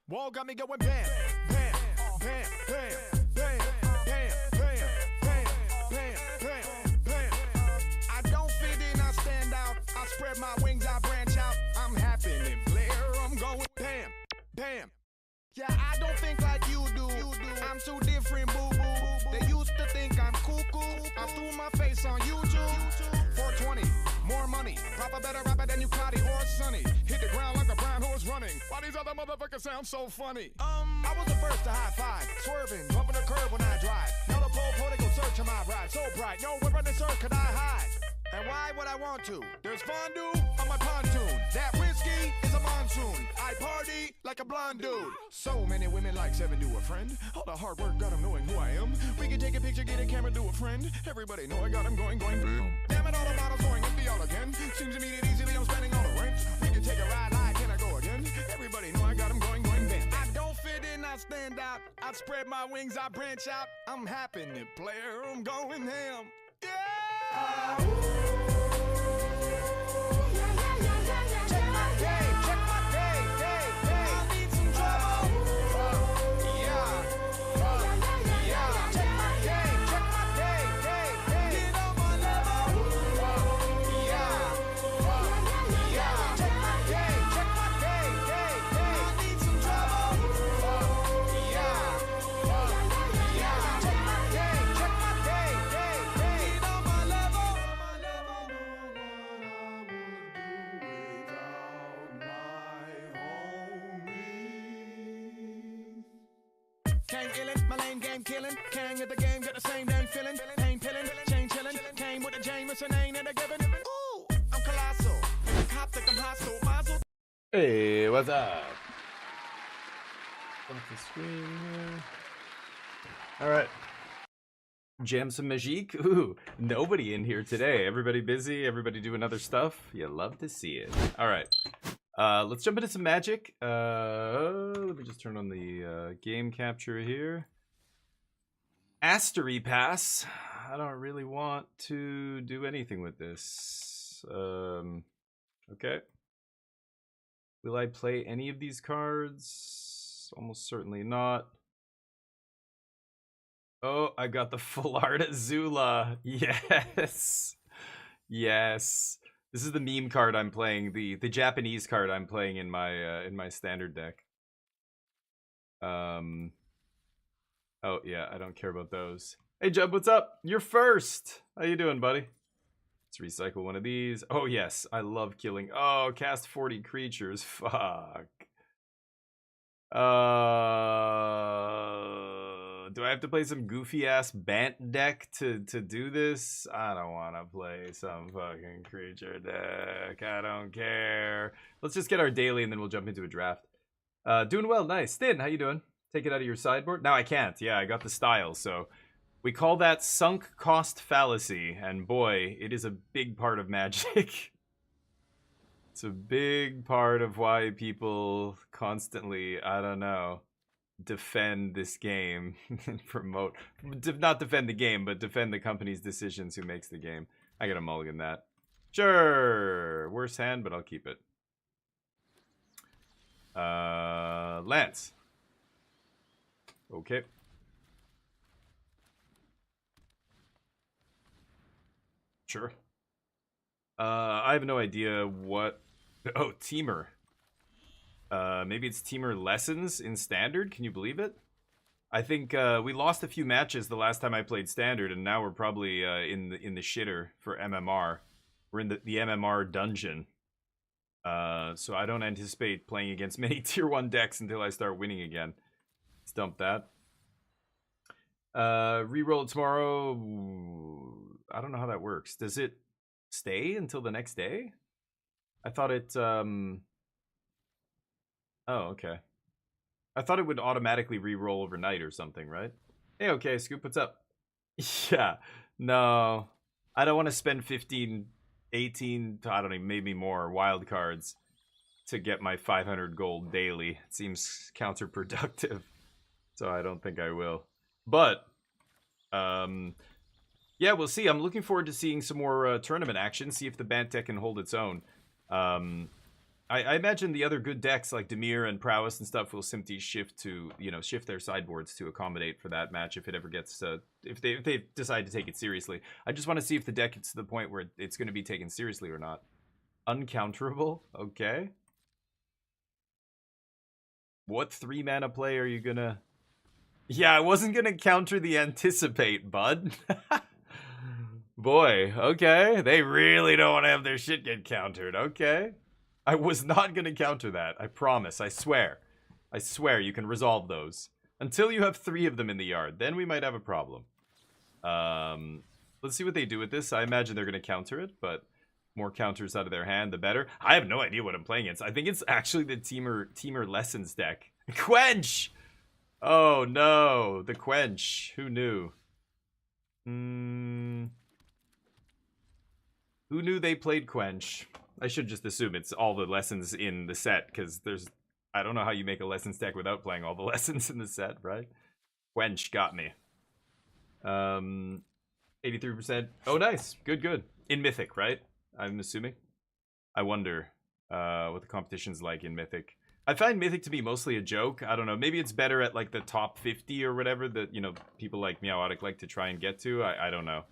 Wall got me going bam, bam, bam, bam, bam, bam, bam, bam, bam, bam, bam. I don't fit in, I stand out. I spread my wings, I branch out. I'm happening, Blair. I'm going bam, bam. Yeah, I don't think like you do. I'm too different, boo-boo. They used to think I'm cuckoo. I threw my face on YouTube. 420, more money. Pop a better rapper than you, Cloudy or Sunny. Hit the ground like a brown horse running. Why these other motherfuckers sound so funny? I was the first to high five. Swerving, bumping the curb when I drive. Now the pole, they go search on my ride. So bright, no, where in the surf could I hide? And why would I want to? There's fondue on my pontoon. That whiskey is a monsoon. I party like a blonde dude. So many women like 7 to a friend. All the hard work got them knowing who I am. We can take a picture, get a camera, do a friend. Everybody know I got them going, boom. Damn it, all the bottles going empty all again. Seems to me that easily I'm spending all the rent. We can take a ride, can I go again? Everybody know I got them going, bam. I don't fit in, I stand out. I spread my wings, I branch out. I'm happening, player, I'm going ham. Yeah! Check my game, check my game. I need some trouble. Yeah. Check my game, get on my level. Yeah. Check my game, I need some trouble. Yeah. Check my game, get on my level. Kang illin', my lane game killin'. Kang at the game, got the same damn feeling. Pain pillin', chain chillin'. Came with a Jameson, ain't it a given? Ooh, I'm colossal. The cop think I'm hostile. Mazel. Hey, what's up? Off the screen here. Alright. Jam some magique? Ooh, nobody in here today. Everybody busy, everybody doing other stuff. You love to see it. Alright. Let's jump into some magic. Let me just turn on the game capture here. Astery Pass. I don't really want to do anything with this. Okay. Will I play any of these cards? Almost certainly not. Oh, I got the full art Azula. Yes. Yes. This is the meme card I'm playing, the Japanese card I'm playing in my standard deck. Oh yeah, I don't care about those. Hey Jub, what's up? You're first. How you doing, buddy? Let's recycle one of these. Oh yes, I love killing. Oh, cast 40 creatures. Fuck. Do I have to play some goofy ass Bant deck to do this? I don't want to play some fucking creature deck. I don't care. Let's just get our daily and then we'll jump into a draft. Doing well, nice. Stin, how you doing? Take it out of your sideboard? No, I can't. Yeah, I got the style. So we call that sunk cost fallacy. And boy, it is a big part of Magic. It's a big part of why people constantly, I don't know, defend this game and promote, not defend the game, but defend the company's decisions who makes the game. I gotta mulligan that. Sure, worse hand, but I'll keep it. Lance. Okay. Sure. I have no idea what. Oh, Teamer. Maybe it's Teamer Lessons in Standard. Can you believe it? I think we lost a few matches the last time I played Standard, and now we're probably in the shitter for MMR. We're in the MMR dungeon. So I don't anticipate playing against many Tier 1 decks until I start winning again. Let's dump that. Reroll it tomorrow. I don't know how that works. Does it stay until the next day? I thought it... Oh, okay. I thought it would automatically re-roll overnight or something, right? Hey, okay, Scoop, what's up? Yeah, no. I don't want to spend 15, 18, I don't know, maybe more wild cards to get my 500 gold daily. It seems counterproductive, so I don't think I will. But, Yeah, we'll see. I'm looking forward to seeing some more tournament action. See if the Bant deck can hold its own. I imagine the other good decks like Demir and Prowess and stuff will simply shift to shift their sideboards to accommodate for that match if it ever gets if they decide to take it seriously. I just want to see if the deck gets to the point where it's going to be taken seriously or not. Uncounterable, okay. What 3-mana play are you gonna? Yeah, I wasn't gonna counter the anticipate, bud. Boy, okay. They really don't want to have their shit get countered. Okay. I was not going to counter that. I promise. I swear. I swear you can resolve those. Until you have 3 of them in the yard. Then we might have a problem. Let's see what they do with this. I imagine they're going to counter it, but more counters out of their hand, the better. I have no idea what I'm playing against. I think it's actually the Teamer Lessons deck. Quench! Oh, no. The Quench. Who knew? Who knew they played Quench? I should just assume it's all the lessons in the set, because I don't know how you make a lessons deck without playing all the lessons in the set, right? Quench got me. 83%. Oh, nice. Good. In Mythic, right? I'm assuming. I wonder what the competition's like in Mythic. I find Mythic to be mostly a joke. I don't know. Maybe it's better at like the top 50 or whatever that, people like Meowotic like to try and get to. I don't know.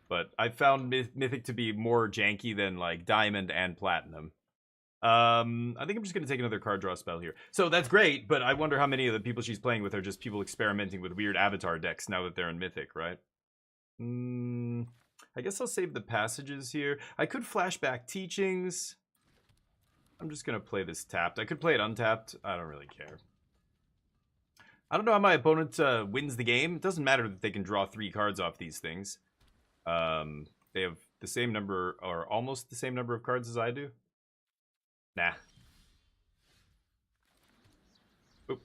But I found Mythic to be more janky than like Diamond and Platinum. I think I'm just going to take another card draw spell here. So that's great, but I wonder how many of the people she's playing with are just people experimenting with weird avatar decks now that they're in Mythic, right? I guess I'll save the passages here. I could flashback teachings. I'm just going to play this tapped. I could play it untapped. I don't really care. I don't know how my opponent wins the game. It doesn't matter that they can draw 3 cards off these things. They have the same number, or almost the same number of cards as I do. Nah. Oop.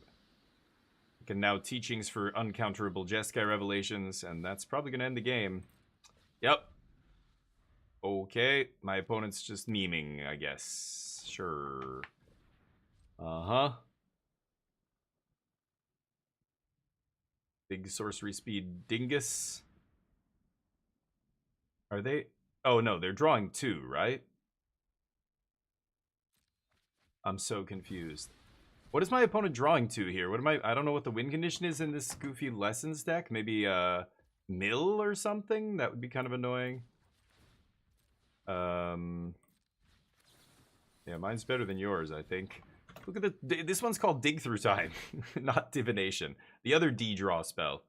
I can now teachings for uncounterable Jeskai Revelations, and that's probably going to end the game. Yep. Okay, my opponent's just memeing, I guess. Sure. Uh-huh. Big sorcery speed dingus. Are they? Oh, no, they're drawing 2, right? I'm so confused. What is my opponent drawing 2 here? What am I don't know what the win condition is in this goofy lessons deck. Maybe mill or something? That would be kind of annoying. Yeah, mine's better than yours, I think. Look at this one's called Dig Through Time, not Divination. The other D draw spell.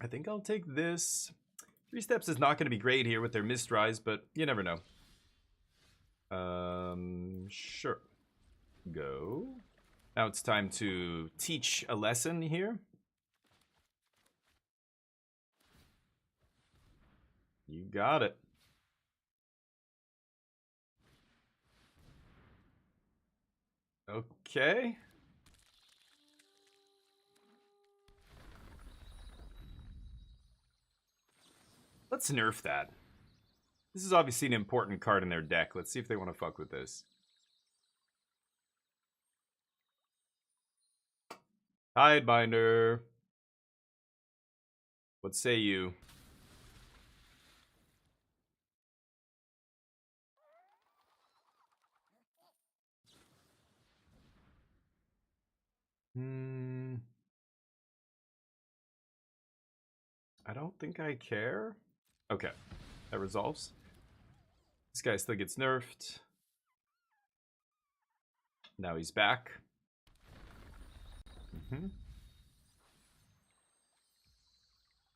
I think I'll take this. 3 steps is not going to be great here with their Mistrise, but you never know. Sure. Go. Now it's time to teach a lesson here. You got it. Okay. Let's nerf that. This is obviously an important card in their deck. Let's see if they want to fuck with this. Tidebinder. What say you? I don't think I care. Okay, that resolves. This guy still gets nerfed. Now he's back.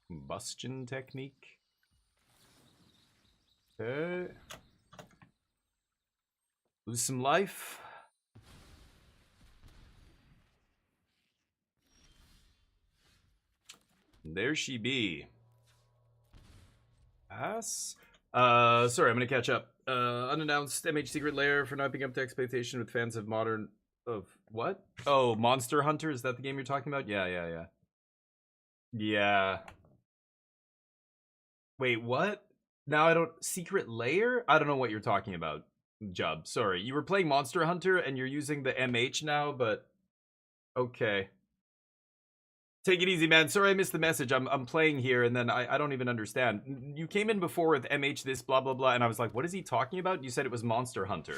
Combustion technique. Okay. Lose some life. There she be. Pass. Sorry, I'm gonna catch up. Unannounced MH Secret Lair for not being up to expectation with fans of modern of what? Oh, Monster Hunter, is that the game you're talking about? Yeah. Yeah. Wait, what? Now I don't Secret Lair? I don't know what you're talking about, Jub. Sorry. You were playing Monster Hunter and you're using the MH now, but okay. Take it easy, man. Sorry I missed the message. I'm playing here, and then I don't even understand. You came in before with MH this, blah, blah, blah, and I was like, what is he talking about? You said it was Monster Hunter.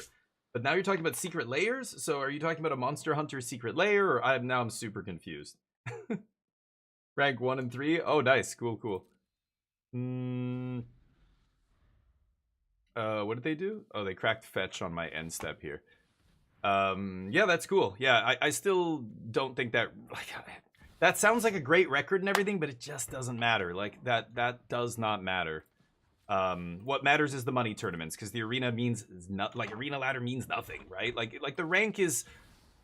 But now you're talking about secret layers? So are you talking about a Monster Hunter secret layer, or now I'm super confused. Rank 1 and 3? Oh, nice. Cool, cool. What did they do? Oh, they cracked fetch on my end step here. Yeah, that's cool. Yeah, I still don't think that... Like, that sounds like a great record and everything, but it just doesn't matter. Like, that does not matter. What matters is the money tournaments, because the arena means not like arena ladder means nothing, right? Like the rank is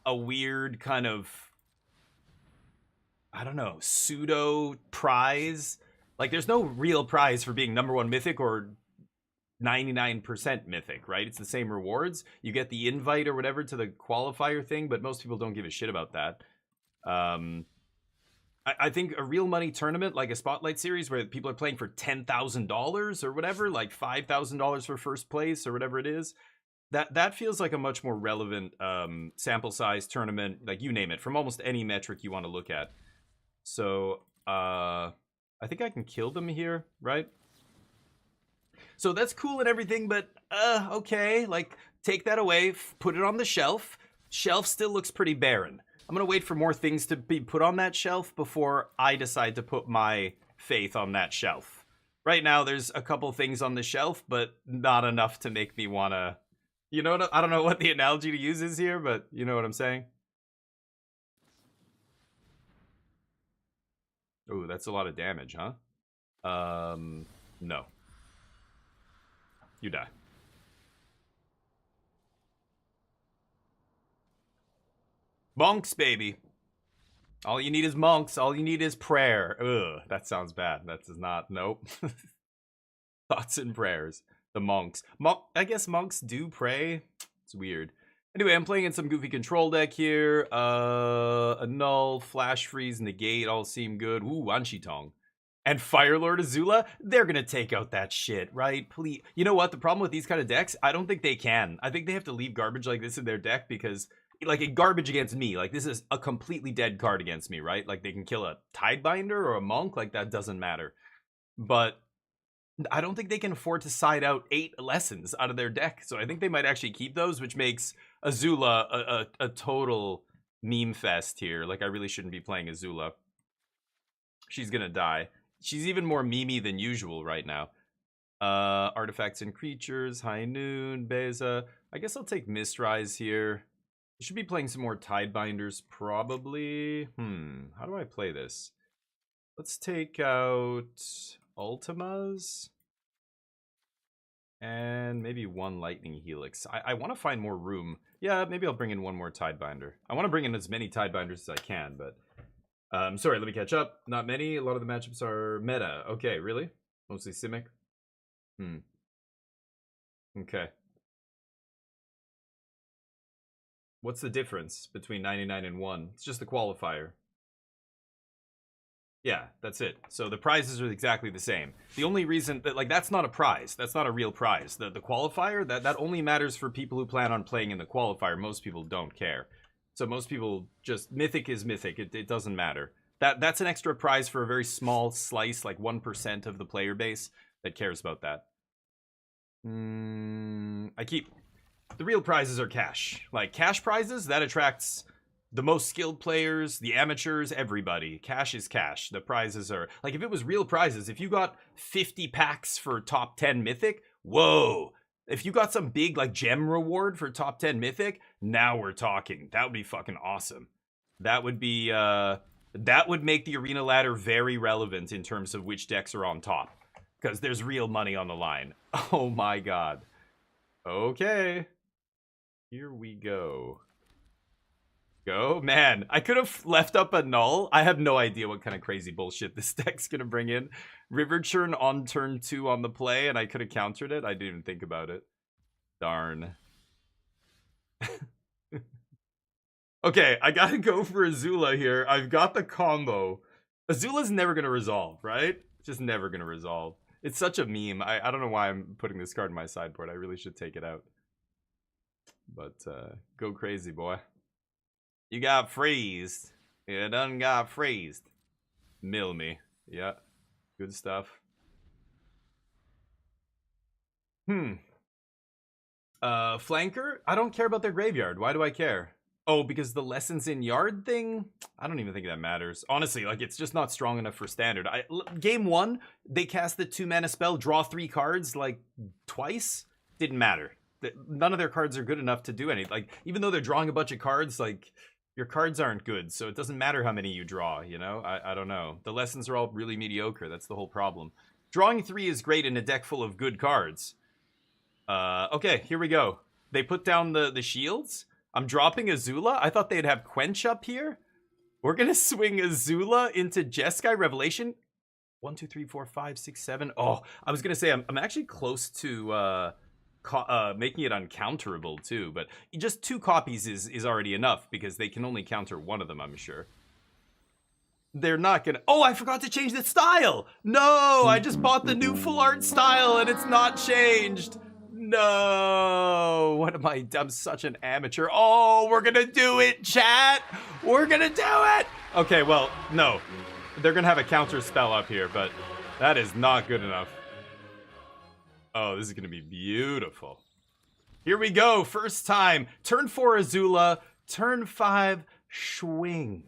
a weird kind of, I don't know, pseudo prize. Like there's no real prize for being number 1 mythic or 99% mythic, right? It's the same rewards. You get the invite or whatever to the qualifier thing, but most people don't give a shit about that. I think a real money tournament, like a Spotlight Series, where people are playing for $10,000 or whatever, like $5,000 for first place or whatever it is, that feels like a much more relevant sample size tournament, like you name it, from almost any metric you want to look at. So I think I can kill them here, right? So that's cool and everything, but okay, like take that away, put it on the shelf. Shelf still looks pretty barren. I'm going to wait for more things to be put on that shelf before I decide to put my faith on that shelf. Right now, there's a couple things on the shelf, but not enough to make me want to... You know what? I don't know what the analogy to use is here, but you know what I'm saying? Ooh, that's a lot of damage, huh? No. You die. Monks, baby. All you need is monks. All you need is prayer. Ugh, that sounds bad. That does not. Nope. Thoughts and prayers. The monks. I guess monks do pray. It's weird. Anyway, I'm playing in some goofy control deck here. Annul, Flash Freeze, Negate all seem good. Ooh, Anshitong. And Firelord Azula, they're gonna take out that shit, right? Please. You know what? The problem with these kind of decks, I don't think they can. I think they have to leave garbage like this in their deck because... Like, a garbage against me. Like, this is a completely dead card against me, right? Like, they can kill a Tidebinder or a Monk. Like, that doesn't matter. But I don't think they can afford to side out 8 lessons out of their deck. So I think they might actually keep those, which makes Azula a total meme fest here. Like, I really shouldn't be playing Azula. She's gonna die. She's even more memey than usual right now. Artifacts and creatures, High Noon, Beza. I guess I'll take Mistrise here. I should be playing some more Tidebinders, probably. How do I play this? Let's take out Ultimas. And maybe 1 Lightning Helix. I want to find more room. Yeah, maybe I'll bring in 1 more Tidebinder. I want to bring in as many Tidebinders as I can, but... sorry, let me catch up. Not many. A lot of the matchups are meta. Okay, really? Mostly Simic? Okay. What's the difference between 99 and 1? It's just the qualifier. Yeah, that's it. So the prizes are exactly the same. The only reason that, like, that's not a prize. That's not a real prize. The qualifier, that only matters for people who plan on playing in the qualifier. Most people don't care. So most people just, Mythic is Mythic. It doesn't matter. That's an extra prize for a very small slice, like 1% of the player base that cares about that. The real prizes are cash. Like, cash prizes, that attracts the most skilled players, the amateurs, everybody. Cash is cash. The prizes are... Like, if it was real prizes, if you got 50 packs for top 10 Mythic, whoa! If you got some big, like, gem reward for top 10 Mythic, now we're talking. That would be fucking awesome. That would be, that would make the arena ladder very relevant in terms of which decks are on top. Because there's real money on the line. Oh my god. Okay. Here we go. Go? Man, I could have left up a null. I have no idea what kind of crazy bullshit this deck's gonna bring in. River Churn on turn 2 on the play, and I could have countered it. I didn't even think about it. Darn. Okay, I gotta go for Azula here. I've got the combo. Azula's never gonna resolve, right? Just never gonna resolve. It's such a meme. I don't know why I'm putting this card in my sideboard. I really should take it out. But, go crazy, boy. You got freezed. You done got freezed. Mill me. Yeah. Good stuff. Flanker? I don't care about their graveyard. Why do I care? Oh, because the lessons in yard thing? I don't even think that matters. Honestly, like, it's just not strong enough for standard. Game 1, they cast the 2-mana spell, draw 3 cards, like, twice. Didn't matter. None of their cards are good enough to do anything. Like, even though they're drawing a bunch of cards, like, your cards aren't good, so it doesn't matter how many you draw, you know? I don't know. The lessons are all really mediocre. That's the whole problem. Drawing 3 is great in a deck full of good cards. Okay, here we go. They put down the shields. I'm dropping Azula. I thought they'd have Quench up here. We're gonna swing Azula into Jeskai Revelation. 1, 2, 3, 4, 5, 6, 7. Oh, I was gonna say I'm actually close to making it uncounterable too, but just 2 copies is already enough because they can only counter one of them, I'm sure. They're not gonna... Oh, I forgot to change the style! No! I just bought the new full art style and it's not changed! No! What am I... I'm such an amateur. Oh, we're gonna do it, chat! We're gonna do it! Okay, well, no. They're gonna have a counter spell up here, but that is not good enough. Oh, this is gonna be beautiful. Here we go, first time. Turn 4, Azula. Turn 5, Swing.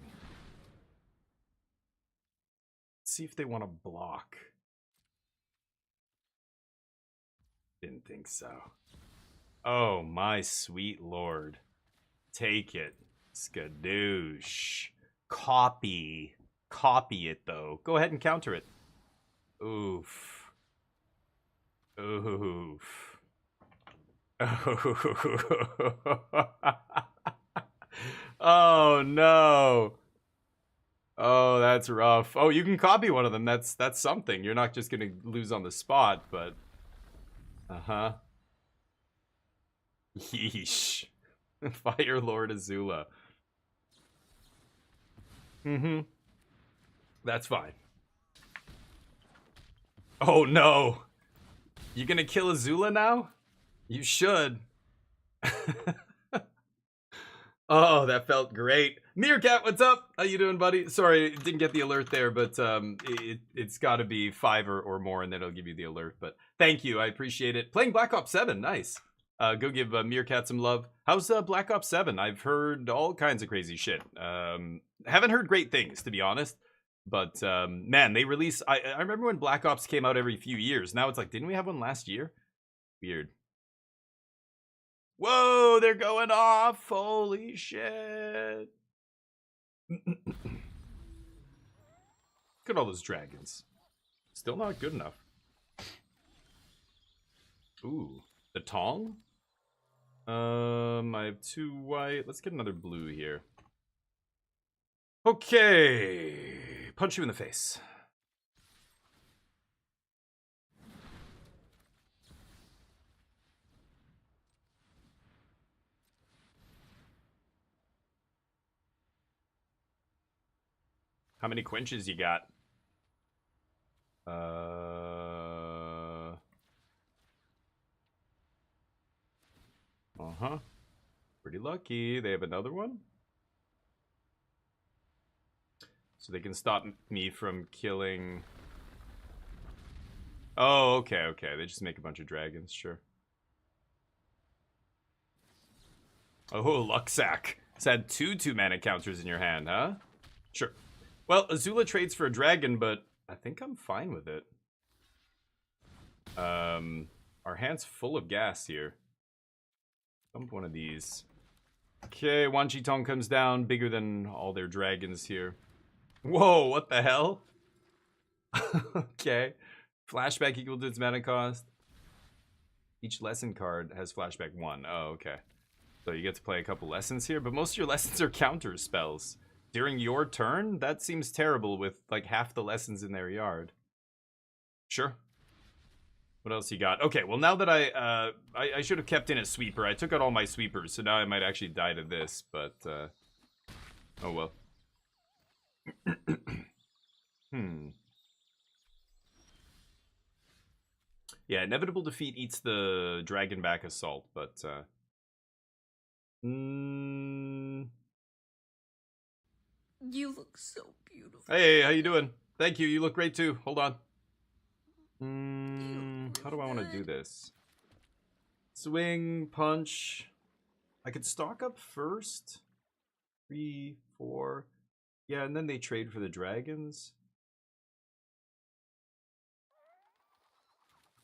See if they want to block. Didn't think so. Oh, my sweet lord. Take it. Skadoosh. Copy. Copy it, though. Go ahead and counter it. Oof. Oof. Oh, no. Oh, that's rough. Oh, you can copy one of them. That's something. You're not just gonna lose on the spot, but... Uh-huh. Yeesh. Fire Lord Azula. Mm-hmm. That's fine. Oh, no. You gonna kill Azula now? You should. Oh, that felt great. Meerkat, what's up? How you doing, buddy? Sorry, didn't get the alert there, but it's got to be 5 or more, and then it'll give you the alert. But thank you, I appreciate it. Playing Black Ops 7, nice. Go give Meerkat some love. How's Black Ops 7? I've heard all kinds of crazy shit. Haven't heard great things, to be honest. But man, they release... I remember when Black Ops came out every few years. Now it's like, didn't we have one last year? Weird. Whoa, they're going off. Holy shit. Look at all those dragons. Still not good enough. Ooh, the Tong? I have 2 white. Let's get another blue here. Okay. Punch you in the face. How many quenches you got? Uh-huh. Pretty lucky. They have another one? So they can stop me from killing... Oh, okay, okay. They just make a bunch of dragons, sure. Oh, Luxac. It's had 2 2-mana counters in your hand, huh? Sure. Well, Azula trades for a dragon, but I think I'm fine with it. Our hand's full of gas here. Dump one of these. Okay, Wan Chi Tong comes down, bigger than all their dragons here. Whoa, what the hell? Okay. Flashback equal to its mana cost. Each lesson card has flashback 1. Oh, okay. So you get to play a couple lessons here, but most of your lessons are counter spells. During your turn? That seems terrible with like half the lessons in their yard. Sure. What else you got? Okay, well now that I should have kept in a sweeper. I took out all my sweepers, so now I might actually die to this, but oh well. Yeah, inevitable defeat eats the dragonback assault, but You look so beautiful. Hey, how you doing? Thank you. You look great too. Hold on. How do I want to do this? Swing, punch. I could stock up first. 3, 4. Yeah, and then they trade for the dragons.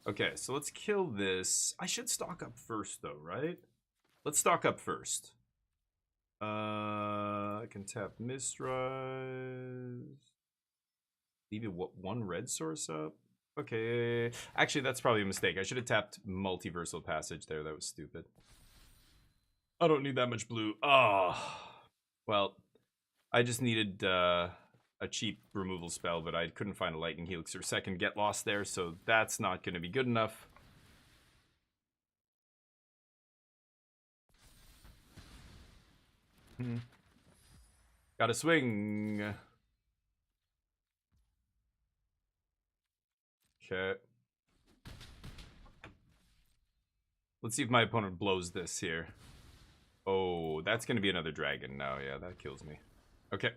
Okay, so let's kill this. I should stock up first, though, right? Let's stock up first. I can tap Mistrise. Leave it, what, 1 red source up? Okay. Actually, that's probably a mistake. I should have tapped Multiversal Passage there. That was stupid. I don't need that much blue. Oh. Well, I just needed a cheap removal spell, but I couldn't find a Lightning Helix or second Get Lost there, so that's not going to be good enough. Gotta swing. Okay. Let's see if my opponent blows this here. Oh, that's going to be another dragon. No, yeah, that kills me. Okay.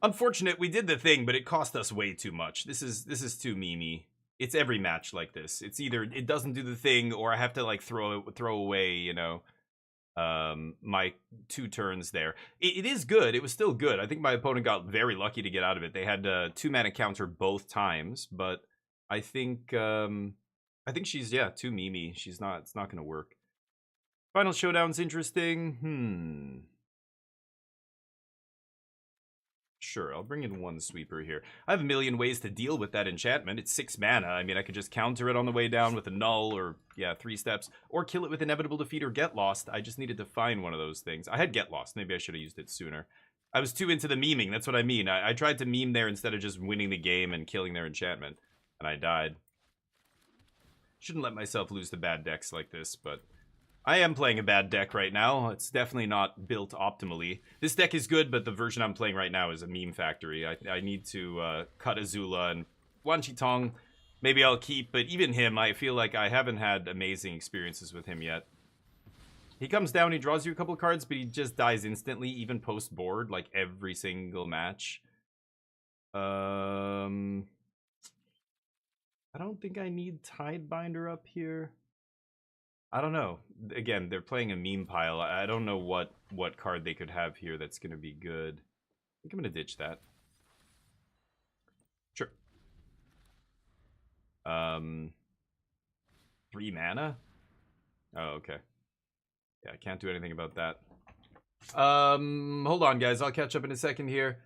Unfortunate, we did the thing, but it cost us way too much. This is too memey. It's every match like this. It's either it doesn't do the thing, or I have to like throw away, you know, my 2 turns there. It is good. It was still good. I think my opponent got very lucky to get out of it. They had 2 mana counter both times, but I think she's too memey. She's not. It's not gonna work. Final Showdown's interesting. Sure, I'll bring in 1 sweeper here. I have a million ways to deal with that enchantment. It's 6 mana. I mean, I could just counter it on the way down with a null or, 3 steps. Or kill it with Inevitable Defeat or Get Lost. I just needed to find one of those things. I had Get Lost. Maybe I should have used it sooner. I was too into the memeing. That's what I mean. I tried to meme there instead of just winning the game and killing their enchantment. And I died. Shouldn't let myself lose to bad decks like this, but I am playing a bad deck right now. It's definitely not built optimally. This deck is good, but the version I'm playing right now is a meme factory. I need to cut Azula and Wan Chi-Tong. Maybe I'll keep, but even him, I feel like I haven't had amazing experiences with him yet. He comes down, he draws you a couple cards, but he just dies instantly, even post-board, like every single match. I don't think I need Tidebinder up here. I don't know. Again, they're playing a meme pile. I don't know what card they could have here that's going to be good. I think I'm going to ditch that. Sure. 3 mana? Oh, okay. Yeah, I can't do anything about that. Hold on, guys. I'll catch up in a second here.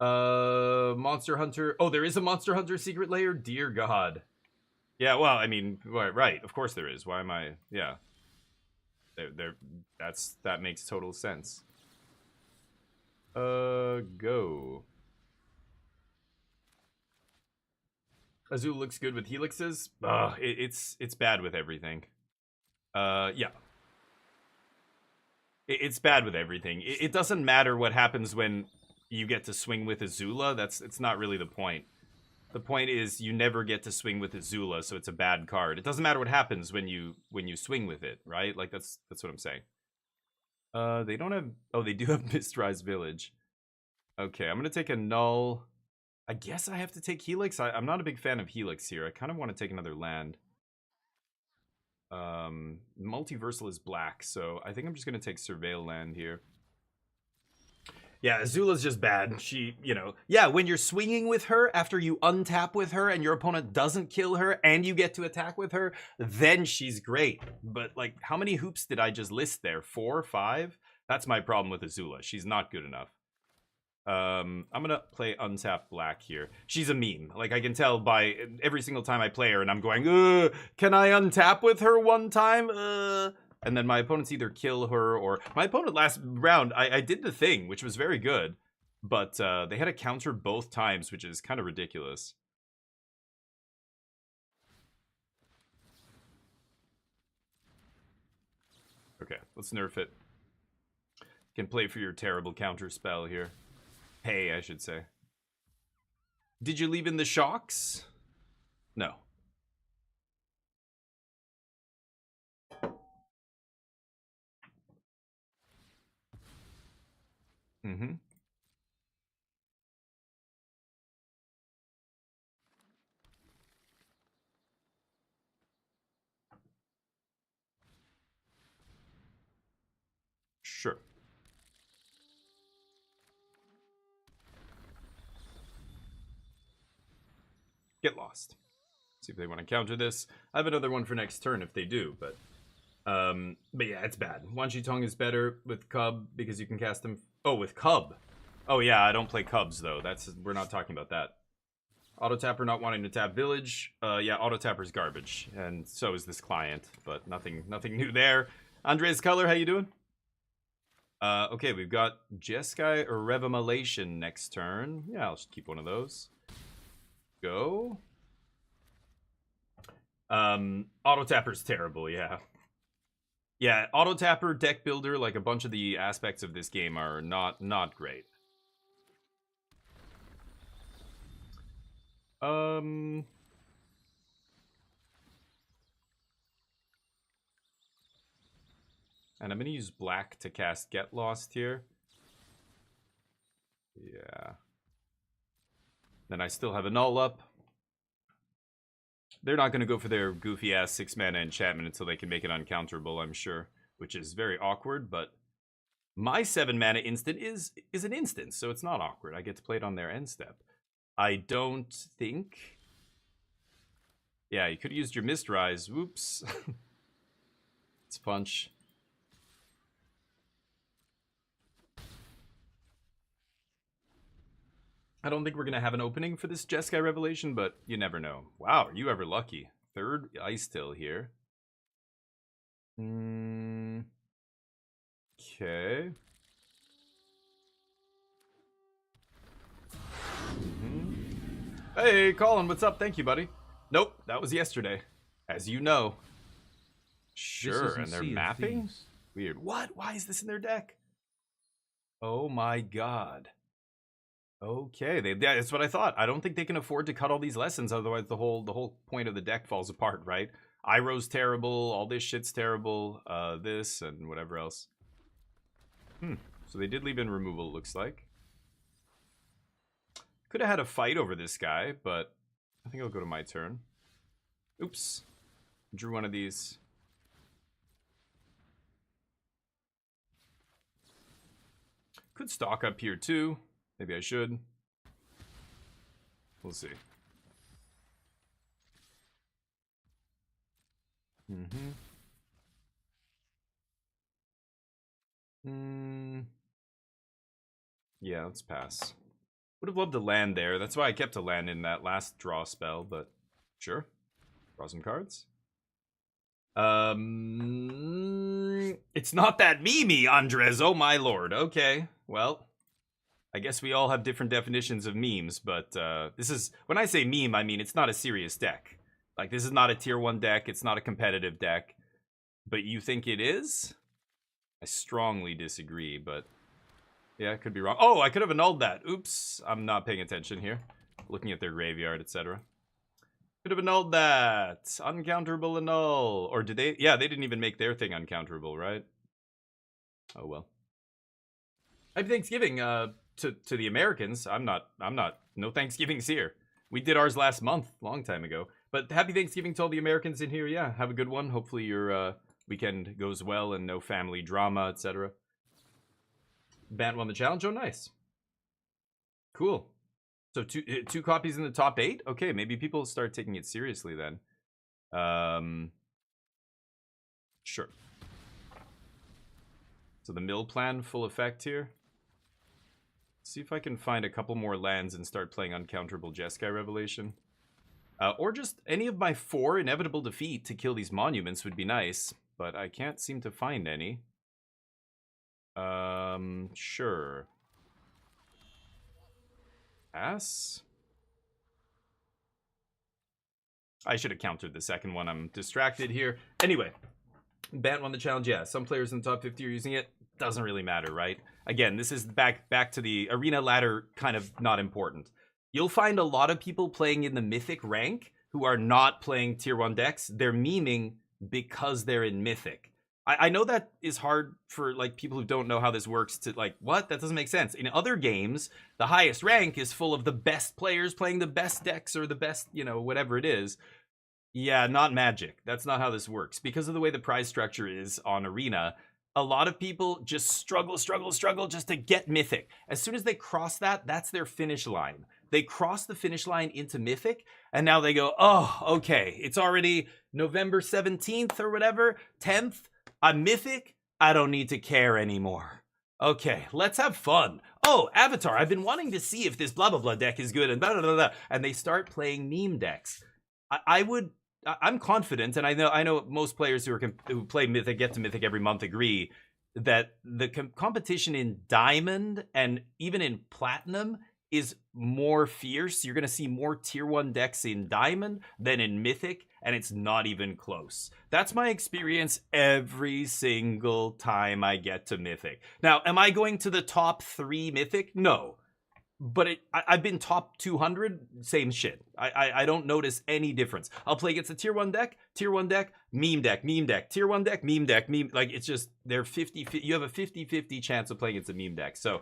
Monster Hunter. Oh, there is a Monster Hunter secret layer? Dear God. Yeah, well, I mean, right. Of course there is. Why am I... Yeah. That makes total sense. Go. Azul looks good with helixes. It's bad with everything. Yeah. It's bad with everything. It doesn't matter what happens when you get to swing with Azula. It's not really the point. The point is you never get to swing with Azula, so it's a bad card. It doesn't matter what happens when you swing with it, right? Like that's what I'm saying. They don't have... Oh, they do have Mistrise Village. Okay, I'm gonna take a null. I guess I have to take Helix. I'm not a big fan of Helix here. I kind of want to take another land. Multiversal is black, so I think I'm just gonna take Surveil land here. Yeah, Azula's just bad. She, yeah, when you're swinging with her, after you untap with her and your opponent doesn't kill her and you get to attack with her, then she's great. But, like, how many hoops did I just list there? 4, 5? That's my problem with Azula. She's not good enough. I'm gonna play untap black here. She's a meme. Like, I can tell by every single time I play her and I'm going, can I untap with her one time? And then my opponents either kill her or... My opponent last round, I did the thing, which was very good. But they had a counter both times, which is kind of ridiculous. Okay, let's nerf it. You can play for your terrible counter spell here. Hey, I should say. Did you leave in the shocks? No. lost. See if they want to counter this. I have another one for next turn if they do, but yeah, it's bad. Wan Shi Tong is better with Cub because you can cast them. Oh, with Cub. Oh yeah, I don't play Cubs though. We're not talking about that. Auto Tapper not wanting to tap Village. Yeah, Auto Tapper's garbage, and so is this client. But nothing new there. Andres Color, how you doing? Okay, we've got Jeskai or Revelation next turn. Yeah, I'll just keep one of those. Go. Auto Tapper's terrible, yeah. Yeah, Auto Tapper, Deck Builder, like a bunch of the aspects of this game are not great. And I'm gonna use black to cast Get Lost here. Yeah. Then I still have a null up. They're not gonna go for their goofy ass 6-mana enchantment until they can make it uncounterable, I'm sure. Which is very awkward, but my 7-mana instant is an instant, so it's not awkward. I get to play it on their end step. I don't think... Yeah, you could have used your Mist Rise. Whoops. It's punch. I don't think we're going to have an opening for this Jeskai Revelation, but you never know. Wow, are you ever lucky? Third Ice Till here. Okay. Hey, Colin, what's up? Thank you, buddy. Nope, that was yesterday. As you know. Sure, and they're mapping? Weird. What? Why is this in their deck? Oh my god. Okay, that's what I thought. I don't think they can afford to cut all these lessons, otherwise the whole point of the deck falls apart, right? Iroh's terrible, all this shit's terrible, this and whatever else. So they did leave in removal, it looks like. Could have had a fight over this guy, but I think I'll go to my turn. Oops. Drew one of these. Could stock up here too. Maybe I should. We'll see. Yeah, let's pass. Would have loved to land there. That's why I kept a land in that last draw spell, but sure. Draw some cards. It's not that memey, Andres. Oh my lord. Okay, well, I guess we all have different definitions of memes, but this is, when I say meme, I mean it's not a serious deck. Like, this is not a tier 1 deck, it's not a competitive deck. But you think it is? I strongly disagree, but yeah, I could be wrong. Oh, I could have annulled that. Oops, I'm not paying attention here. Looking at their graveyard, etc. Could have annulled that. Uncounterable annul. Or did they? Yeah, they didn't even make their thing uncounterable, right? Oh well. Happy Thanksgiving to the Americans. I'm not. No Thanksgivings here. We did ours last month, long time ago. But happy Thanksgiving to all the Americans in here. Yeah, have a good one. Hopefully your weekend goes well and no family drama, etc. Bant won the challenge. Oh, nice. Cool. So two copies in the top 8? Okay, maybe people start taking it seriously then. Sure. So the mill plan, full effect here. See if I can find a couple more lands and start playing uncounterable Jeskai Revelation. Or just any of my 4 inevitable defeat to kill these monuments would be nice. But I can't seem to find any. Sure. Pass? I should have countered the second one. I'm distracted here. Anyway, Bant won the challenge. Yeah, some players in the top 50 are using it. Doesn't really matter, right? Again, this is back to the arena ladder, kind of not important. You'll find a lot of people playing in the Mythic rank who are not playing tier 1 decks. They're memeing because they're in Mythic. I know that is hard for like people who don't know how this works to like, what? That doesn't make sense. In other games, the highest rank is full of the best players playing the best decks or the best, you know, whatever it is. Yeah, not Magic. That's not how this works. Because of the way the prize structure is on Arena, a lot of people just struggle just to get Mythic. As soon as they cross that, that's their finish line. They cross the finish line into Mythic, and now they go, oh, okay, it's already November 17th or whatever, 10th. I'm Mythic. I don't need to care anymore. Okay, let's have fun. Oh, Avatar, I've been wanting to see if this blah blah blah deck is good and blah blah blah, blah. And they start playing meme decks. I'm confident, and I know most players who play Mythic, get to Mythic every month, agree that the competition in Diamond and even in Platinum is more fierce. You're going to see more tier 1 decks in Diamond than in Mythic, and it's not even close. That's my experience every single time I get to Mythic. Now, am I going to the top 3 Mythic? No. But I've been top 200, same shit. I don't notice any difference. I'll play against a tier 1 deck, meme deck, tier 1 deck, meme deck, meme. Like, it's just, they're 50, you have a 50-50 chance of playing against a meme deck. So,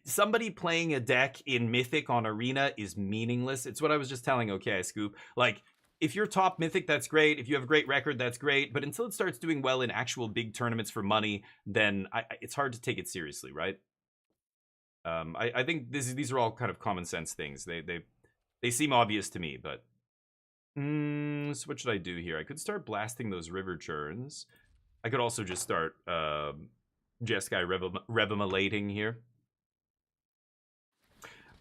somebody playing a deck in Mythic on Arena is meaningless. It's what I was just telling OK Scoop. Like, if you're top Mythic, that's great. If you have a great record, that's great. But until it starts doing well in actual big tournaments for money, then it's hard to take it seriously, right? I think these are all kind of common sense things. They seem obvious to me, but so what should I do here? I could start blasting those river churns. I could also just start Jeskai revimalating here.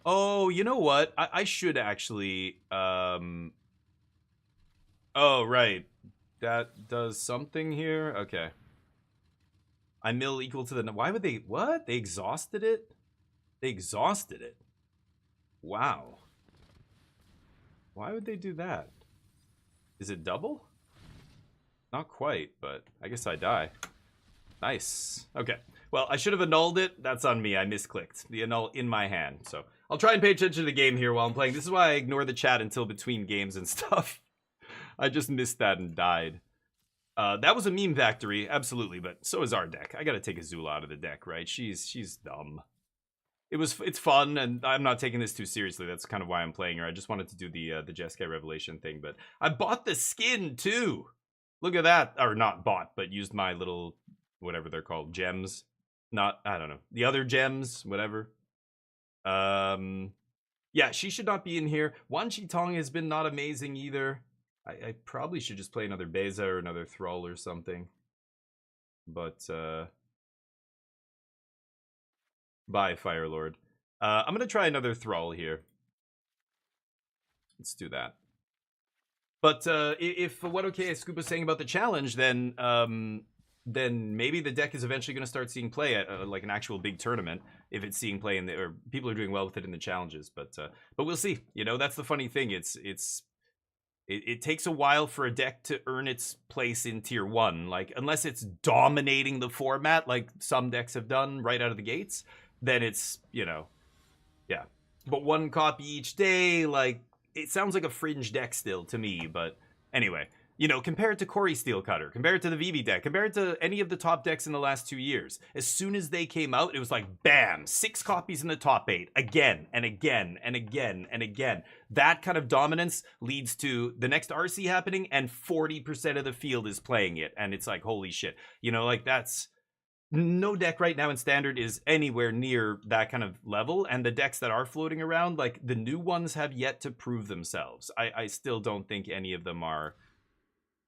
Oh, you know what? I should actually oh, right. That does something here. Okay. I mill equal to the... Why would they... What? They exhausted it? They exhausted it. Wow. Why would they do that? Is it double? Not quite, but I guess I die. Nice. Okay. Well, I should have annulled it. That's on me. I misclicked. The annul in my hand. So I'll try and pay attention to the game here while I'm playing. This is why I ignore the chat until between games and stuff. I just missed that and died. That was a meme factory, absolutely, but so is our deck. I gotta take Azula out of the deck, right? She's dumb. It's fun, and I'm not taking this too seriously. That's kind of why I'm playing her. I just wanted to do the Jeskai Revelation thing, but I bought the skin too. Look at that, or not bought, but used my little whatever they're called, gems. Not, I don't know, the other gems, whatever. Yeah, she should not be in here. Wan Shi Tong has been not amazing either. I probably should just play another Beza or another Thrall or something. But bye, Firelord. I'm gonna try another Thrall here. Let's do that. But if what OK Scoop was saying about the challenge, then maybe the deck is eventually going to start seeing play at like an actual big tournament if it's seeing play in the, or people are doing well with it in the challenges. But we'll see. You know, that's the funny thing. It takes a while for a deck to earn its place in tier 1. Like, unless it's dominating the format like some decks have done right out of the gates, then it's, you know, yeah. But one copy each day, like, it sounds like a fringe deck still to me. But anyway, you know, compare it to Corey Steelcutter, compare it to the VV deck, compare it to any of the top decks in the last 2 years. As soon as they came out, it was like, bam, 6 copies in the top 8, again and again and again and again. That kind of dominance leads to the next RC happening, and 40% of the field is playing it. And it's like, holy shit. You know, like, that's... No deck right now in Standard is anywhere near that kind of level, and the decks that are floating around, like, the new ones have yet to prove themselves. I still don't think any of them are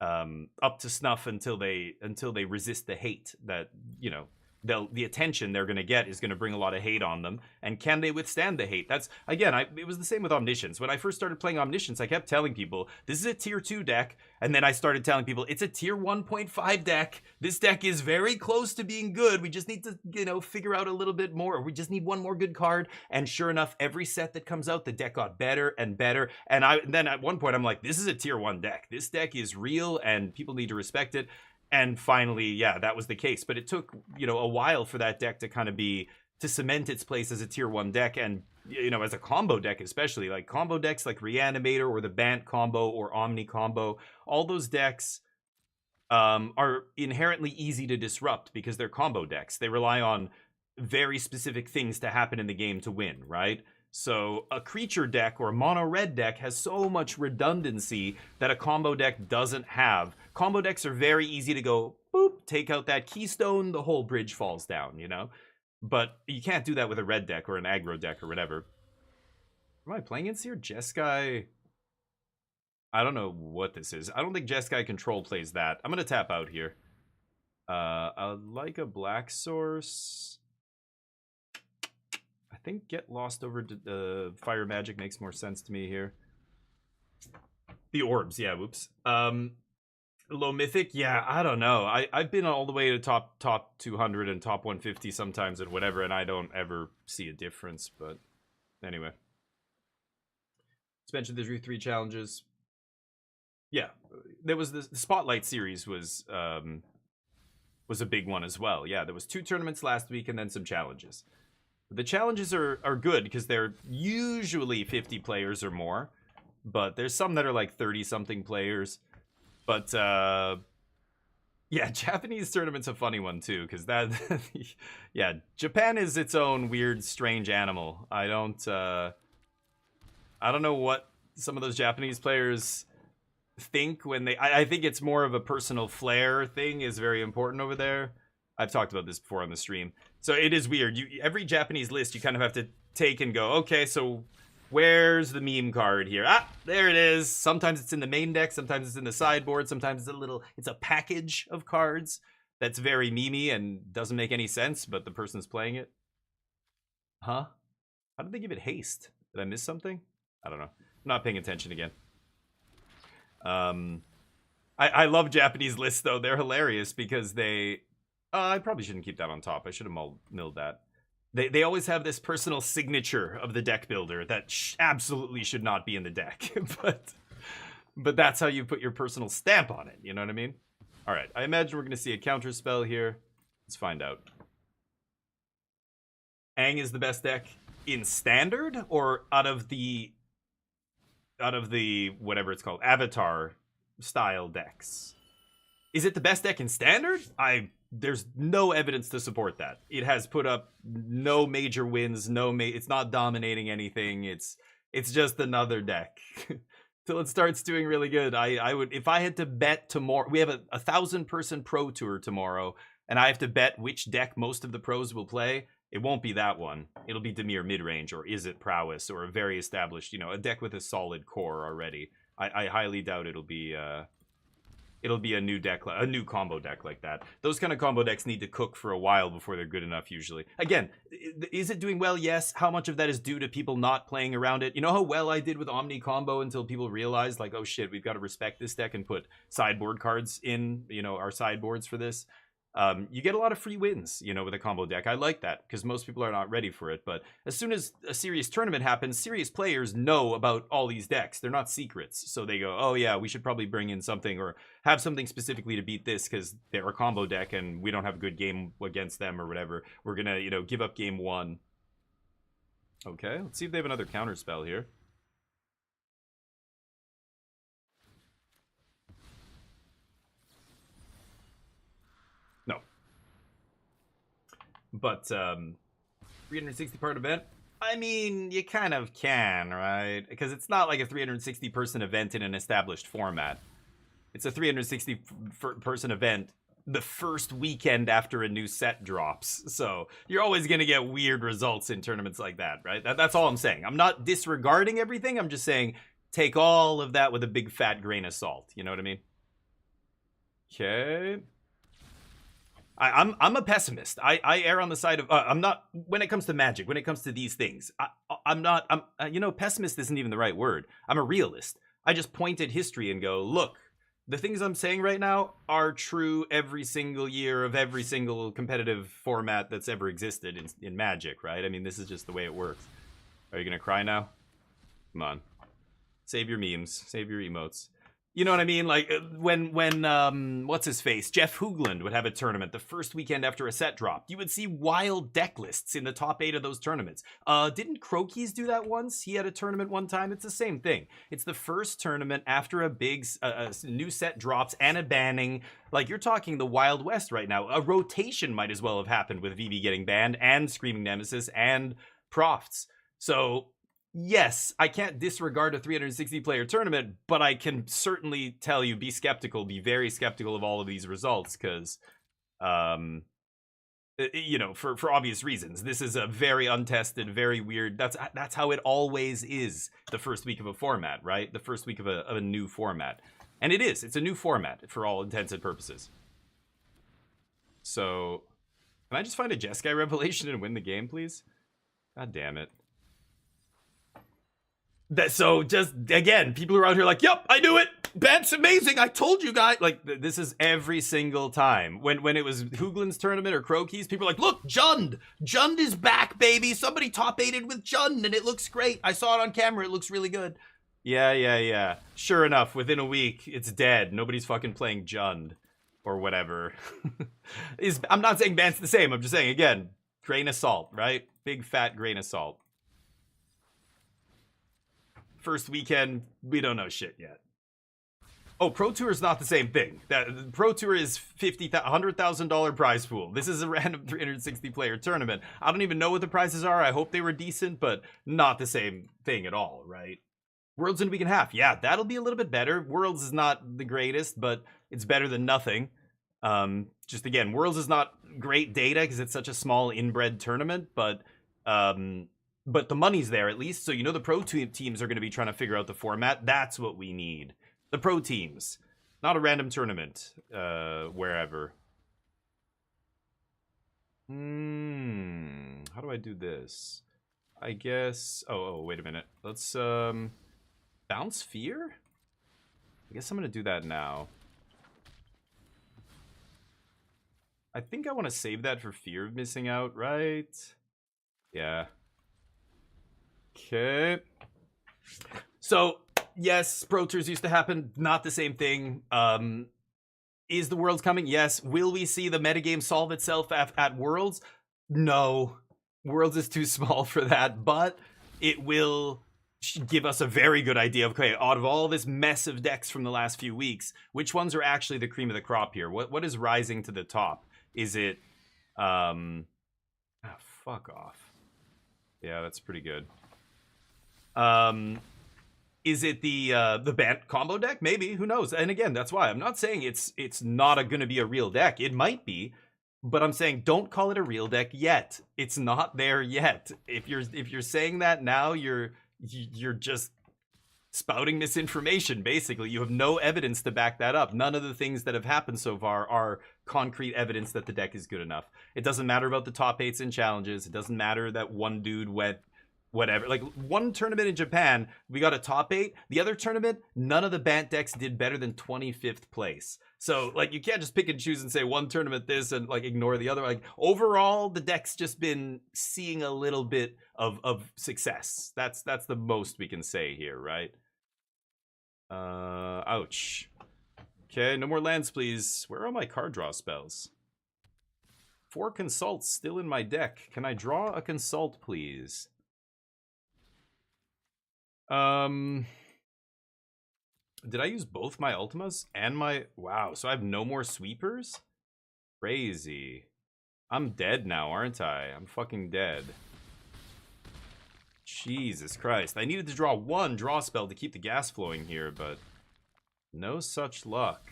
up to snuff until they resist the hate that, you know, the attention they're going to get is going to bring a lot of hate on them. And can they withstand the hate? That's, again, it was the same with Omniscience. When I first started playing Omniscience, I kept telling people, this is a tier 2 deck. And then I started telling people, it's a tier 1.5 deck. This deck is very close to being good. We just need to, you know, figure out a little bit more. We just need one more good card. And sure enough, every set that comes out, the deck got better and better. And then at one point, I'm like, this is a tier 1 deck. This deck is real and people need to respect it. And finally, yeah, that was the case. But it took, you know, a while for that deck to kind of to cement its place as a tier 1 deck. And, you know, as a combo deck, especially, like combo decks like Reanimator or the Bant combo or Omni combo, all those decks are inherently easy to disrupt because they're combo decks. They rely on very specific things to happen in the game to win, right? So a creature deck or a mono red deck has so much redundancy that a combo deck doesn't have. Combo decks are very easy to go, boop, take out that keystone, the whole bridge falls down, you know? But you can't do that with a red deck or an aggro deck or whatever. Am I playing against here? Jeskai. I don't know what this is. I don't think Jeskai Control plays that. I'm going to tap out here. I like a black source. I think get lost over to fire magic makes more sense to me here. The orbs, yeah, whoops. Low mythic, yeah, I don't know. I've been all the way to top 200 and top 150 sometimes and whatever, and I don't ever see a difference. But anyway, let's mention the 3 challenges. Yeah, there was the Spotlight series was a big one as well. Yeah, there was 2 tournaments last week and then some challenges. The challenges are good because they're usually 50 players or more, but there's some that are like 30-something players. But yeah, Japanese tournament's a funny one too, because that yeah, Japan is its own weird, strange animal. I don't know what some of those Japanese players think when they I think it's more of a personal flair thing is very important over there. I've talked about this before on the stream. So it is weird. Every Japanese list you kind of have to take and go, okay, so where's the meme card here? Ah, there it is. Sometimes it's in the main deck, sometimes it's in the sideboard, sometimes it's a package of cards that's very memey and doesn't make any sense, but the person's playing it. Huh? How did they give it haste? Did I miss something? I don't know. I'm not paying attention again. I love Japanese lists though. They're hilarious because they I probably shouldn't keep that on top. I should have milled that. They always have this personal signature of the deck builder that absolutely should not be in the deck. but that's how you put your personal stamp on it. You know what I mean? All right. I imagine we're going to see a counter spell here. Let's find out. Aang is the best deck in standard or out of the whatever it's called, Avatar style decks. Is it the best deck in standard? There's no evidence to support that. It has put up no major wins, it's not dominating anything. It's just another deck. Till it starts doing really good. I would, if I had to bet tomorrow, we have a 1,000-person pro tour tomorrow, and I have to bet which deck most of the pros will play. It won't be that one. It'll be Dimir midrange, or Is It Prowess, or a very established, a deck with a solid core already. I highly doubt it'll be a new deck, a new combo deck like that. Those kind of combo decks need to cook for a while before they're good enough usually. Again, is it doing well? Yes. How much of that is due to people not playing around it? You know how well I did with Omni combo until people realized, like, oh shit, we've got to respect this deck and put sideboard cards in, our sideboards for this. You get a lot of free wins, with a combo deck. I like that because most people are not ready for it. But as soon as a serious tournament happens, serious players know about all these decks. They're not secrets. So they go, oh yeah, we should probably bring in something or have something specifically to beat this because they're a combo deck and we don't have a good game against them or whatever. We're going to, give up game 1. Okay, let's see if they have another counter spell here. But 360 part event, I mean, you kind of can, right? Because it's not like a 360 person event in an established format. It's a 360 person event the first weekend after a new set drops. So you're always going to get weird results in tournaments like that, right? That's all I'm saying. I'm not disregarding everything. I'm just saying take all of that with a big fat grain of salt. You know what I mean? Okay. I'm a pessimist. I err on the side of I'm not when it comes to Magic. When it comes to these things, I'm not. Pessimist isn't even the right word. I'm a realist. I just point at history and go, look, the things I'm saying right now are true every single year of every single competitive format that's ever existed in Magic, right? I mean, this is just the way it works. Are you gonna cry now? Come on, save your memes, save your emotes. You know what I mean? Like when what's his face, Jeff Hoogland would have a tournament the first weekend after a set dropped. You would see wild deck lists in the top 8 of those tournaments. Didn't Crokies do that once? He had a tournament one time. It's the same thing. It's the first tournament after a big new set drops and a banning. Like you're talking the Wild West right now. A rotation might as well have happened with VV getting banned and Screaming Nemesis and Profts. So yes, I can't disregard a 360 player tournament, but I can certainly tell you, be very skeptical of all of these results, because You know, for obvious reasons. This is a very untested, very weird. That's how it always is. The first week of a format, right? The first week of a new format, and it is. It's a new format for all intents and purposes. So, can I just find a Jeskai revelation and win the game, please? God damn it. So just again, people around here are like, yep, I knew it. That's amazing. I told you guys. Like, this is every single time. When it was Hoogland's tournament or Crokies, people are like, look, Jund. Jund is back, baby. Somebody top-8'd with Jund, and it looks great. I saw it on camera. It looks really good. Yeah. Sure enough, within a week, it's dead. Nobody's fucking playing Jund or whatever. I'm not saying Bant's the same. I'm just saying, again, grain of salt, right? Big, fat grain of salt. First weekend, we don't know shit yet. Oh, Pro Tour is not the same thing. That Pro Tour is $100,000 prize pool. This is a random 360 player tournament. I don't even know what the prizes are. I hope they were decent, but not the same thing at all, right? Worlds in a week and a half. Yeah, that'll be a little bit better. Worlds is not the greatest, but it's better than nothing. Just again, Worlds is not great data because it's such a small inbred tournament, but the money's there at least. So you know the pro teams are going to be trying to figure out the format. That's what we need. The pro teams, not a random tournament, wherever. How do I do this? I guess. Oh, wait a minute. Let's bounce fear. I guess I'm gonna do that now. I think I want to save that for fear of missing out, right? Yeah. Okay. So, yes, Pro Tours used to happen. Not the same thing. Is the Worlds coming? Yes. Will we see the metagame solve itself at Worlds? No. Worlds is too small for that, but it will give us a very good idea of, okay, out of all this mess of decks from the last few weeks, which ones are actually the cream of the crop here? What is rising to the top? Is it, fuck off. Yeah, that's pretty good. Is it the Bant combo deck? Maybe, who knows? And again, that's why I'm not saying it's not going to be a real deck. It might be, but I'm saying don't call it a real deck yet. It's not there yet. If you're saying that now, you're just spouting misinformation. Basically, you have no evidence to back that up. None of the things that have happened so far are concrete evidence that the deck is good enough. It doesn't matter about the top 8s and challenges. It doesn't matter that one dude went whatever. Like, one tournament in Japan, we got a top 8. The other tournament, none of the Bant decks did better than 25th place. So, like, you can't just pick and choose and say one tournament this and, like, ignore the other. Like, overall, the deck's just been seeing a little bit of success. That's the most we can say here, right? Ouch. Okay, no more lands, please. Where are my card draw spells? 4 consults still in my deck. Can I draw a consult, please? Did I use both my Ultimas and my... Wow, so I have no more sweepers? Crazy. I'm dead now, aren't I? I'm fucking dead. Jesus Christ. I needed to draw 1 draw spell to keep the gas flowing here, but no such luck.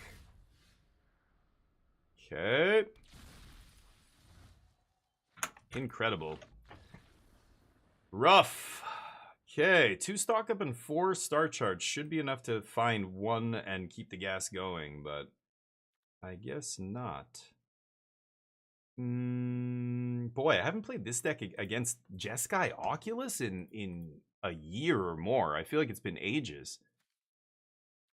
Okay. Incredible. Rough. Okay, 2 stock up and 4 star charge should be enough to find 1 and keep the gas going, but I guess not. Boy, I haven't played this deck against Jeskai Oculus in a year or more. I feel like it's been ages.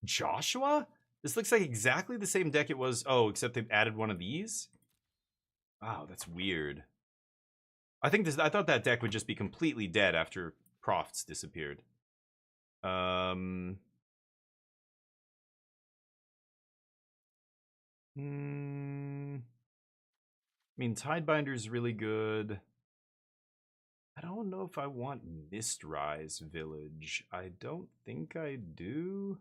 Joshua? This looks like exactly the same deck it was. Oh, except they've added one of these? Wow, that's weird. I thought that deck would just be completely dead after Crofts disappeared. I mean, Tidebinder's really good. I don't know if I want Mistrise Village. I don't think I do.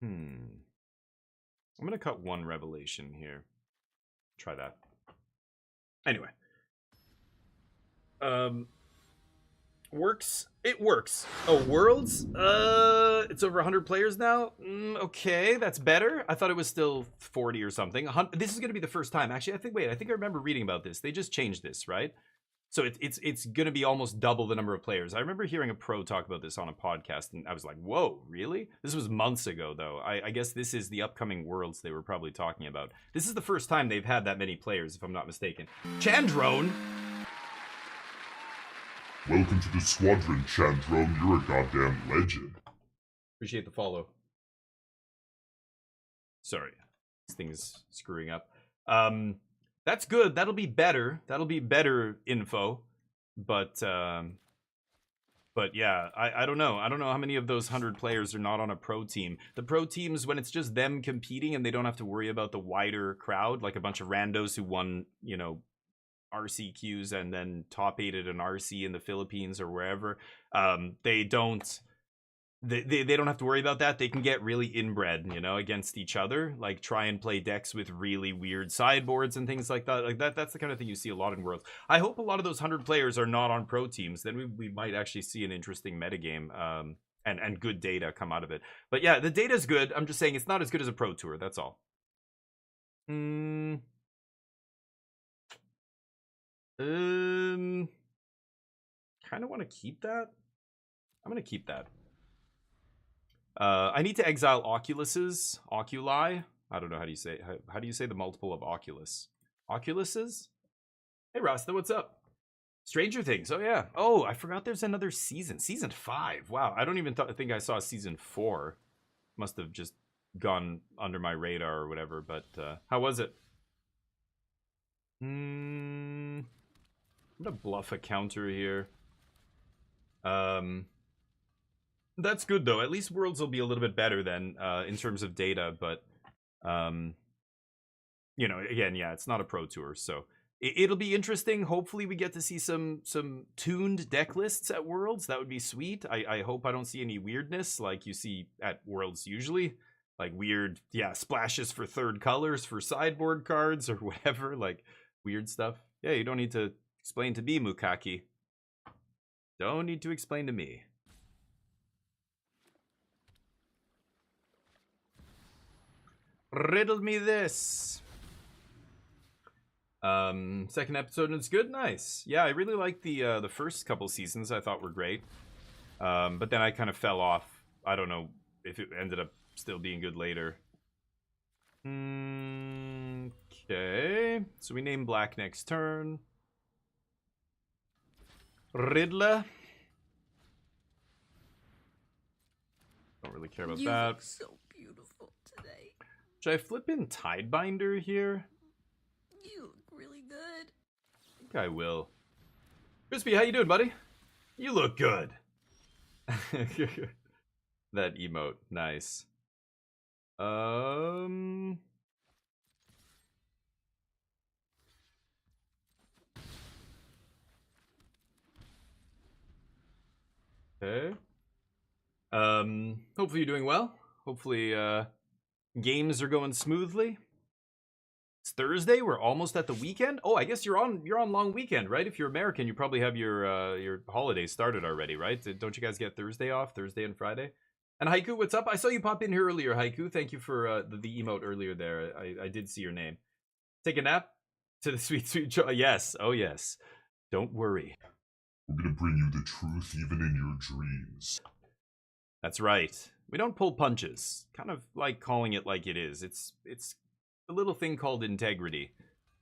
I'm gonna cut 1 Revelation here. Try that. Anyway. Works. It works. Oh, Worlds? It's over 100 players now? Okay, that's better. I thought it was still 40 or something. This is going to be the first time. Actually, I think I remember reading about this. They just changed this, right? So it's going to be almost double the number of players. I remember hearing a pro talk about this on a podcast, and I was like, whoa, really? This was months ago, though. I guess this is the upcoming Worlds they were probably talking about. This is the first time they've had that many players, if I'm not mistaken. Chandrone! Welcome to the squadron, Chandrone. You're a goddamn legend. Appreciate the follow. Sorry. This thing's screwing up. That's good. That'll be better. That'll be better info. But yeah, I don't know. I don't know how many of those 100 players are not on a pro team. The pro teams, when it's just them competing and they don't have to worry about the wider crowd, like a bunch of randos who won, you know, RCQs and then top 8'd an RC in the Philippines or wherever, they don't have to worry about that. They can get really inbred, you know, against each other, like try and play decks with really weird sideboards and things like that. Like that's the kind of thing you see a lot in Worlds. I hope a lot of those 100 players are not on pro teams. Then we might actually see an interesting metagame and good data come out of it. But yeah, the data's good. I'm just saying it's not as good as a pro tour. That's all. Kind of want to keep that. I'm gonna keep that. I need to exile Oculuses. Oculi. I don't know how do you say. How do you say the multiple of Oculus? Oculuses. Hey Rasta, what's up? Stranger Things. Oh yeah. Oh, I forgot there's another season. Season 5. Wow. I don't even think I saw season 4. Must have just gone under my radar or whatever. But how was it? I'm gonna bluff a counter here. That's good though. At least Worlds will be a little bit better then in terms of data. But you know, again, yeah, it's not a pro tour, so it'll be interesting. Hopefully, we get to see some tuned deck lists at Worlds. That would be sweet. I hope I don't see any weirdness like you see at Worlds usually. Like weird, yeah, splashes for third colors for sideboard cards or whatever. Like weird stuff. Yeah, you don't need to explain to me, Mukaki. Don't need to explain to me. Riddle me this. Second episode and it's good. Nice. Yeah, I really liked the first couple seasons. I thought were great. But then I kind of fell off. I don't know if it ended up still being good later. Okay. So we name black next turn. Riddler. Don't really care about that. Look so beautiful today. Should I flip in Tidebinder here? You look really good. I think I will. Crispy, how you doing, buddy? You look good. That emote, nice. Okay. Hopefully you're doing well. Hopefully, games are going smoothly. It's Thursday. We're almost at the weekend. Oh, I guess you're on long weekend, right? If you're American, you probably have your holidays started already, right? Don't you guys get Thursday off? Thursday and Friday? And Haiku, what's up? I saw you pop in here earlier, Haiku. Thank you for the emote earlier there. I did see your name. Take a nap to the sweet joy. Yes. Oh, yes. Don't worry. We're gonna bring you the truth even in your dreams. That's right. We don't pull punches. Kind of like calling it like it is. It's a little thing called integrity.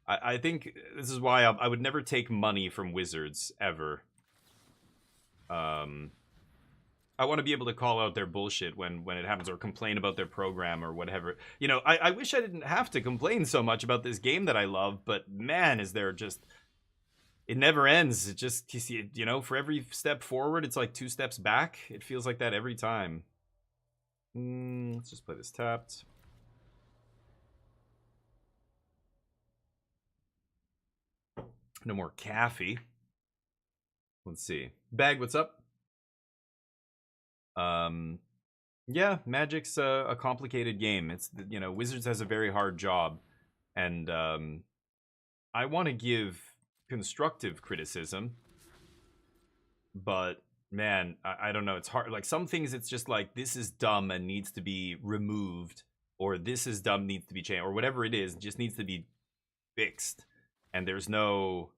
I think this is why I would never take money from Wizards, ever. I want to be able to call out their bullshit when it happens, or complain about their program or whatever. You know, I wish I didn't have to complain so much about this game that I love, but man, is there just... It never ends. It just, you know, for every step forward, it's like 2 steps back. It feels like that every time. Let's just play this tapped. No more Caffey. Let's see. Bag, what's up? Yeah, Magic's a complicated game. It's, you know, Wizards has a very hard job. And I want to give constructive criticism, but man, I don't know. It's hard. Like some things, it's just like this is dumb and needs to be removed, or this is dumb needs to be changed, or whatever it is, just needs to be fixed. And there's no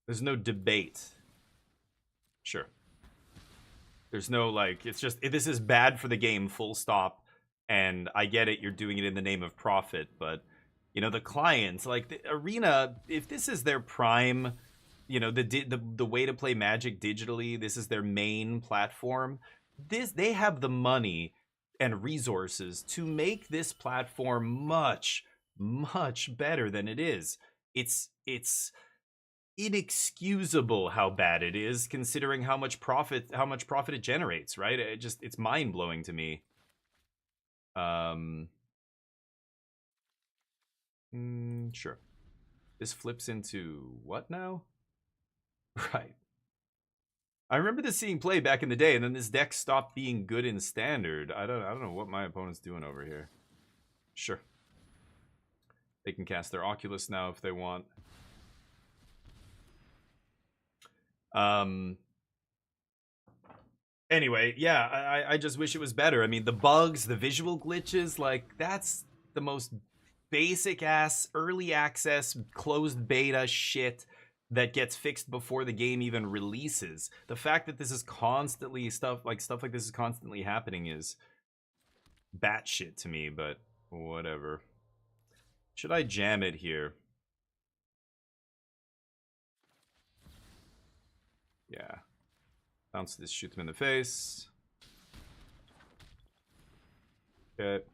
debate. Sure. There's no like. It's just this is bad for the game. Full stop. And I get it. You're doing it in the name of profit, but you know the clients, like the Arena, if this is their prime, you know the way to play Magic digitally, this is their main platform. They have the money and resources to make this platform much better than it is. It's inexcusable how bad it is, considering how much profit it generates. Right? It's mind blowing to me. Sure. This flips into what now? Right. I remember this seeing play back in the day, and then this deck stopped being good in standard. I don't know what my opponent's doing over here. Sure. They can cast their Oculus now if they want. Anyway, yeah, I just wish it was better. I mean, the bugs, the visual glitches, like, that's the most basic ass early access closed beta shit that gets fixed before the game even releases. The fact that this is constantly stuff like this is constantly happening is batshit to me, but whatever. Should I jam it here? Yeah. Bounce this, shoot them in the face. Okay.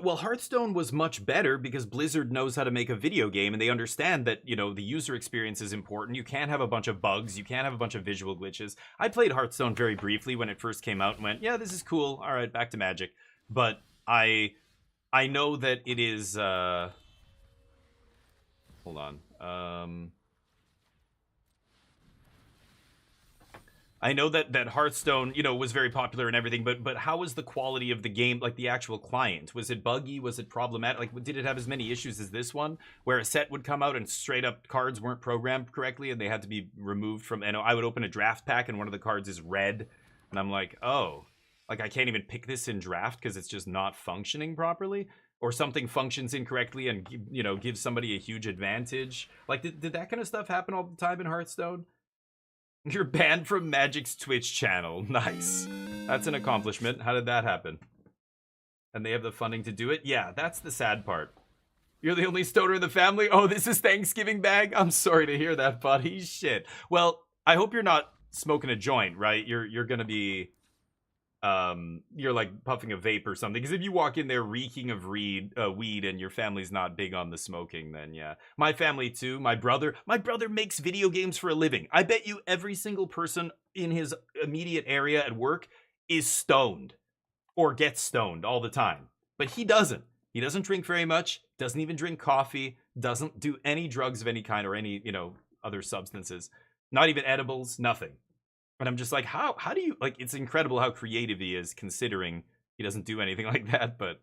Well, Hearthstone was much better because Blizzard knows how to make a video game, and they understand that, you know, the user experience is important. You can't have a bunch of bugs. You can't have a bunch of visual glitches. I played Hearthstone very briefly when it first came out and went, yeah, this is cool. All right, back to Magic. But I know that it is... Hold on. I know that Hearthstone, you know, was very popular and everything, but how was the quality of the game, like the actual client? Was it buggy? Was it problematic? Like, did it have as many issues as this one, where a set would come out and straight up cards weren't programmed correctly and they had to be removed from? And I would open a draft pack and one of the cards is red, and I'm like, oh, like I can't even pick this in draft because it's just not functioning properly, or something functions incorrectly and, you know, gives somebody a huge advantage. Like, did that kind of stuff happen all the time in Hearthstone? You're banned from Magic's Twitch channel. Nice. That's an accomplishment. How did that happen? And they have the funding to do it? Yeah, that's the sad part. You're the only stoner in the family? Oh, this is Thanksgiving bag? I'm sorry to hear that, buddy. Shit. Well, I hope you're not smoking a joint, right? You're gonna be... you're like puffing a vape or something, because if you walk in there reeking of weed and your family's not big on the smoking, then yeah. My family too. My brother makes video games for a living. I bet you every single person in his immediate area at work is stoned or gets stoned all the time, but he doesn't drink very much, doesn't even drink coffee, doesn't do any drugs of any kind or any, you know, other substances, not even edibles, nothing. And I'm just like, how do you, like, it's incredible how creative he is, considering he doesn't do anything like that. But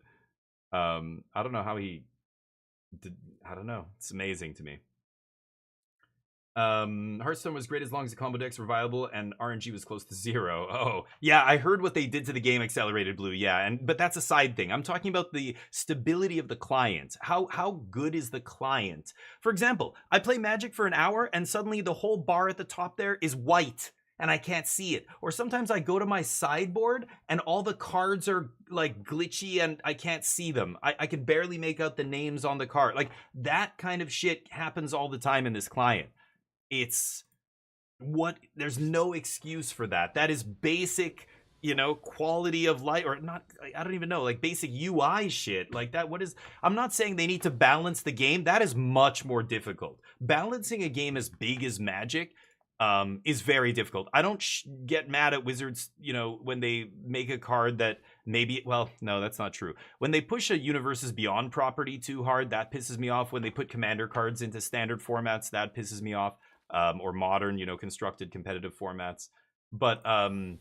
I don't know how he did. I don't know. It's amazing to me. Hearthstone was great as long as the combo decks were viable and RNG was close to 0. Oh, yeah, I heard what they did to the game Accelerated Blue. Yeah, but that's a side thing. I'm talking about the stability of the client. How good is the client? For example, I play Magic for an hour and suddenly the whole bar at the top there is white and I can't see it. Or sometimes I go to my sideboard and all the cards are like glitchy and I can't see them. I can barely make out the names on the card. Like, that kind of shit happens all the time in this client. There's no excuse for that. That is basic, you know, quality of life, or not, I don't even know, like basic UI shit. Like that, I'm not saying they need to balance the game. That is much more difficult. Balancing a game as big as Magic is very difficult. I don't get mad at Wizards, you know, when they make a card that maybe, well, no, that's not true. When they push a Universes Beyond property too hard, that pisses me off. When they put Commander cards into standard formats, that pisses me off. Or modern, you know, constructed competitive formats. But I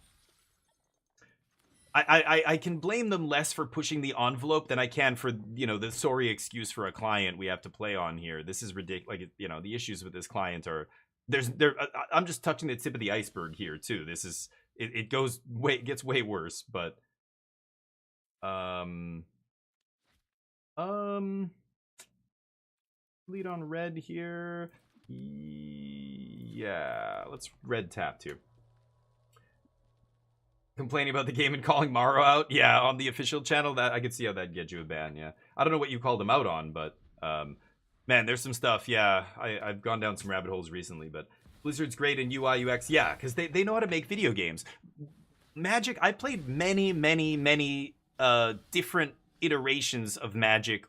can blame them less for pushing the envelope than I can for, you know, the sorry excuse for a client we have to play on here. This is ridiculous. Like, you know, the issues with this client are I'm just touching the tip of the iceberg here too. This is it gets way worse, but lead on red here. Yeah, let's red tapped here. Complaining about the game and calling Morrow out, yeah, on the official channel. That I could see how that'd get you a ban. Yeah, I don't know what you called him out on, but man, there's some stuff. Yeah, I've gone down some rabbit holes recently, but Blizzard's great in UI UX. Yeah, because they know how to make video games. Magic, I played many different iterations of Magic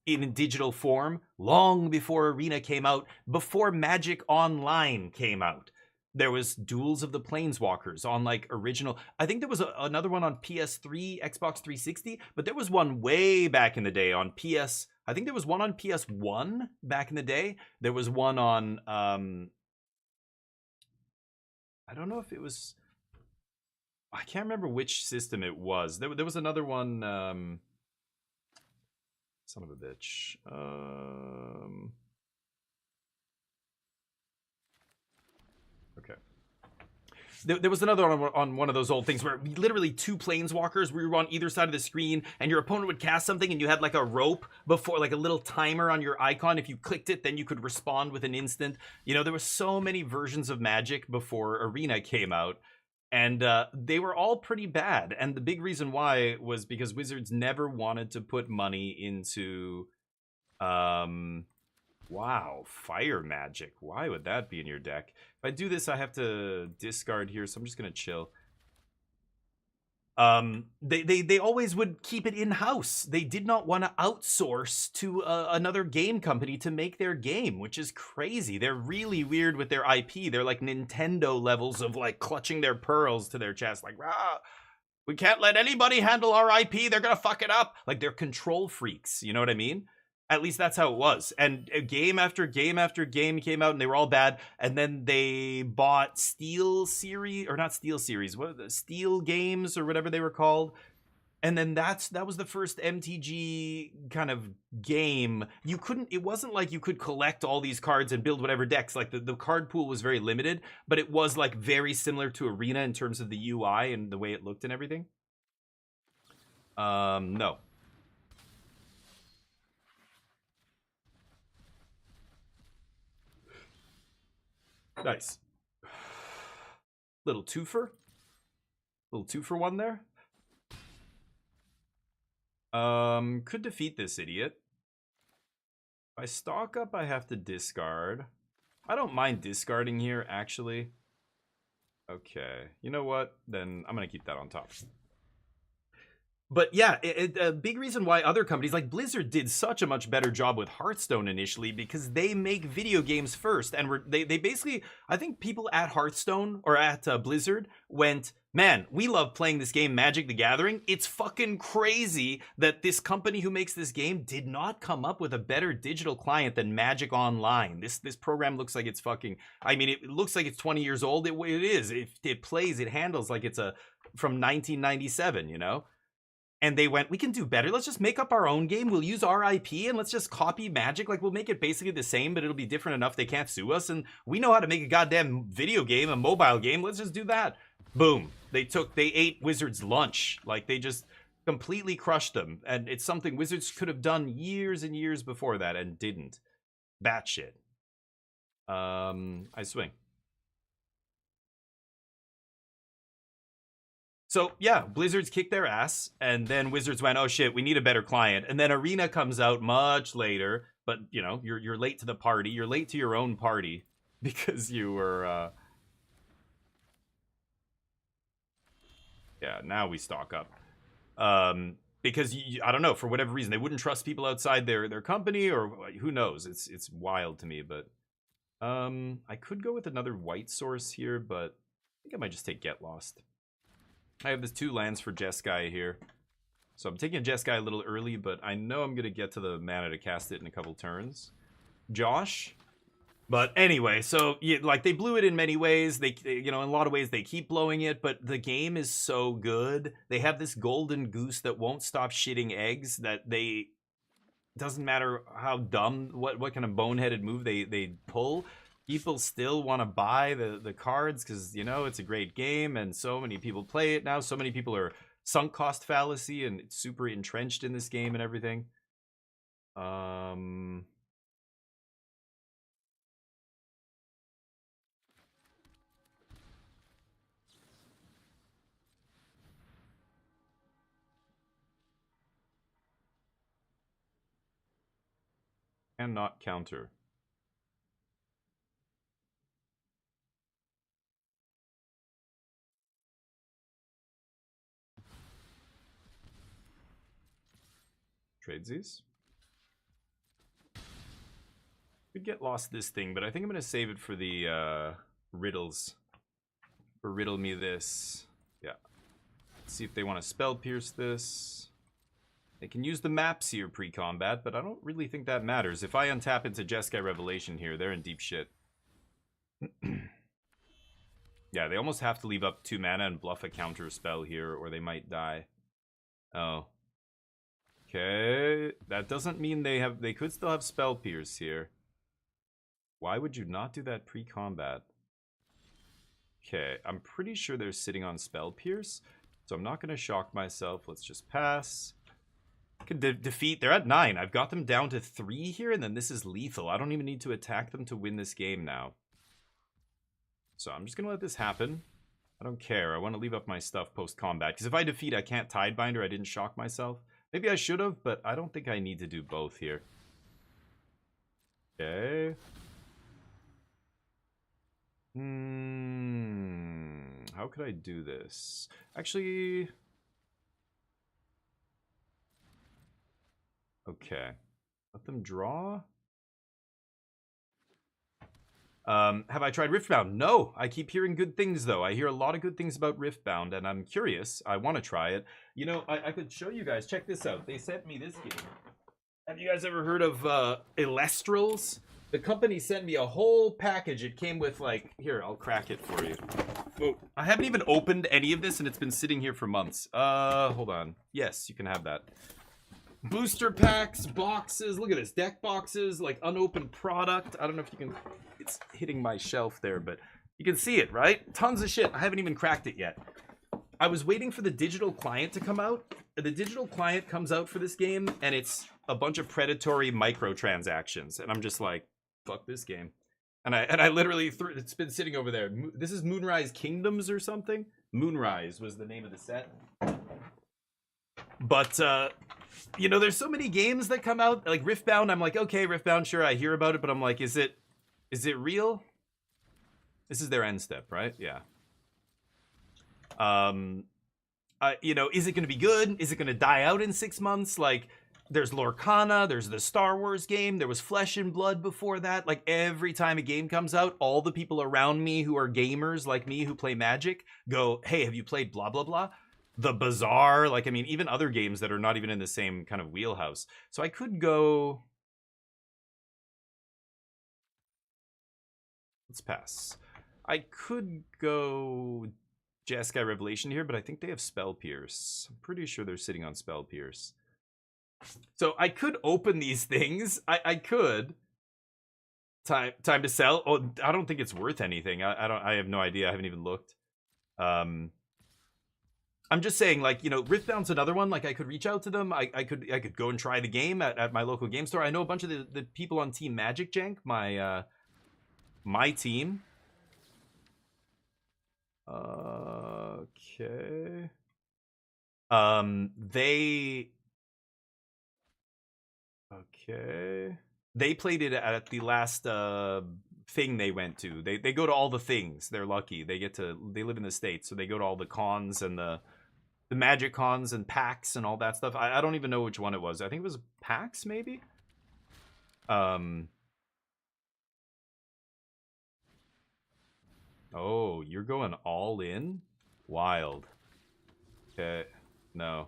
in digital form long before Arena came out, before Magic Online came out. There was Duels of the Planeswalkers on like original. I think there was another one on PS3, Xbox 360, but there was one way back in the day on PS. I think there was one on PS1 back in the day. There was one on I don't know if it was, I can't remember which system it was. There was another one. Son of a bitch. Okay. There was another on one of those old things where literally two planeswalkers, we were on either side of the screen, and your opponent would cast something, and you had like a rope before, like a little timer on your icon. If you clicked it, then you could respond with an instant. You know, there were so many versions of Magic before Arena came out, and they were all pretty bad. And the big reason why was because Wizards never wanted to put money into wow, Fire Magic. Why would that be in your deck? If I do this, I have to discard here, so I'm just gonna chill. They always would keep it in-house. They did not want to outsource to another game company to make their game, which is crazy. They're really weird with their IP. They're like Nintendo levels of like clutching their pearls to their chest, like, rah, we can't let anybody handle our IP. They're gonna fuck it up. Like, they're control freaks. You know what I mean? At least that's how it was. And game after game after game came out, and they were all bad. And then they bought Steel Series, or not Steel Series, what the Steel Games or whatever they were called. And then that was the first MTG kind of game. It wasn't like you could collect all these cards and build whatever decks. Like the card pool was very limited, but it was like very similar to Arena in terms of the UI and the way it looked and everything. No. Nice. Little twofer one there. Could defeat this idiot. If I stock up, I have to discard. I don't mind discarding here, actually. Okay, you know what? Then I'm gonna keep that on top. But yeah, a big reason why other companies like Blizzard did such a much better job with Hearthstone initially, because they make video games first, and they basically, I think people at Hearthstone or at Blizzard went, man, we love playing this game Magic the Gathering. It's fucking crazy that this company who makes this game did not come up with a better digital client than Magic Online. This program looks like it's fucking, I mean, it looks like it's 20 years old. It is. It plays, it handles like it's from 1997, you know? And they went, we can do better. Let's just make up our own game. We'll use our IP and let's just copy Magic. Like, we'll make it basically the same, but it'll be different enough they can't sue us. And we know how to make a goddamn video game, a mobile game. Let's just do that. Boom. They ate Wizards' lunch. Like, they just completely crushed them. And it's something Wizards could have done years and years before that and didn't. Batshit. I swing. So yeah, Blizzard's kicked their ass, and then Wizards went, oh shit, we need a better client. And then Arena comes out much later, but you know, you're late to the party. You're late to your own party because you were yeah, now we stock up. Because I don't know, for whatever reason, they wouldn't trust people outside their company, or who knows. It's wild to me, but I could go with another white source here, but I think I might just take Get Lost. I have this 2 lands for Jeskai here. So I'm taking a Jeskai a little early, but I know I'm going to get to the mana to cast it in a couple turns. Josh? But anyway, so yeah, like they blew it in many ways. They, you know, in a lot of ways they keep blowing it, but the game is so good. They have this golden goose that won't stop shitting eggs, that doesn't matter how dumb, what kind of boneheaded move they pull. people still want to buy the cards because, you know, it's a great game and so many people play it now. So many people are sunk cost fallacy and it's super entrenched in this game and everything. Cannot counter. Tradesies. Could get lost this thing, but I think I'm going to save it for the riddles. Or riddle me this. Yeah. Let's see if they want to spell pierce this. They can use the maps here pre-combat, but I don't really think that matters. If I untap into Jeskai Revelation here, they're in deep shit. Yeah, they almost have to leave up 2 mana and bluff a counter spell here, or they might die. Oh. Okay. That doesn't mean they could still have spell pierce here. Why would you not do that pre-combat? Okay, I'm pretty sure they're sitting on spell pierce, so I'm not going to shock myself. Let's just pass. Could defeat. They're at 9. I've got them down to 3 here, and then this is lethal. I don't even need to attack them to win this game now. So I'm just going to let this happen. I don't care. I want to leave up my stuff post-combat, because if I defeat, I can't Tidebinder. I didn't shock myself. Maybe I should have, but I don't think I need to do both here. Okay. How could I do this? Actually... Okay. Let them draw. Have I tried Riftbound? No. I keep hearing good things, though. I hear a lot of good things about Riftbound, and I'm curious. I want to try it. You know, I could show you guys. Check this out. They sent me this game. Have you guys ever heard of Elestrals? The company sent me a whole package. It came with, like... Here, I'll crack it for you. Whoa. I haven't even opened any of this, and it's been sitting here for months. Hold on. Yes, you can have that. Booster packs, boxes. Look at this. Deck boxes, like unopened product. I don't know if you can... It's hitting my shelf there, but you can see it, right? Tons of shit. I haven't even cracked it yet. I was waiting for the digital client to come out. The digital client comes out for this game, and it's a bunch of predatory microtransactions. And I'm just like, fuck this game. And I literally threw... It's been sitting over there. This is Moonrise Kingdoms or something? Moonrise was the name of the set. But, you know, there's so many games that come out. Like Riftbound, I'm like, okay, Riftbound, sure, I hear about it. But I'm like, is it real? This is their end step, right? Yeah. You know, is it going to be good? Is it going to die out in 6 months? Like, there's Lorcana, there's the Star Wars game, there was Flesh and Blood before that. Like, every time a game comes out, all the people around me who are gamers like me who play Magic go, hey, have you played blah, blah, blah? The Bazaar, like, I mean, even other games that are not even in the same kind of wheelhouse. So I could go... Let's pass. I could go Jeskai Revelation here, but I think they have Spell Pierce. I'm pretty sure they're sitting on Spell Pierce. So I could open these things. I could. Time to sell. Oh, I don't think it's worth anything. I have no idea. I haven't even looked. I'm just saying, like, you know, Riftbound's another one. Like, I could reach out to them. I could go and try the game at my local game store. I know a bunch of the people on Team Magic Jank, my team. Okay. They played it at the last thing they went to. They go to all the things. They're lucky. They live in the States, so they go to all the cons and the Magic cons and PAX and all that stuff. I don't even know which one it was. I think it was PAX, maybe? Oh, you're going all in? Wild. Okay. No.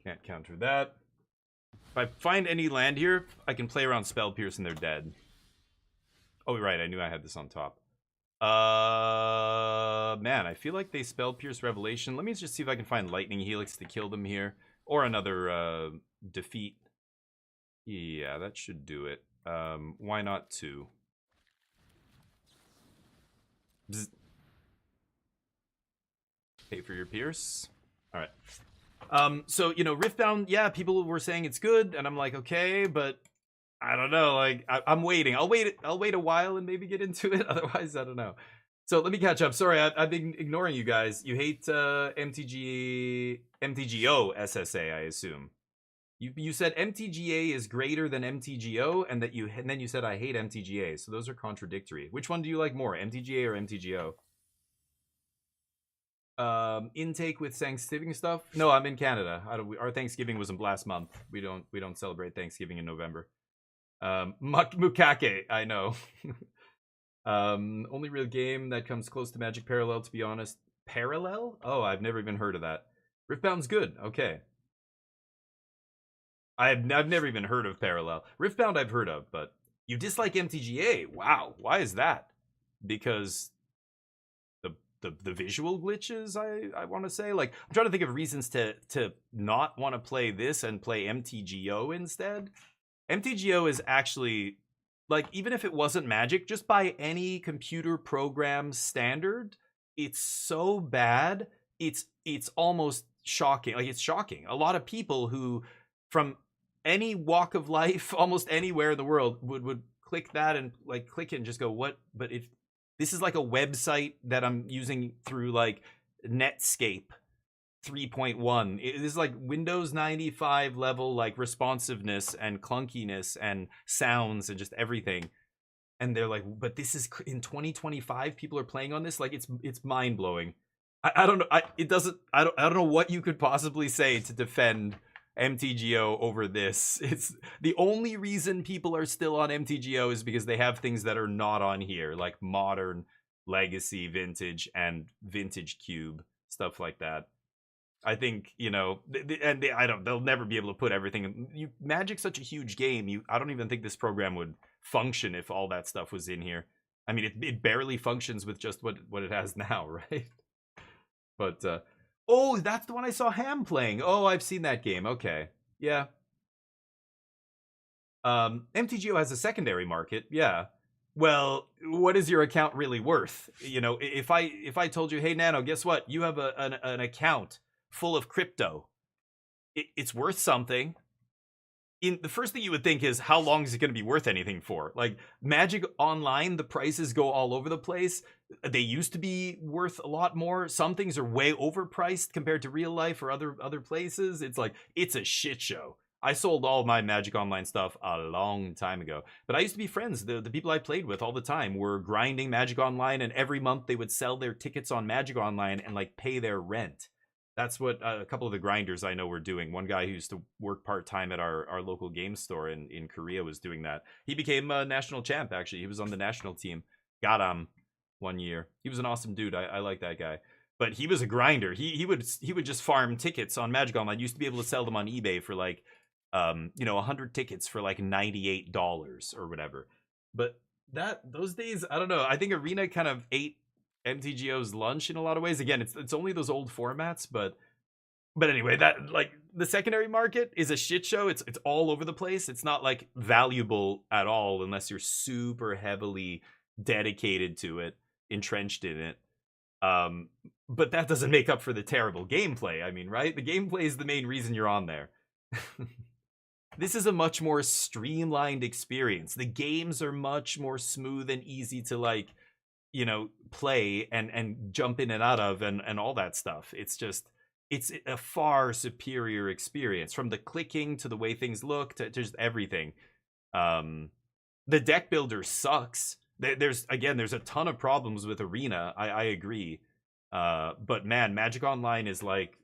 Can't counter that. If I find any land here, I can play around Spell Pierce and they're dead. Oh, right. I knew I had this on top. Man, I feel like they spelled Pierce Revelation. Let me just see if I can find Lightning Helix to kill them here. Or another, defeat. Yeah, that should do it. Why not 2? Bzz. Pay for your Pierce. Alright. So, you know, Riftbound, yeah, people were saying it's good, and I'm like, okay, but I don't know, like, I'm waiting. I'll wait a while and maybe get into it. Otherwise, I don't know. So let me catch up. Sorry, I've been ignoring you guys. You hate MTGO SSA, I assume. You said MTGA is greater than MTGO, and then you said I hate MTGA. So those are contradictory. Which one do you like more, MTGA or MTGO? Intake with Thanksgiving stuff? No, I'm in Canada. Our Thanksgiving was in last month. We don't celebrate Thanksgiving in November. Mukake, I know. Only real game that comes close to Magic Parallel, to be honest. Parallel? Oh, I've never even heard of that. Riftbound's good. Okay. I've never even heard of Parallel. Riftbound I've heard of, but you dislike MTGA. Wow. Why is that? Because the visual glitches, I want to say. Like, I'm trying to think of reasons to not want to play this and play MTGO instead. MTGO is actually, like, even if it wasn't Magic, just by any computer program standard, it's so bad, it's almost shocking. Like, it's shocking. A lot of people who, from any walk of life, almost anywhere in the world, would click that and, like, click it and just go, what? But if this is like a website that I'm using through, like, Netscape 3.1. It is like Windows 95 level, like, responsiveness and clunkiness and sounds and just everything. And they're like, but this is in 2025, people are playing on this. Like, it's mind blowing. I don't know. I don't know what you could possibly say to defend MTGO over this. It's the only reason people are still on MTGO is because they have things that are not on here, like Modern, Legacy, Vintage, and Vintage Cube, stuff like that. I think, you know, they'll never be able to put everything in. Magic's such a huge game. I don't even think this program would function if all that stuff was in here. I mean, it barely functions with just what it has now, right? But oh, that's the one I saw Ham playing. Oh, I've seen that game. Okay. Yeah. MTGO has a secondary market. Yeah. Well, what is your account really worth? You know, if I told you, hey, Nano, guess what? You have an account full of crypto. It's worth something. The first thing you would think is, how long is it going to be worth anything for? Like, Magic Online, the prices go all over the place. They used to be worth a lot more. Some things are way overpriced compared to real life or other places. It's like, it's a shit show. I sold all my Magic Online stuff a long time ago. But I used to be friends. The people I played with all the time were grinding Magic Online, and every month they would sell their tickets on Magic Online and, like, pay their rent. That's what a couple of the grinders I know were doing. One guy who used to work part-time at our local game store in Korea was doing that. He became a national champ, actually. He was on the national team. Got him 1 year. He was an awesome dude. I like that guy. But he was a grinder. He would just farm tickets on Magic Online. Used to be able to sell them on eBay for, like, 100 tickets for, like, $98 or whatever. But those days, I don't know. I think Arena kind of ate MTGO's lunch in a lot of ways. Again, it's only those old formats, but anyway, that, like, the secondary market is a shit show. It's all over the place. It's not, like, valuable at all unless you're super heavily dedicated to it, entrenched in it. But that doesn't make up for the terrible gameplay. I mean, right? The gameplay is the main reason you're on there. This is a much more streamlined experience. The games are much more smooth and easy to, like, you know, play and jump in and out of and all that stuff. It's a far superior experience, from the clicking to the way things look to just everything. The deck builder sucks. There's a ton of problems with Arena. I agree. But man, Magic Online is like,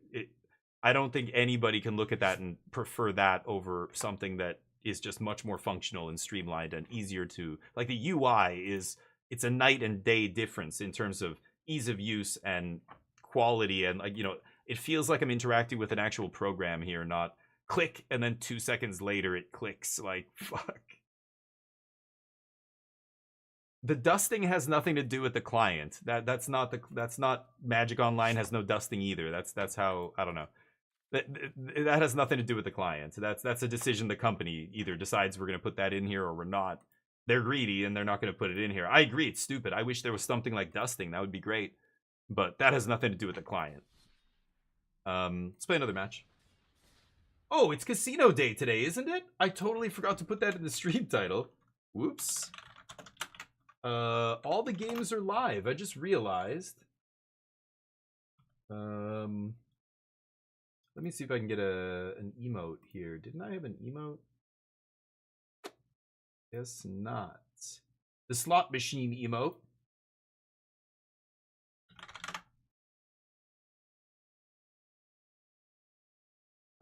I don't think anybody can look at that and prefer that over something that is just much more functional and streamlined and easier to, like, the UI it's a night and day difference in terms of ease of use and quality. And, like, you know, it feels like I'm interacting with an actual program here, not click and then 2 seconds later it clicks. Like, fuck. The dusting has nothing to do with the client. That's not Magic Online has no dusting either. That's how, I don't know. That has nothing to do with the client. That's a decision the company either decides we're going to put that in here or we're not. They're greedy and they're not going to put it in here. I agree, it's stupid. I wish there was something like dusting. That would be great. But that has nothing to do with the client. Let's play another match. Oh, it's casino day today, isn't it? I totally forgot to put that in the stream title. Whoops. All the games are live. I just realized. Let me see if I can get an emote here. Didn't I have an emote? Guess not. The slot machine emote.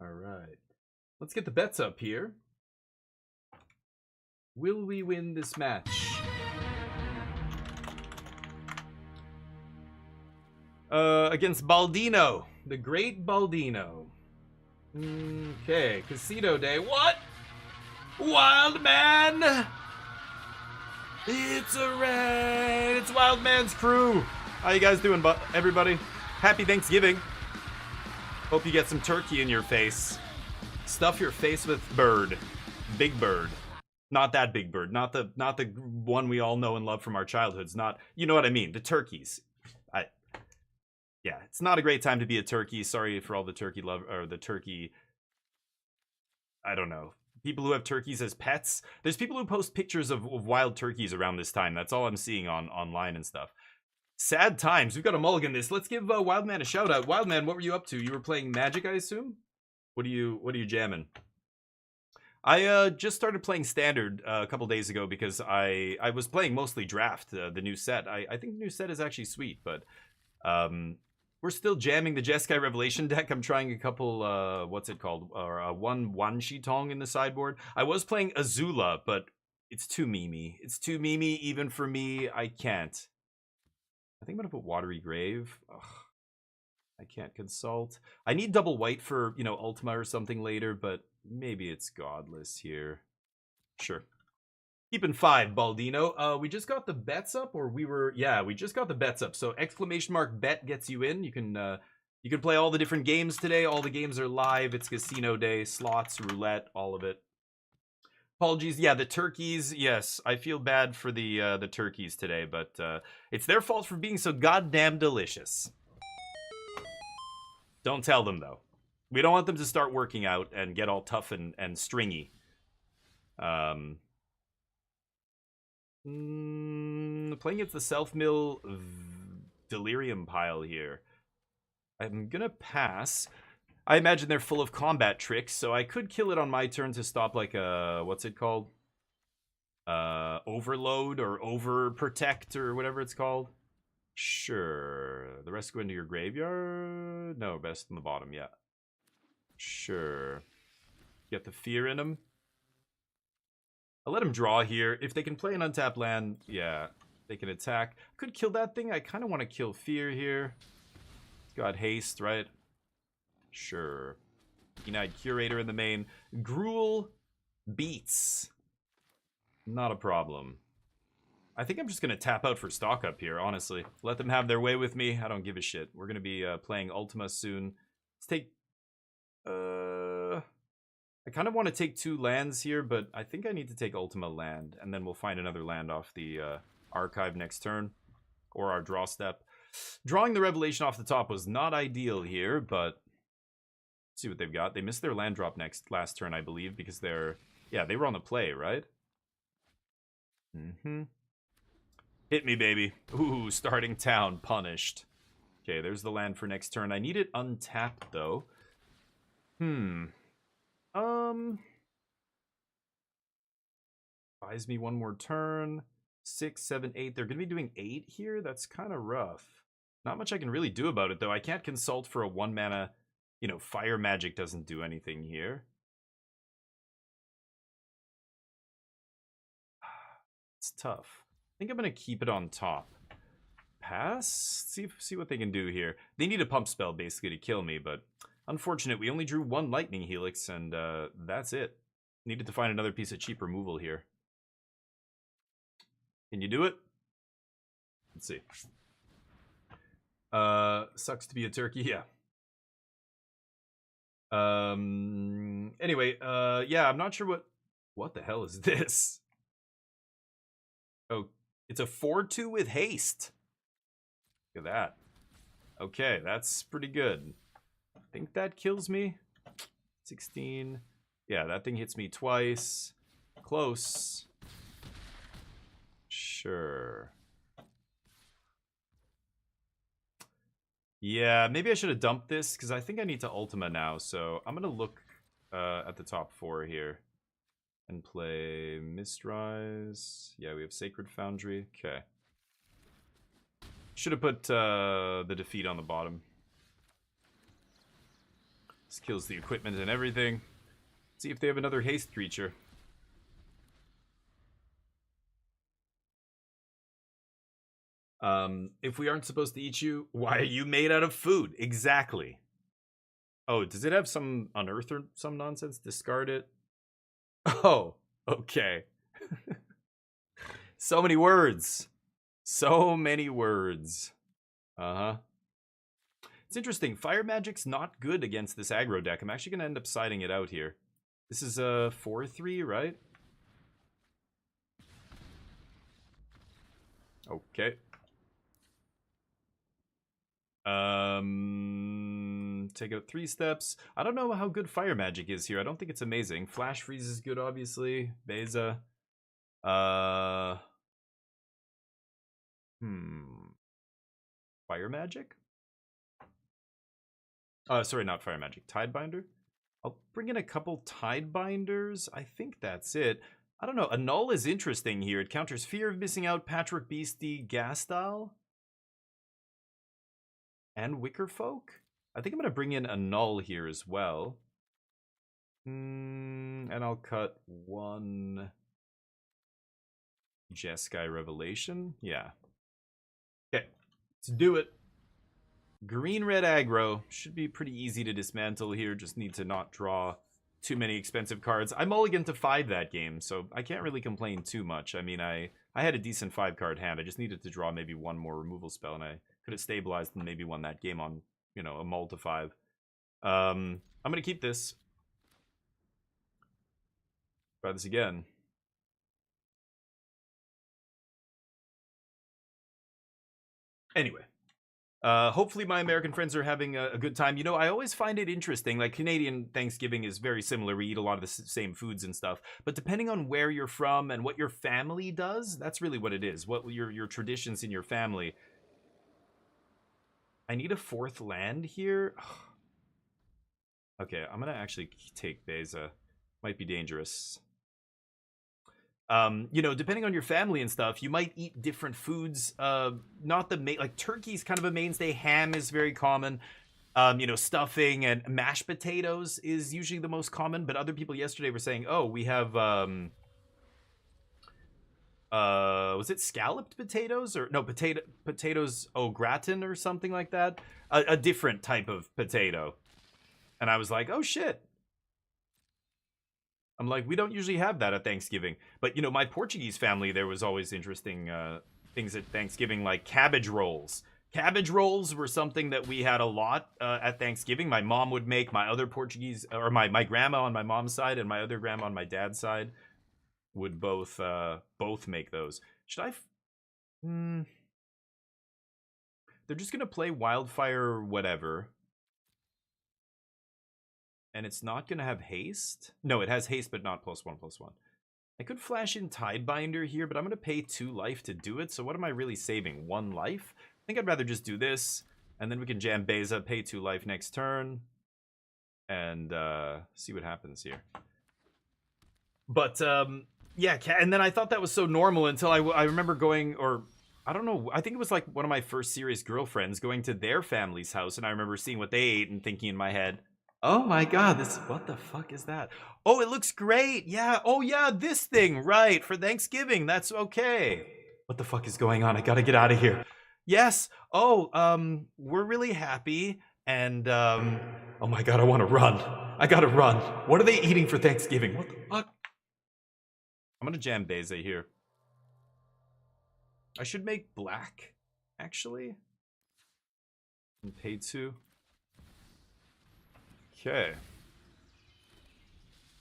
All right. Let's get the bets up here. Will we win this match? Against Baldino. The great Baldino. Okay, casino day. What? Wild Man! It's a raid! It's Wild Man's crew! How you guys doing, everybody? Happy Thanksgiving. Hope you get some turkey in your face. Stuff your face with bird. Big Bird. Not that Big Bird. Not the one we all know and love from our childhoods. Not, you know what I mean, the turkeys. Yeah, it's not a great time to be a turkey. Sorry for all the turkey love, or the turkey, I don't know. People who have turkeys as pets. There's people who post pictures of wild turkeys around this time. That's all I'm seeing online and stuff. Sad times. We've got to mulligan this. Let's give Wildman a shout out. Wildman, what were you up to? You were playing Magic, I assume? What are you jamming? I just started playing Standard a couple days ago because I was playing mostly Draft, the new set. I think the new set is actually sweet, but we're still jamming the Jeskai Revelation deck. I'm trying a couple, what's it called? One Shitong in the sideboard. I was playing Azula, but it's too memey. It's too memey even for me. I can't. I think I'm going to put Watery Grave. Ugh. I can't consult. I need double white for, Ultima or something later, but maybe it's godless here. Sure. Keeping 5, Baldino. We just got the bets up, or we just got the bets up. So !bet gets you in. You can play all the different games today. All the games are live. It's casino day, slots, roulette, all of it. Apologies. Yeah, the turkeys. Yes, I feel bad for the turkeys today, but it's their fault for being so goddamn delicious. Don't tell them though. We don't want them to start working out and get all tough and stringy. Playing against the self-mill delirium pile here. I'm gonna pass. I imagine they're full of combat tricks, so I could kill it on my turn to stop like a, what's it called? Overload or overprotect or whatever it's called. Sure. The rest go into your graveyard? No, best in the bottom, yeah. Sure. Get the fear in them. I'll let him draw here. If they can play an untapped land, yeah, they can attack. Could kill that thing. I kind of want to kill fear here. Got haste, right? Sure. Keen-eyed Curator in the main. Gruul beats. Not a problem. I think I'm just going to tap out for stock up here, honestly. Let them have their way with me. I don't give a shit. We're going to be playing Ultima soon. Let's take... I kind of want to take 2 lands here, but I think I need to take Ultima land, and then we'll find another land off the archive next turn, or our draw step. Drawing the Revelation off the top was not ideal here, but let's see what they've got. They missed their land drop last turn, I believe, because they were on the play, right? Hit me, baby. Ooh, starting town, punished. Okay, there's the land for next turn. I need it untapped, though. Buys me one more turn. 6, 7, 8. They're going to be doing 8 here? That's kind of rough. Not much I can really do about it, though. I can't consult for a 1-mana, fire magic doesn't do anything here. It's tough. I think I'm going to keep it on top. Pass? See what they can do here. They need a pump spell, basically, to kill me, but unfortunate. We only drew 1 Lightning Helix, and that's it. Needed to find another piece of cheap removal here. Can you do it? Let's see. Sucks to be a turkey, yeah. Anyway, yeah, I'm not sure what the hell is this? Oh, it's a 4-2 with haste. Look at that. Okay, that's pretty good. I think that kills me. 16. Yeah, that thing hits me twice. Close. Sure. Yeah, maybe I should have dumped this because I think I need to Ultima now. So I'm going to look at the top 4 here and play Mistrise. Yeah, we have Sacred Foundry. Okay. Should have put the defeat on the bottom. This kills the equipment and everything. See if they have another haste creature. If we aren't supposed to eat you, why are you made out of food? Exactly. Oh, does it have some unearth or some nonsense? Discard it. Oh, okay. So many words. So many words. Uh-huh. It's interesting. Fire Magic's not good against this aggro deck. I'm actually going to end up siding it out here. This is a 4-3, right? Okay. Take out 3 steps. I don't know how good Fire Magic is here. I don't think it's amazing. Flash Freeze is good, obviously. Beza. Fire Magic? Sorry, not Fire Magic. Tidebinder? I'll bring in a couple Tidebinders. I think that's it. I don't know. Annul is interesting here. It counters Fear of Missing Out, Patchwork Beastie, Gastal, and Wicker Folk. I think I'm going to bring in Annul here as well. And I'll cut 1 Jeskai Revelation. Yeah. Okay, let's do it. Green-red aggro. Should be pretty easy to dismantle here. Just need to not draw too many expensive cards. I mulliganed to 5 that game, so I can't really complain too much. I mean, I had a decent 5-card hand. I just needed to draw maybe 1 more removal spell, and I could have stabilized and maybe won that game on, you know, a mull to 5. I'm going to keep this. Try this again. Anyway. Hopefully my American friends are having a good time. You know, I always find it interesting. Like, Canadian Thanksgiving is very similar. We eat a lot of the same foods and stuff. But depending on where you're from and what your family does, that's really what it is. What your traditions in your family. I need a 4th land here. Okay, I'm going to actually take Beza. Might be dangerous. You know, depending on your family and stuff, you might eat different foods. Not the main, like turkey's kind of a mainstay. Ham is very common. You know, stuffing and mashed potatoes is usually the most common. But other people yesterday were saying, oh, we have, was it scalloped potatoes or no potatoes au gratin or something like that? A different type of potato. And I was like, oh shit. I'm like, we don't usually have that at Thanksgiving. But, you know, my Portuguese family, there was always interesting things at Thanksgiving, like cabbage rolls. Cabbage rolls were something that we had a lot at Thanksgiving. My mom would make, my other Portuguese, or my grandma on my mom's side and my other grandma on my dad's side would both make those. Should I... They're just going to play Wildfire whatever. And it's not going to have haste? No, it has haste, but not +1/+1. I could flash in Tidebinder here, but I'm going to pay 2 life to do it. So what am I really saving? 1 life? I think I'd rather just do this. And then we can jam Beza, pay 2 life next turn. And see what happens here. But, yeah, and then I thought that was so normal until I remember going, or... I don't know. I think it was like one of my first serious girlfriends going to their family's house. And I remember seeing what they ate and thinking in my head... Oh my god, what the fuck is that? Oh, it looks great. Yeah. Oh yeah, this thing. Right. For Thanksgiving. That's okay. What the fuck is going on? I gotta get out of here. Yes. Oh, we're really happy. And, oh my god, I want to run. I gotta run. What are they eating for Thanksgiving? What the fuck? I'm gonna jam Beza here. I should make black. actually. And pay 2. Okay.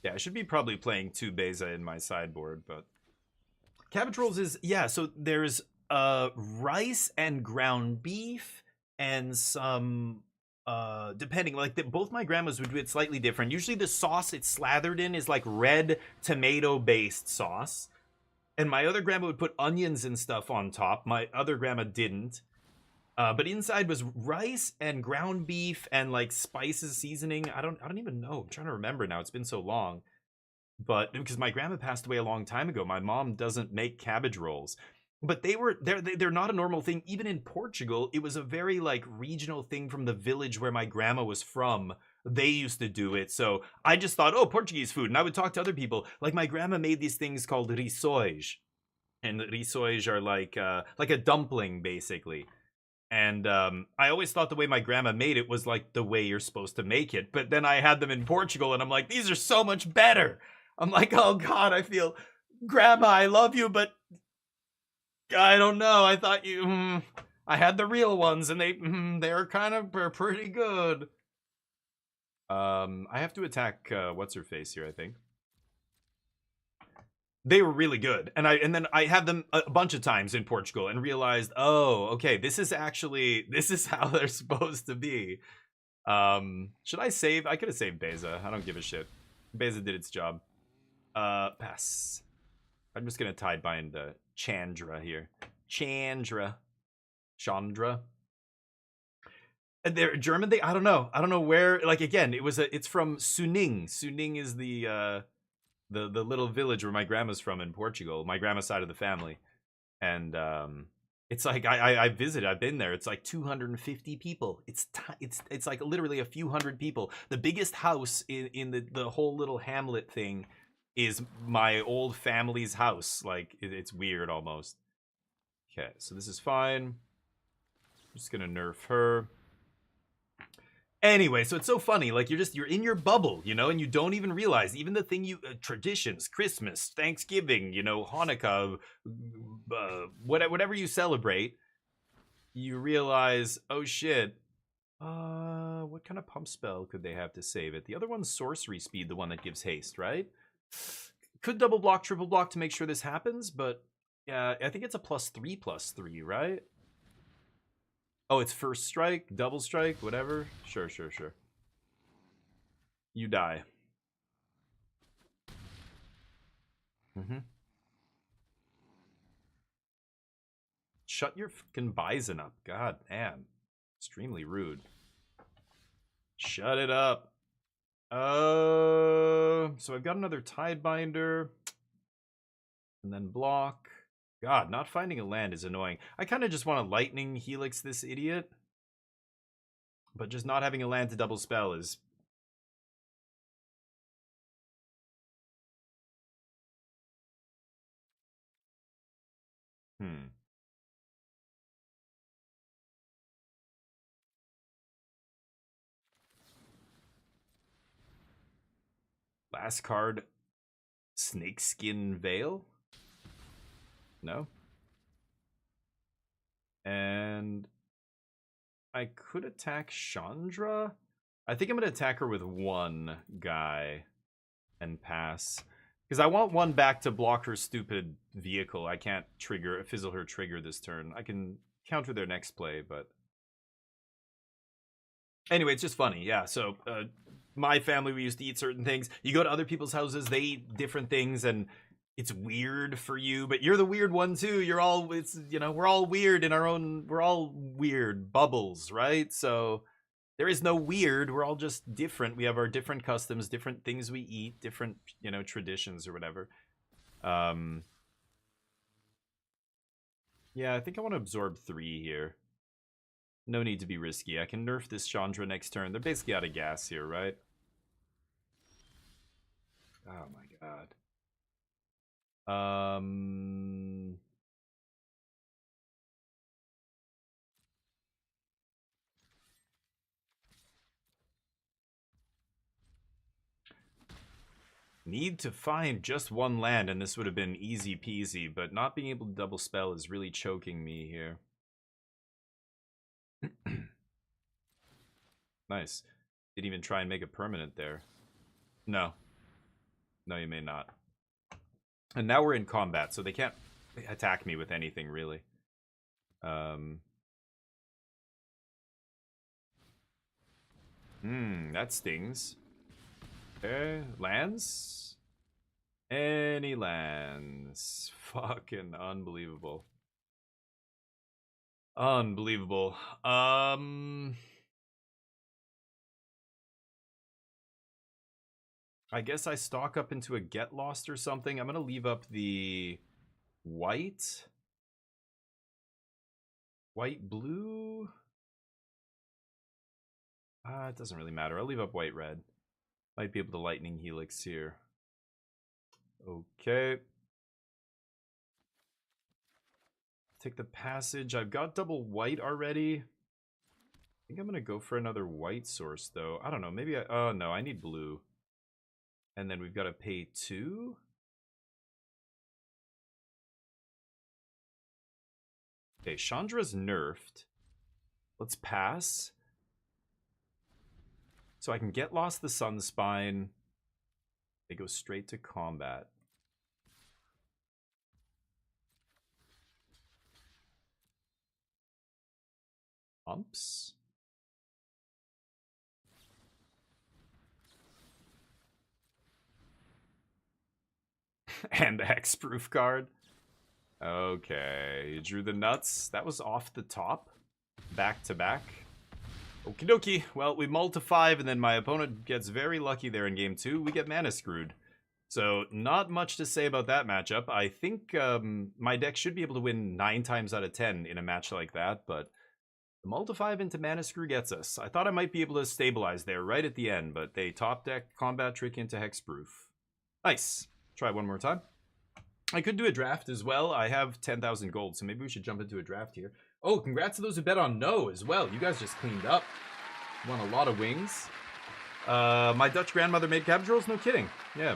Yeah, I should be probably playing 2 Beza in my sideboard, but cabbage rolls is, yeah, so there's rice and ground beef and some depending, like both my grandmas would do it slightly different. Usually the sauce it's slathered in is like red tomato based sauce, and my other grandma would put onions and stuff on top. My other grandma didn't. But inside was rice and ground beef and like spices, seasoning. I don't even know. I'm trying to remember now. It's been so long. But because my grandma passed away a long time ago, my mom doesn't make cabbage rolls. But they're not a normal thing. Even in Portugal, it was a very like regional thing from the village where my grandma was from. They used to do it. So I just thought, oh, Portuguese food. And I would talk to other people. Like my grandma made these things called rissóis. And rissóis are like a dumpling, basically. And I always thought the way my grandma made it was like the way you're supposed to make it. But then I had them in Portugal and I'm like, these are so much better. I'm like, oh God, I feel, Grandma, I love you, but I don't know. I thought I had the real ones and they're kind of pretty good. I have to attack, what's her face here, I think. They were really good, and then I had them a bunch of times in Portugal and realized, oh, okay, this is how they're supposed to be. Should I save? I could have saved Beza. I don't give a shit. Beza did its job. Pass. I'm just gonna tide bind Chandra here. Chandra. They're German. I don't know. I don't know where. Like again, it's from Suning. Suning is the little village where my grandma's from in Portugal, my grandma's side of the family. And it's like I visited, I've been there. It's like 250 people. It's like literally a few hundred people. The biggest house in the whole little hamlet thing is my old family's house. Like it's weird almost. Okay, so this is fine. I'm just gonna nerf her. Anyway, so it's so funny. Like you're in your bubble, you know, and you don't even realize even the thing traditions, Christmas, Thanksgiving, you know, Hanukkah, whatever you celebrate, you realize, oh shit, what kind of pump spell could they have to save it? The other one's sorcery speed, the one that gives haste, right? Could double block, triple block to make sure this happens, but yeah, I think it's a +3/+3, right? Oh, it's first strike, double strike, whatever. Sure. You die. Shut your fucking bison up. God damn. Extremely rude. Shut it up. So I've got another Tidebinder. And then block. God, not finding a land is annoying. I kind of just want to Lightning Helix this idiot. But just not having a land to double spell is... Last card, Snakeskin Veil? No. And I could attack Chandra. I think I'm going to attack her with one guy and pass. Because I want one back to block her stupid vehicle. I can't fizzle her trigger this turn. I can counter their next play, but... Anyway, it's just funny. Yeah, so my family, we used to eat certain things. You go to other people's houses, they eat different things, and it's weird for you, but you're the weird one too. We're all weird in our own, we're all weird bubbles, right? So there is no weird, we're all just different. We have our different customs, different things we eat, different, traditions or whatever. Yeah, I think I want to absorb 3 here. No need to be risky. I can nerf this Chandra next turn. They're basically out of gas here, right? Oh my god. Need to find just one land, and this would have been easy peasy, but not being able to double spell is really choking me here. Nice. Didn't even try and make a permanent there. No. No, you may not. And now we're in combat, so they can't attack me with anything, really. That stings. Okay, lands? Any lands. Fucking unbelievable. Unbelievable. I guess I stock up into a get lost or something. I'm gonna leave up the white. White blue? It doesn't really matter. I'll leave up white red. Might be able to lightning helix here. Okay. Take the passage. I've got double white already. I think I'm gonna go for another white source though. I don't know. Maybe I. Oh no, I need blue. And then we've got to pay 2. Okay, Chandra's nerfed. Let's pass. So I can get lost the Sunspine. They go straight to combat. Umps. And the hexproof card. Okay, you drew the nuts. That was off the top. Back to back. Okie dokie. Well, we mull to 5, and then my opponent gets very lucky there in game 2. We get mana screwed. So, not much to say about that matchup. I think my deck should be able to win 9 times out of 10 in a match like that, but the mull to 5 into mana screw gets us. I thought I might be able to stabilize there right at the end, but they top deck combat trick into hexproof. Nice. Try one more time. I could do a draft as well. I have 10,000 gold, so maybe we should jump into a draft here. Oh, congrats to those who bet on no as well. You guys just cleaned up. Won a lot of wings. My Dutch grandmother made cabbage rolls? No kidding. Yeah.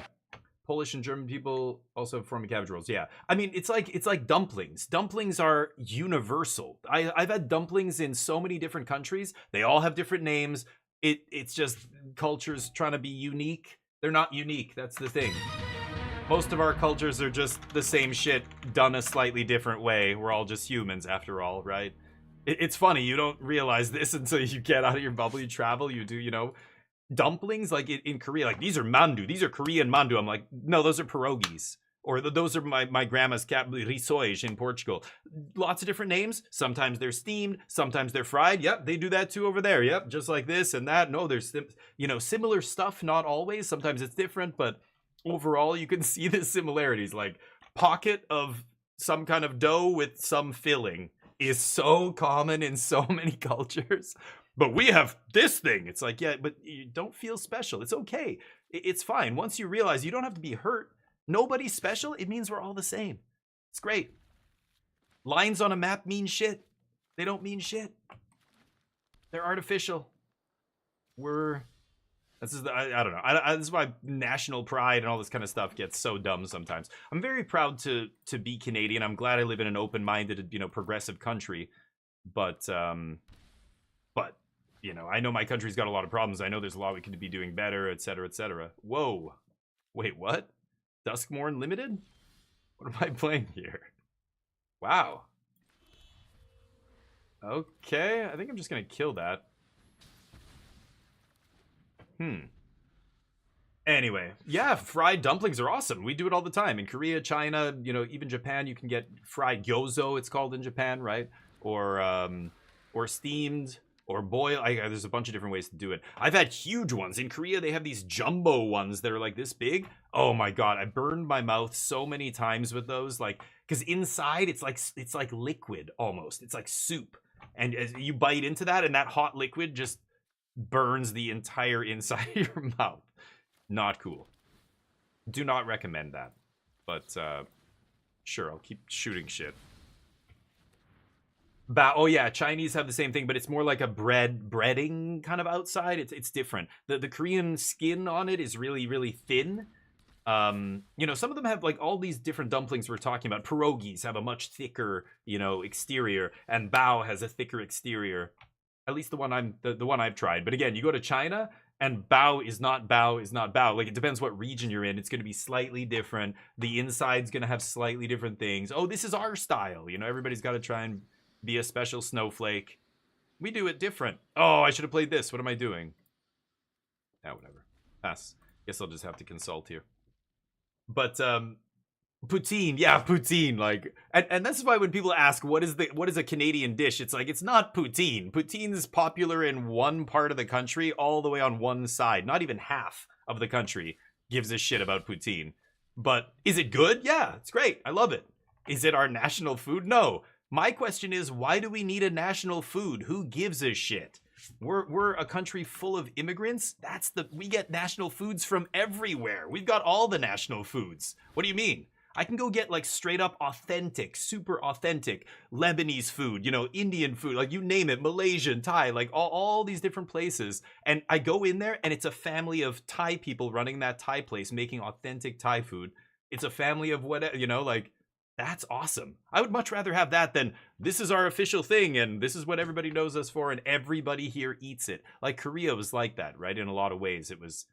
Polish and German people also form cabbage rolls. Yeah. I mean, it's like dumplings. Dumplings are universal. I've had dumplings in so many different countries. They all have different names. It's just cultures trying to be unique. They're not unique. That's the thing. Most of our cultures are just the same shit done a slightly different way. We're all just humans after all, right? It's funny, you don't realize this until you get out of your bubble, you travel, you do, you know, dumplings, like in Korea, like these are mandu, these are Korean mandu. I'm like, no, those are pierogies. Or those are my grandma's rissois in Portugal. Lots of different names. Sometimes they're steamed, sometimes they're fried. Yep, they do that too over there. Yep, just like this and that. No, there's, you know, similar stuff, not always. Sometimes it's different, but overall, you can see the similarities. Like, pocket of some kind of dough with some filling is so common in so many cultures. But we have this thing. It's like, yeah, but you don't feel special. It's okay. It's fine. Once you realize you don't have to be hurt, nobody's special, it means we're all the same. It's great. Lines on a map mean shit. They don't mean shit. They're artificial. This is I don't know. This is why national pride and all this kind of stuff gets so dumb sometimes. I'm very proud to be Canadian. I'm glad I live in an open-minded, you know, progressive country. But you know, I know my country's got a lot of problems. I know there's a lot we could be doing better, etc., etc. Whoa, wait, what? Duskmorn Limited? What am I playing here? Wow. Okay, I think I'm just gonna kill that. Anyway, yeah, fried dumplings are awesome. We do it all the time. In Korea, China, you know, even Japan, you can get fried gyozo, it's called in Japan, right? Or steamed, or boiled. There's a bunch of different ways to do it. I've had huge ones. In Korea, they have these jumbo ones that are like this big. Oh my god, I burned my mouth so many times with those. Like, because inside, it's like liquid almost. It's like soup. And as you bite into that, and that hot liquid just burns the entire inside of your mouth. Not cool. Do not recommend that. But sure, I'll keep shooting shit. Oh yeah, Chinese have the same thing, but it's more like a breading kind of outside. It's different. The Korean skin on it is really, really thin. You know, some of them have like all these different dumplings we're talking about. Pierogies have a much thicker, you know, exterior, and bao has a thicker exterior. At least the one the one I've tried. But again, you go to China and bao is not bao is not bao. Like it depends what region you're in. It's going to be slightly different. The inside's going to have slightly different things. Oh, this is our style. You know, everybody's got to try and be a special snowflake. We do it different. Oh, I should have played this. What am I doing? Ah, whatever. Pass. Guess I'll just have to consult here. But poutine, yeah, poutine. Like, and that's why when people ask what is a Canadian dish, it's like it's not poutine. Poutine is popular in one part of the country, all the way on one side. Not even half of the country gives a shit about poutine. But is it good? Yeah, it's great. I love it. Is it our national food? No. My question is, why do we need a national food? Who gives a shit? We're a country full of immigrants. We get national foods from everywhere. We've got all the national foods. What do you mean? I can go get like straight up authentic, super authentic Lebanese food, you know, Indian food, like you name it, Malaysian, Thai, like all these different places. And I go in there and it's a family of Thai people running that Thai place, making authentic Thai food. It's a family of whatever, you know, like that's awesome. I would much rather have that than this is our official thing and this is what everybody knows us for and everybody here eats it. Like Korea was like that, right? In a lot of ways, it was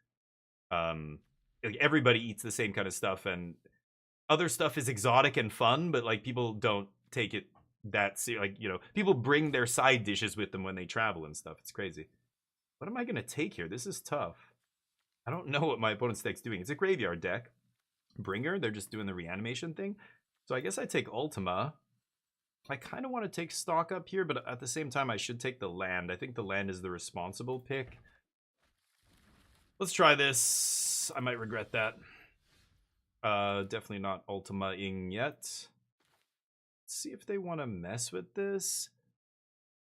like everybody eats the same kind of stuff and other stuff is exotic and fun, but like people don't take it that serious. Like, you know, people bring their side dishes with them when they travel and stuff. It's crazy. What am I going to take here? This is tough. I don't know what my opponent's deck's doing. It's a graveyard deck. Bringer, they're just doing the reanimation thing. So I guess I take Ultima. I kind of want to take stock up here, but at the same time, I should take the land. I think the land is the responsible pick. Let's try this. I might regret that. Definitely not Ultima-ing yet. Let's see if they want to mess with this.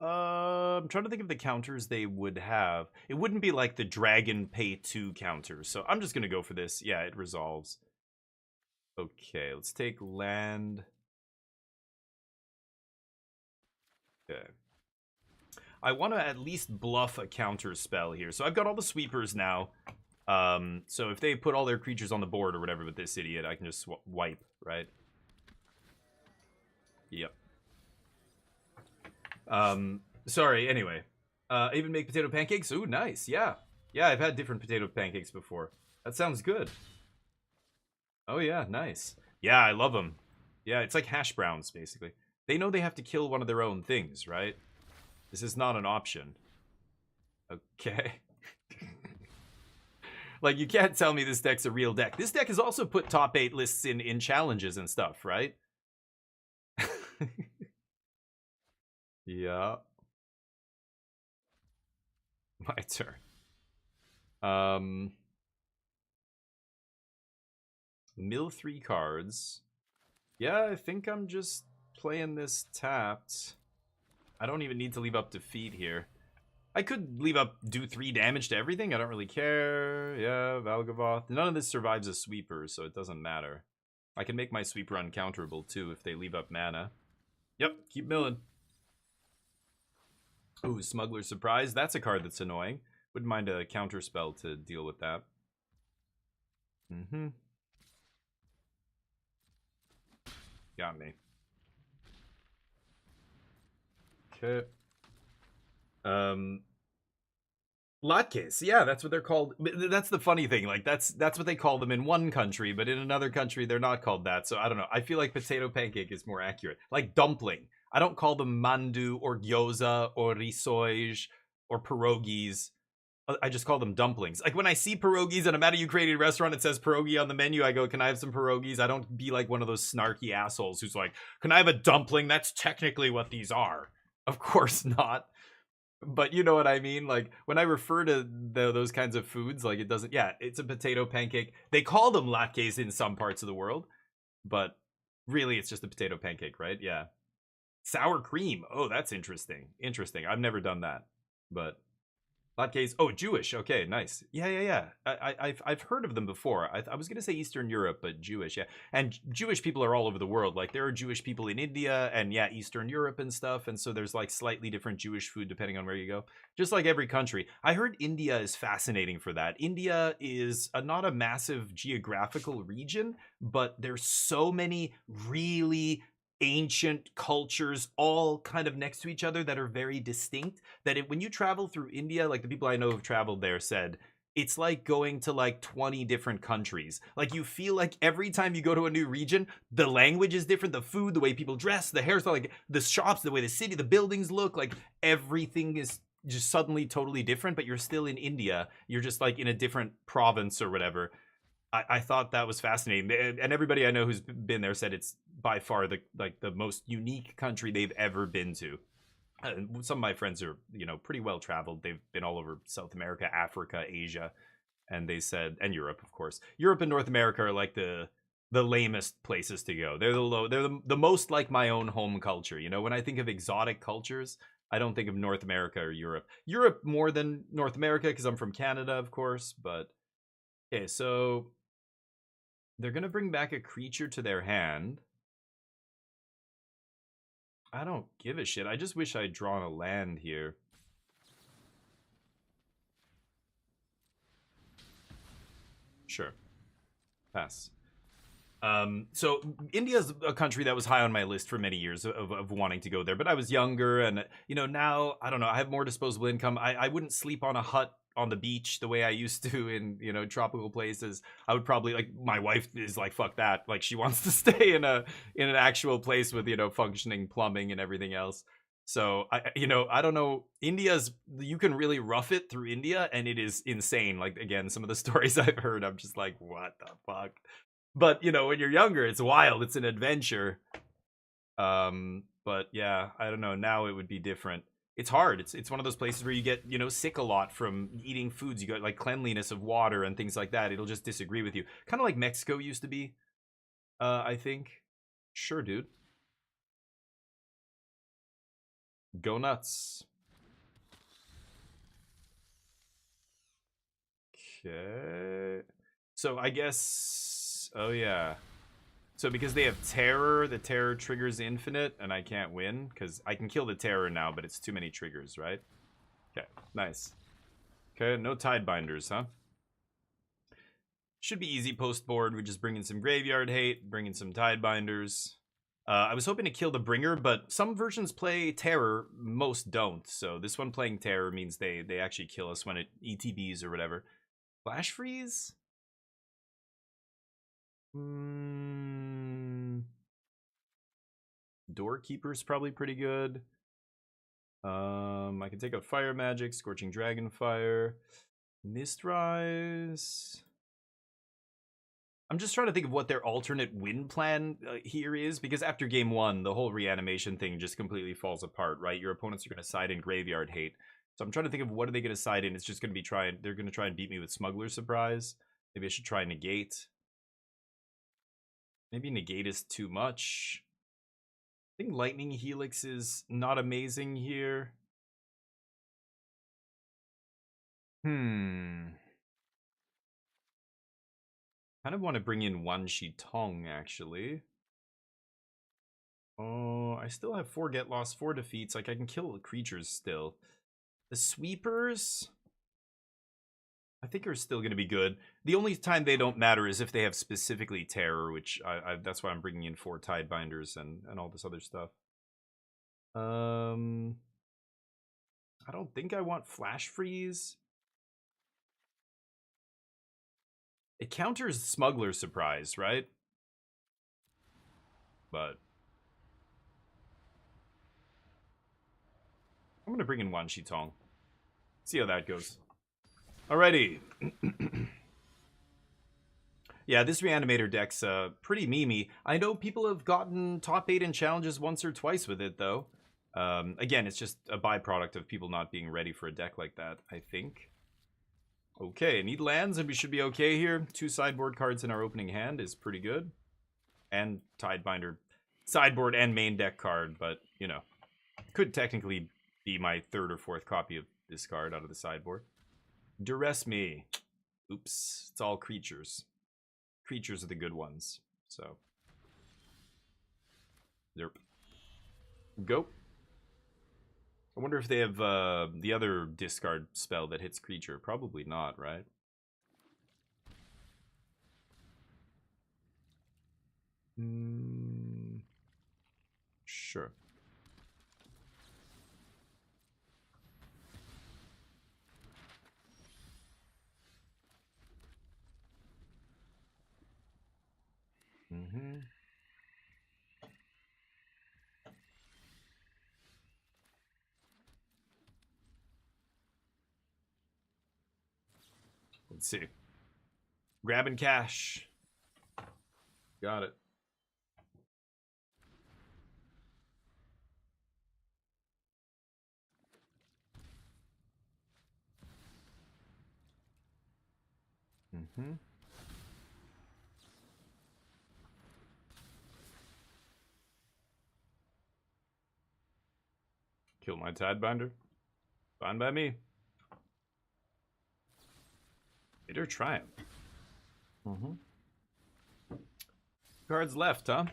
I'm trying to think of the counters they would have. It wouldn't be like the Dragon Pay 2 counters, so I'm just going to go for this. Yeah, it resolves. Okay, let's take land. Okay. I want to at least bluff a counter spell here. So I've got all the sweepers now. So if they put all their creatures on the board or whatever with this idiot, I can just wipe, right? Yep. Sorry, anyway. Even make potato pancakes? Ooh, nice, yeah. Yeah, I've had different potato pancakes before. That sounds good. Oh yeah, nice. Yeah, I love them. Yeah, it's like hash browns, basically. They know they have to kill one of their own things, right? This is not an option. Okay. Like, you can't tell me this deck's a real deck. This deck has also put top 8 lists in challenges and stuff, right? Yeah. My turn. Mill 3 cards. Yeah, I think I'm just playing this tapped. I don't even need to leave up defeat here. I could leave up, do 3 damage to everything. I don't really care. Yeah, Valgavoth. None of this survives a sweeper, so it doesn't matter. I can make my sweeper uncounterable, too, if they leave up mana. Yep, keep milling. Ooh, Smuggler's Surprise. That's a card that's annoying. Wouldn't mind a counter spell to deal with that. Mm-hmm. Got me. Okay. Latkes, yeah, that's what they're called. That's the funny thing. Like that's what they call them in one country, but in another country they're not called that. So I don't know. I feel like potato pancake is more accurate. Like dumpling. I don't call them mandu or gyoza or risoj or pierogies. I just call them dumplings. Like when I see pierogies and I'm at a Ukrainian restaurant, it says pierogi on the menu. I go, can I have some pierogies? I don't be like one of those snarky assholes who's like, can I have a dumpling? That's technically what these are. Of course not. But you know what I mean? Like when I refer to those kinds of foods, like it doesn't, yeah, it's a potato pancake. They call them latkes in some parts of the world, but really it's just a potato pancake, right? Yeah. Sour cream. Oh, that's interesting. Interesting. I've never done that, but latkes. Oh, Jewish. Okay, nice. Yeah. I've heard of them before. I was gonna say Eastern Europe, but Jewish. Yeah, and Jewish people are all over the world. Like there are Jewish people in India and yeah, Eastern Europe and stuff. And so there's like slightly different Jewish food depending on where you go. Just like every country. I heard India is fascinating for that. India is not a massive geographical region, but there's so many really ancient cultures all kind of next to each other that are very distinct. That when you travel through India, like the people I know who've traveled there said, it's like going to like 20 different countries. Like you feel like every time you go to a new region, the language is different, the food, the way people dress, the hairstyle, like the shops, the way the city, the buildings look, like everything is just suddenly totally different, but you're still in India. You're just like in a different province or whatever. I thought that was fascinating, and everybody I know who's been there said it's by far the most unique country they've ever been to. Some of my friends are pretty well traveled. They've been all over South America, Africa, Asia, and they said, and Europe, of course. Europe and North America are like the lamest places to go. They're the most like my own home culture. When I think of exotic cultures, I don't think of North America or Europe. Europe more than North America because I'm from Canada, of course. But okay, so they're gonna bring back a creature to their hand. I don't give a shit. I just wish I'd drawn a land here. Sure. Pass. So India's a country that was high on my list for many years of wanting to go there, but I was younger, and now I don't know. I have more disposable income. I wouldn't sleep on a hut on the beach the way I used to in tropical places. I would probably, like, my wife is like, fuck that. Like, she wants to stay in an actual place with functioning plumbing and everything else. So I don't know. You can really rough it through India, and it is insane. Like, again, some of the stories I've heard, I'm just like, what the fuck. But when you're younger, it's wild. It's an adventure. But yeah, I don't know. Now it would be different. It's hard. It's one of those places where you get sick a lot from eating foods. You got like cleanliness of water and things like that. It'll just disagree with you. Kind of like Mexico used to be. I think. Sure, dude. Go nuts. Okay. So I guess. Oh yeah. So because they have terror, the terror triggers infinite, and I can't win because I can kill the terror now, but it's too many triggers, right? Okay, nice. Okay, no tide binders, huh? Should be easy post board. We just bring in some graveyard hate, bring in some tide binders. I was hoping to kill the bringer, but some versions play terror, most don't. So this one playing terror means they actually kill us when it ETBs or whatever. Flash freeze? Doorkeeper's probably pretty good. I can take out Fire Magic, Scorching Dragonfire, Mistrise. I'm just trying to think of what their alternate win plan here is, because after game one, the whole reanimation thing just completely falls apart, right? Your opponents are going to side in Graveyard Hate. So I'm trying to think of what are they going to side in. It's just going to be they're going to try and beat me with Smuggler Surprise. Maybe I should try Negate. Maybe Negate is too much. I think Lightning Helix is not amazing here. Kind of want to bring in Wan Shi Tong, actually. Oh, I still have 4 get lost, 4 defeats. Like, I can kill the creatures still. The sweepers, I think, are still going to be good. The only time they don't matter is if they have specifically terror, which that's why I'm bringing in 4 tide binders and all this other stuff. I don't think I want flash freeze. It counters Smuggler's Surprise, right? But I'm going to bring in Wan Shi Tong. See how that goes. Alrighty. Yeah, this Reanimator deck's pretty memey. I know people have gotten top 8 in challenges once or twice with it, though. Again, it's just a byproduct of people not being ready for a deck like that, I think. Okay, need lands and we should be okay here. 2 sideboard cards in our opening hand is pretty good. And Tidebinder sideboard and main deck card, but, could technically be my 3rd or 4th copy of this card out of the sideboard. Duress me. Oops, it's all creatures. Creatures are the good ones, so. Derp. Go. I wonder if they have the other discard spell that hits creature. Probably not, right? Sure. Mm-hmm. Let's see. Grabbing cash. Got it. Mm-hmm. Kill my Tidebinder. Fine by me. Bitter Triumph. Mm-hmm. Cards left, huh?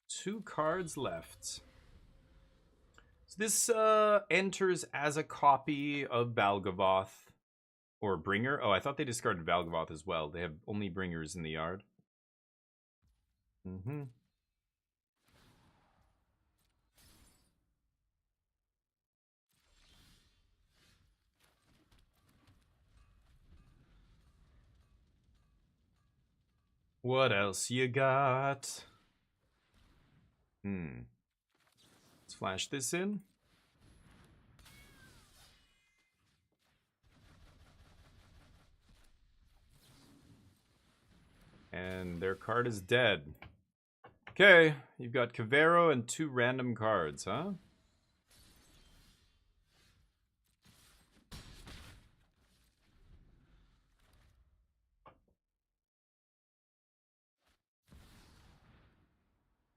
2 cards left. So this enters as a copy of Balgavoth. Or Bringer. Oh, I thought they discarded Balgavoth as well. They have only Bringers in the yard. Mm-hmm. What else you got? Let's flash this in. And their card is dead. Okay, you've got Cavero and 2 random cards, huh?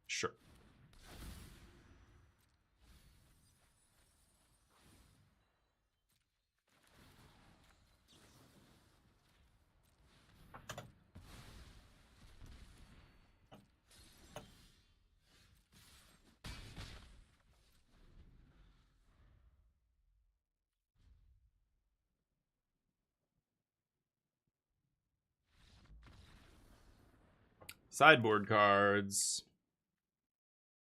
Sure. Sideboard cards.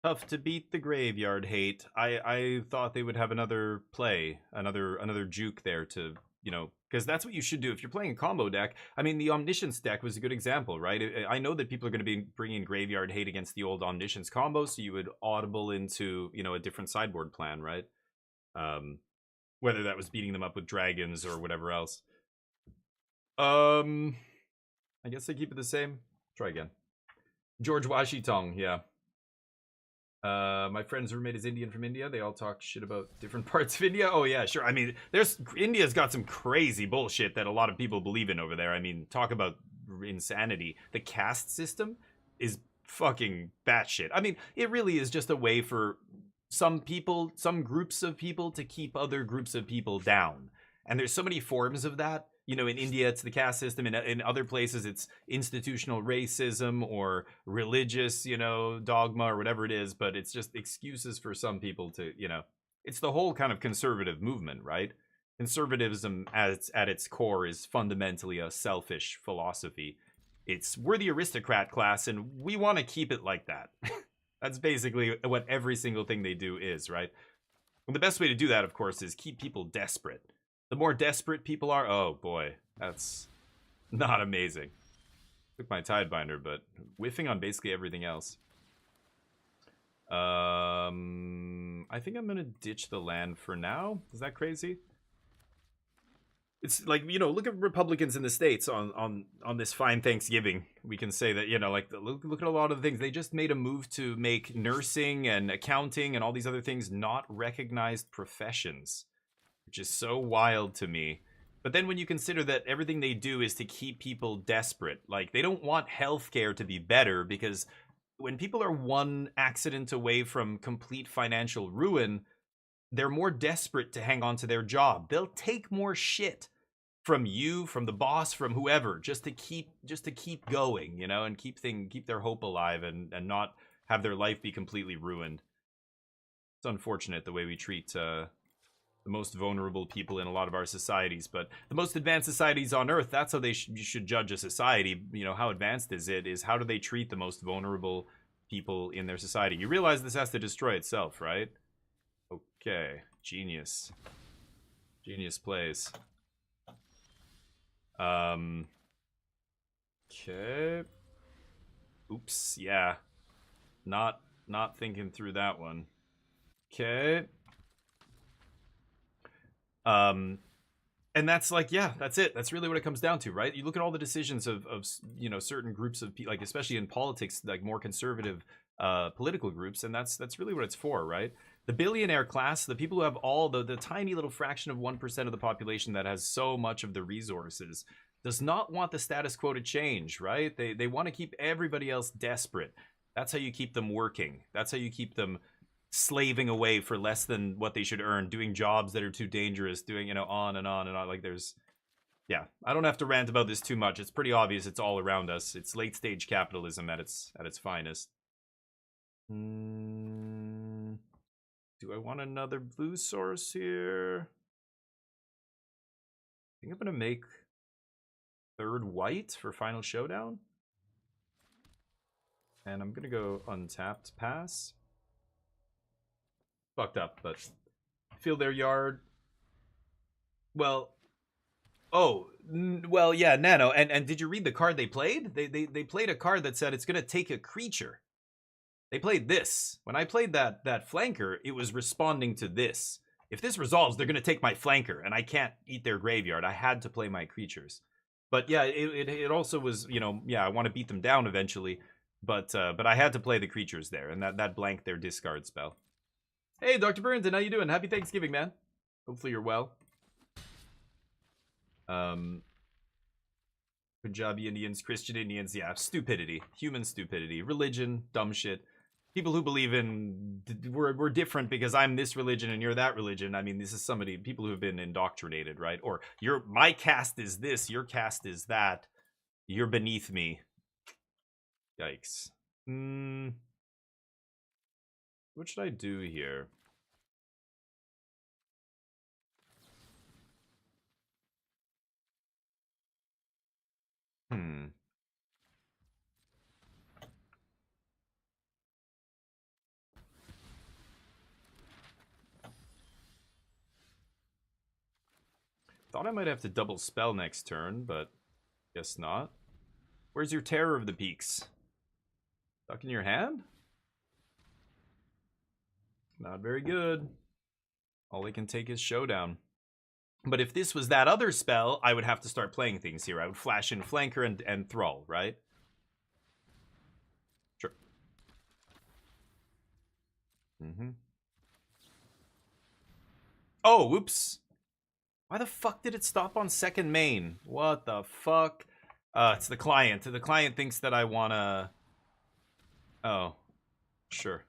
Tough to beat the graveyard hate. I thought they would have another play, another juke there to, you know, because that's what you should do if you're playing a combo deck. I mean, the Omniscience deck was a good example, right? I know that people are going to be bringing graveyard hate against the old Omniscience combo, so you would audible into, you know, a different sideboard plan, right? Whether that was beating them up with dragons or whatever else. I guess they keep it the same. Try again. George Washington, yeah. My friend's roommate is Indian from India. They all talk shit about different parts of India. Oh yeah, sure. I mean, India's got some crazy bullshit that a lot of people believe in over there. I mean, talk about insanity. The caste system is fucking batshit. I mean, it really is just a way for some people, some groups of people to keep other groups of people down. And there's so many forms of that. You know, in India, it's the caste system. In other places, it's institutional racism or religious, you know, dogma or whatever it is. But it's just excuses for some people to, you know, it's the whole kind of conservative movement, right? Conservatism at its core is fundamentally a selfish philosophy. We're the aristocrat class and we want to keep it like that. That's basically what every single thing they do is, right? And the best way to do that, of course, is keep people desperate. The more desperate people are, oh boy, that's not amazing. Took my Tidebinder, but whiffing on basically everything else. I think I'm gonna ditch the land for now. Is that crazy? It's like, you know, look at Republicans in the States on this fine Thanksgiving. We can say that, you know, like, look at a lot of the things. They just made a move to make nursing and accounting and all these other things not recognized professions, which is so wild to me. But then when you consider that everything they do is to keep people desperate, like, they don't want healthcare to be better, because when people are one accident away from complete financial ruin, they're more desperate to hang on to their job. They'll take more shit from you, from the boss, from whoever, just to keep going, you know, and keep their hope alive and not have their life be completely ruined. It's unfortunate the way we treat the most vulnerable people in a lot of our societies, but the most advanced societies on Earth, that's how you should judge a society. You know, how advanced is it? Is how do they treat the most vulnerable people in their society. You realize this has to destroy itself, right? Okay, genius. Genius plays. Okay. Oops, yeah. Not thinking through that one. Okay. And that's like, yeah, that's it. That's really what it comes down to, right? You look at all the decisions of you know, certain groups of people, like especially in politics, like more conservative political groups, and that's really what it's for, right? The billionaire class, the people who have all the tiny little fraction of 1% of the population that has so much of the resources, does not want the status quo to change, right? They want to keep everybody else desperate. That's how you keep them working. That's how you keep them slaving away for less than what they should earn, doing jobs that are too dangerous, doing, you know, on and on and on. Like, there's, yeah, I don't have to rant about this too much. It's pretty obvious. It's all around us. It's late stage capitalism at its finest. Do I want another blue source here? I think I'm gonna make third white for final showdown, and I'm gonna go untapped pass. Fucked up, but feel their yard. Well, oh, well, yeah, Nano. And did you read the card they played? They played a card that said it's gonna take a creature. They played this. When I played that flanker, it was responding to this. If this resolves, they're gonna take my flanker, and I can't eat their graveyard. I had to play my creatures. But yeah, it also was, you know, yeah, I want to beat them down eventually, but I had to play the creatures there, and that blanked their discard spell. Hey, Dr. Burrington, how you doing? Happy Thanksgiving, man. Hopefully you're well. Punjabi Indians, Christian Indians, yeah, stupidity, human stupidity, religion, dumb shit. People who believe in we're different because I'm this religion and you're that religion. I mean, this is somebody, people who have been indoctrinated, right? Or my caste is this, your caste is that. You're beneath me. Yikes. What should I do here? Thought I might have to double spell next turn, but guess not. Where's your Terror of the Peaks? Stuck in your hand? Not very good. All they can take is Showdown. But if this was that other spell, I would have to start playing things here. I would flash in Flanker and Thrall, right? Sure. Oh, whoops. Why the fuck did it stop on second main? What the fuck? It's the client. The client thinks that I wanna... Oh. Sure.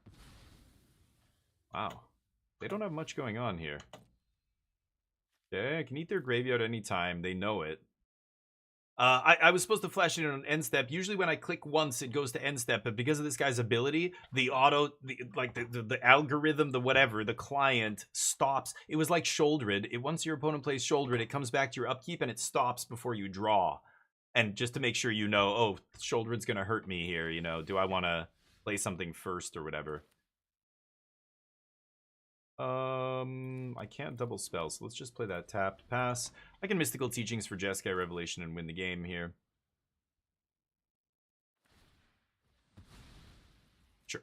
Wow. They don't have much going on here. Okay, I can eat their graveyard anytime. They know it. I was supposed to flash it on end step. Usually when I click once, it goes to end step. But because of this guy's ability, the algorithm, the whatever, the client stops. It was like Shouldered. Once your opponent plays Shouldered, it comes back to your upkeep and it stops before you draw. And just to make sure you know, oh, Shouldered's going to hurt me here. You know, do I want to play something first or whatever? I can't double spell, so let's just play that tapped pass. I can Mystical Teachings for Jeskai Revelation and win the game here. Sure.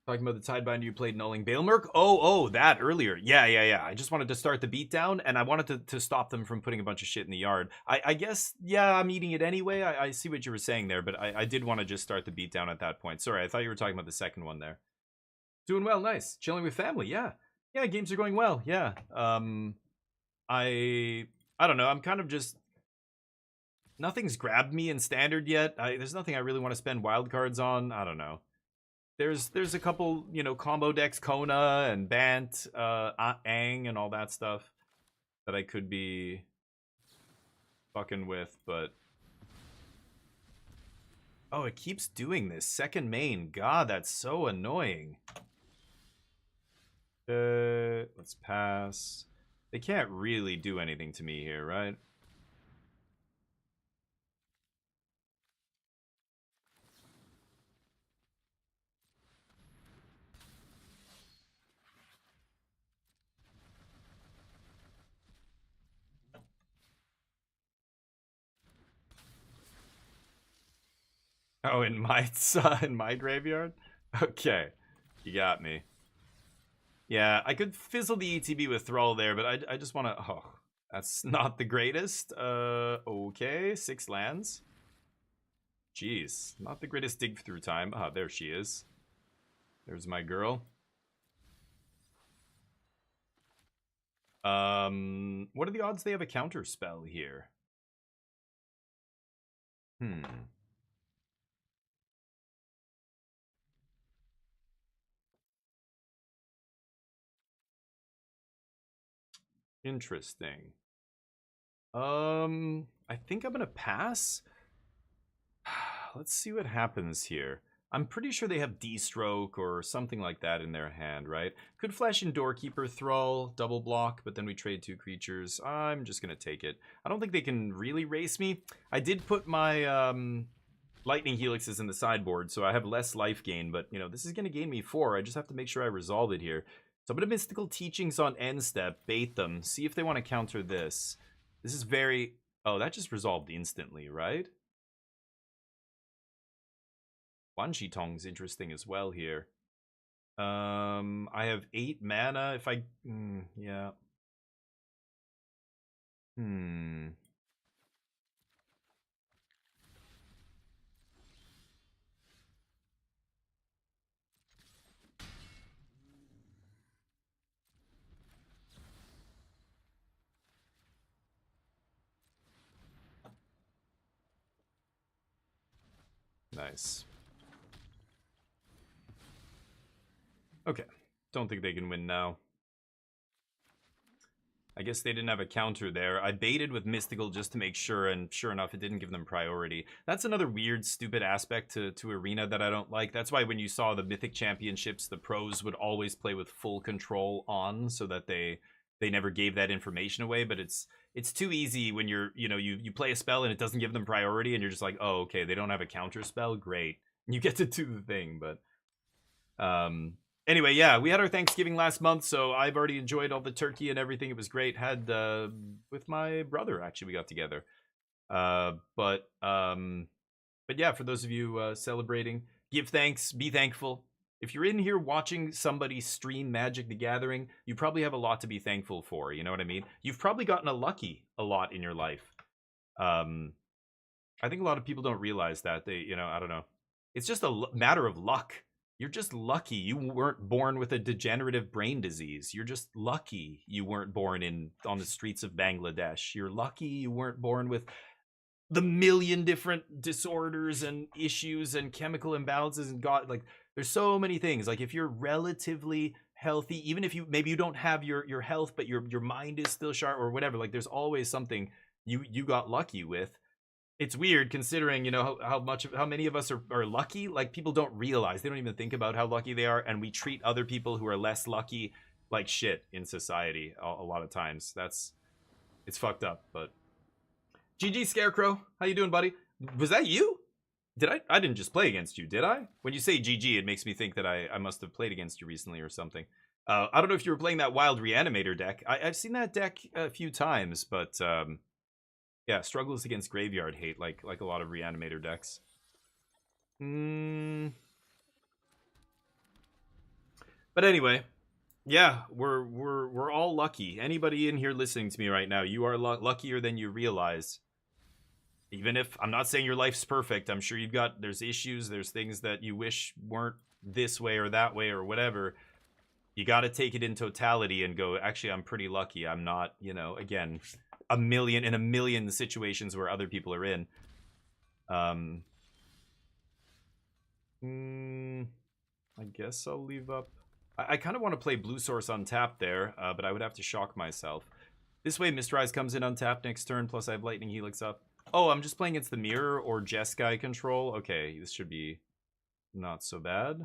Talking about the Tidebinder you played Nulling Baelmerk? Oh, that earlier. Yeah. I just wanted to start the beatdown, and I wanted to stop them from putting a bunch of shit in the yard. I guess, yeah, I'm eating it anyway. I see what you were saying there, but I did want to just start the beatdown at that point. Sorry, I thought you were talking about the second one there. Doing well, nice. Chilling with family, yeah. Yeah, games are going well, yeah. I don't know, I'm kind of just... Nothing's grabbed me in Standard yet. There's nothing I really want to spend wildcards on. I don't know. There's a couple, you know, combo decks, Kona and Bant, Aang and all that stuff that I could be fucking with, but... Oh, it keeps doing this. Second main. God, that's so annoying. Let's pass. They can't really do anything to me here, right? Oh, in my in my graveyard? Okay. You got me. Yeah, I could fizzle the ETB with Thrall there, but I just want to... Oh, that's not the greatest. Okay, 6 lands. Jeez, not the greatest dig through time. Ah, there she is. There's my girl. What are the odds they have a counter spell here? Interesting. I think I'm gonna pass. Let's see what happens here. I'm pretty sure they have D-Stroke or something like that in their hand, right? Could flash in Doorkeeper, Thrall, double block, but then we trade 2 creatures. I'm just gonna take it. I don't think they can really race me. I did put my Lightning Helixes in the sideboard, so I have less life gain, but you know, this is gonna gain me 4. I just have to make sure I resolve it here. So I'm gonna Mystical Teachings on end step, bait them, see if they want to counter this. This is very... Oh, that just resolved instantly, right? Wan Shi Tong's interesting as well here. I have 8 mana. If I... yeah. Nice. Okay. Don't think they can win now. I guess they didn't have a counter there. I baited with Mystical just to make sure, and sure enough, it didn't give them priority. That's another weird, stupid aspect to Arena that I don't like. That's why when you saw the Mythic Championships, the pros would always play with full control on, so that they never gave that information away. But it's too easy when you're, you play a spell and it doesn't give them priority, and you're just like, oh, okay, they don't have a counter spell, great. You get to do the thing, but... Anyway, yeah, we had our Thanksgiving last month, so I've already enjoyed all the turkey and everything. It was great. Had with my brother, actually, we got together. But yeah, for those of you celebrating, give thanks, be thankful. If you're in here watching somebody stream Magic the Gathering, you probably have a lot to be thankful for. You know what I mean? You've probably gotten lucky a lot in your life. I think a lot of people don't realize that. They, I don't know. It's just a matter of luck. You're just lucky you weren't born with a degenerative brain disease. You're just lucky you weren't born on the streets of Bangladesh. You're lucky you weren't born with the million different disorders and issues and chemical imbalances and there's so many things. Like if you're relatively healthy, even if you don't have your health, but your mind is still sharp or whatever, like there's always something you got lucky with. It's weird considering, how many of us are lucky. Like people don't realize, they don't even think about how lucky they are, and we treat other people who are less lucky like shit in society a lot of times. It's fucked up. But GG Scarecrow, how you doing, buddy? Was that you? I didn't just play against you, did I? When you say GG, it makes me think that I must have played against you recently or something. I don't know if you were playing that Wild Reanimator deck. I've seen that deck a few times, but yeah, struggles against graveyard hate like a lot of Reanimator decks. But anyway, yeah, we're all lucky. Anybody in here listening to me right now, you are luckier than you realize. Even if I'm not saying your life's perfect, I'm sure there's issues, there's things that you wish weren't this way or that way or whatever. You got to take it in totality and go, actually, I'm pretty lucky. I'm not, again, in a million situations where other people are in. I guess I'll leave up. I kind of want to play Blue Source untapped there, but I would have to shock myself. This way, Mistrise comes in untapped next turn, plus I have Lightning Helix up. Oh, I'm just playing against the Mirror or Jeskai control. Okay, this should be not so bad.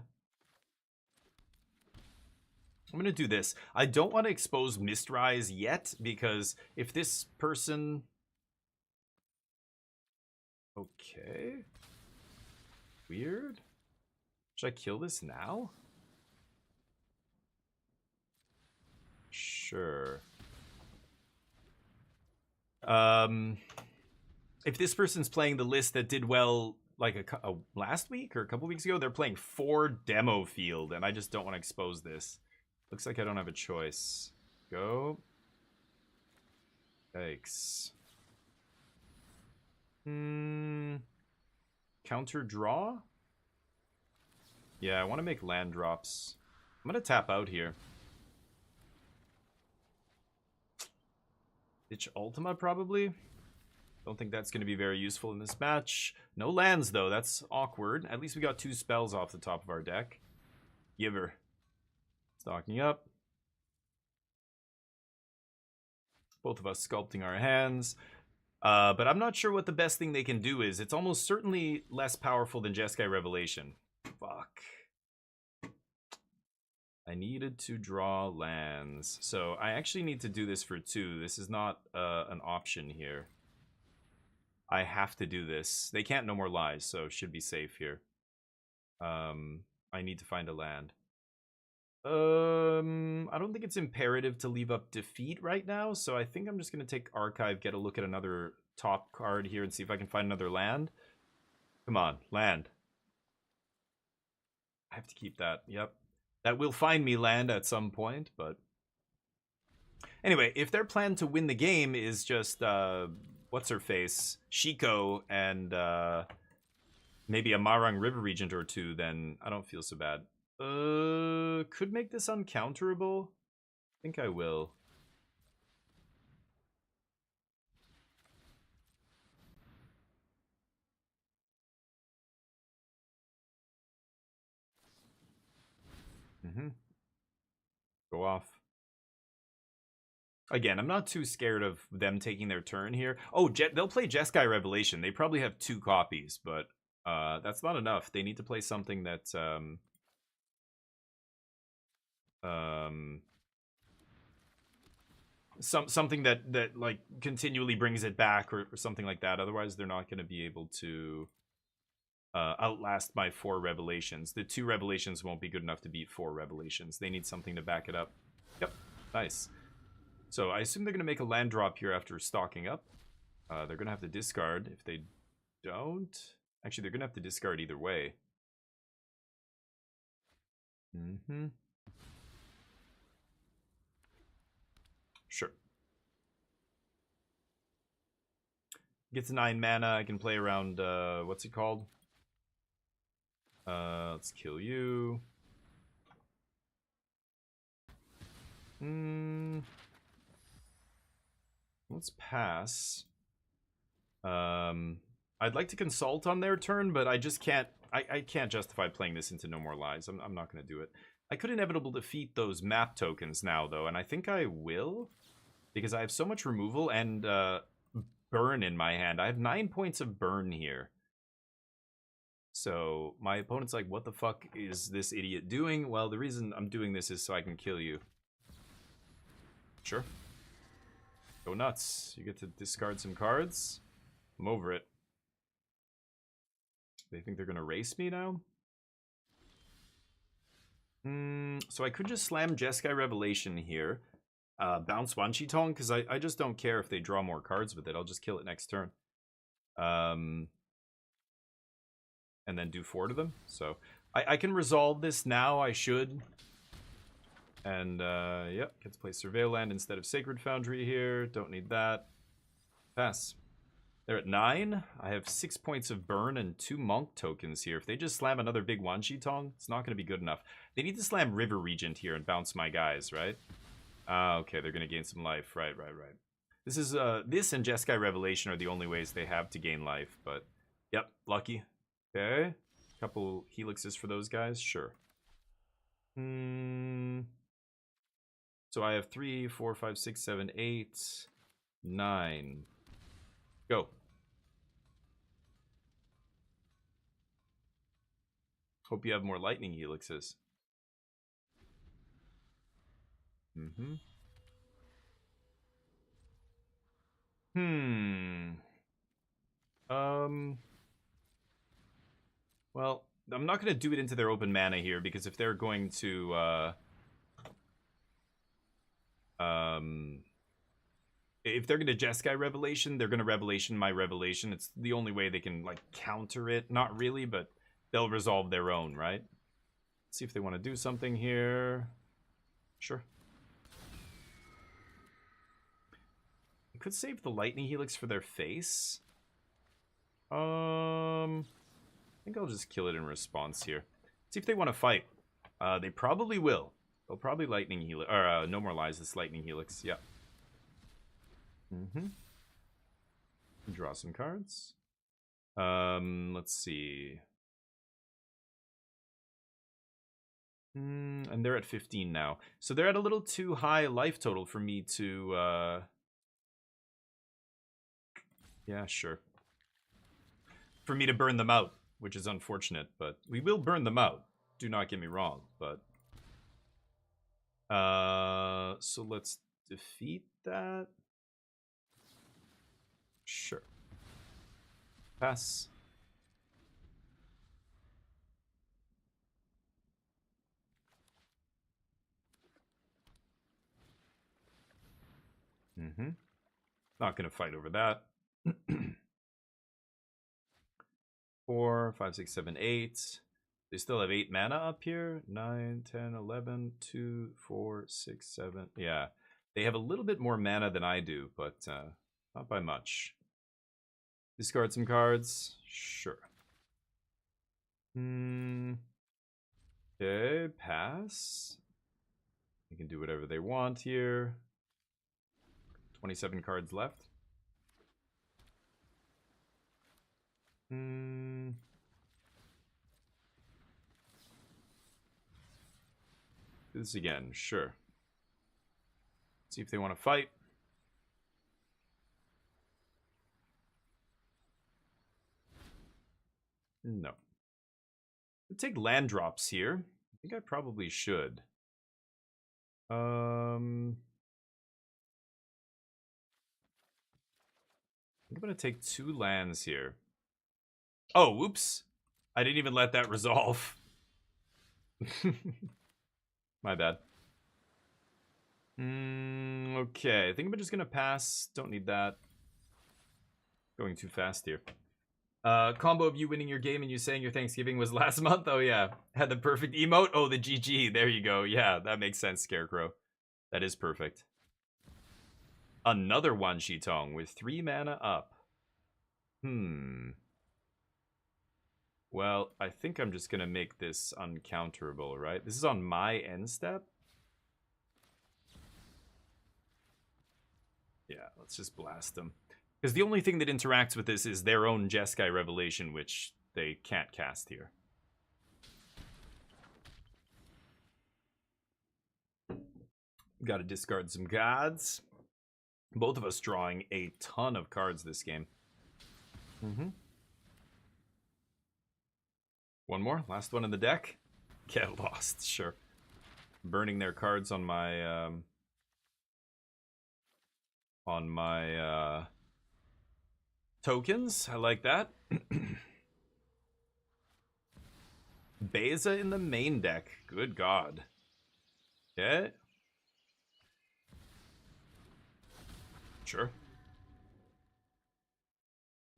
I'm going to do this. I don't want to expose Mistrise yet, because if this person... Okay. Weird. Should I kill this now? Sure. If this person's playing the list that did well like last week or a couple weeks ago, they're playing 4 demo field, and I just don't want to expose this. Looks like I don't have a choice. Go. Yikes. Counter draw? Yeah, I want to make land drops. I'm going to tap out here. Ditch Ultima, probably. Don't think that's going to be very useful in this match. No lands, though. That's awkward. At least we got 2 spells off the top of our deck. Giver. Stocking up. Both of us sculpting our hands. But I'm not sure what the best thing they can do is. It's almost certainly less powerful than Jeskai Revelation. Fuck. I needed to draw lands. So I actually need to do this for 2. This is not an option here. I have to do this. They can't No More Lies, so should be safe here. I need to find a land. I don't think it's imperative to leave up Defeat right now, so I think I'm just going to take Archive, get a look at another top card here, and see if I can find another land. Come on, land. I have to keep that, yep. That will find me land at some point, but... Anyway, if their plan to win the game is just, what's-her-face, Shiko, and maybe a Marang River Regent or 2, then I don't feel so bad. Could make this uncounterable. I think I will. Go off. Again, I'm not too scared of them taking their turn here. Oh, they'll play Jeskai Revelation. They probably have 2 copies, but that's not enough. They need to play something that something that like continually brings it back or something like that. Otherwise, they're not going to be able to outlast my 4 Revelations. The 2 Revelations won't be good enough to beat 4 Revelations. They need something to back it up. Yep, nice. So I assume they're going to make a land drop here after stocking up. They're going to have to discard. If they don't... Actually, they're going to have to discard either way. Sure. Gets 9 mana. I can play around, what's it called? Let's kill you. Let's pass. I'd like to consult on their turn, but I just can't. I can't justify playing this into No More Lies. I'm not going to do it. I could inevitable defeat those map tokens now, though, and I think I will, because I have so much removal and burn in my hand. I have 9 points of burn here. So my opponent's like, what the fuck is this idiot doing? Well, the reason I'm doing this is so I can kill you. Sure. Go nuts. You get to discard some cards. I'm over it. They think they're going to race me now? So I could just slam Jeskai Revelation here. Bounce Wanchitong, because I just don't care if they draw more cards with it. I'll just kill it next turn. And then do 4 to them. So I can resolve this now. I should. And, yep, get to play Surveil Land instead of Sacred Foundry here. Don't need that. Pass. They're at 9. I have 6 points of burn and 2 monk tokens here. If they just slam another big Wanchitong, it's not going to be good enough. They need to slam River Regent here and bounce my guys, right? Okay, they're going to gain some life. Right. This is, this and Jeskai Revelation are the only ways they have to gain life, but, yep, lucky. Okay. Couple helixes for those guys, sure. So I have 3, 4, 5, 6, 7, 8, 9. Go. Hope you have more lightning helixes. Well, I'm not going to do it into their open mana here, because if they're going to, If they're gonna Jeskai Revelation, they're gonna Revelation my Revelation. It's the only way they can like counter it. Not really, but they'll resolve their own, right? Let's see if they want to do something here. Sure. I could save the Lightning Helix for their face. I think I'll just kill it in response here. See if they want to fight. They probably will. They'll probably Lightning Helix, or No More Lies this Lightning Helix. Yeah. Draw some cards. Let's see. And they're at 15 now. So they're at a little too high life total for me to, yeah, sure. For me to burn them out, which is unfortunate, but we will burn them out. Do not get me wrong, but... so let's defeat that. Sure. Pass. Not gonna fight over that. 4, 5, 6, 7, 8. They still have 8 mana up here. 9, 10, 11, 2, 4, 6, 7. Yeah. They have a little bit more mana than I do, but not by much. Discard some cards. Sure. Okay, pass. They can do whatever they want here. 27 cards left. Do this again, sure. See if they want to fight. No. I'll take land drops here. I think I probably should. I'm gonna take 2 lands here. Oh, whoops. I didn't even let that resolve. My bad. Okay, I think I'm just gonna pass. Don't need that. Going too fast here. Combo of you winning your game and you saying your Thanksgiving was last month. Oh yeah, had the perfect emote. Oh, the GG. There you go. Yeah, that makes sense, Scarecrow. That is perfect. Another one Shitong with 3 mana up. Well, I think I'm just gonna make this uncounterable, right? This is on my end step. Yeah, let's just blast them. Because the only thing that interacts with this is their own Jeskai Revelation, which they can't cast here. Gotta discard some gods. Both of us drawing a ton of cards this game. One more, last one in the deck. Get lost, sure. Burning their cards on my tokens. I like that. Beza in the main deck. Good God. Okay. Sure.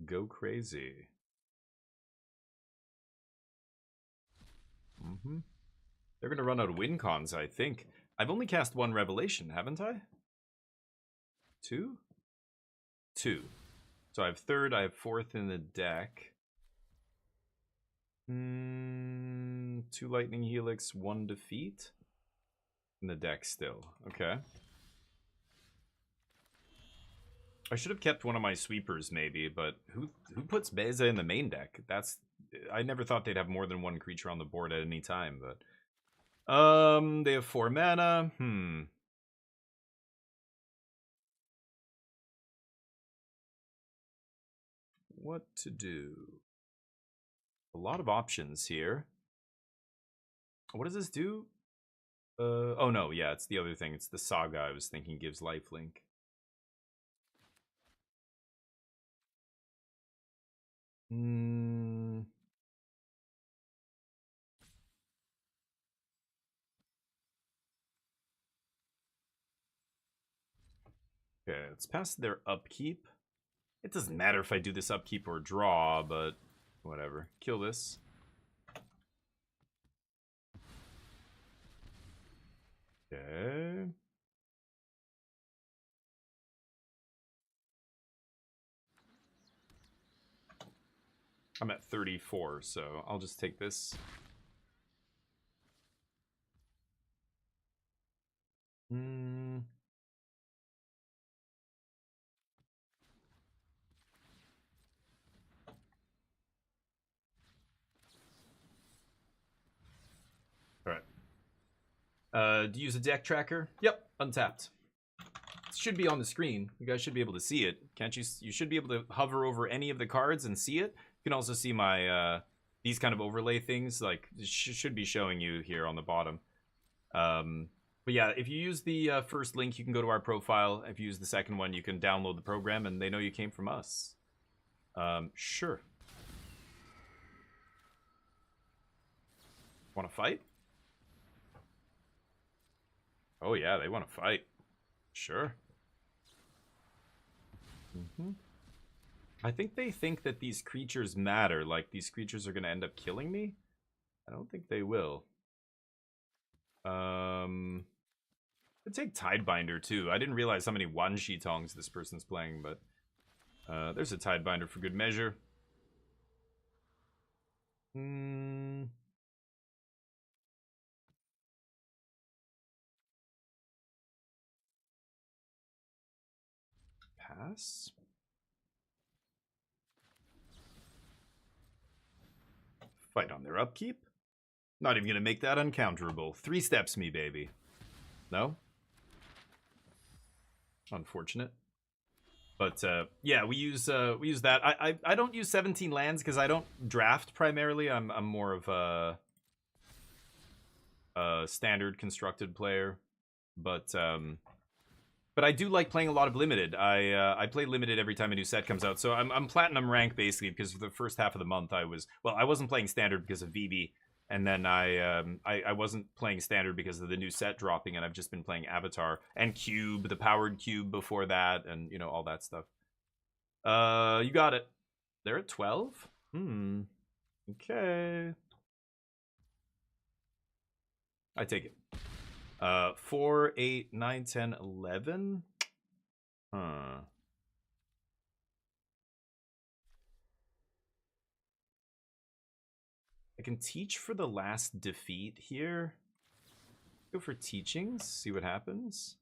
Go crazy. They're gonna run out of win cons, I think. I've only cast 1 Revelation, haven't I? 2? 2. So I have 3rd, I have 4th in the deck. 2 Lightning Helix, 1 Defeat. In the deck still. Okay. I should have kept one of my sweepers, maybe, but who puts Beza in the main deck? That's... I never thought they'd have more than 1 creature on the board at any time, but... they have 4 mana. What to do? A lot of options here. What does this do? Oh no, yeah, it's the other thing. It's the Saga I was thinking gives lifelink. Okay, it's past their upkeep. It doesn't matter if I do this upkeep or draw, but whatever. Kill this. Okay. I'm at 34, so I'll just take this. Hmm. All right. Do you use a deck tracker? Yep, untapped. It should be on the screen. You guys should be able to see it. Can't you? You should be able to hover over any of the cards and see it. You can also see my these kind of overlay things. Like should be showing you here on the bottom. But yeah, if you use the first link, you can go to our profile. If you use the second one, you can download the program, and they know you came from us. Sure. Want to fight? Oh yeah, they want to fight. Sure. I think they think that these creatures matter. Like, these creatures are going to end up killing me? I don't think they will. I'd take Tidebinder, too. I didn't realize how many one-shi-tongs this person's playing, but... there's a Tidebinder for good measure. Pass? Fight on their upkeep? Not even gonna make that uncounterable. 3 steps me, baby. No? Unfortunate. But yeah, we use that. I don't use 17 lands because I don't draft primarily. I'm more of a standard constructed player. But I do like playing a lot of limited. I play limited every time a new set comes out. So I'm platinum rank basically because for the first half of the month I wasn't playing standard because of VB, and then I wasn't playing standard because of the new set dropping, and I've just been playing Avatar and Cube, the powered Cube before that, and you know all that stuff. You got it. They're at 12. Okay. I take it. 4, 8, 9, 10, 11. Huh. I can teach for the last defeat here. Go for teachings, see what happens.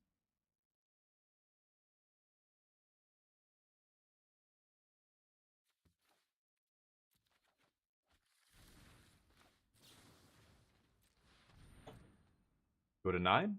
Go to 9.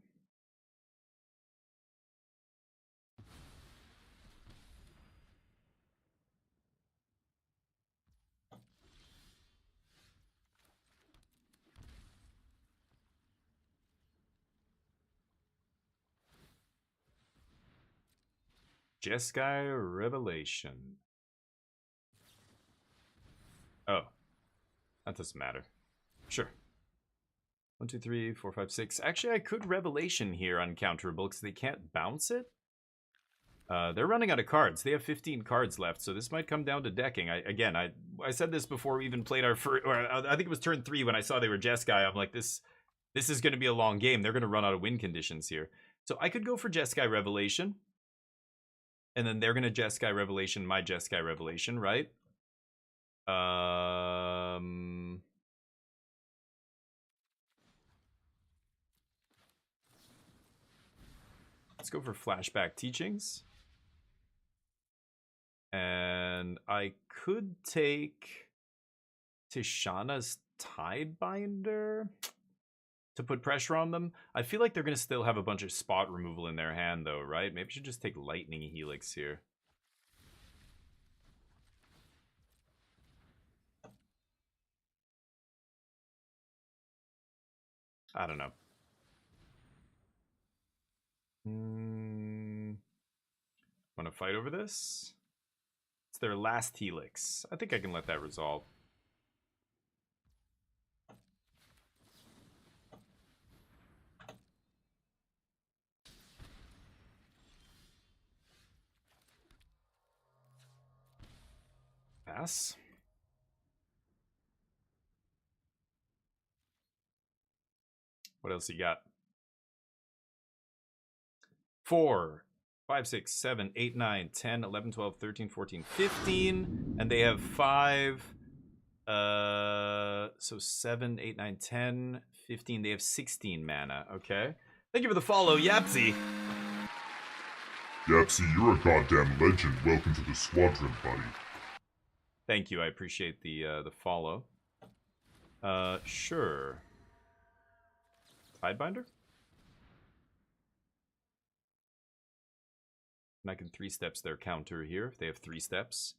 Jeskai Revelation. Oh. That doesn't matter. Sure. 1, 2, 3, 4, 5, 6. Actually, I could Revelation here uncounterable because they can't bounce it. They're running out of cards. They have 15 cards left, so this might come down to decking. I said this before we even played our first... Or I think it was turn 3 when I saw they were Jeskai. I'm like, this is going to be a long game. They're going to run out of win conditions here. So I could go for Jeskai Revelation. And then they're going to Jeskai Revelation, my Jeskai Revelation, right? Let's go for Flashback Teachings. And I could take Tishana's Tidebinder to put pressure on them. I feel like they're going to still have a bunch of spot removal in their hand, though, right? Maybe I should just take Lightning Helix here. I don't know. Want to fight over this? It's their last Helix. I think I can let that resolve. Pass. What else you got? 4, 5, 6, 7, 8, 9, 10, 11, 12, 13, 14, 15. And they have 5. So 7, 8, 9, 10, 15. They have 16 mana. Okay. Thank you for the follow, Yapsy. Yapsy, you're a goddamn legend. Welcome to the squadron, buddy. Thank you. I appreciate the follow. Sure. Tidebinder? And I can 3 steps their counter here if they have 3 steps.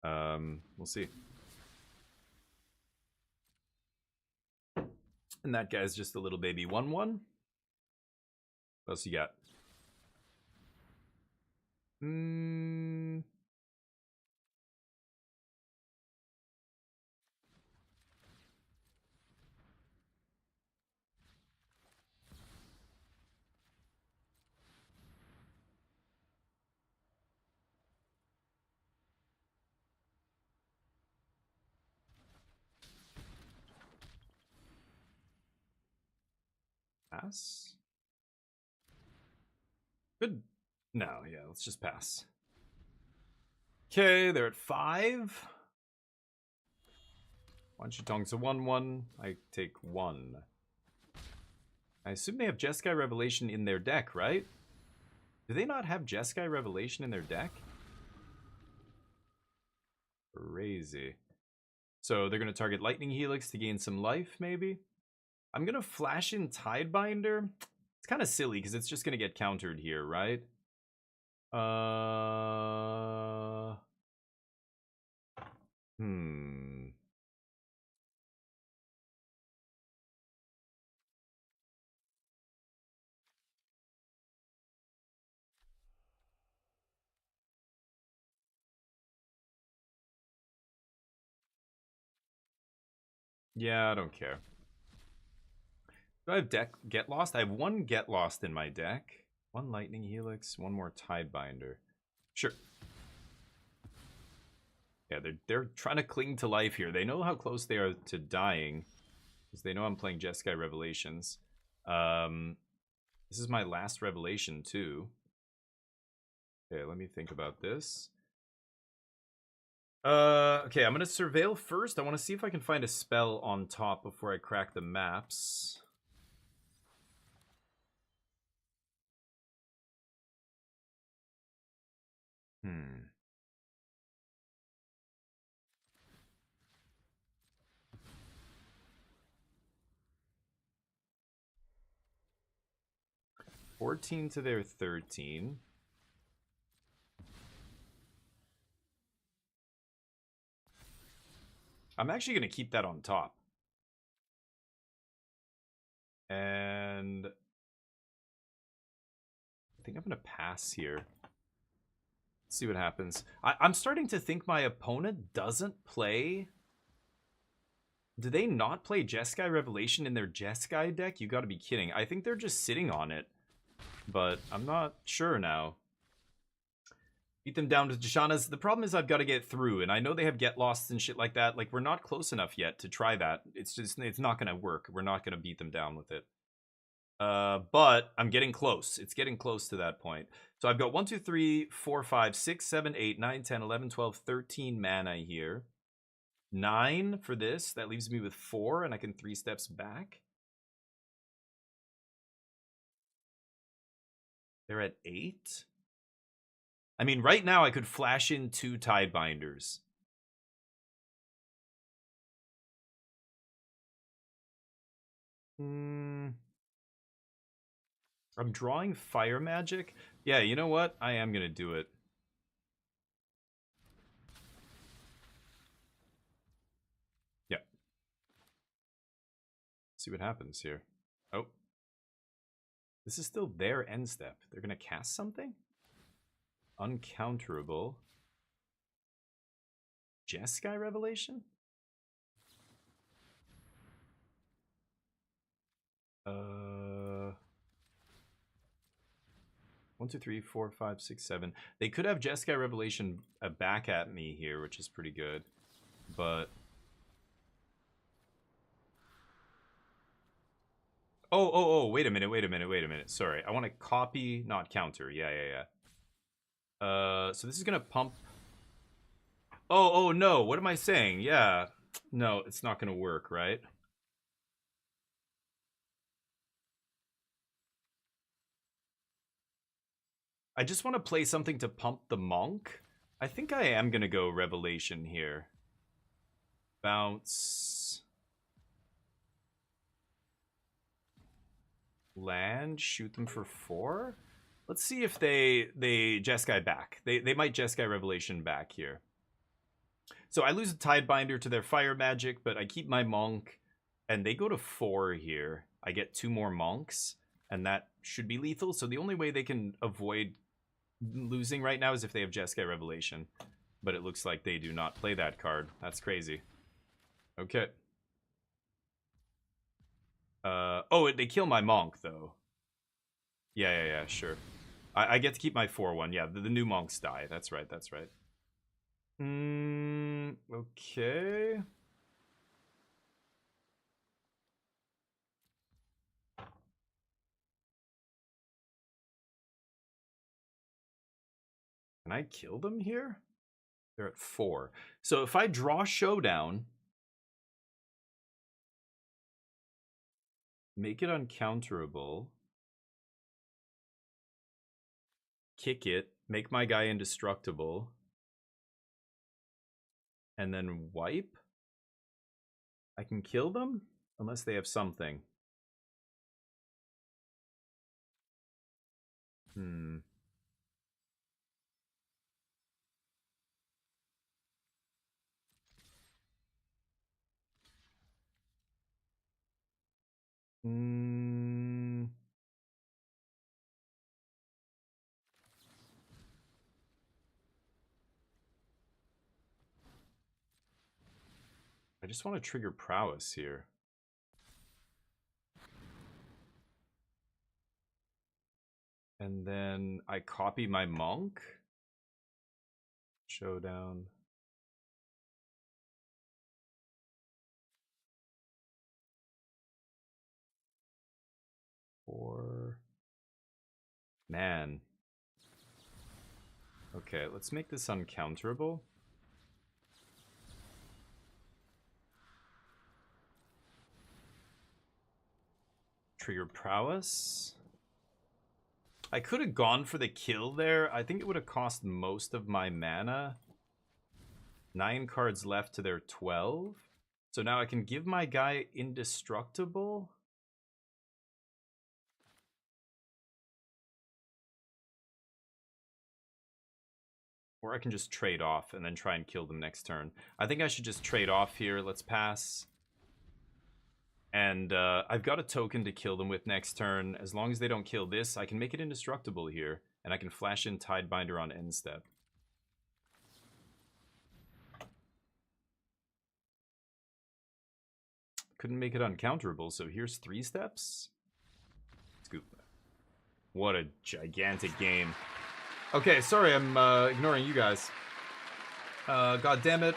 We'll see. And that guy's just a little baby 1/1. What else you got? Pass? Good. No, yeah, let's just pass. Okay, they're at 5. Wanchitong's a 1/1. I take 1. I assume they have Jeskai Revelation in their deck, right? Do they not have Jeskai Revelation in their deck? Crazy. So they're going to target Lightning Helix to gain some life, maybe? I'm going to flash in Tidebinder. It's kind of silly because it's just going to get countered here, right? Yeah, I don't care. Do I have Get Lost? I have 1 Get Lost in my deck. 1 Lightning Helix, 1 more Tidebinder. Sure. Yeah, they're trying to cling to life here. They know how close they are to dying, because they know I'm playing Jeskai Revelations. This is my last Revelation, too. Okay, let me think about this. Okay, I'm gonna surveil first. I want to see if I can find a spell on top before I crack the maps. 14 to their 13. I'm actually going to keep that on top. And I think I'm going to pass here. Let's see what happens. I'm starting to think my opponent doesn't play... Do they not play Jeskai Revelation in their Jeskai deck? You gotta be kidding. I think they're just sitting on it. But I'm not sure now. Beat them down to Jashana's. The problem is I've got to get through, and I know they have Get Lost and shit like that. Like, we're not close enough yet to try that. It's not going to work. We're not going to beat them down with it. But I'm getting close. It's getting close to that point. So I've got 1, 2, 3, 4, 5, 6, 7, 8, 9, 10, 11, 12, 13 mana here. 9 for this. That leaves me with 4, and I can 3 steps back. They're at 8. I mean, right now I could flash in 2 Tidebinders. I'm drawing Fire Magic. Yeah, you know what? I am going to do it. Yeah. See what happens here. Oh. This is still their end step. They're going to cast something? Uncounterable. Jeskai Revelation? 1, 2, 3, 4, 5, 6, 7. They could have Jeskai Revelation back at me here, which is pretty good. But... Oh, wait a minute. Sorry. I want to copy, not counter. Yeah. So this is going to pump... Oh, no. What am I saying? Yeah. No, it's not going to work, right? I just want to play something to pump the Monk. I think I am going to go Revelation here. Bounce. Land. Shoot them for 4. Let's see if they Jeskai back. They might Jeskai Revelation back here. So I lose a Tidebinder to their fire magic, but I keep my Monk. And they go to 4 here. I get 2 more Monks. And that should be lethal. So the only way they can avoid losing right now is if they have Jeskai Revelation. But it looks like they do not play that card. That's crazy. Okay. Oh, they kill my Monk, though. Yeah, sure. I get to keep my 4-1. Yeah, the new Monks die. That's right. Okay. Can I kill them here? They're at 4. So if I draw Showdown, make it uncounterable, kick it, make my guy indestructible, and then wipe, I can kill them? Unless they have something. I just want to trigger Prowess here. And then I copy my Monk. Showdown. Man. Okay, let's make this uncounterable. Trigger Prowess. I could have gone for the kill there. I think it would have cost most of my mana. 9 cards left to their 12. So now I can give my guy indestructible. Or I can just trade off and then try and kill them next turn. I think I should just trade off here. Let's pass. And I've got a token to kill them with next turn. As long as they don't kill this, I can make it indestructible here. And I can flash in Tidebinder on end step. Couldn't make it uncounterable, so here's 3 steps. Scoop. What a gigantic game. Okay, sorry, I'm ignoring you guys. God damn it.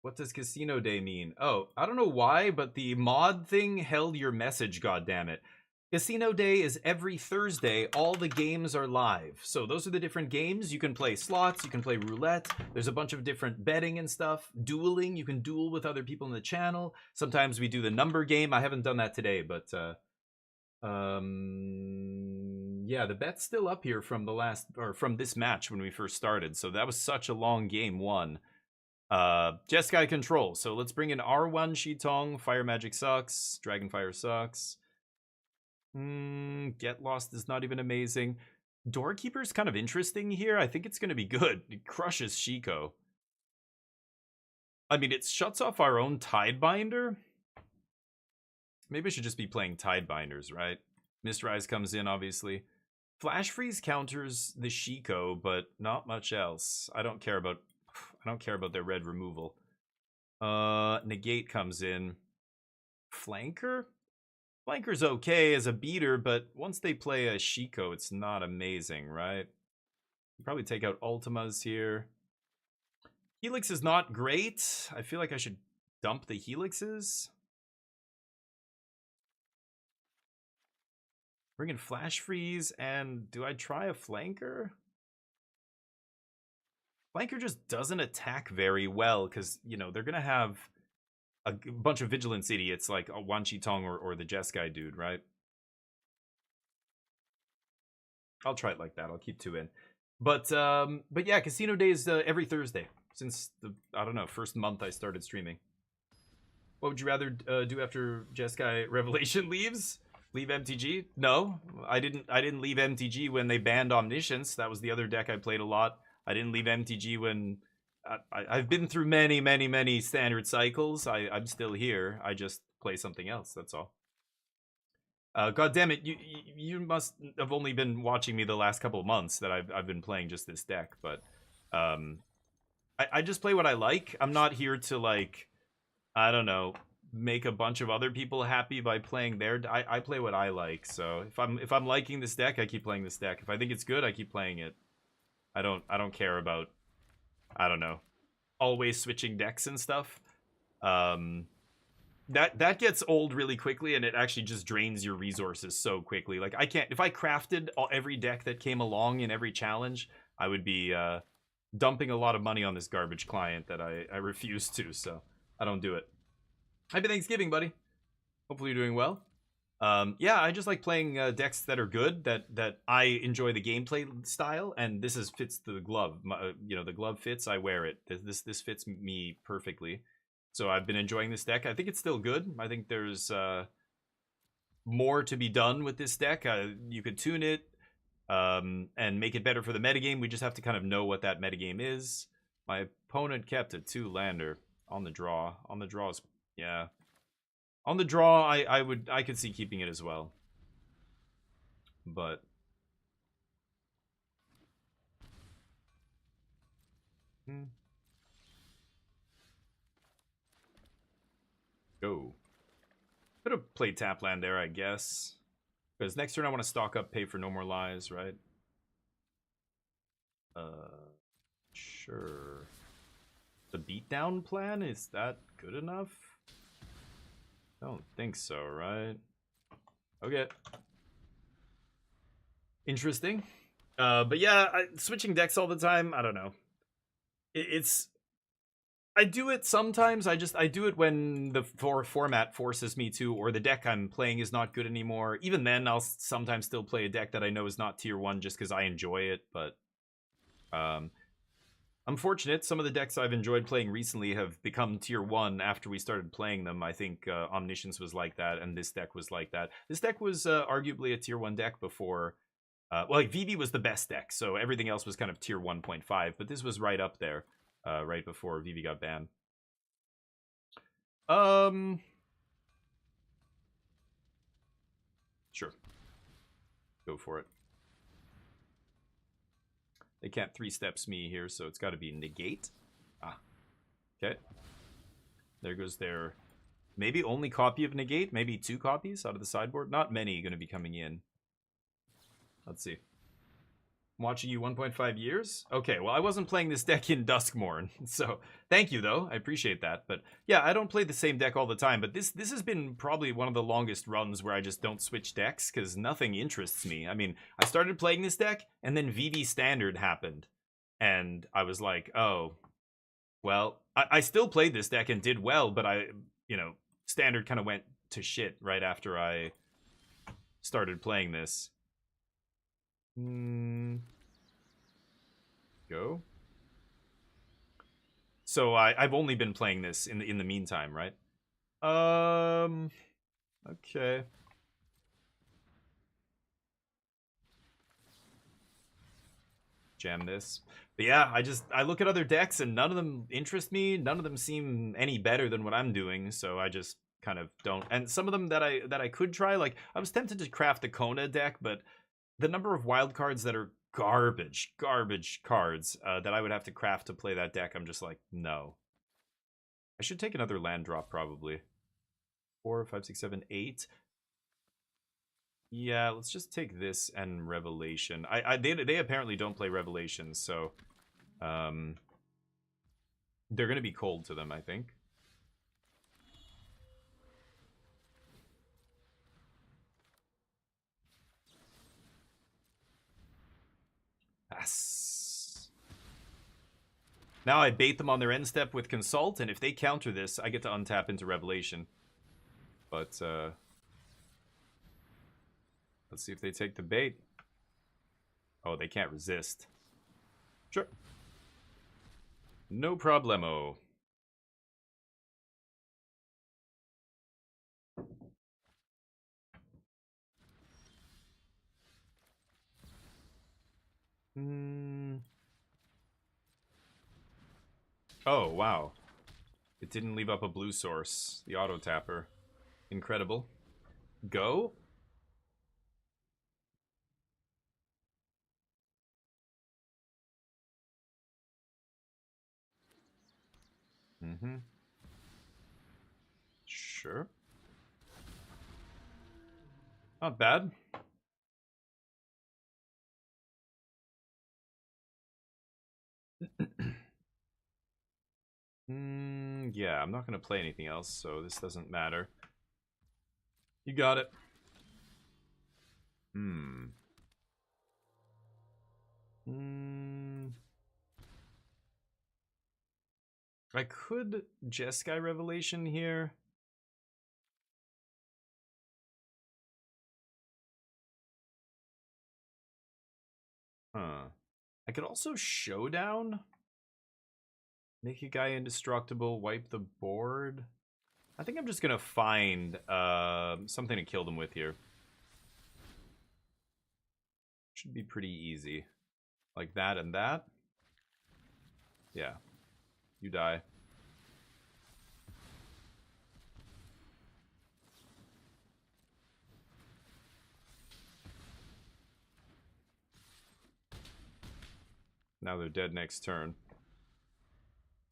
What does Casino Day mean? Oh, I don't know why, but the mod thing held your message, God damn it. Casino Day is every Thursday. All the games are live. So those are the different games. You can play slots, you can play roulette. There's a bunch of different betting and stuff. Dueling, you can duel with other people in the channel. Sometimes we do the number game. I haven't done that today, but yeah, the bet's still up here from the last, or from this match when we first started. So that was such a long game 1. Jeskai control. So let's bring in R1 Shitong. Fire magic sucks. Dragonfire sucks. Get Lost is not even amazing. Doorkeeper's kind of interesting here. I think it's going to be good. It crushes Shiko. I mean, it shuts off our own Tidebinder. Maybe I should just be playing Tidebinders, right? Mistrise comes in, obviously. Flash Freeze counters the Shiko, but not much else. I don't care about their red removal. Negate comes in. Flanker? Flanker's okay as a beater, but once they play a Shiko, it's not amazing, right? Probably take out Ultimas here. Helix is not great. I feel like I should dump the Helixes. Bring in Flash Freeze, and do I try a Flanker? Flanker just doesn't attack very well, because, you know, they're going to have a bunch of Vigilance idiots like a Wan Chi Tong or the Jeskai dude, right? I'll try it like that. I'll keep 2 in. But yeah, Casino Day is every Thursday since the, I don't know, first month I started streaming. What would you rather do after Jeskai Revelation leaves? Leave MTG? No, I didn't leave MTG when they banned Omniscience. That was the other deck I played a lot. I didn't leave MTG when I've been through many standard cycles. I'm still here. I just play something else. That's all. God damn it! You must have only been watching me the last couple of months that I've been playing just this deck. But I just play what I like. I'm not here to, like, I don't know, make a bunch of other people happy by playing their. I play what I like. So if I'm liking this deck, I keep playing this deck. If I think it's good, I keep playing it. I don't care about, I don't know, always switching decks and stuff. That gets old really quickly, and it actually just drains your resources so quickly. Like, I can't, if I crafted every deck that came along in every challenge, I would be dumping a lot of money on this garbage client that I refuse to, so I don't do it. Happy Thanksgiving, buddy. Hopefully you're doing well. Yeah, I just like playing decks that are good, that I enjoy the gameplay style, and this fits the glove. You know, the glove fits, I wear it. This fits me perfectly. So I've been enjoying this deck. I think it's still good. I think there's more to be done with this deck. You could tune it and make it better for the metagame. We just have to kind of know what that metagame is. My opponent kept a 2-lander on the draw. On the draws, yeah. On the draw, I could see keeping it as well. But go. Could have played tap land there, I guess. Because next turn I want to stock up, pay for No More Lies, right? Sure. The beatdown plan, is that good enough? I don't think so, right? Okay. Interesting. But yeah, switching decks all the time, I don't know. I do it sometimes. I do it when the format forces me to, or the deck I'm playing is not good anymore. Even then, I'll sometimes still play a deck that I know is not tier 1 just because I enjoy it. But I'm fortunate. Some of the decks I've enjoyed playing recently have become tier 1 after we started playing them. I think Omniscience was like that, and this deck was like that. This deck was arguably a tier 1 deck before. Well, like, VV was the best deck, so everything else was kind of tier 1.5, but this was right up there. Right before VV got banned. Sure. Go for it. They can't 3-steps me here, so it's got to be negate. Ah. Okay. There goes their maybe only copy of negate, maybe 2 copies out of the sideboard. Not many going to be coming in. Let's see. Watching you 1.5 years? Okay, well, I wasn't playing this deck in Duskmorn, so thank you, though. I appreciate that. But yeah, I don't play the same deck all the time, but this has been probably one of the longest runs where I just don't switch decks, because nothing interests me. I mean, I started playing this deck, and then VV Standard happened, and I was like, oh, well, I still played this deck and did well, but Standard kind of went to shit right after I started playing this. Go. So I've only been playing this in the meantime, right? Okay. Jam this. But yeah, I look at other decks and none of them interest me. None of them seem any better than what I'm doing, so I just kind of don't. And some of them that I could try, like, I was tempted to craft the Kona deck, but the number of wild cards that are garbage cards that I would have to craft to play that deck, I'm just like, no. I should take another land drop, probably. 4, 5, 6, 7, 8. Yeah, let's just take this and Revelation. They apparently don't play Revelations, so they're gonna be cold to them, I think. Yes. Now I bait them on their end step with Consult, and if they counter this, I get to untap into Revelation. But let's see if they take the bait. Oh, they can't resist. Sure. No problemo. Oh, wow. It didn't leave up a blue source. The auto tapper. Incredible. Go? Mm-hmm. Sure. Not bad. Yeah, I'm not going to play anything else, so this doesn't matter. You got it. I could Jeskai Revelation here. Huh. I could also Showdown. Make a guy indestructible, wipe the board. I think I'm just gonna find something to kill them with here. Should be pretty easy. Like that and that. Yeah. You die. Now they're dead next turn.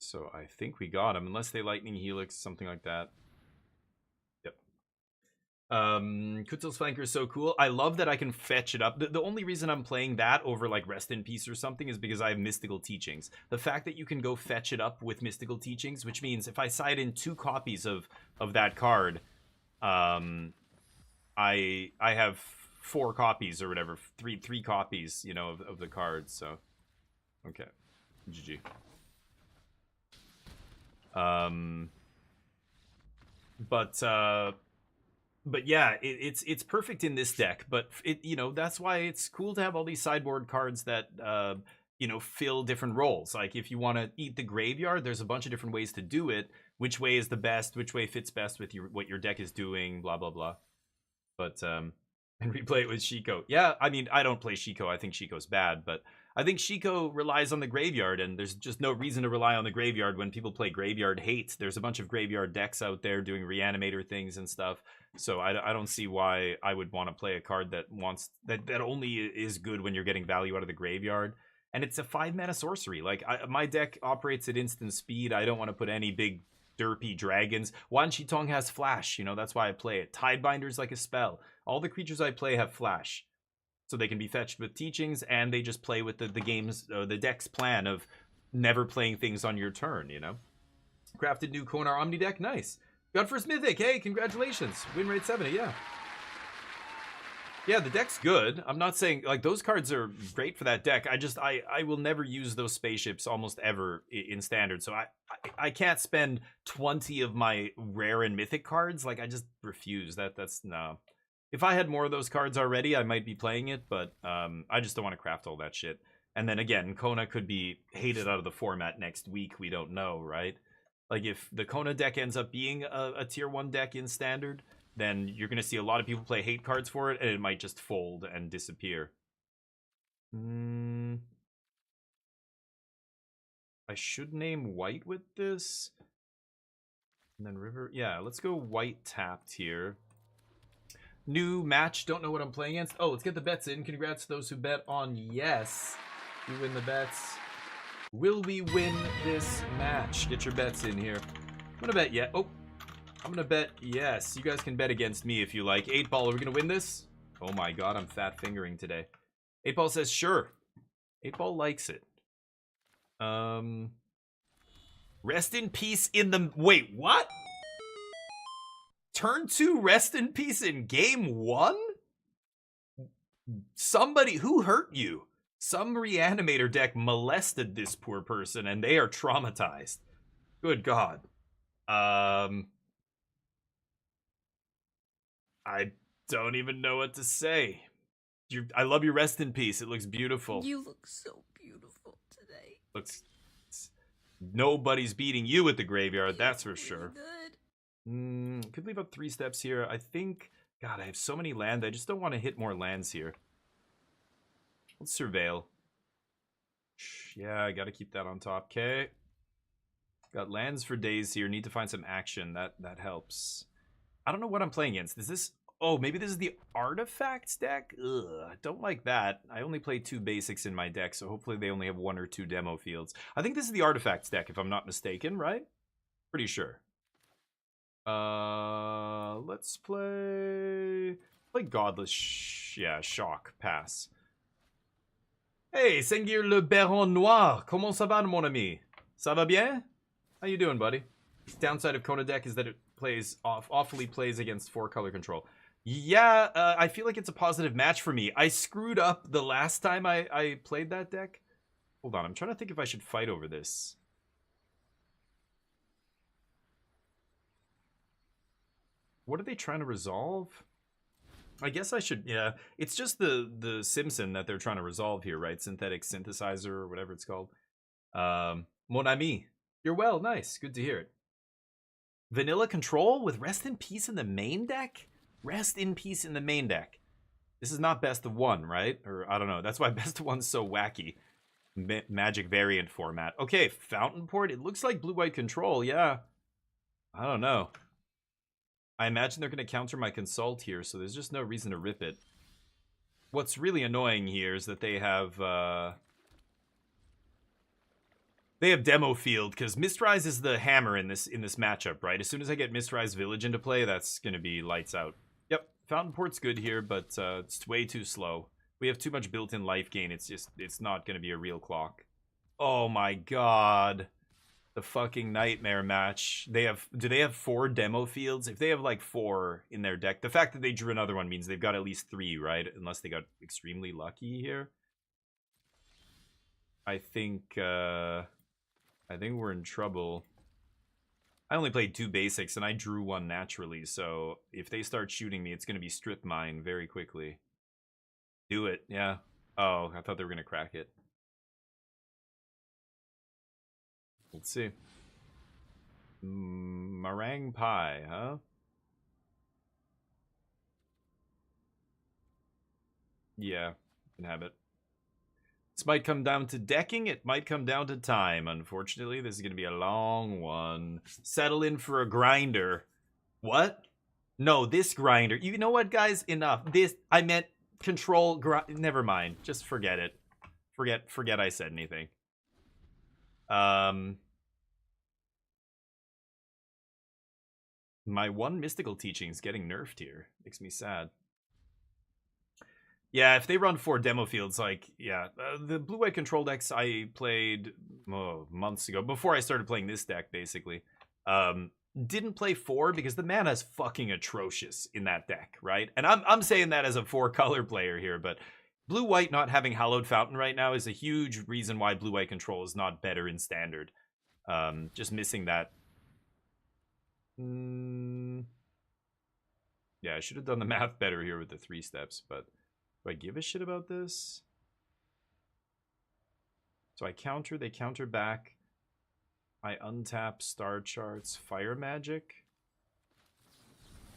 So I think we got him, unless they Lightning Helix, something like that. Yep. Kutil's Flanker is so cool. I love that I can fetch it up. The only reason I'm playing that over like Rest in Peace or something is because I have Mystical Teachings. The fact that you can go fetch it up with Mystical Teachings, which means if I side in 2 copies of that card, I have 4 copies or whatever, three copies, you know, of the cards. So okay, GG. But yeah, it's perfect in this deck. But you know, that's why it's cool to have all these sideboard cards that you know, fill different roles. Like if you want to eat the graveyard, there's a bunch of different ways to do it. Which way is the best? Which way fits best with what your deck is doing? Blah blah blah. But and replay it with Shiko. Yeah, I mean, I don't play Shiko. I think Shiko's bad, but I think Shiko relies on the graveyard, and there's just no reason to rely on the graveyard when people play graveyard hate. There's a bunch of graveyard decks out there doing reanimator things and stuff, so I don't see why I would want to play a card that that only is good when you're getting value out of the graveyard. And it's a 5-mana sorcery. Like my deck operates at instant speed. I don't want to put any big derpy dragons. Wan Shi Tong has flash, you know, that's why I play it. Tidebinder's like a spell. All the creatures I play have flash. So they can be fetched with teachings, and they just play with the game's, the deck's plan of never playing things on your turn, you know? Crafted new Konar Omni deck, nice. Got first Mythic, hey, congratulations. Win rate 70, yeah. Yeah, the deck's good. I'm not saying, like, those cards are great for that deck. I will never use those spaceships almost ever in Standard, so I can't spend 20 of my rare and Mythic cards. Like, I just refuse. That's, no. If I had more of those cards already, I might be playing it, but I just don't want to craft all that shit. And then again, Kona could be hated out of the format next week. We don't know, right? Like, if the Kona deck ends up being a tier 1 deck in Standard, then you're going to see a lot of people play hate cards for it, and it might just fold and disappear. I should name white with this. And then river. Yeah, let's go white tapped here. New match, don't know what I'm playing against. Oh, let's get the bets in. Congrats to those who bet on yes. We win the bets. Will we win this match? Get your bets in here. I'm gonna bet I'm gonna bet yes. You guys can bet against me if you like. 8 ball, are we gonna win this? Oh my god, I'm fat fingering today. 8-Ball says, sure. 8-Ball likes it. Rest in peace in the... Wait, what? Turn 2, rest in peace in game 1? Somebody... Who hurt you? Some reanimator deck molested this poor person, and they are traumatized. Good god. I don't even know what to say. I love your rest in peace. It looks beautiful. You look so beautiful today. Looks... Nobody's beating you at the graveyard, You that's for look sure. really good. Could leave up 3 steps here. I think... God, I have so many land. I just don't want to hit more lands here. Let's surveil. Yeah, I gotta keep that on top. Okay. Got lands for days here. Need to find some action. That helps. I don't know what I'm playing against. Is this... Oh, maybe this is the artifacts deck? Ugh, don't like that. I only play 2 basics in my deck, so hopefully they only have 1 or 2 demo fields. I think this is the artifacts deck, if I'm not mistaken, right? Pretty sure. Let's play Godless. Yeah, Shock. Pass. Hey, Sengir le Baron Noir. Comment ça va, mon ami? Ça va bien? How you doing, buddy? Downside of Kona deck is that it plays awfully plays against 4-color control. Yeah, I feel like it's a positive match for me. I screwed up the last time I played that deck. Hold on, I'm trying to think if I should fight over this. What are they trying to resolve? I guess I should, yeah. It's just the Simpson that they're trying to resolve here, right? Synthetic synthesizer or whatever it's called. Mon ami. You're well, nice. Good to hear it. Vanilla control with Rest in Peace in the main deck? Rest in Peace in the main deck. This is not best of 1, right? Or, I don't know. That's why best of 1's so wacky. Magic variant format. Okay, Fountain Port. It looks like blue-white control, yeah. I don't know. I imagine they're going to counter my Consult here, so there's just no reason to rip it. What's really annoying here is that they have Demo Field, because Mistrise is the hammer in this matchup, right? As soon as I get Mistrise Village into play, that's going to be lights out. Yep, Fountain Port's good here, but it's way too slow. We have too much built-in life gain. It's not going to be a real clock. Oh my god. The fucking nightmare match. Do they have 4 demo fields? If they have like 4 in their deck, the fact that they drew another one means they've got at least 3, right? Unless they got extremely lucky here. I think we're in trouble. I only played 2 basics and I drew 1 naturally, so if they start shooting me, it's going to be strip mine very quickly. Do it, yeah. Oh, I thought they were going to crack it. Let's see. Meringue pie, huh? Yeah, you can have it. This might come down to decking. It might come down to time. Unfortunately, this is going to be a long one. Settle in for a grinder. What? No, this grinder. You know what, guys? Enough. I meant control. Never mind. Just forget it. Forget I said anything. My 1 mystical teaching is getting nerfed here. Makes me sad. Yeah, if they run 4 demo fields, like, yeah. The blue-white control decks I played months ago, before I started playing this deck, basically, didn't play 4 because the mana is fucking atrocious in that deck, right? And I'm saying that as a 4-color player here, but blue-white not having Hallowed Fountain right now is a huge reason why blue-white control is not better in Standard. Just missing that. Yeah, I should have done the math better here with the 3 steps, but do I give a shit about this? So I counter, they counter back. I untap Star Charts, Fire Magic.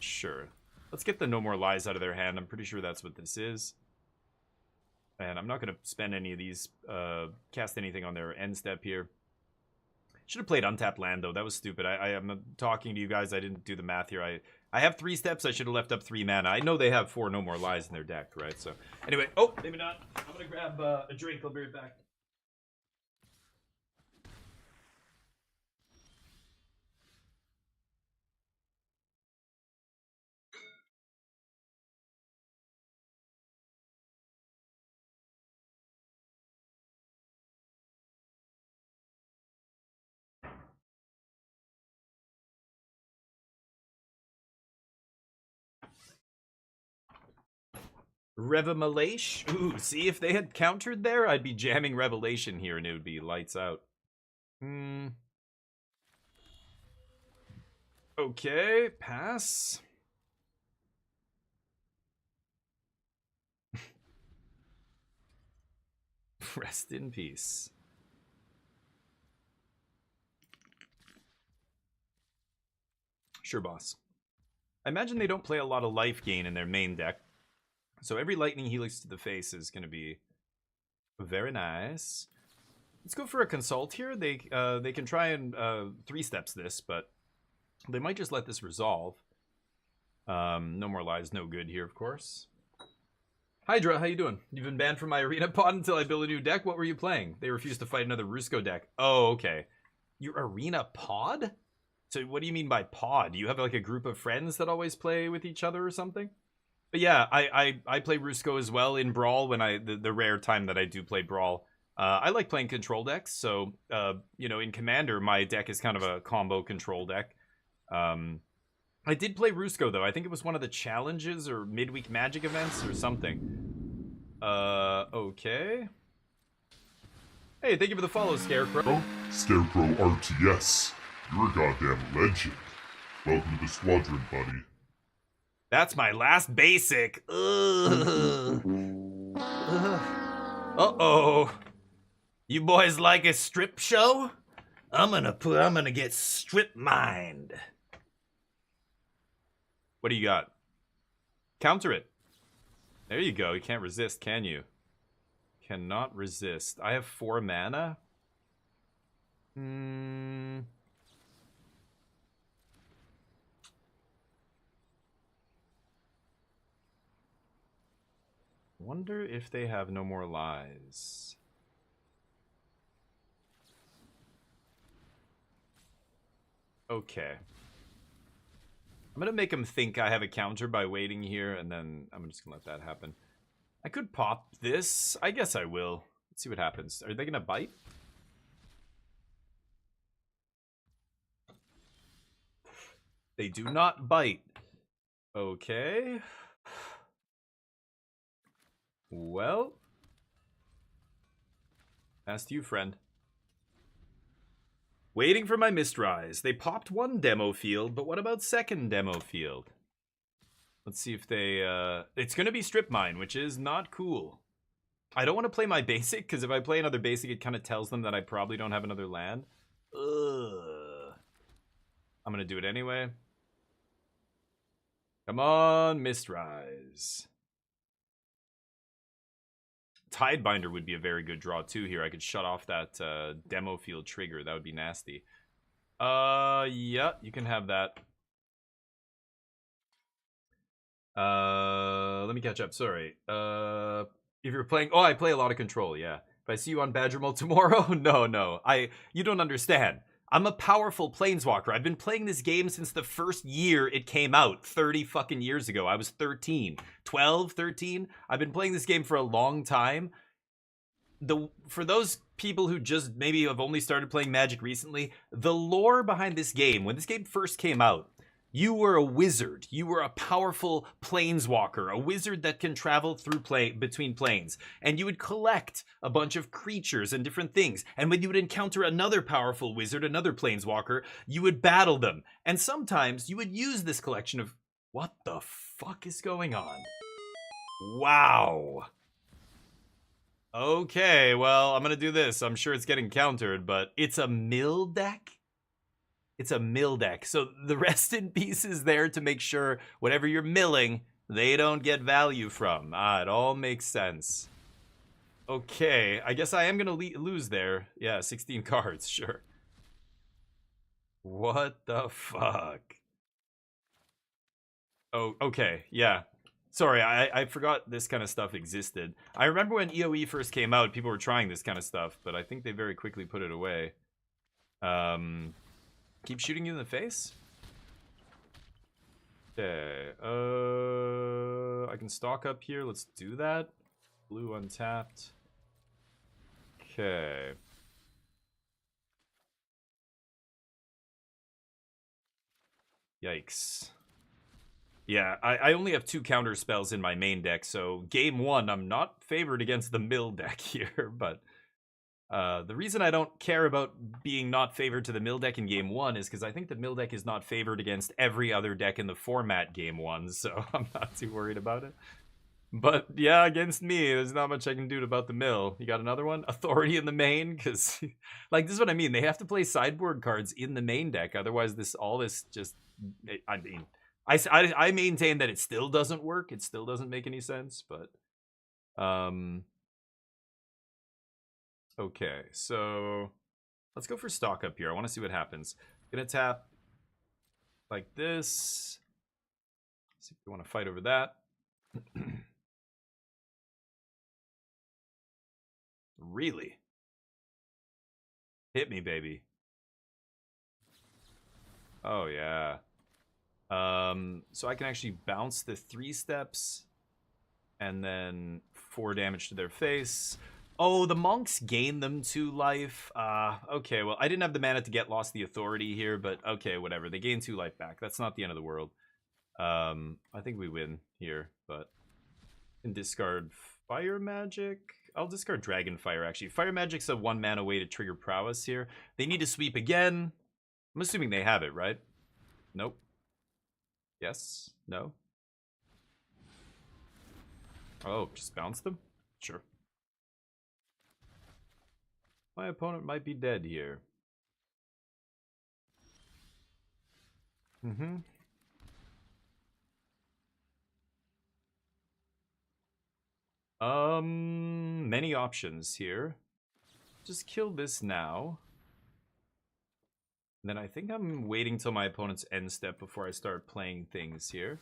Sure. Let's get the No More Lies out of their hand. I'm pretty sure that's what this is. And I'm not going to spend any of these, cast anything on their end step here. Should have played untapped land, though. That was stupid. I am talking to you guys. I didn't do the math here. I have 3 steps. I should have left up 3 mana. I know they have 4 No More Lies in their deck, right? So, anyway. Oh, maybe not. I'm going to grab a drink. I'll be right back. Revelation. Ooh, see, if they had countered there, I'd be jamming Revelation here and it would be lights out. Okay, pass. Rest in peace. Sure, boss. I imagine they don't play a lot of life gain in their main deck. So every lightning helix to the face is going to be very nice. Let's go for a consult here. They can try and 3-steps this, but they might just let this resolve. No more lies, no good here, of course. Hydra, how you doing? You've been banned from my arena pod until I build a new deck. What were you playing? They refused to fight another Rusko deck. Oh, okay. Your arena pod? So what do you mean by pod? Do you have like a group of friends that always play with each other or something? But yeah, I play Rusko as well in Brawl when the rare time that I do play Brawl. I like playing control decks, so you know, in Commander my deck is kind of a combo control deck. I did play Rusko though. I think it was one of the challenges or midweek magic events or something. Okay. Hey, thank you for the follow, Scarecrow. Oh, Scarecrow RTS. You're a goddamn legend. Welcome to the squadron, buddy. That's my last basic. Ugh. Uh-oh. You boys like a strip show? I'm gonna get strip mined. What do you got? Counter it. There you go. You can't resist, can you? Cannot resist. I have 4 mana. Wonder if they have no more lies. Okay. I'm gonna make them think I have a counter by waiting here, and then I'm just gonna let that happen. I could pop this. I guess I will. Let's see what happens. Are they gonna bite? They do not bite. Okay. Well. Asked you, friend. Waiting for my Mistrise. They popped 1 demo field, but what about 2nd demo field? Let's see if they, it's gonna be Strip Mine, which is not cool. I don't want to play my basic, because if I play another basic, it kind of tells them that I probably don't have another land. Ugh. I'm gonna do it anyway. Come on, Mistrise. Tidebinder would be a very good draw too here. I could shut off that demo field trigger. That would be nasty. Yeah, you can have that. Let me catch up. Sorry. If you're playing... Oh, I play a lot of control, yeah. If I see you on Badger Mode tomorrow? No. You don't understand. I'm a powerful planeswalker. I've been playing this game since the first year it came out, 30 fucking years ago. I was 13, 12, 13. I've been playing this game for a long time. For those people who just maybe have only started playing Magic recently, the lore behind this game, when this game first came out, you were a wizard. You were a powerful planeswalker, a wizard that can travel through between planes. And you would collect a bunch of creatures and different things. And when you would encounter another powerful wizard, another planeswalker, you would battle them. And sometimes you would use this collection of... What the fuck is going on? Wow. Okay, well, I'm gonna do this. I'm sure it's getting countered, but it's a mill deck? It's a mill deck. So the rest in peace is there to make sure whatever you're milling, they don't get value from. It all makes sense. Okay, I guess I am going to lose there. Yeah, 16 cards, sure. What the fuck? Oh, okay, yeah. Sorry, I forgot this kind of stuff existed. I remember when EOE first came out, people were trying this kind of stuff, but I think they very quickly put it away. Keep shooting you in the face? Okay, I can stalk up here. Let's do that. Blue untapped. Okay. Yikes. Yeah, I only have 2 counter spells in my main deck, so game 1, I'm not favored against the mill deck here, but the reason I don't care about being not favored to the mill deck in game 1 is because I think the mill deck is not favored against every other deck in the format game 1, so I'm not too worried about it. But yeah, against me, there's not much I can do about the mill. You got another one? Authority in the main? Because, like, this is what I mean. They have to play sideboard cards in the main deck. Otherwise, all this just, I mean, I maintain that it still doesn't work. It still doesn't make any sense, but, okay, so let's go for stock up here. I want to see what happens. Gonna tap like this. See if we want to fight over that. Really? Hit me, baby. Oh, yeah. So I can actually bounce the 3 steps and then 4 damage to their face. Oh, the monks gain them 2 life. Okay, well, I didn't have the mana to get lost the authority here, but okay, whatever. They gain 2 life back. That's not the end of the world. I think we win here, but can discard fire magic. I'll discard dragon fire, actually. Fire magic's a 1 mana way to trigger prowess here. They need to sweep again. I'm assuming they have it, right? Nope. Yes? No? Oh, just bounce them? Sure. My opponent might be dead here. Mm-hmm. Many options here. Just kill this now. And then I think I'm waiting till my opponent's end step before I start playing things here.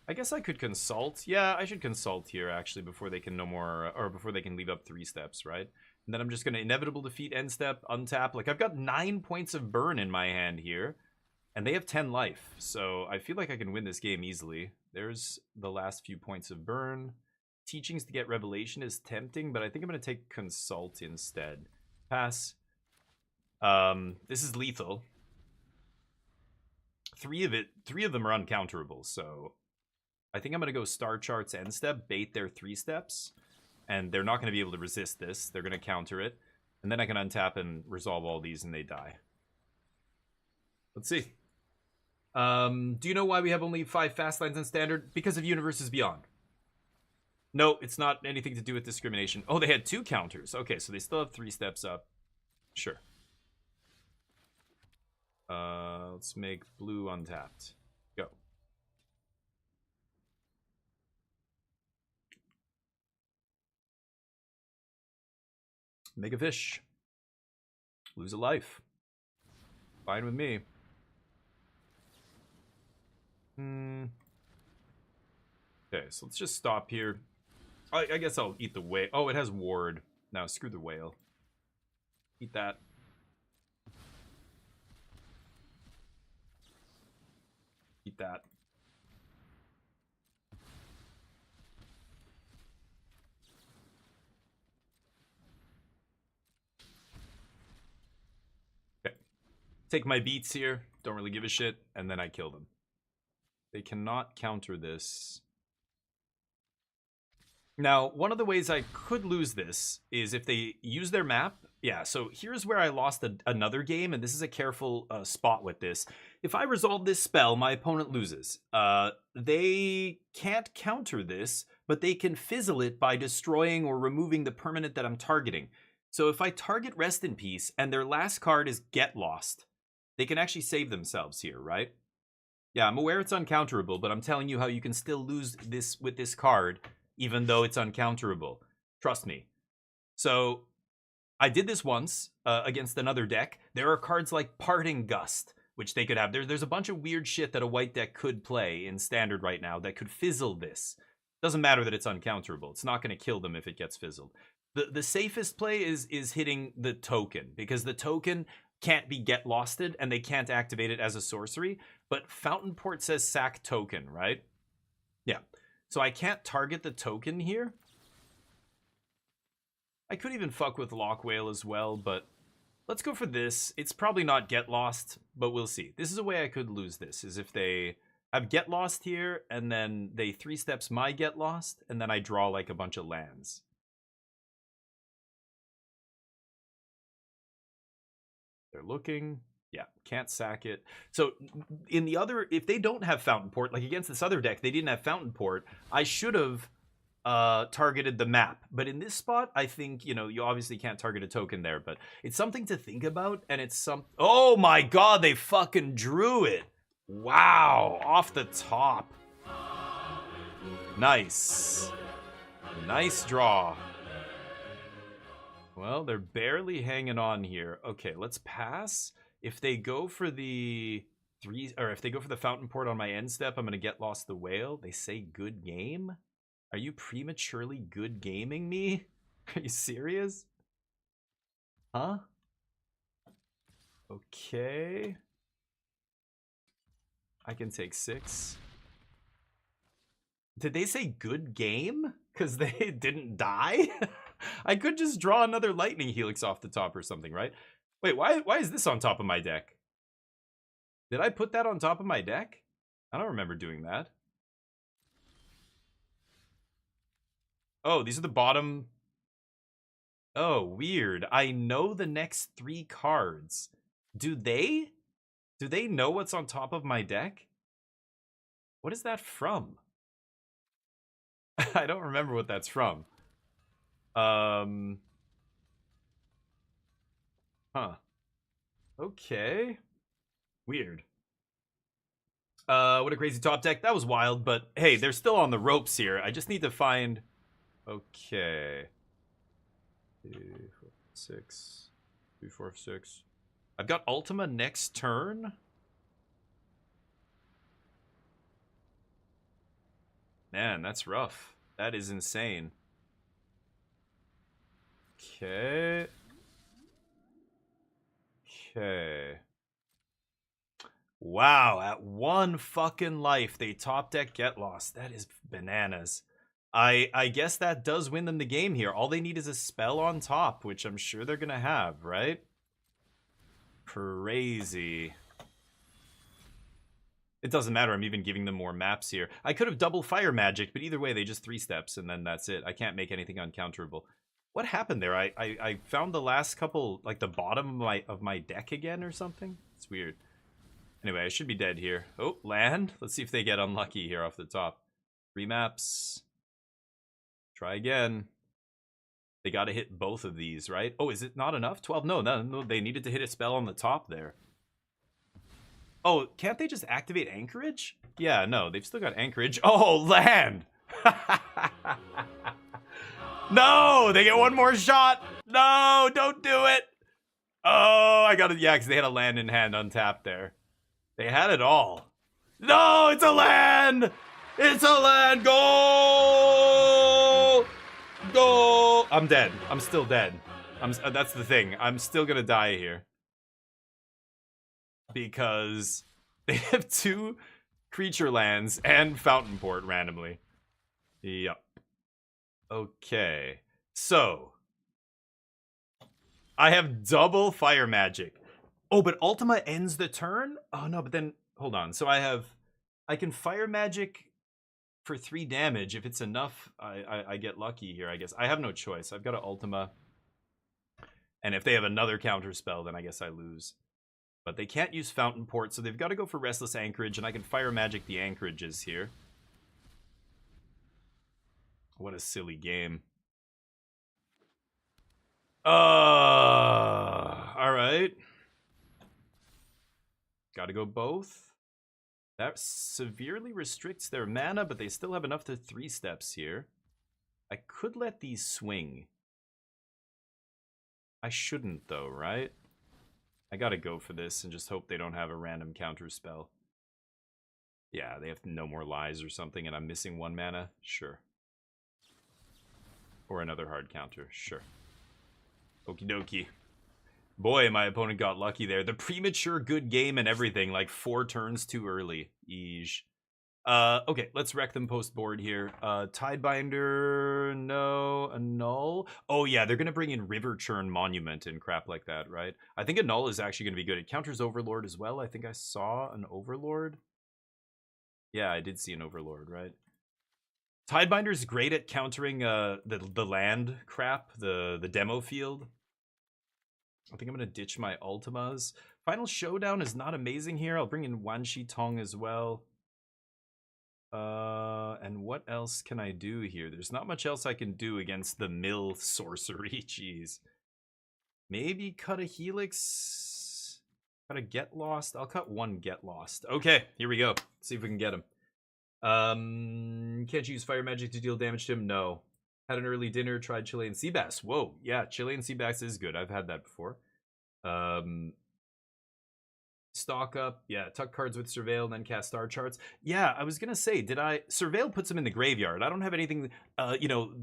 I guess I could consult. Yeah, I should consult here actually before they can no more, or before they can leave up 3 steps, right? And then I'm just gonna inevitable defeat end step, untap. Like I've got 9 points of burn in my hand here, and they have 10 life. So I feel like I can win this game easily. There's the last few points of burn. Teachings to get revelation is tempting, but I think I'm gonna take consult instead. Pass. This is lethal. 3 of them are uncounterable, so I think I'm gonna go star charts end step, bait their 3 steps, and they're not gonna be able to resist this. They're gonna counter it, and then I can untap and resolve all these, and they die. Let's see. Do you know why we have only 5 fast lines in standard? Because of Universes Beyond. No, it's not anything to do with discrimination. Oh, they had 2 counters. Okay, so they still have 3 steps up. Sure. Let's make blue untapped. Go. Make a fish. Lose a life. Fine with me. Okay, so let's just stop here. I guess I'll eat the whale. Oh, it has ward. Now screw the whale. Eat that. Eat that. Okay. Take my beats here. Don't really give a shit. And then I kill them. They cannot counter this. Now, one of the ways I could lose this is if they use their map. Yeah, so here's where I lost another game, and this is a careful spot with this. If I resolve this spell, my opponent loses. They can't counter this, but they can fizzle it by destroying or removing the permanent that I'm targeting. So if I target Rest in Peace, and their last card is Get Lost, they can actually save themselves here, right? Yeah, I'm aware it's uncounterable, but I'm telling you how you can still lose this with this card, even though it's uncounterable. Trust me. So I did this once against another deck. There are cards like Parting Gust, which they could have. There's a bunch of weird shit that a white deck could play in Standard right now that could fizzle this. Doesn't matter that it's uncounterable. It's not going to kill them if it gets fizzled. The safest play is hitting the token, because the token can't be Get Losted, and they can't activate it as a sorcery. But Fountain Port says sack token, right? Yeah. So I can't target the token here. I could even fuck with Lock Whale as well, but let's go for this. It's probably not Get Lost, but we'll see. This is a way I could lose this, is if they I have Get Lost here, and then they 3 steps my Get Lost, and then I draw like a bunch of lands. They're looking. Yeah, can't sack it. So in the other, if they don't have Fountain Port, like against this other deck, they didn't have Fountain Port, I should have targeted the map. But in this spot, I think, you know, you obviously can't target a token there, but it's something to think about, and it's some... Oh my god, they fucking drew it! Wow, off the top. Nice. Nice draw. Well, they're barely hanging on here. Okay, let's pass. If they go for the if they go for the Fountain Port on my end step, I'm gonna Get Lost the Whale. They say good game. Are you prematurely good gaming me? Are you serious? Huh? Okay. I can take 6. Did they say good game? Because they didn't die? I could just draw another Lightning Helix off the top or something, right? Wait, why is this on top of my deck? Did I put that on top of my deck? I don't remember doing that. Oh, these are the bottom... Oh, weird. I know the next 3 cards. Do they? Do they know what's on top of my deck? What is that from? I don't remember what that's from. Huh. Okay. Weird. What a crazy top deck. That was wild, but hey, they're still on the ropes here. I just need to find... Okay. 2, 4, 6. 3, 4, 6. I've got Ultima next turn. Man, that's rough. That is insane. Okay. Okay. Wow, at 1 fucking life, they top deck Get Lost. That is bananas. I guess that does win them the game here. All they need is a spell on top, which I'm sure they're gonna have, right? Crazy. It doesn't matter, I'm even giving them more maps here. I could have double Fire Magic, but either way, they just 3 steps, and then that's it. I can't make anything uncounterable. What happened there? I found the last couple, like the bottom of my deck again or something? It's weird. Anyway, I should be dead here. Oh, land? Let's see if they get unlucky here off the top. 3 maps. Try again. They got to hit both of these, right? Oh, is it not enough? 12? No, they needed to hit a spell on the top there. Oh, can't they just activate Anchorage? Yeah, no, they've still got Anchorage. Oh, land! No, they get 1 more shot. No, don't do it. Oh, I got it. Yeah, because they had a land in hand untapped there. They had it all. No, it's a land. It's a land. Go. Go. I'm dead. I'm still dead. That's the thing. I'm still going to die here. Because they have 2 creature lands and Fountain Port randomly. Yup. Okay. So. I have double Fire Magic. Oh, but Ultima ends the turn? Oh, no, but then... Hold on. So I can Fire Magic for 3 damage. If it's enough, I get lucky here, I guess. I have no choice. I've got an Ultima. And if they have another counter spell, then I guess I lose. But they can't use Fountain Port, so they've got to go for Restless Anchorage, and I can Fire Magic the Anchorages here. What a silly game. Alright. Gotta go both. That severely restricts their mana, but they still have enough to 3 steps here. I could let these swing. I shouldn't, though, right? I gotta go for this and just hope they don't have a random counter spell. Yeah, they have no more lies or something, and I'm missing 1 mana? Sure. Or another hard counter. Sure. Okie dokie. Boy, my opponent got lucky there. The premature good game and everything, like 4 turns too early. Eesh. Okay, let's wreck them post-board here. Tidebinder, no. A null. Oh yeah, they're gonna bring in River Churn Monument and crap like that, right? I think a null is actually gonna be good. It counters Overlord as well. I think I saw an Overlord. Yeah, I did see an Overlord, right? Tidebinder's great at countering the land crap, the demo field. I think I'm gonna ditch my Ultimas. Final Showdown is not amazing here. I'll bring in Wan Shi Tong as well. And what else can I do here? There's not much else I can do against the mill sorcery. Jeez. Maybe cut a Helix. Cut a Get Lost. I'll cut one Get Lost. Okay, here we go. Let's see if we can get him. Can't you use fire magic to deal damage to him? No. Had an early dinner, tried Chilean sea bass. Whoa, yeah, Chilean sea bass is good. I've had that before. Stock up, yeah, tuck cards with Surveil, then cast star charts. Yeah, I was gonna say, Surveil puts them in the graveyard. I don't have anything, you know,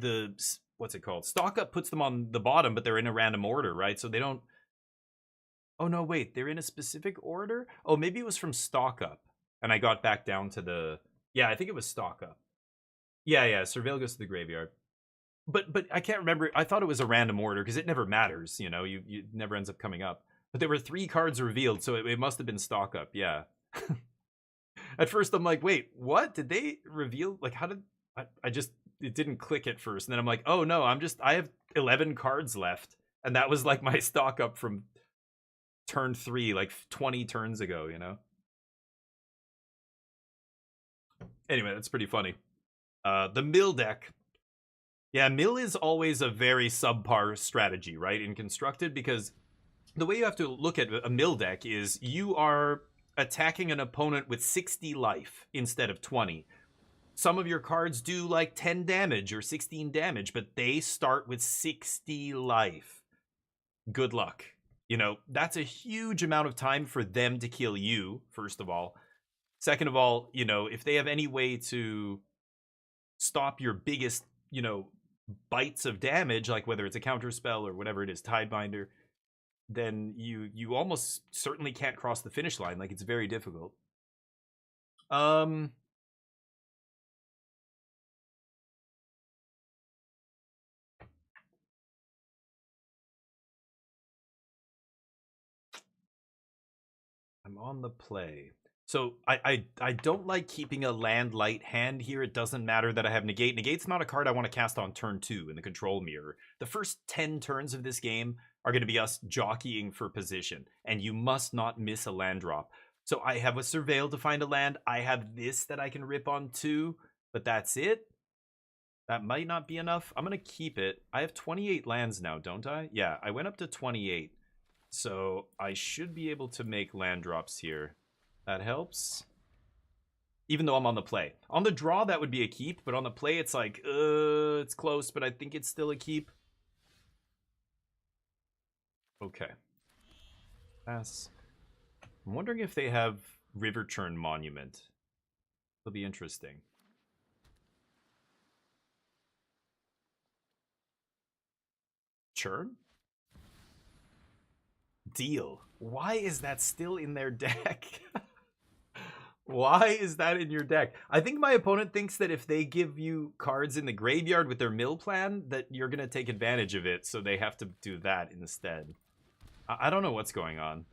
what's it called? Stock up puts them on the bottom, but they're in a random order, right? So they don't, oh no, wait, they're in a specific order? Oh, maybe it was from stock up, and I got back down to the, yeah, I think it was stock up. Yeah, Surveil goes to the graveyard. But I can't remember, I thought it was a random order, because it never matters, you know, you never ends up coming up. But there were 3 cards revealed, so it must have been stock up, yeah. At first, I'm like, wait, what? Did they reveal? Like, how did... I just... It didn't click at first. And then I'm like, oh, no, I have 11 cards left. And that was, like, my stock up from turn 3, like, 20 turns ago, you know? Anyway, that's pretty funny. The mill deck. Yeah, mill is always a very subpar strategy, right? In Constructed, because... the way you have to look at a mill deck is you are attacking an opponent with 60 life instead of 20. Some of your cards do like 10 damage or 16 damage, but they start with 60 life. Good luck. You know, that's a huge amount of time for them to kill you, first of all. Second of all, you know, if they have any way to stop your biggest, you know, bites of damage, like whether it's a counter spell or whatever it is, Tidebinder, then you almost certainly can't cross the finish line. Like, it's very difficult. I'm on the play. So I don't like keeping a land light hand here. It doesn't matter that I have Negate. Negate's not a card I want to cast on turn 2 in the control mirror. The first 10 turns of this game are going to be us jockeying for position, and you must not miss a land drop. So I have a Surveil to find a land. I have this that I can rip on too, but that's it. That might not be enough. I'm going to keep it. I have 28 lands now, don't I? Yeah, I went up to 28. So I should be able to make land drops here. That helps. Even though I'm on the play. On the draw, that would be a keep, but on the play, it's like, it's close, but I think it's still a keep. Okay. Pass. I'm wondering if they have River Churn Monument. It'll be interesting. Churn? Deal. Why is that still in their deck? Why is that in your deck? I think my opponent thinks that if they give you cards in the graveyard with their mill plan, that you're going to take advantage of it, so they have to do that instead. I don't know what's going on.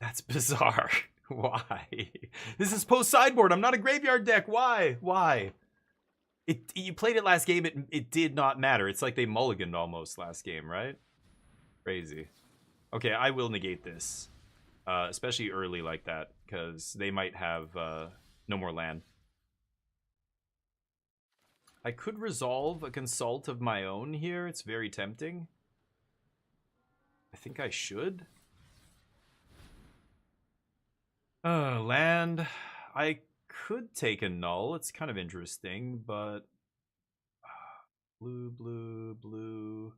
That's bizarre. Why? This is post-sideboard. I'm not a graveyard deck. Why? Why? You played it last game. It did not matter. It's like they mulliganed almost last game, right? Crazy. Okay, I will negate this. Especially early like that, because they might have no more land. I could resolve a consult of my own here. It's very tempting. I think I should. Land. I could take a null. It's kind of interesting, but... blue, blue, blue...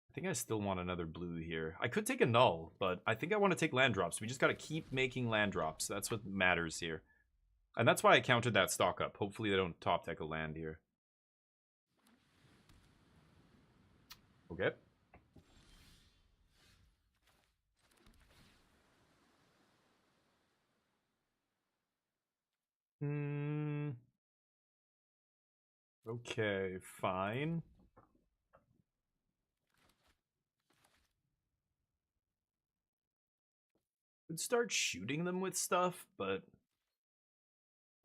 I think I still want another blue here. I could take a null, but I think I want to take land drops. We just got to keep making land drops. That's what matters here. And that's why I countered that stock up. Hopefully they don't top deck a land here. Okay. Okay, fine. Would start shooting them with stuff, but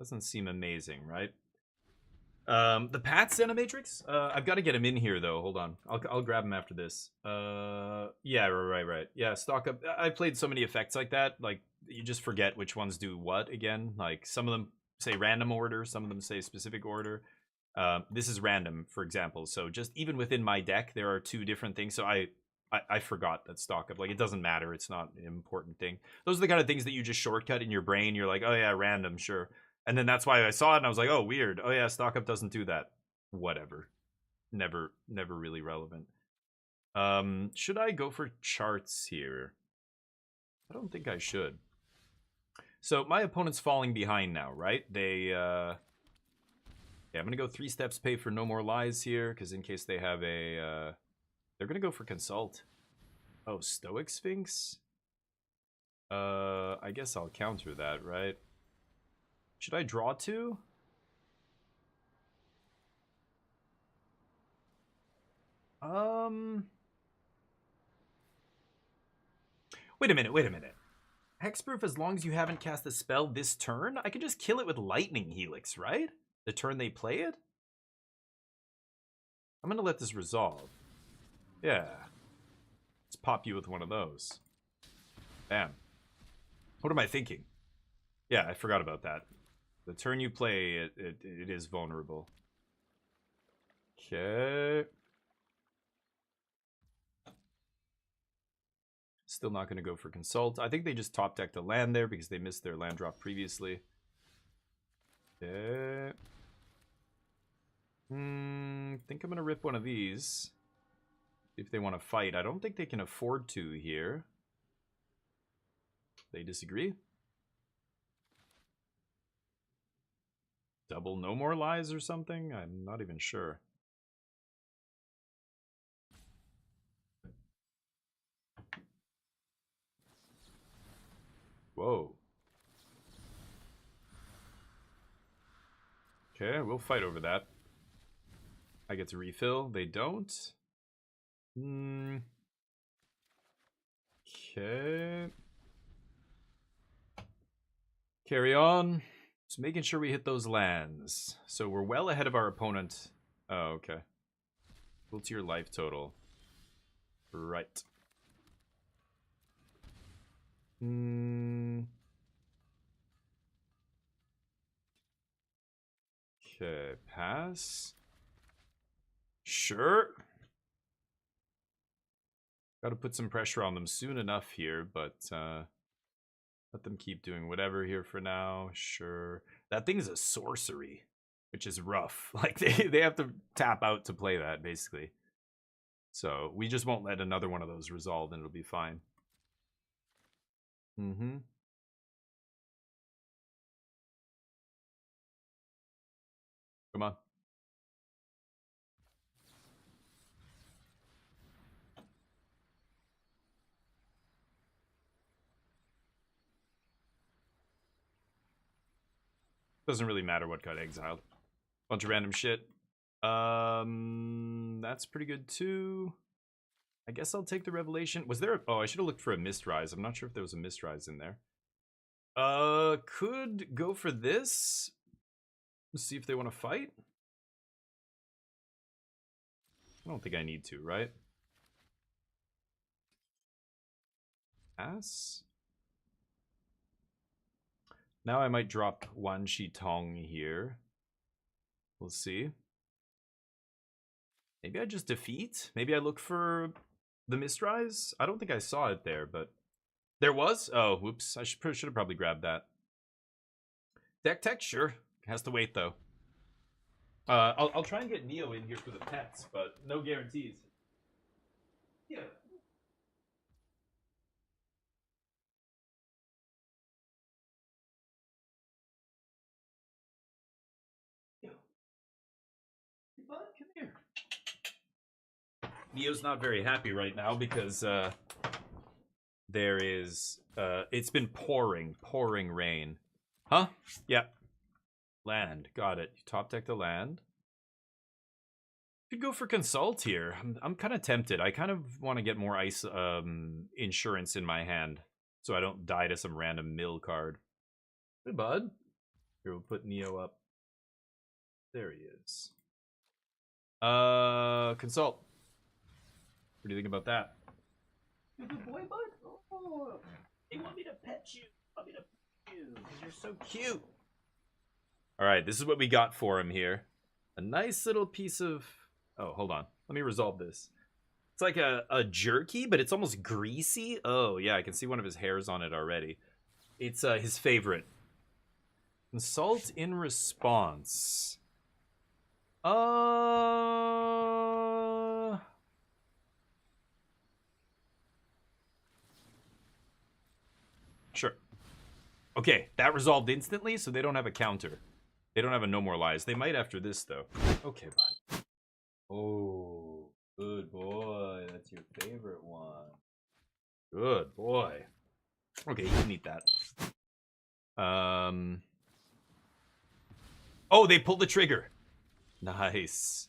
Doesn't seem amazing, right? The Pats Animatrix? I've got to get him in here though. Hold on. I'll grab him after this. Yeah, right. Yeah, stock up. I played so many effects like that. Like you just forget which ones do what again. Like some of them say random order, some of them say specific order. This is random, for example. So just even within my deck, there are two different things. So I forgot that stock up. Like it doesn't matter. It's not an important thing. Those are the kind of things that you just shortcut in your brain. You're like, oh yeah, random, sure. And then that's why I saw it and I was like, oh, weird. Oh yeah, stock up doesn't do that. Whatever. Never really relevant. Should I go for charts here? I don't think I should. So my opponent's falling behind now, right? Yeah, I'm gonna go 3 steps, pay for no more lies here, because in case they have a they're gonna go for consult. Oh, Stoic Sphinx? I guess I'll counter that, right? Should I draw 2? Wait a minute. Hexproof as long as you haven't cast a spell this turn? I can just kill it with Lightning Helix, right? The turn they play it? I'm gonna let this resolve. Yeah. Let's pop you with one of those. Bam. What am I thinking? Yeah, I forgot about that. The turn you play, it is vulnerable. Okay. Still not going to go for consult. I think they just top decked a land there because they missed their land drop previously. Okay. Think I'm going to rip one of these. If they want to fight. I don't think they can afford to here. They disagree. Double no more lies or something? I'm not even sure. Whoa. Okay, we'll fight over that. I get to refill. They don't. Okay. Carry on. Just making sure we hit those lands. So we're well ahead of our opponent. Oh, okay. Equal to your life total. Right. Okay, pass. Sure. Got to put some pressure on them soon enough here, but let them keep doing whatever here for now. Sure. That thing is a sorcery, which is rough. Like they have to tap out to play that, basically. So we just won't let another one of those resolve and it'll be fine. Come on. Doesn't really matter what got exiled. Bunch of random shit. That's pretty good too. I guess I'll take the Revelation. Was there oh, I should have looked for a Mistrise. I'm not sure if there was a Mistrise in there. Could go for this. Let's see if they want to fight. I don't think I need to, right? Pass. Now I might drop Wan Shi Tong here. We'll see. Maybe I just defeat? Maybe I look for the Mistrise? I don't think I saw it there, but... There was? Oh, whoops. I should have probably grabbed that. Deck tech? Sure. Has to wait, though. I'll try and get Neo in here for the pets, but no guarantees. Yeah. Bud, come here. Neo's not very happy right now because there is it's been pouring rain. Huh? Yeah. Land. Got it. You top deck the land. Could go for consult here. I'm kind of tempted. I kind of want to get more ice insurance in my hand so I don't die to some random mill card. Hey, bud. Here, we'll put Neo up. There he is. Consult. What do you think about that? You good boy, bud? Oh, they want me to pet you. Want me to pet you because you're so cute. All right, this is what we got for him here. A nice little piece of... Oh, hold on. Let me resolve this. It's like a jerky, but it's almost greasy. Oh, yeah, I can see one of his hairs on it already. It's his favorite. Consult in response. Sure. Okay, that resolved instantly, so they don't have a counter. They don't have a no more lies. They might after this, though. Okay, bud. Oh, good boy. That's your favorite one. Good boy. Okay, you can eat that. Oh, they pulled the trigger. Nice.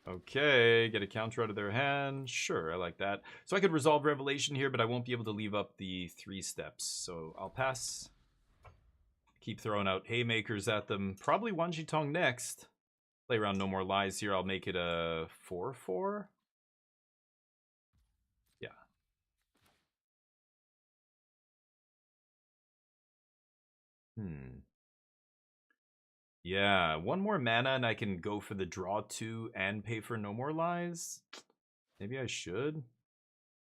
Okay, get a counter out of their hand. Sure, I like that. So I could resolve Revelation here, but I won't be able to leave up the 3 steps. So I'll pass. Keep throwing out haymakers at them. Probably Wanji Tong next. Play around no more lies here. I'll make it a 4-4. Yeah. Yeah, 1 more mana and I can go for the draw 2 and pay for no more lies. Maybe I should.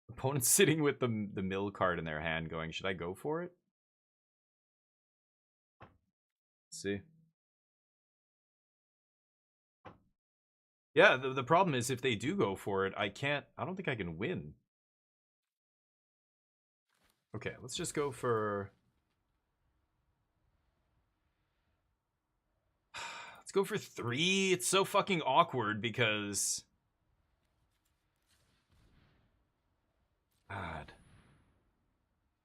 Opponent's sitting with the mill card in their hand going, should I go for it? Let's see. Yeah, the problem is if they do go for it, I don't think I can win. Okay, let's just go for... Let's go for 3. It's so fucking awkward because... God.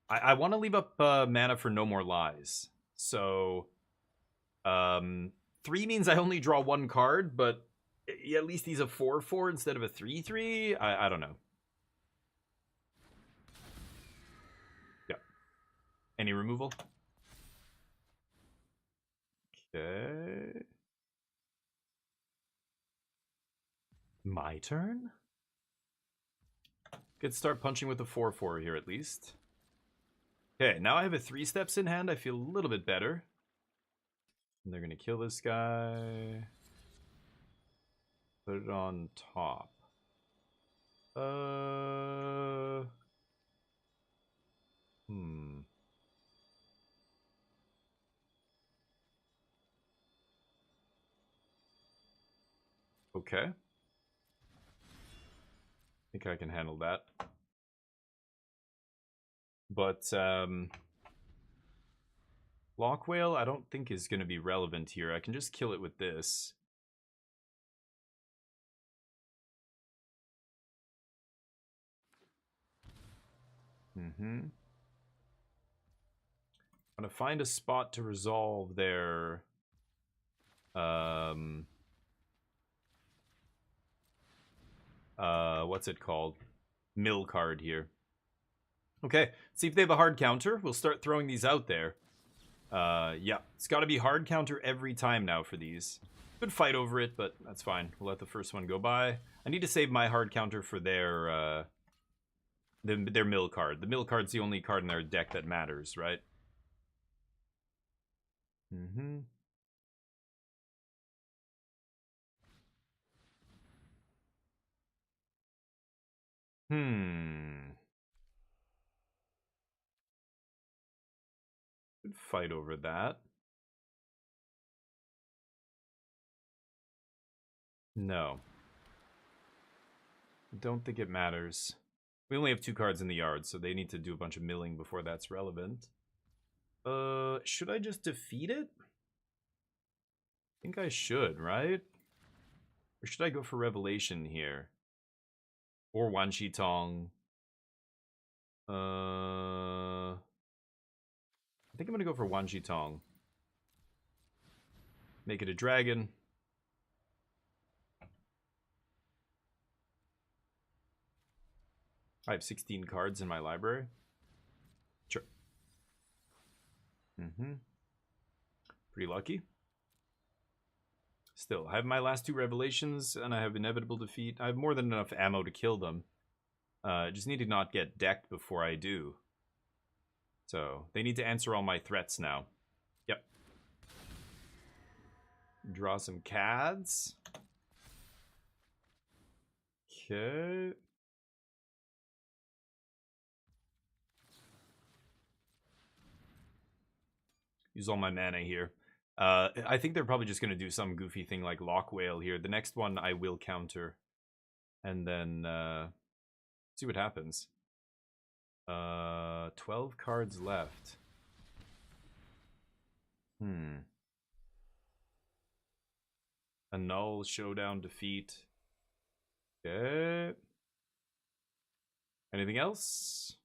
I want to leave up mana for no more lies. So... 3 means I only draw 1 card, but at least he's a 4-4 instead of a 3-3. I don't know. Yeah. Any removal? Okay. My turn? Could start punching with a 4-4 here at least. Okay, now I have a 3 steps in hand. I feel a little bit better. And they're gonna kill this guy. Put it on top. Okay. I think I can handle that. But, Lock Whale I don't think is going to be relevant here. I can just kill it with this. I'm gonna find a spot to resolve their what's it called? Mill card here. Okay, see if they have a hard counter. We'll start throwing these out there. Yeah, it's got to be hard counter every time now for these. Could fight over it, but that's fine. We'll let the first one go by. I need to save my hard counter for their mill card. The mill card's the only card in their deck that matters, right? Could fight over that. No. Don't think it matters. We only have 2 cards in the yard, so they need to do a bunch of milling before that's relevant. Should I just defeat it? I think I should, right? Or should I go for Revelation here? Or Wanshi Tong? I think I'm gonna go for Wanshi Tong. Make it a dragon. I have 16 cards in my library. Sure. Pretty lucky. Still, I have my last 2 revelations, and I have inevitable defeat. I have more than enough ammo to kill them. I just need to not get decked before I do. So, they need to answer all my threats now. Yep. Draw some cads. Okay. Use all my mana here. I think they're probably just going to do some goofy thing like Lock Whale here. The next one I will counter. And then see what happens. 12 cards left. Annul, Showdown, Defeat. Okay. Anything else?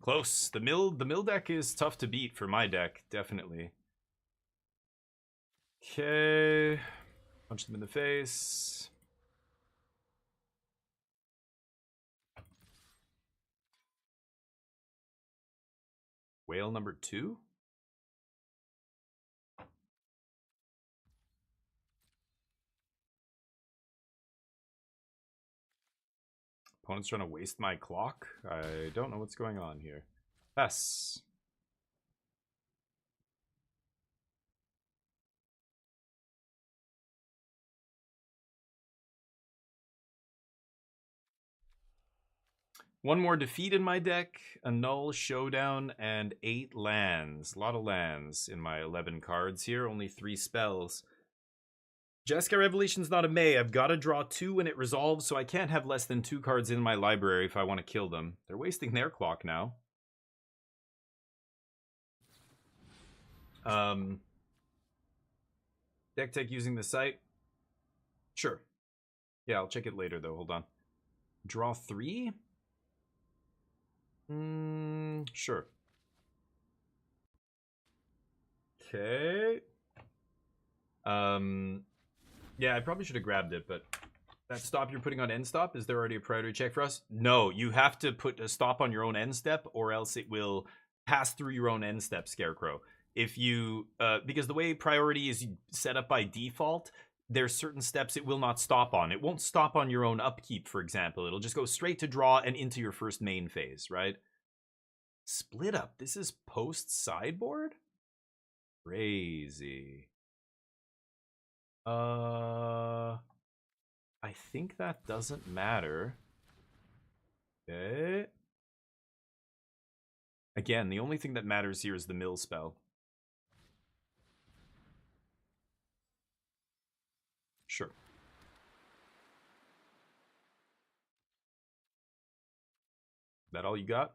Close. The mill deck is tough to beat for my deck, definitely. Okay. Punch them in the face. Whale number 2? Opponent's trying to waste my clock? I don't know what's going on here. Pass. One more defeat in my deck, Annul, Showdown, and 8 lands. A lot of lands in my 11 cards here, only 3 spells. Jeskai Revelation's not a May. I've got to draw 2 when it resolves, so I can't have less than 2 cards in my library if I want to kill them. They're wasting their clock now. Deck tech using the site? Sure. Yeah, I'll check it later, though. Hold on. Draw 3? Sure. Okay. Yeah, I probably should have grabbed it, but that stop you're putting on end stop, is there already a priority check for us? No, you have to put a stop on your own end step, or else it will pass through your own end step, Scarecrow. If you, because the way priority is set up by default, there's certain steps it will not stop on. It won't stop on your own upkeep, for example. It'll just go straight to draw and into your first main phase, right? Split up. This is post sideboard? Crazy. I think that doesn't matter. Okay. Again, the only thing that matters here is the mill spell. Sure. That all you got?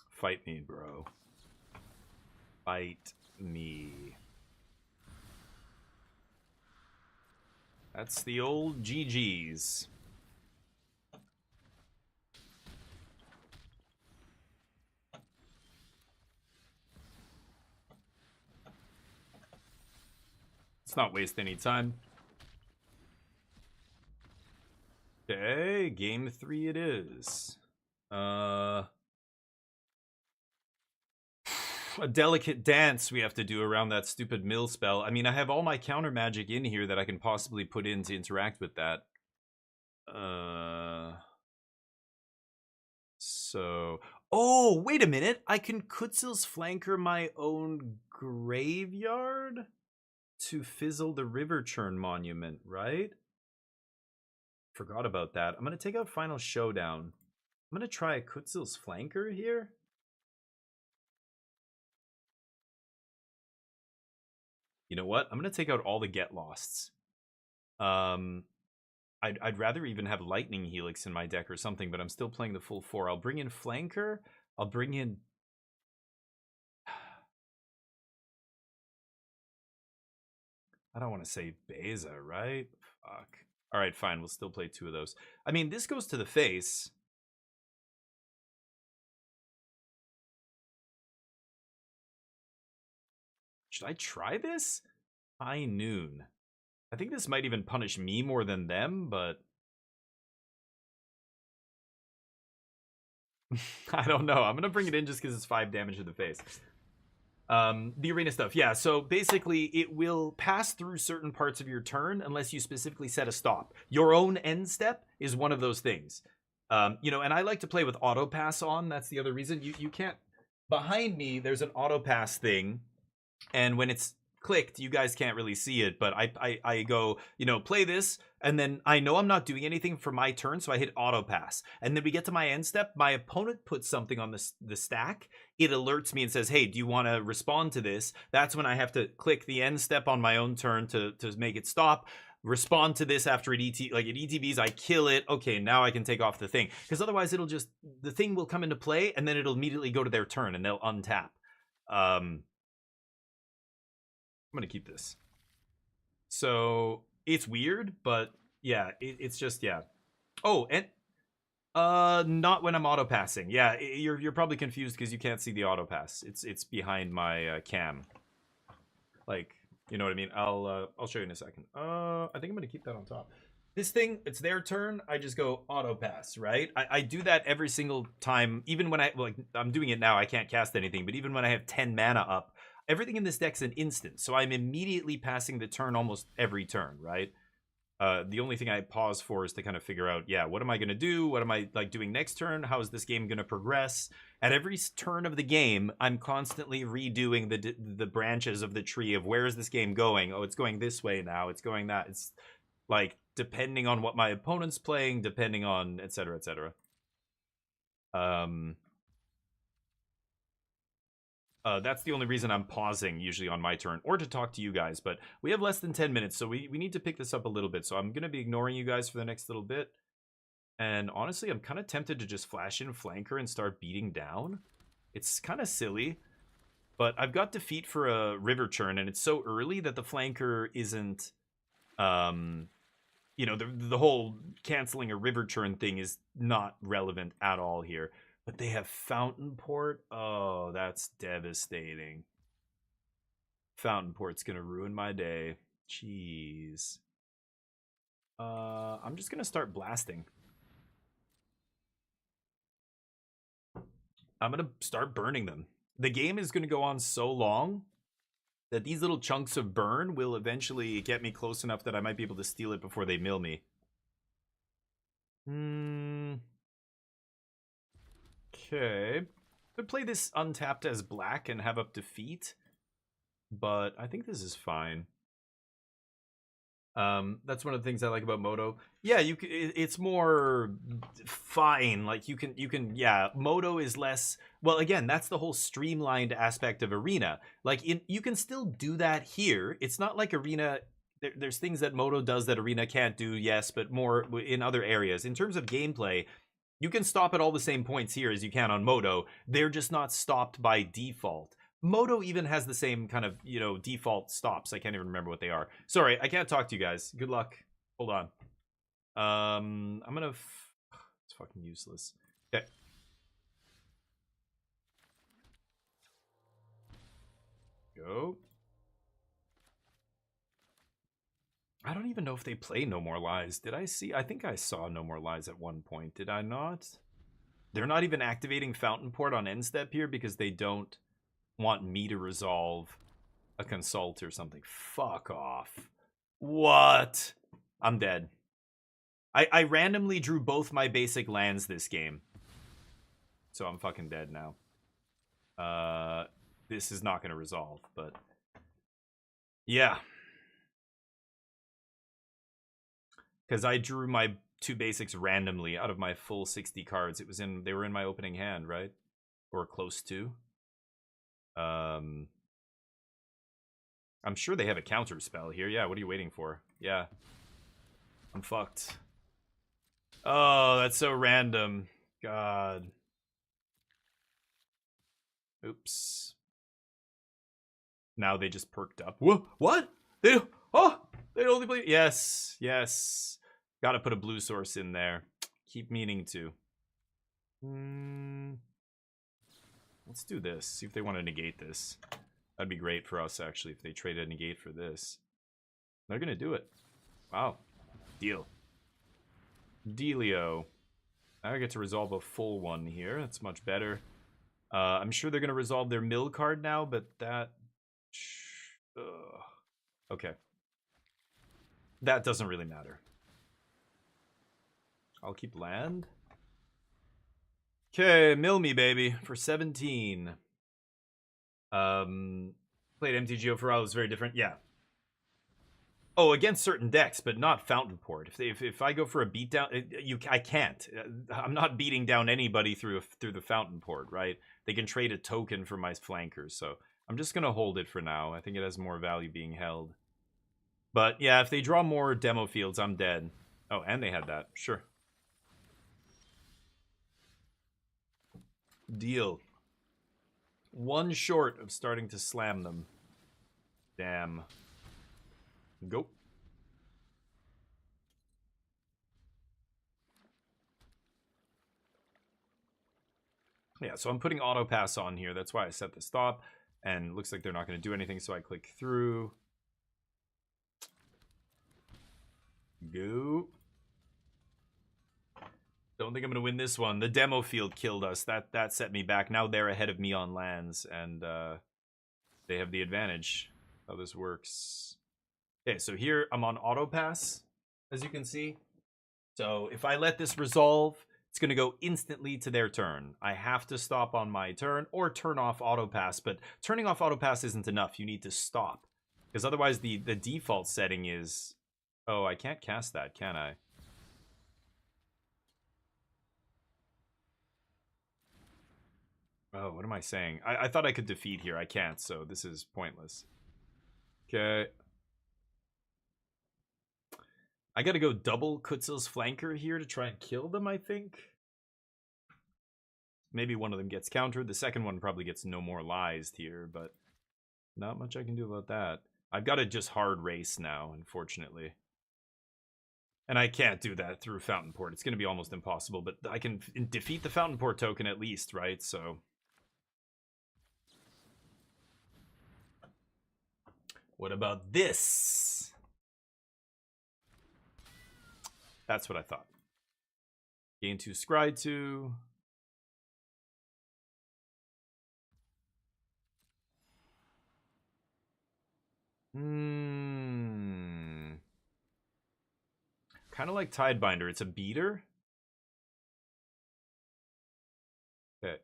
Fight me, bro. Fight me. That's the old GG's. Let's not waste any time. Okay, game 3 it is. A delicate dance we have to do around that stupid mill spell. I mean, I have all my counter magic in here that I can possibly put in to interact with that. So... Oh, wait a minute. I can Kutzil's Flanker my own graveyard to fizzle the River Churn Monument, right? Forgot about that. I'm going to take out Final Showdown. I'm going to try a Kutzil's Flanker here. You know what? I'm going to take out all the Get Losts. I'd rather even have Lightning Helix in my deck or something, but I'm still playing the full 4. I'll bring in Flanker. I'll bring in... I don't want to say Beza, right? Fuck. Alright, fine. We'll still play 2 of those. I mean, this goes to the face. Should I try this? High noon. I think this might even punish me more than them, but I don't know. I'm gonna bring it in just because it's 5 damage to the face. The arena stuff, yeah. So basically, it will pass through certain parts of your turn unless you specifically set a stop. Your own end step is one of those things. You know, and I like to play with auto pass on. That's the other reason. You can't. Behind me, there's an auto pass thing, and when it's clicked, you guys can't really see it, but I go, you know, play this, and then I know I'm not doing anything for my turn, so I hit auto pass, and then we get to my end step. My opponent puts something on the stack. It alerts me and says, hey, do you want to respond to this? That's when I have to click the end step on my own turn to make it stop. Respond to this after it like it ETBs, I kill it. Okay, now I can take off the thing, because otherwise it'll just, the thing will come into play and then it'll immediately go to their turn and they'll untap. I'm gonna keep this. So it's weird, but yeah, it's just, yeah. Oh, and not when I'm auto passing. Yeah, you're probably confused because you can't see the auto pass. It's behind my cam. Like, you know what I mean? I'll show you in a second. I think I'm gonna keep that on top. This thing, it's their turn. I just go auto pass, right? I do that every single time. Even when I'm doing it now, I can't cast anything. But even when I have 10 mana up, everything in this deck's an instant. So I'm immediately passing the turn almost every turn, right? The only thing I pause for is to kind of figure out, yeah, what am I going to do? What am I doing next turn? How is this game going to progress? At every turn of the game, I'm constantly redoing the branches of the tree of where is this game going? Oh, it's going this way now. It's going that. It's like depending on what my opponent's playing, depending on et cetera, et cetera. That's the only reason I'm pausing usually on my turn, or to talk to you guys, but we have less than 10 minutes, so we need to pick this up a little bit, so I'm going to be ignoring you guys for the next little bit, and honestly, I'm kind of tempted to just flash in Flanker and start beating down. It's kind of silly, but I've got defeat for a River Churn, and it's so early that the Flanker isn't, you know, the whole canceling a River Churn thing is not relevant at all here. But they have Fountain Port. Oh, that's devastating. Fountain Port's gonna ruin my day. Jeez. I'm just gonna start blasting. I'm gonna start burning them. The game is gonna go on so long that these little chunks of burn will eventually get me close enough that I might be able to steal it before they mill me. Okay. Could play this untapped as black and have up defeat, but I think this is fine. That's one of the things I like about Moto. Yeah, it's more fine. Like you can yeah, Moto is less, well, again, that's the whole streamlined aspect of Arena. Like you can still do that here. It's not like Arena, there's things that Moto does that Arena can't do, yes, but more in other areas. In terms of gameplay, you can stop at all the same points here as you can on Moto. They're just not stopped by default. Moto even has the same kind of, you know, default stops. I can't even remember what they are. Sorry, I can't talk to you guys. Good luck. Hold on. I'm gonna... It's fucking useless. Okay. Go. I don't even know if they play No More Lies. Did I see? I think I saw No More Lies at one point. Did I not? They're not even activating Fountain Port on end step here because they don't want me to resolve a consult or something. Fuck off. What? I'm dead. I randomly drew both my basic lands this game. So I'm fucking dead now. This is not going to resolve, but... Yeah. Because I drew my 2 basics randomly out of my full 60 cards. They were in my opening hand, right? Or close to. I'm sure they have a counter spell here. Yeah, what are you waiting for? Yeah. I'm fucked. Oh, that's so random. God. Oops. Now they just perked up. What? They only play... Yes. Yes. Gotta put a blue source in there. Keep meaning to. Let's do this. See if they want to negate this. That'd be great for us, actually, if they traded a negate for this. They're gonna do it. Wow. Deal. Dealio. I get to resolve a full one here. That's much better. I'm sure they're gonna resolve their mill card now, but that... Okay. That doesn't really matter. I'll keep land. Okay, mill me, baby, for 17. Played MTGO for a while, it was very different. Yeah. Oh, against certain decks, but not Fountain Port. If I go for a beatdown, I can't. I'm not beating down anybody through the Fountain Port, right? They can trade a token for my flankers, so I'm just gonna hold it for now. I think it has more value being held. But yeah, if they draw more demo fields, I'm dead. Oh, and they had that. Sure. Deal. One short of starting to slam them. Damn. Go. Yeah, so I'm putting auto pass on here. That's why I set the stop. And looks like they're not going to do anything, so I click through. Go. Don't think I'm going to win this one. The demo field killed us. That set me back. Now they're ahead of me on lands, and they have the advantage. How this works. Okay, so here I'm on auto pass, as you can see. So if I let this resolve, it's going to go instantly to their turn. I have to stop on my turn or turn off auto pass, but turning off auto pass isn't enough. You need to stop, because otherwise the default setting is... Oh, I can't cast that, can I? Oh, what am I saying? I thought I could defeat here. I can't, so this is pointless. Okay. I gotta go double Kutzel's flanker here to try and kill them, I think. Maybe one of them gets countered. The second one probably gets no more lies here, but not much I can do about that. I've got to just hard race now, unfortunately. And I can't do that through Fountain Port. It's going to be almost impossible, but I can defeat the Fountain Port token at least, right? So... What about this? That's what I thought. Gain 2, scry 2. Kind of like Tidebinder. It's a beater. Okay.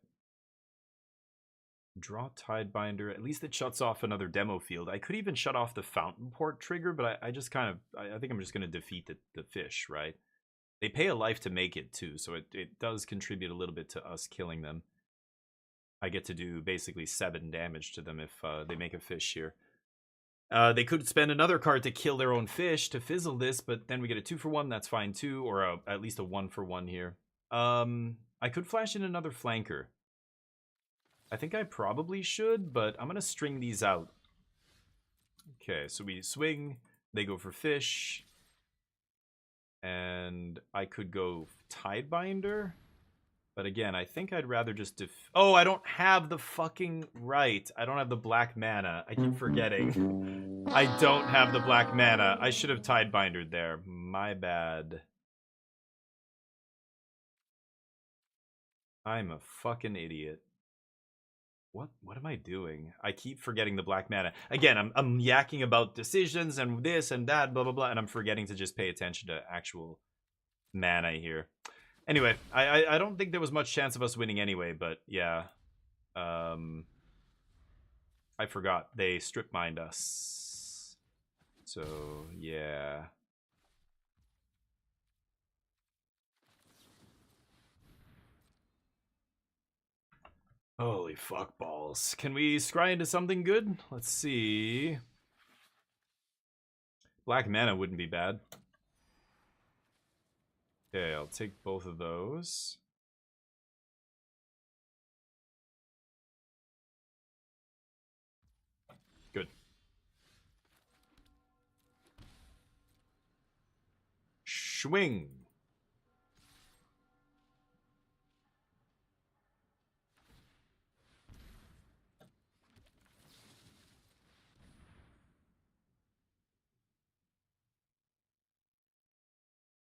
Draw Tidebinder. At least it shuts off another demo field. I could even shut off the Fountain Port trigger, but I just kind of... I think I'm just going to defeat the fish, right? They pay a life to make it, too, so it does contribute a little bit to us killing them. I get to do basically 7 damage to them if they make a fish here. They could spend another card to kill their own fish to fizzle this, but then we get a 2-for-1. That's fine, too, or at least a 1-for-1 here. I could flash in another flanker. I think I probably should, but I'm going to string these out. Okay, so we swing. They go for fish. And I could go Tidebinder. But again, I think I'd rather just oh, I don't have the fucking... Right. I don't have the black mana. I keep forgetting. I don't have the black mana. I should have Tidebindered there. My bad. I'm a fucking idiot. What am I doing? I keep forgetting the black mana. Again, I'm yakking about decisions and this and that, blah, blah, blah, and I'm forgetting to just pay attention to actual mana here. Anyway, I don't think there was much chance of us winning anyway, but yeah. I forgot. They strip mined us. So, yeah. Holy fuck balls. Can we scry into something good? Let's see. Black mana wouldn't be bad. Okay, I'll take both of those. Good. Swing.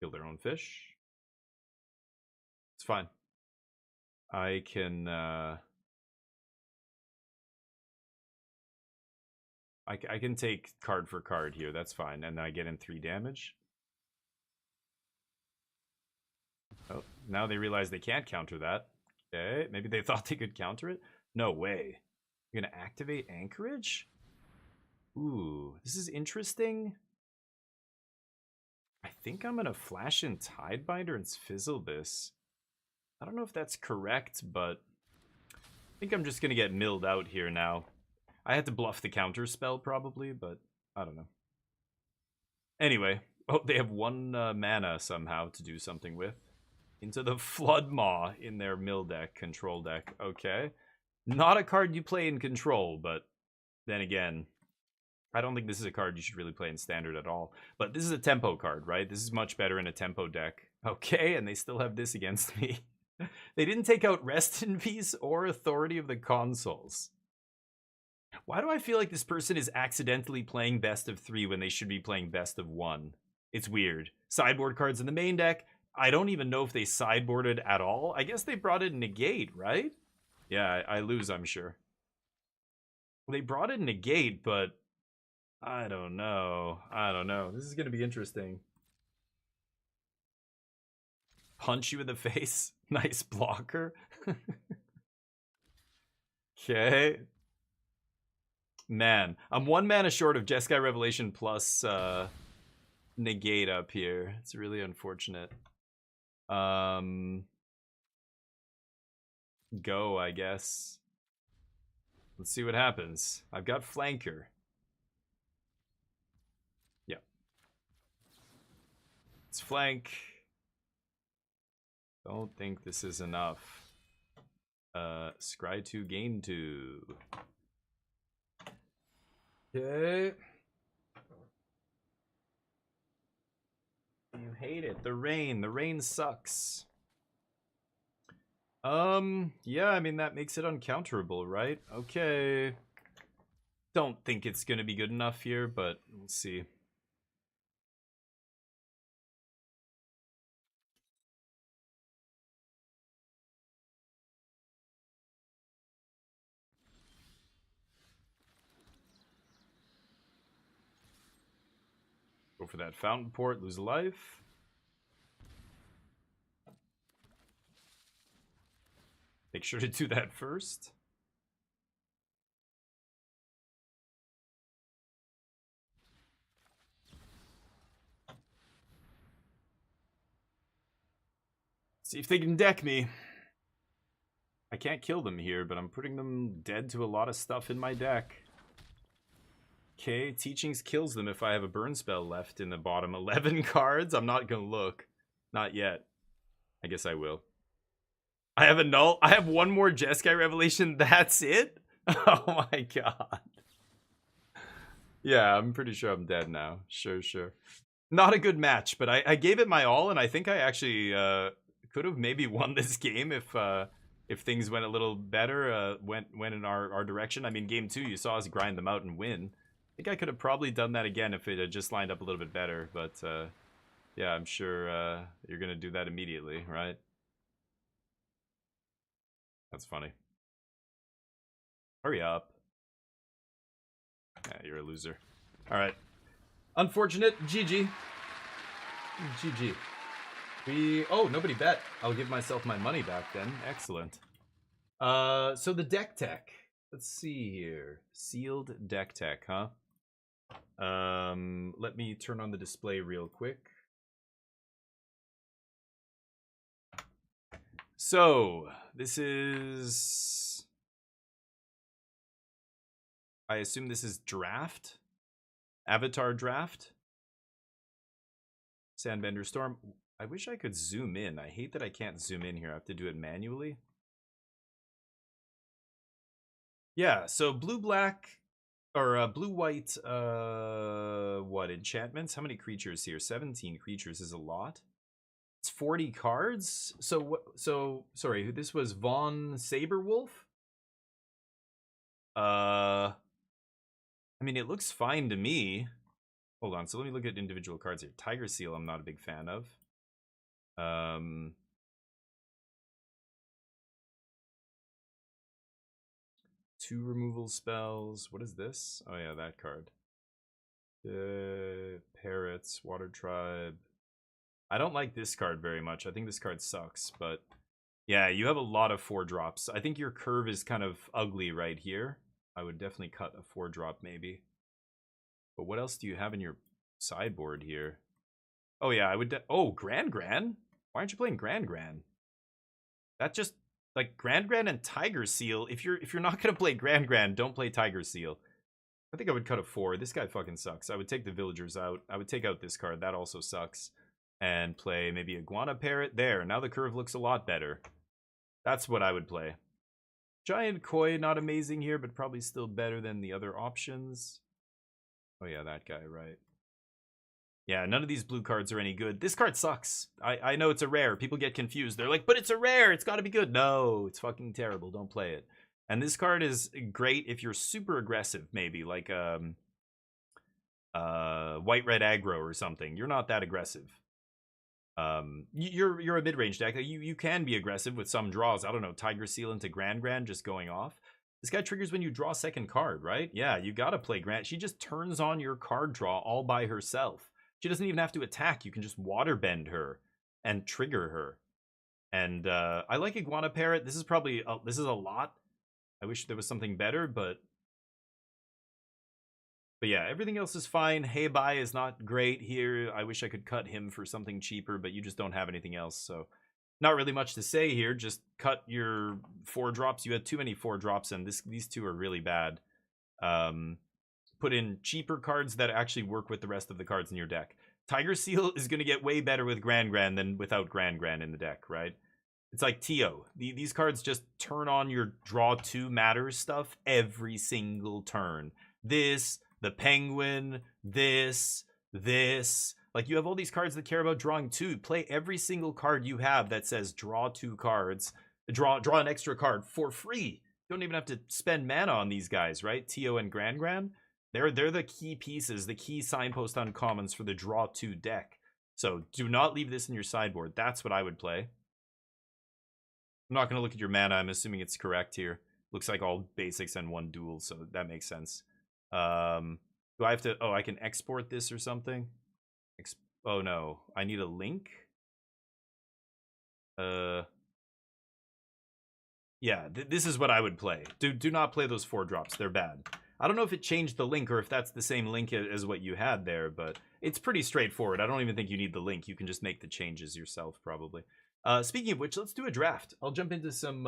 Kill their own fish. It's fine. I can I can take card for card here. That's fine. And then I get in 3 damage. Oh, now they realize they can't counter that. Okay, maybe they thought they could counter it. No way. You're gonna activate Anchorage? Ooh, this is interesting. I think I'm gonna flash in Tidebinder and fizzle this. I don't know if that's correct, but I think I'm just gonna get milled out here now. I had to bluff the counter spell probably, but I don't know. Anyway, oh, they have 1 mana somehow to do something with. Into the Flood Maw in their mill deck, control deck. Okay. Not a card you play in control, but then again, I don't think this is a card you should really play in standard at all. But this is a tempo card, right? This is much better in a tempo deck. Okay, and they still have this against me. They didn't take out Rest in Peace or Authority of the Consuls. Why do I feel like this person is accidentally playing best of 3 when they should be playing best of 1? It's weird. Sideboard cards in the main deck. I don't even know if they sideboarded at all. I guess they brought in Negate, right? Yeah, I lose, I'm sure. They brought in Negate, but I don't know. I don't know. This is going to be interesting. Punch you in the face. Nice blocker. Okay. Man, I'm 1 mana short of Jeskai Revelation plus Negate up here. It's really unfortunate. Go, I guess. Let's see what happens. I've got Flanker. Yeah. Let's flank. Don't think this is enough. Scry 2, gain 2. Okay. You hate it. The rain. The rain sucks. Yeah, I mean, that makes it uncounterable, right? Okay. Don't think it's gonna be good enough here, but we'll see. Go for that Fountain Port, lose a life. Make sure to do that first. See if they can deck me. I can't kill them here, but I'm putting them dead to a lot of stuff in my deck. Okay, Teachings kills them if I have a burn spell left in the bottom 11 cards. I'm not gonna look. Not yet. I guess I will. I have a null. I have 1 more Jeskai Revelation. That's it? Oh my god. Yeah, I'm pretty sure I'm dead now. Sure. Not a good match, but I gave it my all, and I think I actually could have maybe won this game if things went a little better, went in our direction. I mean, game 2, you saw us grind them out and win. I think I could have probably done that again if it had just lined up a little bit better, but yeah, I'm sure you're going to do that immediately, right? That's funny. Hurry up. Yeah, you're a loser. Alright. Unfortunate. GG. GG. Oh, nobody bet. I'll give myself my money back then. Excellent. So the deck tech. Let's see here. Sealed deck tech, huh? Let me turn on the display real quick. So, this is... I assume this is draft? Avatar draft? Sandbender Storm. I wish I could zoom in. I hate that I can't zoom in here. I have to do it manually. Yeah, so blue-black... Or blue-white... what, enchantments? How many creatures here? 17 creatures is a lot. It's 40 cards. So sorry, this was Von Saberwolf. I mean, it looks fine to me. Hold on, so let me look at individual cards here. Tiger Seal, I'm not a big fan of. Two removal spells. What is this? Oh yeah, that card. Parrots, Water Tribe. I don't like this card very much. I think this card sucks, but yeah, you have a lot of 4-drops. I think your curve is kind of ugly right here. I would definitely cut a 4-drop maybe. But what else do you have in your sideboard here? Oh yeah, I would. Oh, Grand Grand. Why aren't you playing Grand Grand? That just like Grand Grand and Tiger Seal. If you're not gonna play Grand Grand, don't play Tiger Seal. I think I would cut a 4. This guy fucking sucks. I would take the Villagers out. I would take out this card. That also sucks. And play maybe Iguana Parrot. There. Now the curve looks a lot better. That's what I would play. Giant Koi, not amazing here, but probably still better than the other options. Oh yeah, that guy, right. Yeah, none of these blue cards are any good. This card sucks. I know it's a rare. People get confused. They're like, but it's a rare. It's got to be good. No, it's fucking terrible. Don't play it. And this card is great if you're super aggressive, maybe. Like white-red aggro or something. You're not that aggressive. You're a mid-range deck. You can be aggressive with some draws. I don't know, Tiger Seal into Grand Grand just going off. This guy triggers when you draw second card, right? Yeah, you gotta play Grand. She just turns on your card draw all by herself. She doesn't even have to attack. You can just waterbend her and trigger her. And I like Iguana Parrot. This is probably this is a lot. I wish there was something better, but yeah, everything else is fine. Hey Bye is not great here. I wish I could cut him for something cheaper, but you just don't have anything else. So not really much to say here. Just cut your 4-drops. You had too many 4-drops, and these two are really bad. Put in cheaper cards that actually work with the rest of the cards in your deck. Tiger Seal is going to get way better with Grand Grand than without Grand Grand in the deck, right? It's like Tio. These cards just turn on your draw 2 matters stuff every single turn. This, the Penguin, this. Like, you have all these cards that care about drawing 2. Play every single card you have that says draw 2 cards. Draw an extra card for free. You don't even have to spend mana on these guys, right? Tio and Grand Grand. They're the key pieces, the key signpost uncommons for the draw 2 deck. So do not leave this in your sideboard. That's what I would play. I'm not going to look at your mana. I'm assuming it's correct here. Looks like all basics and 1 duel, so that makes sense. Do I have to... Oh, I can export this or something? Oh, no. I need a link? Yeah, this is what I would play. Do not play those 4-drops. They're bad. I don't know if it changed the link or if that's the same link as what you had there, but it's pretty straightforward. I don't even think you need the link. You can just make the changes yourself, probably. Speaking of which, let's do a draft. I'll jump into some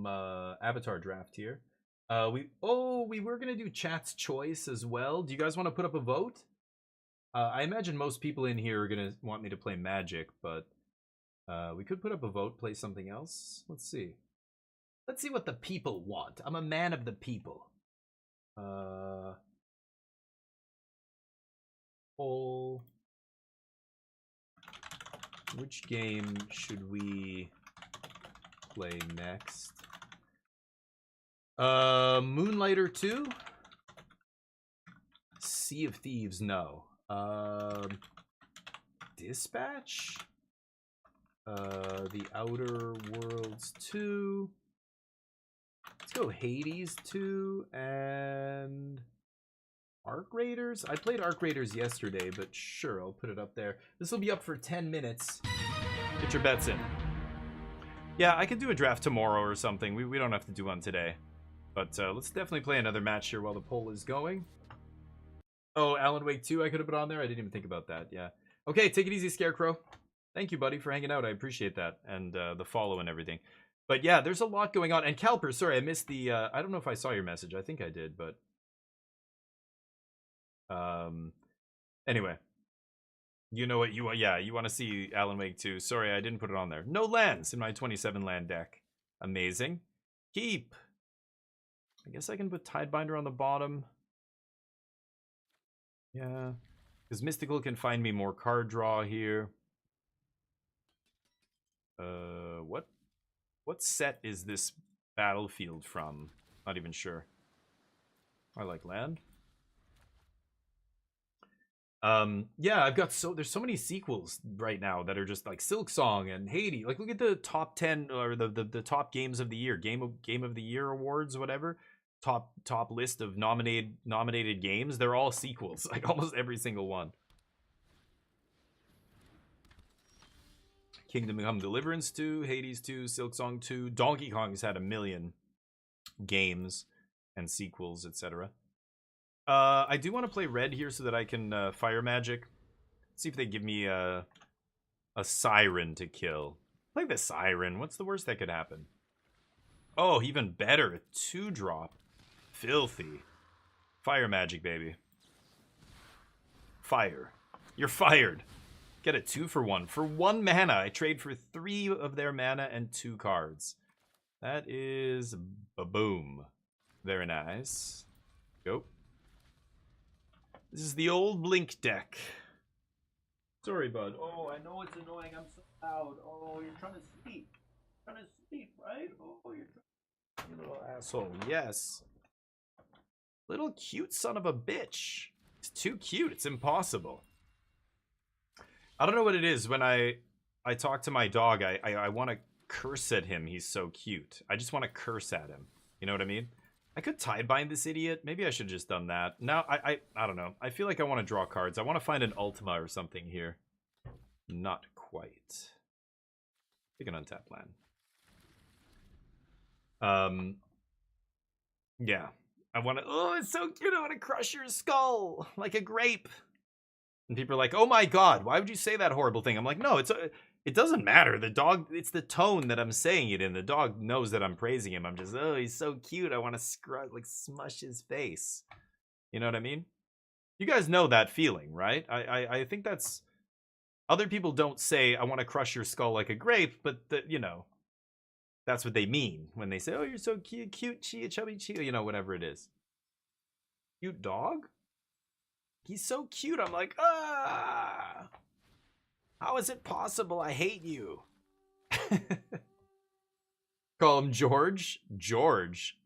avatar draft here. We were gonna do chat's choice as well. Do you guys want to put up a vote? I imagine most people in here are gonna want me to play Magic, but we could put up a vote, play something else. Let's see. Let's see what the people want. I'm a man of the people. Poll. Which game should we play next? Moonlighter 2? Sea of Thieves, no. Dispatch? The Outer Worlds 2. Let's go Hades 2 and Arc Raiders. I played Arc Raiders yesterday, but sure, I'll put it up there. This will be up for 10 minutes. Get your bets in. Yeah, I could do a draft tomorrow or something. We don't have to do one today. But let's definitely play another match here while the poll is going. Oh, Alan Wake 2 I could have put on there. I didn't even think about that. Yeah. Okay, take it easy, Scarecrow. Thank you, buddy, for hanging out. I appreciate that. And the follow and everything. But yeah, there's a lot going on. And Calper, sorry, I missed the... I don't know if I saw your message. I think I did, but... Anyway. You know what you want? Yeah, you want to see Alan Wake 2. Sorry, I didn't put it on there. No lands in my 27 land deck. Amazing. Keep. I guess I can put Tidebinder on the bottom. Yeah. Because Mystical can find me more card draw here. What set is this battlefield from? Not even sure. I like land. Yeah, there's so many sequels right now that are just like Silk Song and Hades. Like, look at the top 10 or the top games of the year, game of the year awards, whatever. Top list of nominated games. They're all sequels, like almost every single one. Kingdom Come Deliverance 2, Hades 2, Silk Song 2, Donkey Kong's had a million games and sequels, etc. I do want to play red here so that I can fire magic. See if they give me a siren to kill. Play the siren. What's the worst that could happen? Oh, even better. A 2-drop. Filthy. Fire magic, baby. Fire. You're fired. Get a 2-for-1. For 1 mana, I trade for 3 of their mana and 2 cards. That is a boom. Very nice. Go. This is the old Blink deck. Sorry, bud. Oh, I know it's annoying. I'm so loud. Oh, you're trying to sleep. Trying to sleep, right? Oh, you're trying. You little asshole. Yes. Little cute son of a bitch. It's too cute. It's impossible. I don't know what it is. When I talk to my dog, I want to curse at him. He's so cute. I just want to curse at him. You know what I mean? I could tide bind this idiot. Maybe I should have just done that. Now, I don't know. I feel like I want to draw cards. I want to find an Ultima or something here. Not quite. Pick an untapped land. Yeah. I want to... Oh, it's so cute. I want to crush your skull like a grape. And people are like, oh my god, why would you say that horrible thing? I'm like, no, it doesn't matter. The dog, it's the tone that I'm saying it in. The dog knows that I'm praising him. I'm just, oh, he's so cute. I want to smush his face. You know what I mean? You guys know that feeling, right? I think that's... Other people don't say, I want to crush your skull like a grape, but, you know, that's what they mean when they say, oh, you're so cute, chubby, you know, whatever it is. Cute dog? He's so cute. I'm like, ah! How is it possible? I hate you. Call him George? George.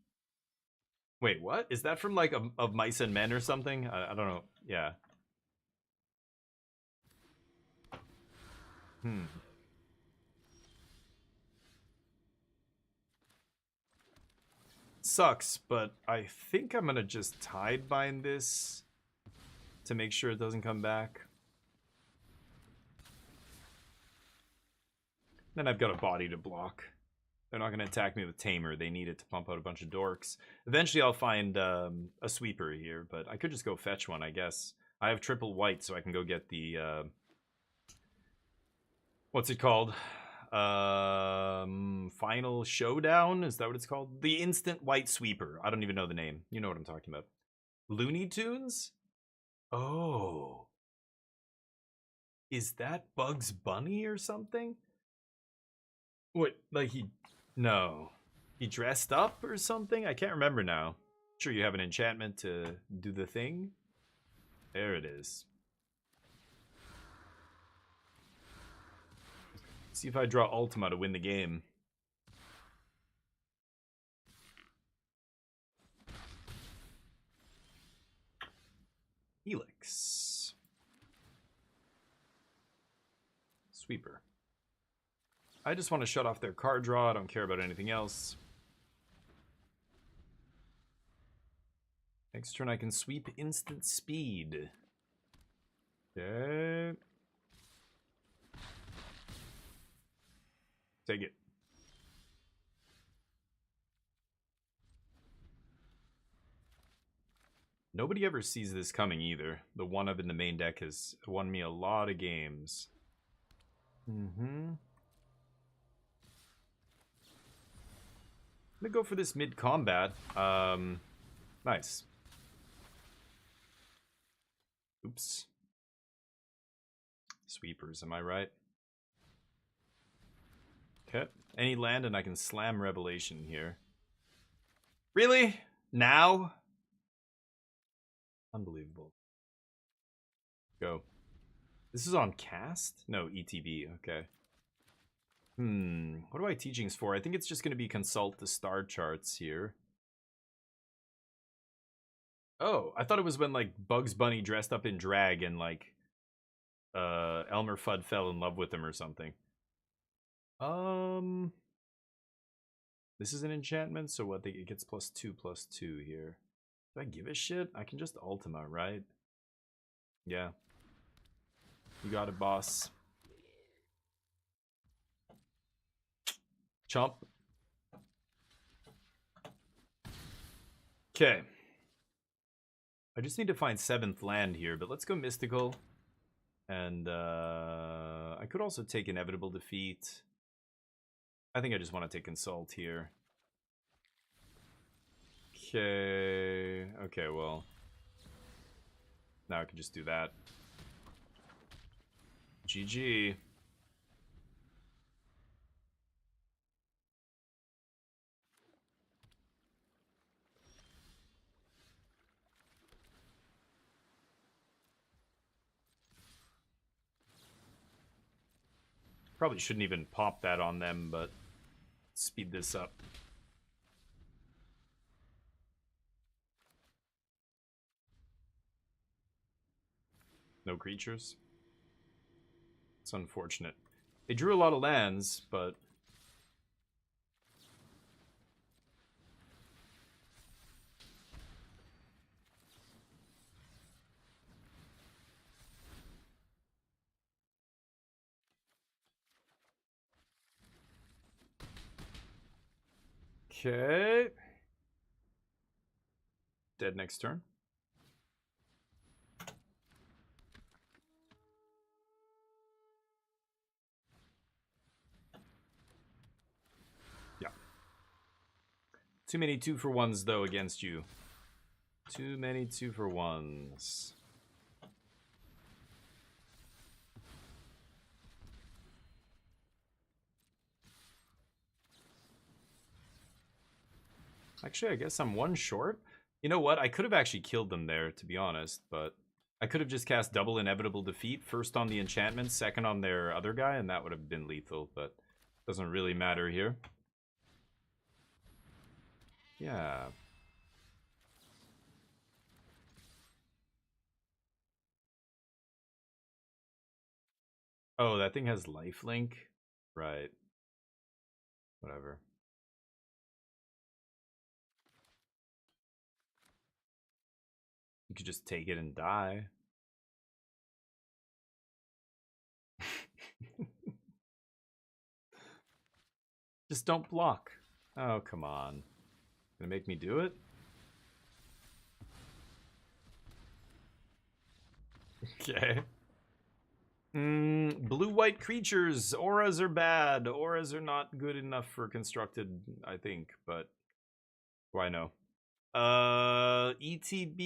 Wait, what? Is that from, like, Of Mice and Men or something? I don't know. Yeah. Sucks, but I think I'm gonna just tide bind this to make sure it doesn't come back. Then I've got a body to block. They're not gonna attack me with Tamer. They need it to pump out a bunch of dorks. Eventually I'll find a sweeper here, but I could just go fetch one, I guess. I have triple white, so I can go get the what's it called? Final Showdown? Is that what it's called? The Instant White Sweeper. I don't even know the name. You know what I'm talking about. Looney Tunes? Oh. Is that Bugs Bunny or something? What, like no. He dressed up or something? I can't remember now. Sure, you have an enchantment to do the thing? There it is. See if I draw Ultima to win the game. Helix. Sweeper. I just want to shut off their card draw. I don't care about anything else. Next turn I can sweep instant speed. Okay. Take it. Nobody ever sees this coming either. The one up in the main deck has won me a lot of games. I'm gonna go for this mid-combat. Nice. Oops. Sweepers, am I right? Okay. Any land and I can slam Revelation here. Really? Now? Unbelievable. Go. This is on cast? No, ETB. Okay. What am I teachings for? I think it's just going to be consult the star charts here. Oh, I thought it was when like Bugs Bunny dressed up in drag and like Elmer Fudd fell in love with him or something. This is an enchantment, so what? It gets +2/+2 here. Do I give a shit? I can just Ultima, right? Yeah. You got it, boss. Chomp. Okay. I just need to find 7th land here, but let's go mystical. And I could also take inevitable defeat. I think I just want to take consult here. Okay. Okay, well. Now I can just do that. GG. Probably shouldn't even pop that on them, but speed this up. No creatures. It's unfortunate. They drew a lot of lands, but... Okay. Dead next turn. Yeah. Too many 2-for-1s, though, against you. Too many 2-for-1s. Actually, I guess I'm 1 short. You know what? I could have actually killed them there, to be honest, but I could have just cast double inevitable defeat, first on the enchantment, second on their other guy, and that would have been lethal, but doesn't really matter here. Yeah. Oh, that thing has lifelink? Right. Whatever. You could just take it and die. Just don't block. Oh, come on. Gonna make me do it? Okay. Blue-white creatures. Auras are bad. Auras are not good enough for constructed, I think, but why no? ETB,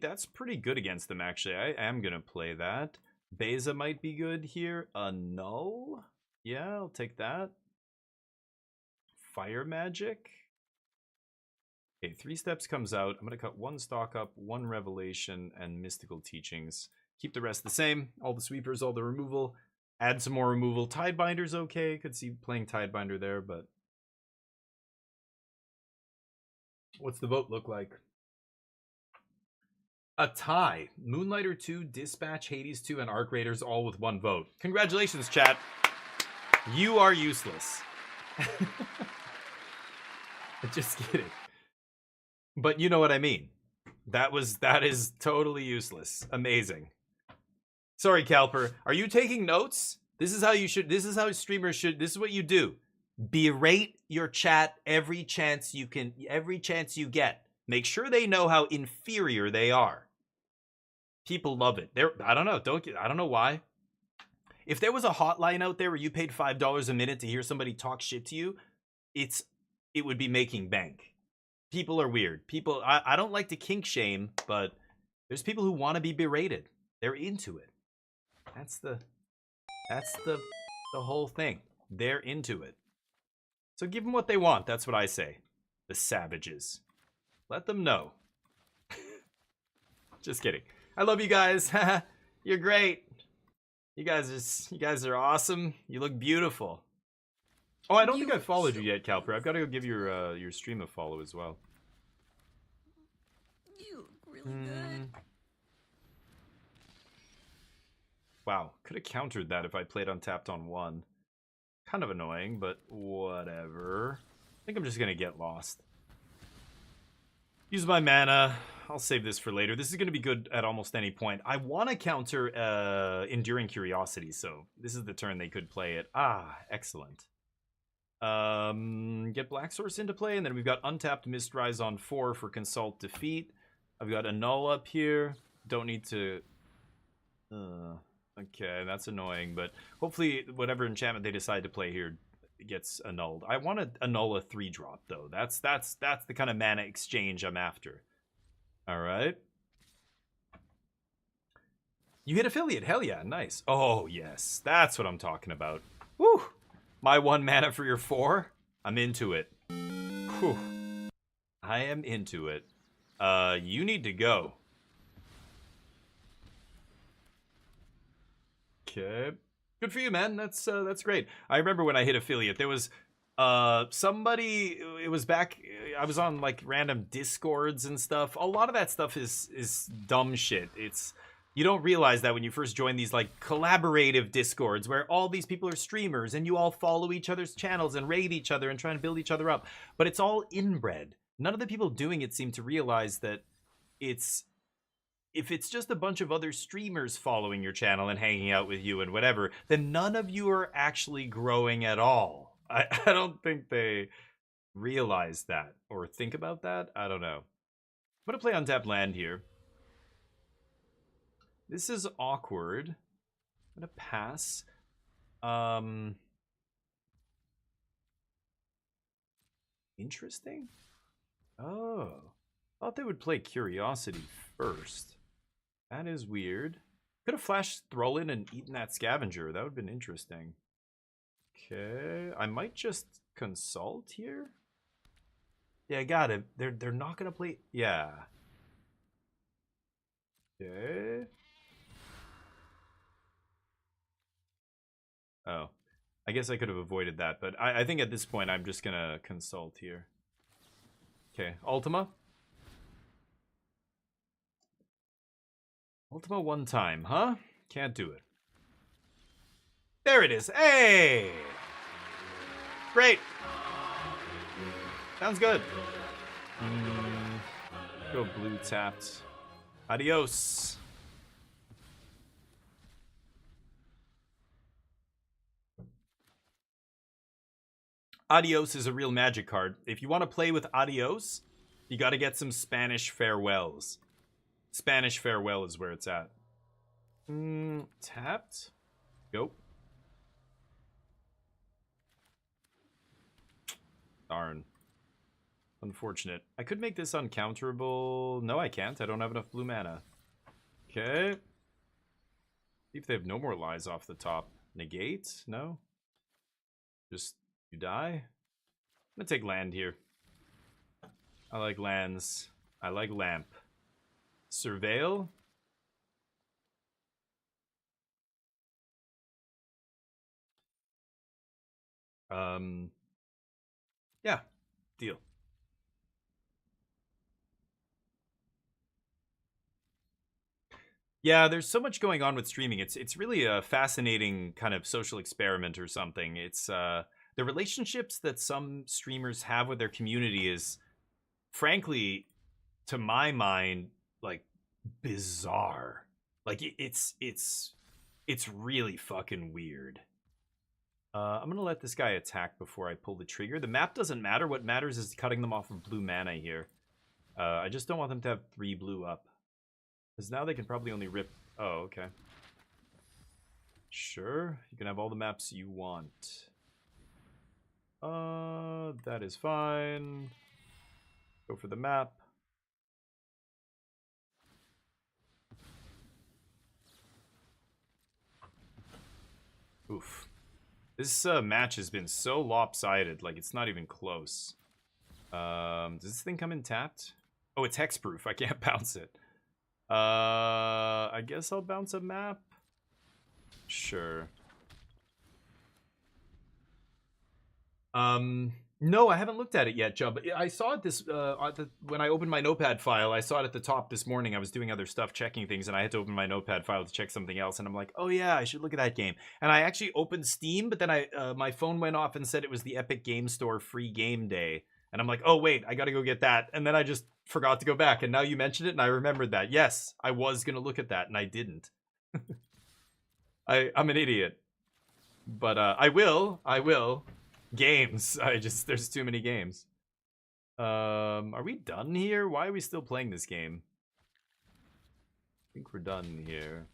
that's pretty good against them, actually. I am gonna play that. Beza might be good here. Null? Yeah, I'll take that. Fire magic? Okay, 3 steps comes out. I'm gonna cut 1 stock up, 1 revelation, and mystical teachings. Keep the rest the same. All the sweepers, all the removal. Add some more removal. Tidebinder's okay. Could see playing Tidebinder there, but... What's the vote look like? A tie. Moonlighter 2, Dispatch, Hades 2, and Arc Raiders all with 1 vote. Congratulations, chat. You are useless. Just kidding. But you know what I mean. That is totally useless. Amazing. Sorry, Calper. Are you taking notes? This is how streamers should, this is what you do. Berate your chat every chance you get. Make sure they know how inferior they are. People love it. I don't know why. If there was a hotline out there where you paid $5 a minute to hear somebody talk shit to you, it would be making bank. People are weird. I don't like to kink shame, but there's people who want to be berated. They're into it. That's the whole thing. They're into it. So give them what they want. That's what I say. The savages. Let them know. Just kidding. I love you guys. You're great. You guys are awesome. You look beautiful. Oh, I don't think I followed you yet, Calper. I've got to go give your stream a follow as well. You look really good. Wow, could have countered that if I played untapped on 1. Kind of annoying, but whatever. I think I'm just gonna get lost. Use my mana. I'll save this for later. This is going to be good at almost any point. I want to counter Enduring Curiosity, so this is the turn they could play it. Ah, excellent. Get Black Source into play, and then we've got untapped Mistrise on 4 for Consult Defeat. I've got Annul up here. Don't need to... okay, that's annoying, but hopefully whatever enchantment they decide to play here gets annulled. I want to annul a 3-drop, though. That's the kind of mana exchange I'm after. All right. You hit affiliate. Hell yeah, nice. Oh, yes. That's what I'm talking about. Woo! My 1 mana for your 4? I'm into it. Whew. I am into it. You need to go. Okay. Good for you, man. That's great. I remember when I hit affiliate, there was somebody, it was back, I was on like random discords and stuff. A lot of that stuff is dumb shit. It's, you don't realize that when you first join these like collaborative discords where all these people are streamers and you all follow each other's channels and raid each other and try and build each other up, but it's all inbred. None of the people doing it seem to realize that it's, if it's just a bunch of other streamers following your channel and hanging out with you and whatever, then none of you are actually growing at all. I don't think they realize that or think about that. I don't know. I'm going to play untapped land here. This is awkward. I'm going to pass. Interesting. Oh. Thought they would play Curiosity first. That is weird. Could have flashed Throlin and eaten that Scavenger. That would have been interesting. Okay. I might just consult here. Yeah, I got it. They're not gonna play. Yeah. Okay. Oh. I guess I could have avoided that, but I think at this point I'm just gonna consult here. Okay. Ultima. Ultima 1 time, huh? Can't do it. There it is. Hey! Great. Sounds good. Go blue tapped. Adios. Adios is a real Magic card. If you want to play with Adios, you got to get some Spanish farewells. Spanish farewell is where it's at. Tapped. Go. Darn. Unfortunate. I could make this uncounterable. No, I can't. I don't have enough blue mana. Okay. See if they have no more lies off the top. Negate? No? Just, you die? I'm gonna take land here. I like lands. I like lamp. Surveil. Yeah, deal. Yeah, there's so much going on with streaming. It's really a fascinating kind of social experiment or something. It's the relationships that some streamers have with their community is, frankly, to my mind, like bizarre. Like it's really fucking weird. I'm gonna let this guy attack before I pull the trigger. The map doesn't matter. What matters is cutting them off of blue mana here. I just don't want them to have 3 blue up. Because now they can probably only rip... Oh, okay. Sure. You can have all the maps you want. That is fine. Go for the map. Oof. This match has been so lopsided, like it's not even close. Does this thing come in tapped? Oh, it's hexproof. I can't bounce it. I guess I'll bounce a map. Sure. No, I haven't looked at it yet, Joe. But I saw it when I opened my Notepad file. I saw it at the top this morning. I was doing other stuff, checking things, and I had to open my Notepad file to check something else. And I'm like, oh yeah, I should look at that game. And I actually opened Steam, but then my phone went off and said it was the Epic Game Store free game day. And I'm like, oh wait, I got to go get that. And then I just forgot to go back. And now you mentioned it, and I remembered that. Yes, I was gonna look at that, and I didn't. I'm an idiot. But I will. Games. There's too many games. Are we done here? Why are we still playing this game? I think we're done here.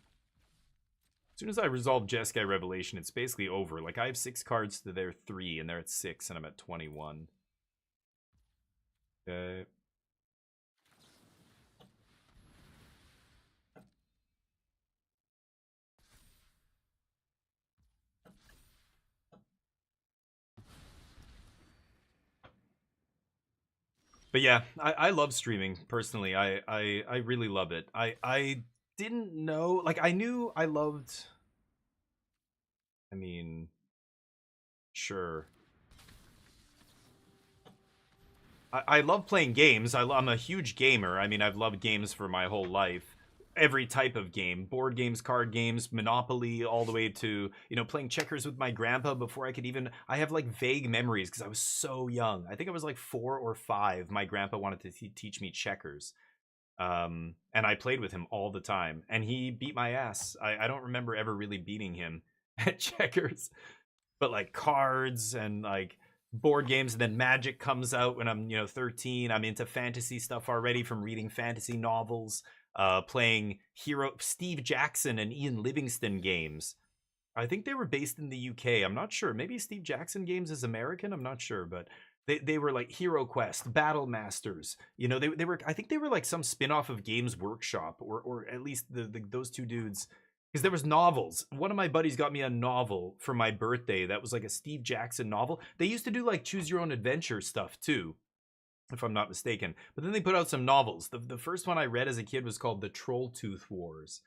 As soon as I resolve Jeskai Revelation, it's basically over. Like, I have 6 cards to their 3, and they're at 6, and I'm at 21. Okay. But yeah, I love streaming personally. I really love it. I didn't know, like, I knew I loved. I mean, sure. I love playing games. I'm a huge gamer. I mean, I've loved games for my whole life. Every type of game, board games, card games, Monopoly, all the way to, you know, playing checkers with my grandpa before I could even, I have like vague memories because I was so young. I think I was like 4 or 5. My grandpa wanted to teach me checkers. And I played with him all the time, and he beat my ass. I don't remember ever really beating him at checkers, but like cards and like board games. And then Magic comes out when I'm, 13. I'm into fantasy stuff already from reading fantasy novels. Playing Steve Jackson and Ian Livingston games. I think they were based in the UK. I'm not sure. Maybe Steve Jackson games is American. I'm not sure, but they were like Hero Quest, Battle Masters. You know, they were. I think they were like some spin-off of Games Workshop, or at least those two dudes. Because there was novels. One of my buddies got me a novel for my birthday that was like a Steve Jackson novel. They used to do like choose your own adventure stuff too, if I'm not mistaken. But then they put out some novels. The first one I read as a kid was called The Trolltooth Wars.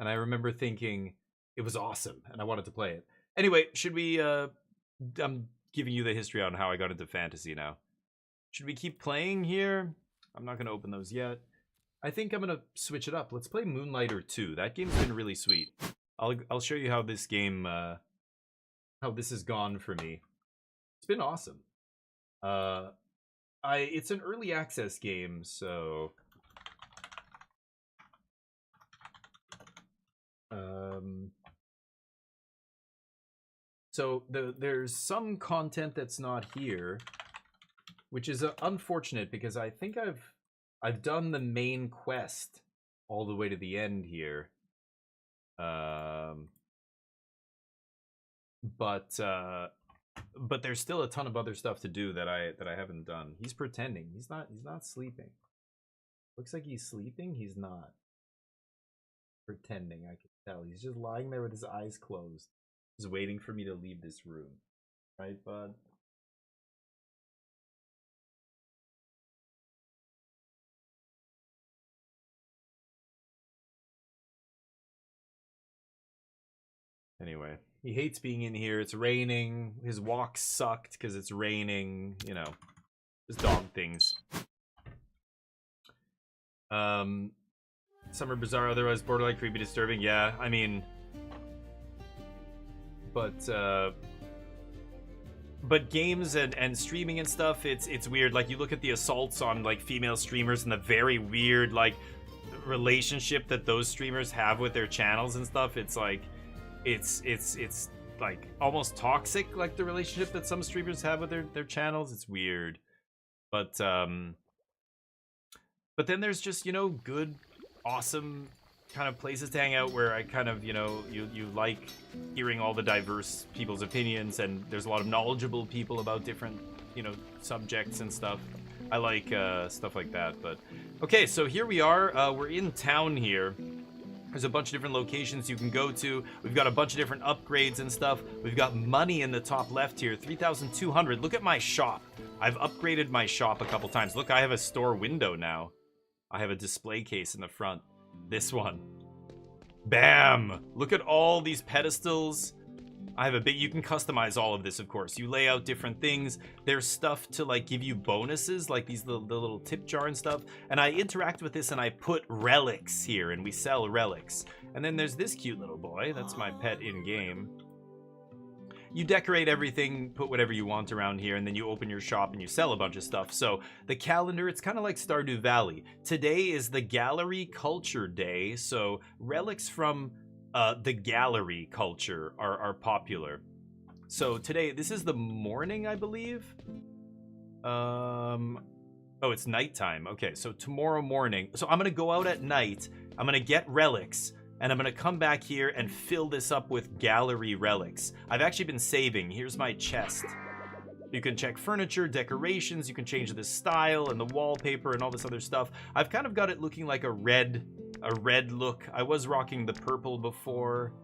And I remember thinking it was awesome, and I wanted to play it. Anyway, should we... I'm giving you the history on how I got into fantasy now. Should we keep playing here? I'm not going to open those yet. I think I'm going to switch it up. Let's play Moonlighter 2. That game's been really sweet. I'll show you how this game... how this has gone for me. It's been awesome. It's an early access game, so there's some content that's not here, which is unfortunate because I think I've done the main quest all the way to the end here. But there's still a ton of other stuff to do that I haven't done. He's pretending. He's not sleeping. Looks like he's sleeping. He's not. Pretending, I can tell. He's just lying there with his eyes closed. Just waiting for me to leave this room. Right, bud? Anyway, he hates being in here. It's raining. His walk sucked because it's raining. You know, just dog things. Some are bizarre, otherwise borderline creepy, disturbing. Yeah, I mean, but games and streaming and stuff, it's weird. Like, you look at the assaults on like female streamers and the very weird like relationship that those streamers have with their channels and stuff. It's like it's like almost toxic, like the relationship that some streamers have with their channels. It's weird. But then there's just, good, awesome kind of places to hang out where I kind of, you like hearing all the diverse people's opinions, and there's a lot of knowledgeable people about different, subjects and stuff. I like stuff like that. But okay, so here we are. We're in town here. There's a bunch of different locations you can go to. We've got a bunch of different upgrades and stuff. We've got money in the top left here, 3,200. Look at my shop. I've upgraded my shop a couple times. Look, I have a store window now. I have a display case in the front. This one. Bam! Look at all these pedestals. I have a bit. You can customize all of this, of course. You lay out different things. There's stuff to like give you bonuses, like these the little tip jar and stuff. And I interact with this and I put relics here, and we sell relics. And then there's this cute little boy. That's my pet in game. You decorate everything, put whatever you want around here, and then you open your shop and you sell a bunch of stuff. So the calendar, it's kind of like Stardew Valley. Today is the Gallery Culture Day, so relics from the gallery culture are popular. So today, this is the morning, I believe. Oh, it's nighttime. Okay, so tomorrow morning. So I'm gonna go out at night. I'm gonna get relics, and I'm gonna come back here and fill this up with gallery relics. I've actually been saving. Here's my chest. You can check furniture, decorations, you can change the style and the wallpaper and all this other stuff. I've kind of got it looking like a red look. I was rocking the purple before.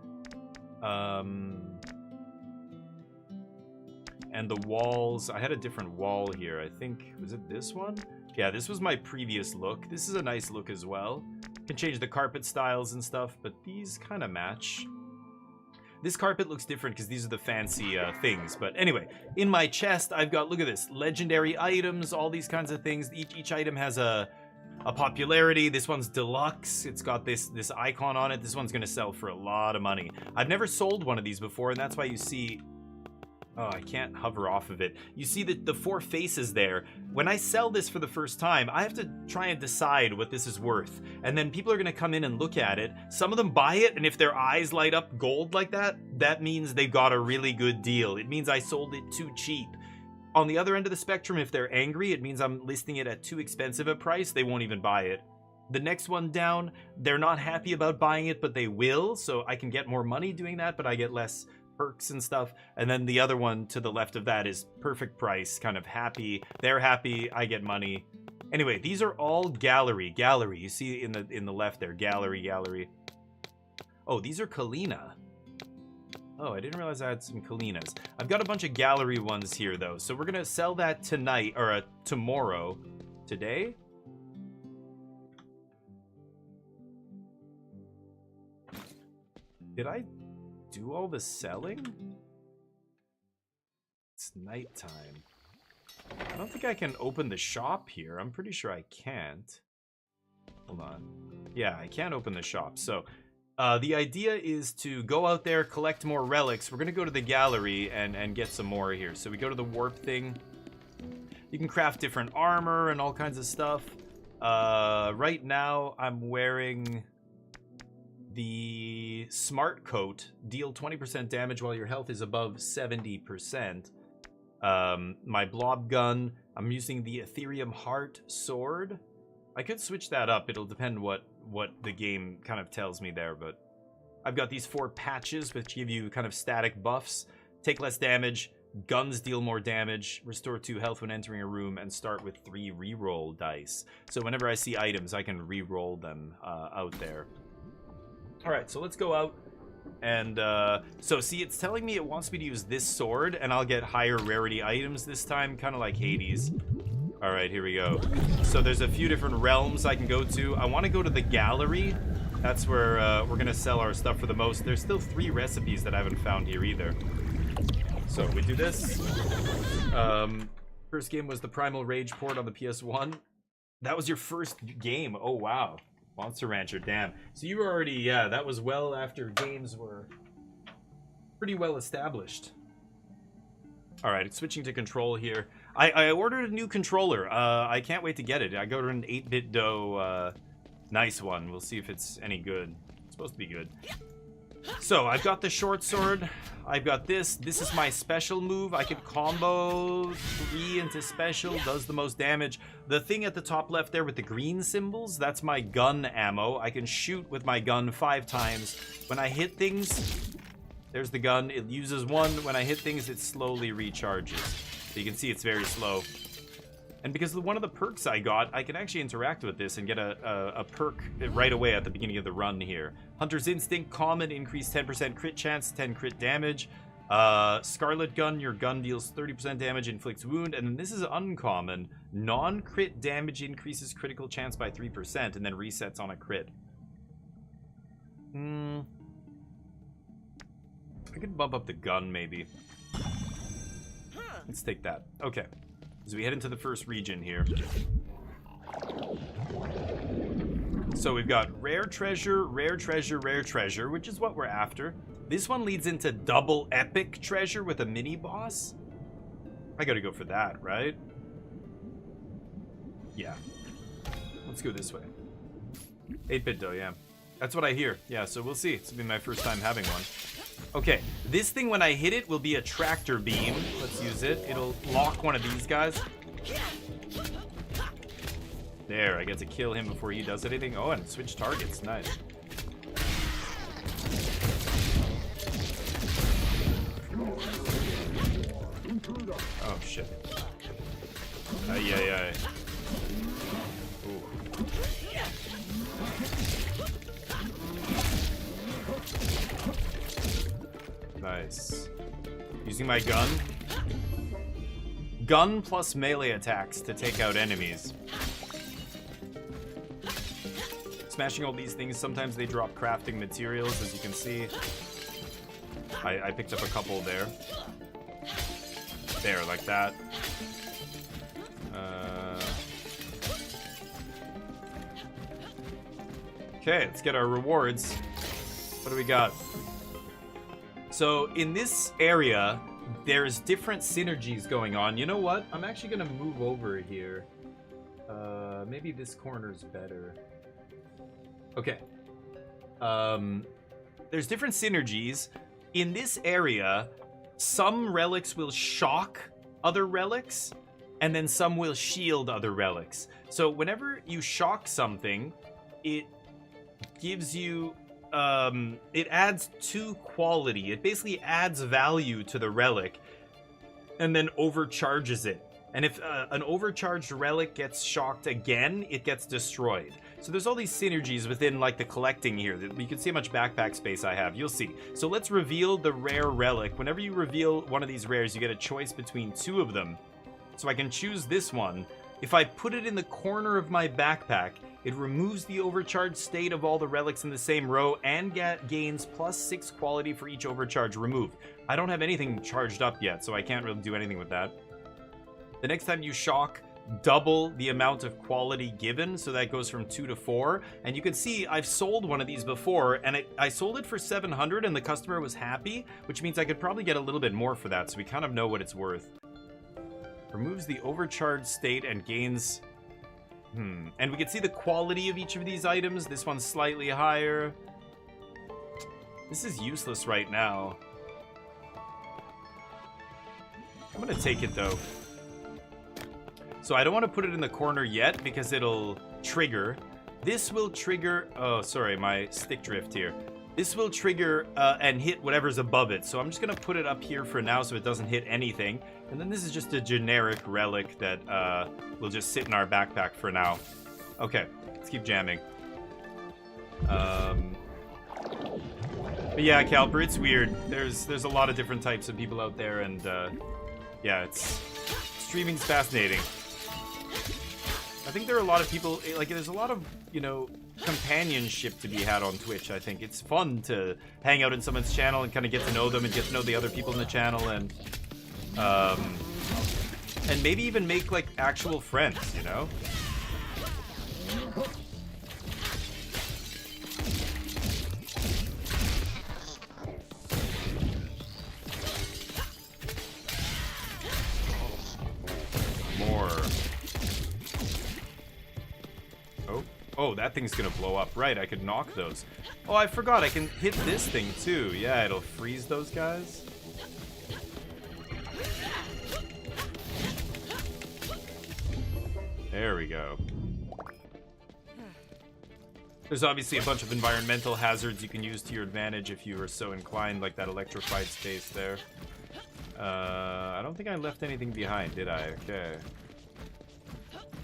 And the walls, I had a different wall here. I think, was it this one? Yeah, this was my previous look. This is a nice look as well. Can change the carpet styles and stuff, but these kind of match. This carpet looks different because these are the fancy things. But anyway, in my chest, I've got, look at this, legendary items, all these kinds of things. Each item has a popularity. This one's deluxe. It's got this icon on it. This one's going to sell for a lot of money. I've never sold one of these before, and that's why you see... Oh, I can't hover off of it. You see the four faces there. When I sell this for the first time, I have to try and decide what this is worth. And then people are going to come in and look at it. Some of them buy it, and if their eyes light up gold like that, that means they've got a really good deal. It means I sold it too cheap. On the other end of the spectrum, if they're angry, it means I'm listing it at too expensive a price. They won't even buy it. The next one down, they're not happy about buying it, but they will. So I can get more money doing that, but I get less perks and stuff. And then the other one to the left of that is perfect price, kind of happy. They're happy, I get money. Anyway, these are all gallery. You see in the left there, gallery. Oh, these are Kalina. Oh, I didn't realize I had some Kalinas. I've got a bunch of gallery ones here though, so we're gonna sell that tonight, or tomorrow. Today? Did I do all the selling? It's nighttime. I don't think I can open the shop here. I'm pretty sure I can't. Hold on. Yeah, I can't open the shop. So the idea is to go out there, collect more relics. We're gonna go to the gallery and get some more here. So we go to the warp thing. You can craft different armor and all kinds of stuff. Right now I'm wearing the smart coat. Deal 20% damage while your health is above 70%. My blob gun, I'm using the Ethereum Heart sword. I could switch that up. It'll depend what the game kind of tells me there, but I've got these 4 patches which give you kind of static buffs. Take less damage, guns deal more damage, restore 2 health when entering a room, and start with 3 reroll dice. So whenever I see items, I can reroll them out there. Alright, so let's go out. And so see, it's telling me it wants me to use this sword, and I'll get higher rarity items this time, kind of like Hades. All right, here we go. So there's a few different realms I can go to. I want to go to the gallery. That's where we're gonna sell our stuff for the most. There's still 3 recipes that I haven't found here either. So we do this. First game was the Primal Rage port on the PS1. That was your first game. Oh wow. Monster Rancher, damn. So you were already, yeah, that was well after games were pretty well established. All right, switching to control here. I ordered a new controller. I can't wait to get it. I got an 8-bit dough, nice one. We'll see if it's any good. It's supposed to be good. So I've got the short sword. I've got this. This is my special move. I can combo 3 into special. Does the most damage. The thing at the top left there with the green symbols, that's my gun ammo. I can shoot with my gun 5 times. When I hit things, there's the gun. It uses 1. When I hit things, it slowly recharges. So you can see it's very slow. And because of one of the perks I got, I can actually interact with this and get a perk right away at the beginning of the run here. Hunter's Instinct, common, increased 10% crit chance, 10 crit damage. Scarlet Gun, your gun deals 30% damage, inflicts wound. And then this is uncommon. Non-crit damage increases critical chance by 3% and then resets on a crit. Could I could bump up the gun, maybe. Let's take that. Okay. As we head into the first region here. So we've got rare treasure, rare treasure, rare treasure, which is what we're after. This one leads into double epic treasure with a mini boss. I gotta go for that, right? Yeah. Let's go this way. 8-bit though, yeah. That's what I hear. Yeah, so we'll see. It's gonna be my first time having one. Okay, this thing when I hit it will be a tractor beam. Let's use it. It'll lock one of these guys. There, I get to kill him before he does anything. Oh, and switch targets. Nice. Oh, shit. Ay. Ooh. Nice. Using my gun. Gun plus melee attacks to take out enemies. Smashing all these things, sometimes they drop crafting materials, as you can see. I picked up a couple there. There, like that. Okay, let's get our rewards. What do we got? So, in this area, there's different synergies going on. You know what? I'm actually going to move over here. Maybe this corner's better. Okay. There's different synergies. In this area, some relics will shock other relics, and then some will shield other relics. So whenever you shock something, it gives you... it adds 2 quality. It basically adds value to the relic, and then overcharges it. And if an overcharged relic gets shocked again, it gets destroyed. So there's all these synergies within, like, the collecting here. You can see how much backpack space I have. You'll see. So let's reveal the rare relic. Whenever you reveal one of these rares, you get a choice between 2 of them. So I can choose this one. If I put it in the corner of my backpack, it removes the overcharged state of all the relics in the same row and gains +6 quality for each overcharge removed. I don't have anything charged up yet, so I can't really do anything with that. The next time you shock, double the amount of quality given, so that goes from 2 to 4. And you can see I've sold one of these before, and I sold it for 700 and the customer was happy, which means I could probably get a little bit more for that, so we kind of know what it's worth. Removes the overcharged state and gains... And we can see the quality of each of these items. This one's slightly higher. This is useless right now. I'm gonna take it though. So I don't want to put it in the corner yet because it'll trigger. This will trigger... Oh, sorry, my stick drift here. This will trigger and hit whatever's above it. So I'm just going to put it up here for now so it doesn't hit anything. And then this is just a generic relic that will just sit in our backpack for now. Okay, let's keep jamming. But yeah, Calper, it's weird. There's a lot of different types of people out there, and yeah, streaming's fascinating. I think there are a lot of people, like, there's a lot of, you know, companionship to be had on Twitch. I think it's fun to hang out in someone's channel and kind of get to know them and get to know the other people in the channel, and maybe even make, like, actual friends, you know? More. Oh, that thing's gonna blow up. Right, I could knock those. Oh, I forgot, I can hit this thing too. Yeah, it'll freeze those guys. There we go. There's obviously a bunch of environmental hazards you can use to your advantage if you are so inclined, like that electrified space there. I don't think I left anything behind, did I? Okay.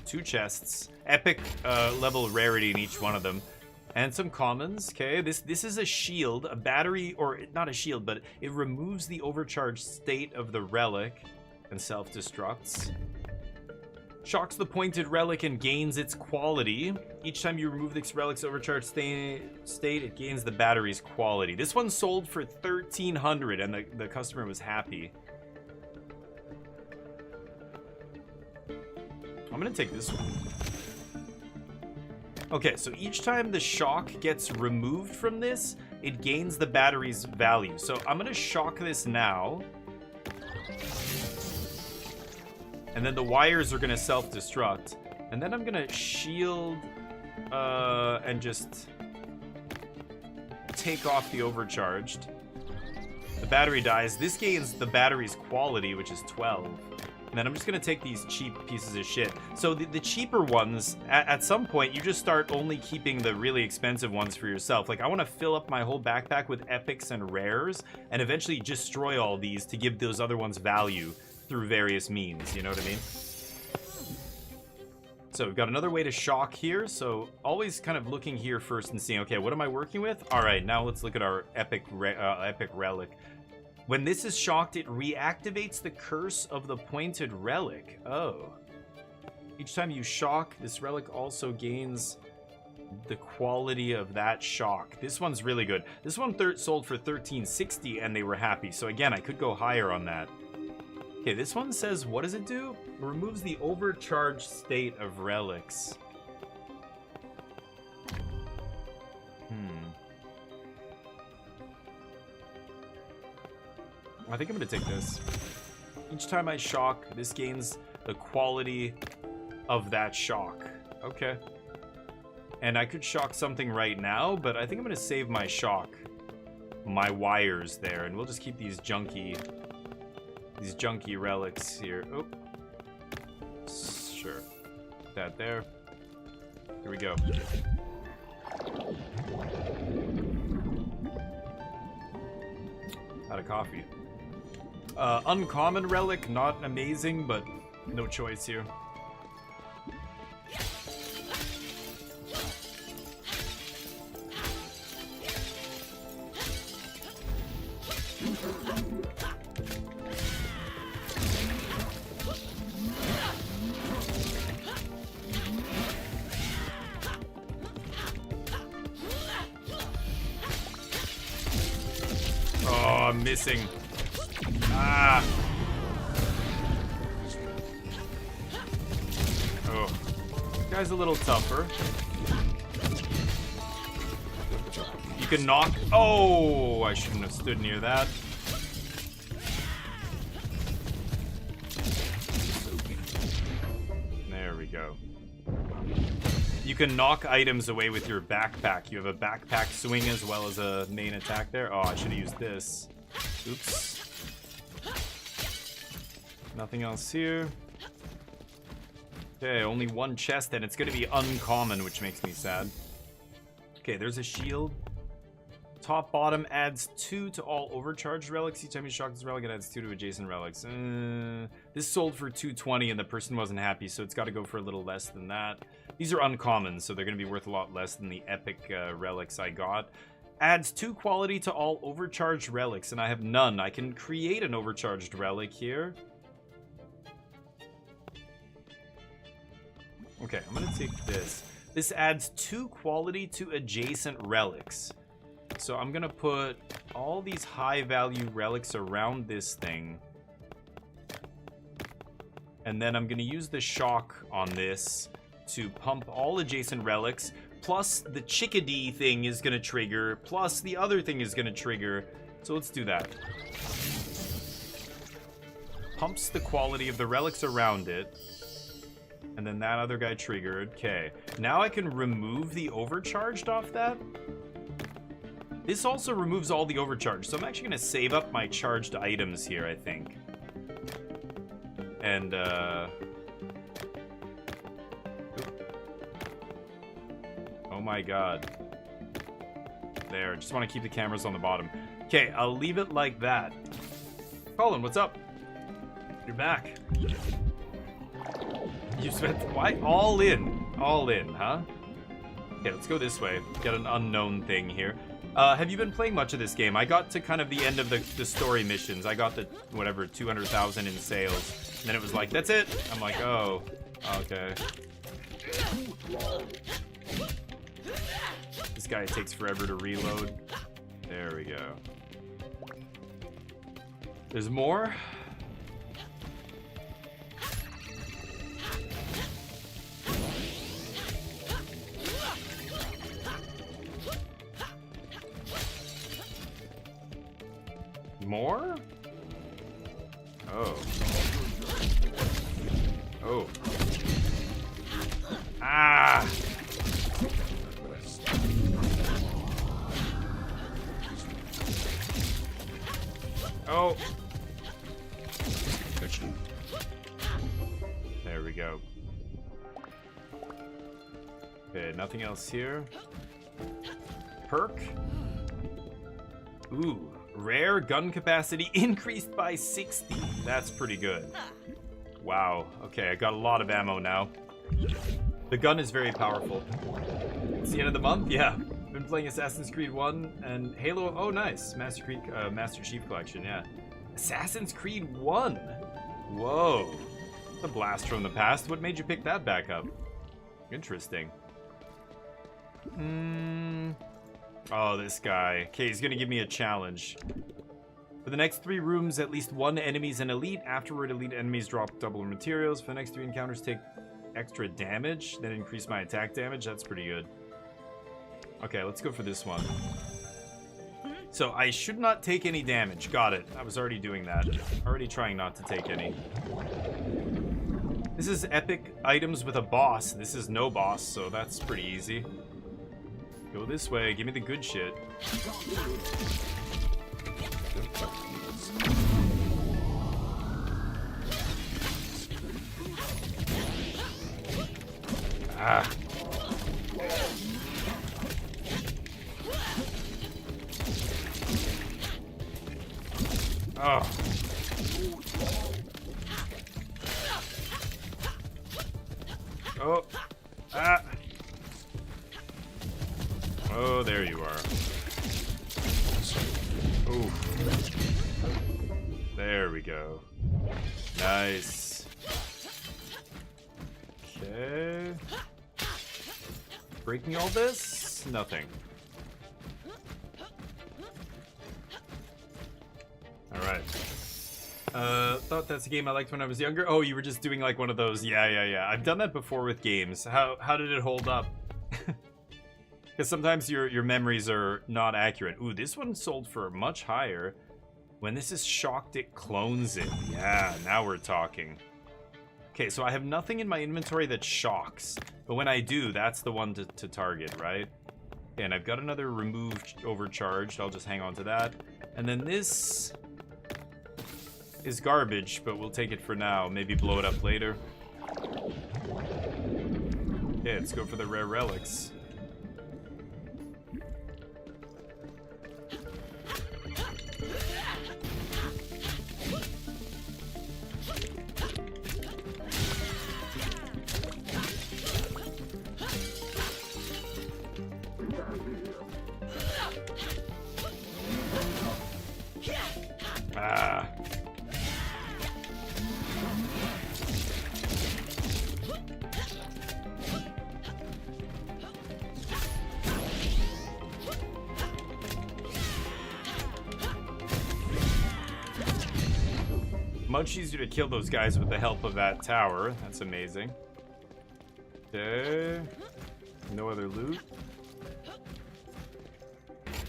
2 chests. Epic level rarity in each one of them. And some commons. Okay, this is a shield, a battery, or not a shield, but it removes the overcharged state of the relic and self-destructs. Shocks the pointed relic and gains its quality. Each time you remove this relic's overcharged state, it gains the battery's quality. This one sold for 1,300 and the customer was happy. I'm gonna take this one. Okay, so each time the shock gets removed from this, it gains the battery's value. So I'm gonna shock this now. And then the wires are gonna self-destruct. And then I'm gonna shield and just take off the overcharged. The battery dies. This gains the battery's quality, which is 12. And then I'm just gonna take these cheap pieces of shit. So the cheaper ones, at some point, you just start only keeping the really expensive ones for yourself. Like, I wanna fill up my whole backpack with epics and rares, and eventually destroy all these to give those other ones value through various means, you know what I mean? So we've got another way to shock here, so always kind of looking here first and seeing, okay, what am I working with? All right, now let's look at our epic relic. When this is shocked, it reactivates the curse of the pointed relic. Oh. Each time you shock, this relic also gains the quality of that shock. This one's really good. This one sold for 1,360 and they were happy, so again, I could go higher on that. Okay, this one says, what does it do? It removes the overcharged state of relics. I think I'm gonna take this. Each time I shock, this gains the quality of that shock. Okay. And I could shock something right now, but I think I'm gonna save my shock. My wires there, and we'll just keep these junky relics here. Oh, sure. Put that there. Here we go. Out of coffee. Uncommon relic, not amazing, but no choice here. Oh, I'm missing. Ah. Oh. This guy's a little tougher. You can knock. Oh, I shouldn't have stood near that. There we go. You can knock items away with your backpack. You have a backpack swing as well as a main attack there. Oh, I should have used this. Oops. Nothing else here. Okay, only one chest, and it's going to be uncommon, which makes me sad. Okay, there's a shield. Top bottom adds 2 to all overcharged relics. Each time you shock this relic, it adds 2 to adjacent relics. This sold for 220, and the person wasn't happy, so it's got to go for a little less than that. These are uncommon, so they're going to be worth a lot less than the epic relics I got. Adds 2 quality to all overcharged relics, and I have none. I can create an overcharged relic here. Okay, I'm gonna take this. This adds 2 quality to adjacent relics. So I'm gonna put all these high value relics around this thing. And then I'm gonna use the shock on this to pump all adjacent relics. Plus the chickadee thing is gonna trigger. Plus the other thing is gonna trigger. So let's do that. Pumps the quality of the relics around it. And then that other guy triggered. Okay. Now I can remove the overcharged off that. This also removes all the overcharged. So I'm actually going to save up my charged items here, I think. And, oh my god. There. Just want to keep the cameras on the bottom. Okay, I'll leave it like that. Colin, what's up? You're back. You spent why? All in, huh? Okay, let's go this way. Get an unknown thing here. Have you been playing much of this game? I got to kind of the end of the story missions. I got the, whatever, 200,000 in sales. And then it was like, that's it. I'm like, oh. Okay. This guy takes forever to reload. There we go. There's more. More? Oh. Oh. Ah! Oh. There we go. Okay, nothing else here. Perk. Ooh. Rare gun capacity increased by 60. That's pretty good. Wow. Okay, I got a lot of ammo now. The gun is very powerful. It's the end of the month? Yeah. Been playing Assassin's Creed 1 and Halo. Oh, nice. Master Chief Collection, yeah. Assassin's Creed 1? Whoa. The blast from the past. What made you pick that back up? Interesting. Oh, this guy. Okay, he's gonna give me a challenge. For the next 3 rooms, at least 1 enemy's an elite. Afterward, elite enemies drop double materials. For the next 3 encounters, take extra damage, then increase my attack damage. That's pretty good. Okay, let's go for this one. So, I should not take any damage. Got it. I was already doing that. Already trying not to take any. This is epic items with a boss. This is no boss, so that's pretty easy. Go this way. Give me the good shit. Ah. Oh. Oh. Ah. Oh, there you are. Ooh. There we go. Nice. Okay. Breaking all this? Nothing. Alright. Thought that's a game I liked when I was younger. Oh, you were just doing like one of those. Yeah. I've done that before with games. How did it hold up? Because sometimes your memories are not accurate. Ooh, this one sold for much higher. When this is shocked, it clones it. Yeah, now we're talking. Okay, so I have nothing in my inventory that shocks. But when I do, that's the one to target, right? Okay, and I've got another removed overcharged. I'll just hang on to that. And then this is garbage, but we'll take it for now. Maybe blow it up later. Okay, let's go for the rare relics. Ah. Much easier to kill those guys with the help of that tower. That's amazing. Okay. No other loot.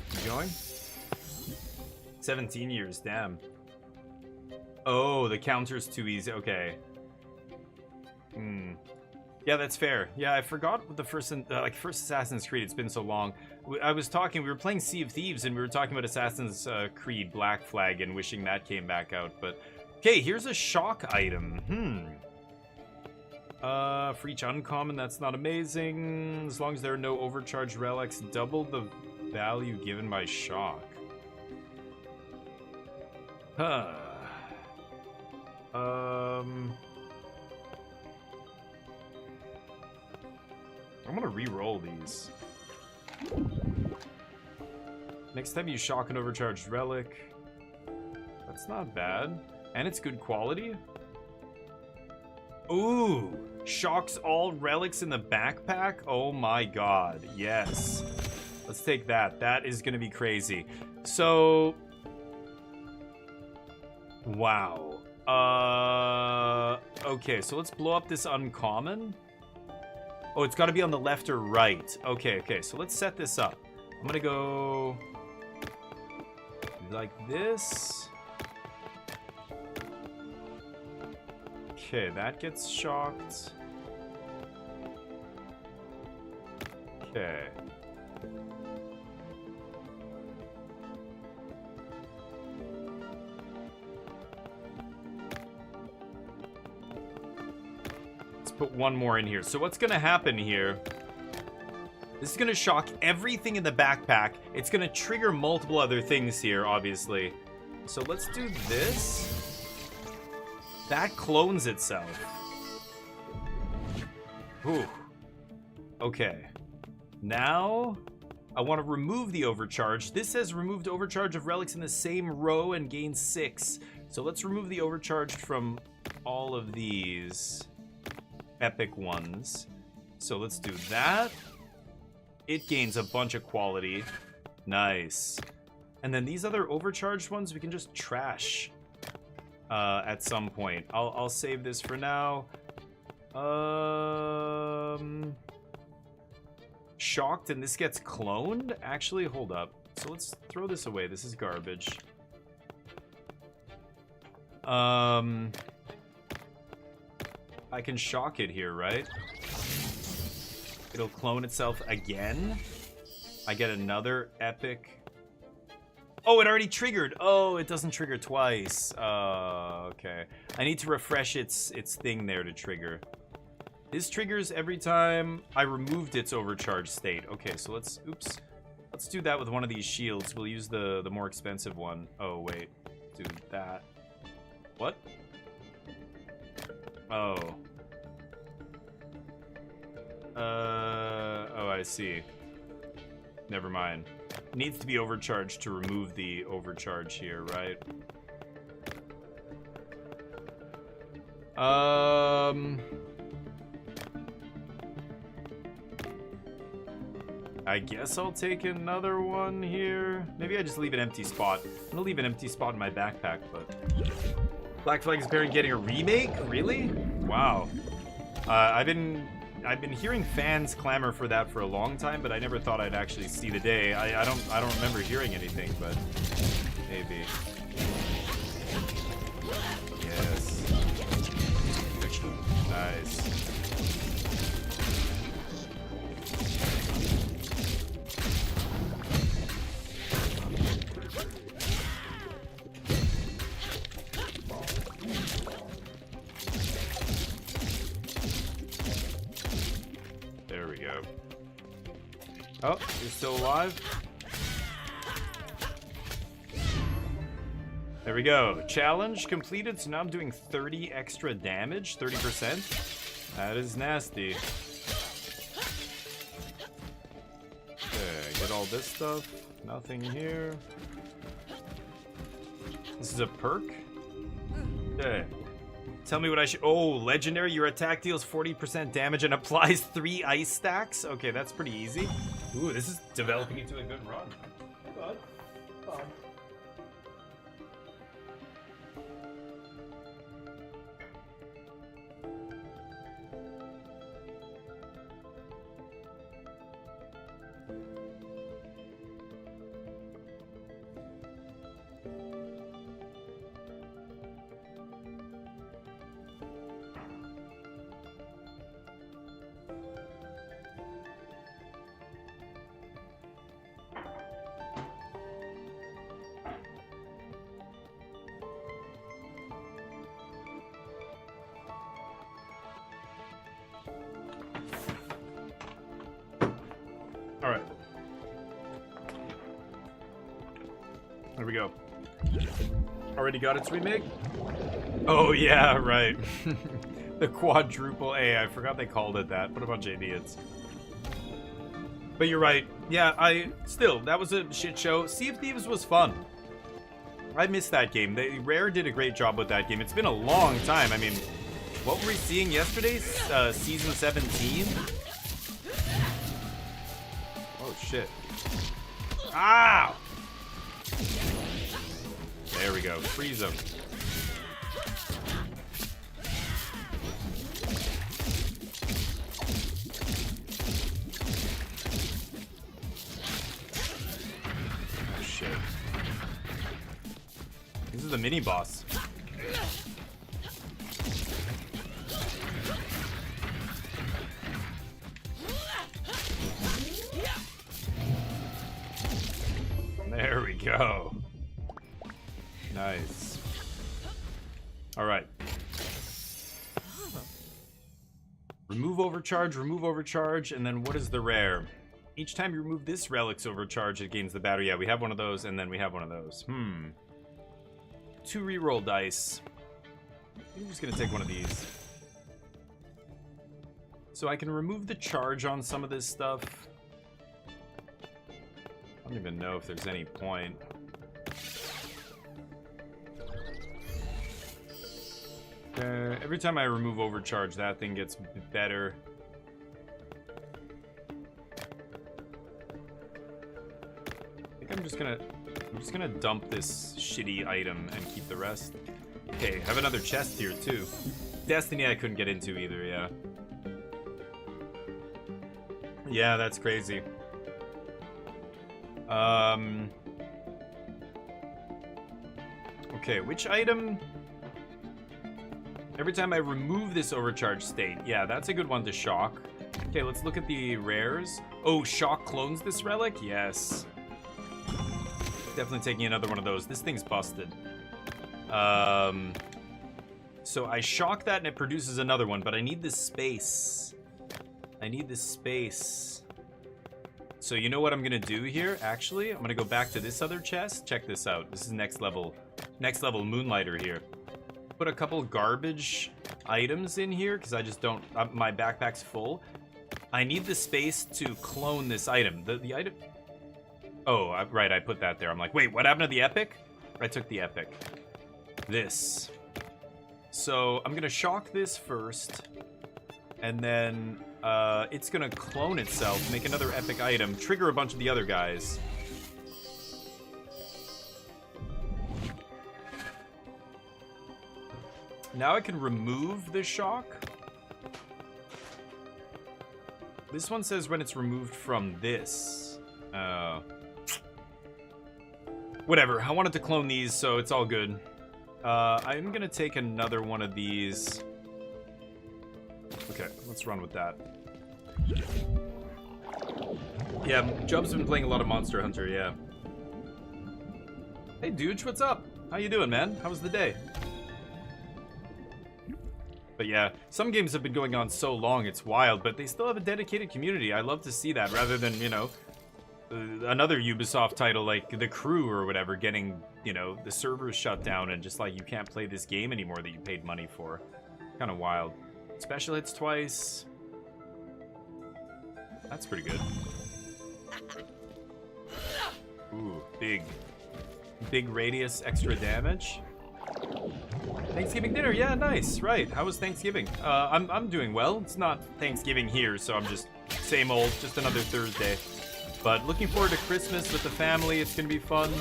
Keep going. 17 years, damn. Oh, the counter's too easy. Okay. Yeah, that's fair. Yeah, I forgot what the first Assassin's Creed. It's been so long. We were playing Sea of Thieves, and we were talking about Assassin's Creed Black Flag and wishing that came back out. But okay, here's a shock item. For each uncommon, that's not amazing. As long as there are no overcharged relics, double the value given by shock. Huh. I'm gonna re-roll these. Next time you shock an overcharged relic. That's not bad. And it's good quality. Ooh! Shocks all relics in the backpack. Oh my god. Yes. Let's take that. That is going to be crazy. So... Wow. Okay, so let's blow up this uncommon. Oh, it's got to be on the left or right. Okay, so let's set this up. I'm going to go... like this. Okay, that gets shocked. Okay. Let's put one more in here. So what's gonna happen here? This is gonna shock everything in the backpack. It's gonna trigger multiple other things here, obviously. So let's do this. That clones itself. Ooh. Okay. Now, I want to remove the overcharge. This says removed overcharge of relics in the same row and gain 6. So let's remove the overcharged from all of these epic ones. So let's do that. It gains a bunch of quality. Nice. And then these other overcharged ones we can just trash at some point. I'll save this for now. Shocked and this gets cloned? Actually, hold up. So let's throw this away. This is garbage. I can shock it here, right? It'll clone itself again. I get another epic. Oh, it already triggered. Oh, it doesn't trigger twice. Okay. I need to refresh its thing there to trigger. This triggers every time I removed its overcharged state. Okay, so let's do that with one of these shields. We'll use the more expensive one. Oh, wait. Do that. What? Oh. Oh, I see. Never mind. Needs to be overcharged to remove the overcharge here, right? I guess I'll take another one here. Maybe I just leave an empty spot. I'm gonna leave an empty spot in my backpack, but... Black Flag is apparently getting a remake? Really? Wow. I've been hearing fans clamor for that for a long time, but I never thought I'd actually see the day. I don't remember hearing anything, but maybe. Yes. Nice. There we go. Oh, you're still alive? There we go. Challenge completed, so now I'm doing 30 extra damage, 30%. That is nasty. Okay, get all this stuff. Nothing here. This is a perk? Okay. Tell me what I should... Oh, legendary. Your attack deals 40% damage and applies 3 ice stacks? Okay, that's pretty easy. Ooh, this is developing into a good run. Good. Fun. All right. There we go. Already got its remake? Oh, yeah, right. The quadruple A. I forgot they called it that. What a bunch of idiots. But you're right. Yeah, that was a shit show. Sea of Thieves was fun. I missed that game. Rare did a great job with that game. It's been a long time. I mean, What were we seeing yesterday? Season 17? Oh, shit. Ow! There we go. Freeze him. Oh, shit. This is the mini boss. There we go. Nice. All right. Remove overcharge, and then what is the rare? Each time you remove this relic's overcharge, it gains the battery. Yeah, we have one of those, and then we have one of those. 2 reroll dice. I'm just gonna take one of these. So I can remove the charge on some of this stuff. I don't even know if there's any point. Every time I remove overcharge, that thing gets better. I think I'm just gonna dump this shitty item and keep the rest. Okay, have another chest here too. Destiny I couldn't get into either, yeah. Yeah, that's crazy. Okay, which item? Every time I remove this overcharge state. Yeah, that's a good one to shock. Okay, let's look at the rares. Oh, shock clones this relic? Yes. Definitely taking another one of those. This thing's busted. So I shock that and it produces another one, but I need this space. I need this space. So you know what I'm gonna do here, actually? I'm gonna go back to this other chest. Check this out. This is next level Moonlighter here. Put a couple garbage items in here, because I just don't... my backpack's full. I need the space to clone this item. The item... Oh, right, I put that there. I'm like, wait, what happened to the epic? I took the epic. This. So I'm gonna shock this first. And then it's gonna clone itself, make another epic item, trigger a bunch of the other guys. Now I can remove the shock. This one says when it's removed from this. Whatever, I wanted to clone these, so it's all good. I'm gonna take another one of these. Okay, let's run with that. Yeah, Jub's been playing a lot of Monster Hunter, yeah. Hey, Dude, what's up? How you doing, man? How was the day? But yeah, some games have been going on so long, it's wild, but they still have a dedicated community. I love to see that, rather than, you know, another Ubisoft title like The Crew or whatever getting, you know, the servers shut down and just like, you can't play this game anymore that you paid money for. Kind of wild. Special hits twice. That's pretty good. Ooh, big radius, extra damage. Thanksgiving dinner, yeah, nice, right. How was Thanksgiving? I'm doing well. It's not Thanksgiving here, so I'm just same old, just another Thursday. But looking forward to Christmas with the family. It's gonna be fun.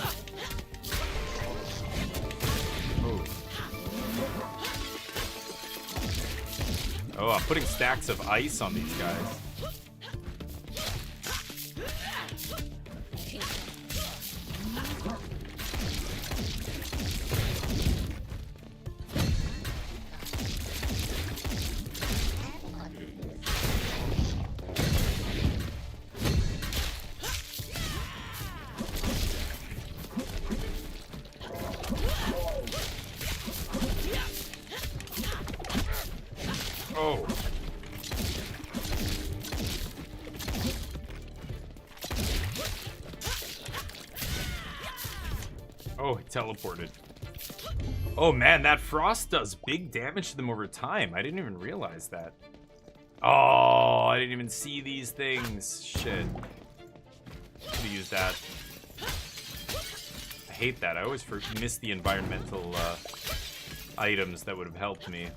Oh, I'm putting stacks of ice on these guys. Oh. Oh, it teleported. Oh man, that frost does big damage to them over time. I didn't even realize that. Oh, I didn't even see these things. Shit. Should've used that. I hate that. I always miss the environmental items that would have helped me.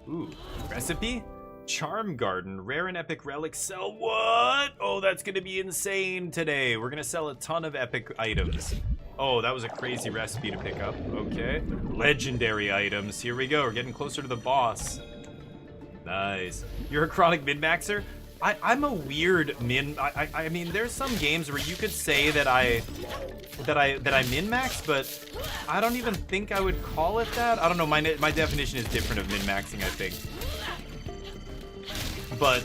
Ooh, recipe? Charm Garden, rare and epic relics sell what? Oh, that's gonna be insane today. We're gonna sell a ton of epic items. Oh, that was a crazy recipe to pick up. Okay. Legendary items. Here we go. We're getting closer to the boss. Nice. You're a chronic min-maxer? I'm a weird min. I mean, there's some games where you could say that I min-max, but I don't even think I would call it that. I don't know. My definition is different of min-maxing, I think. But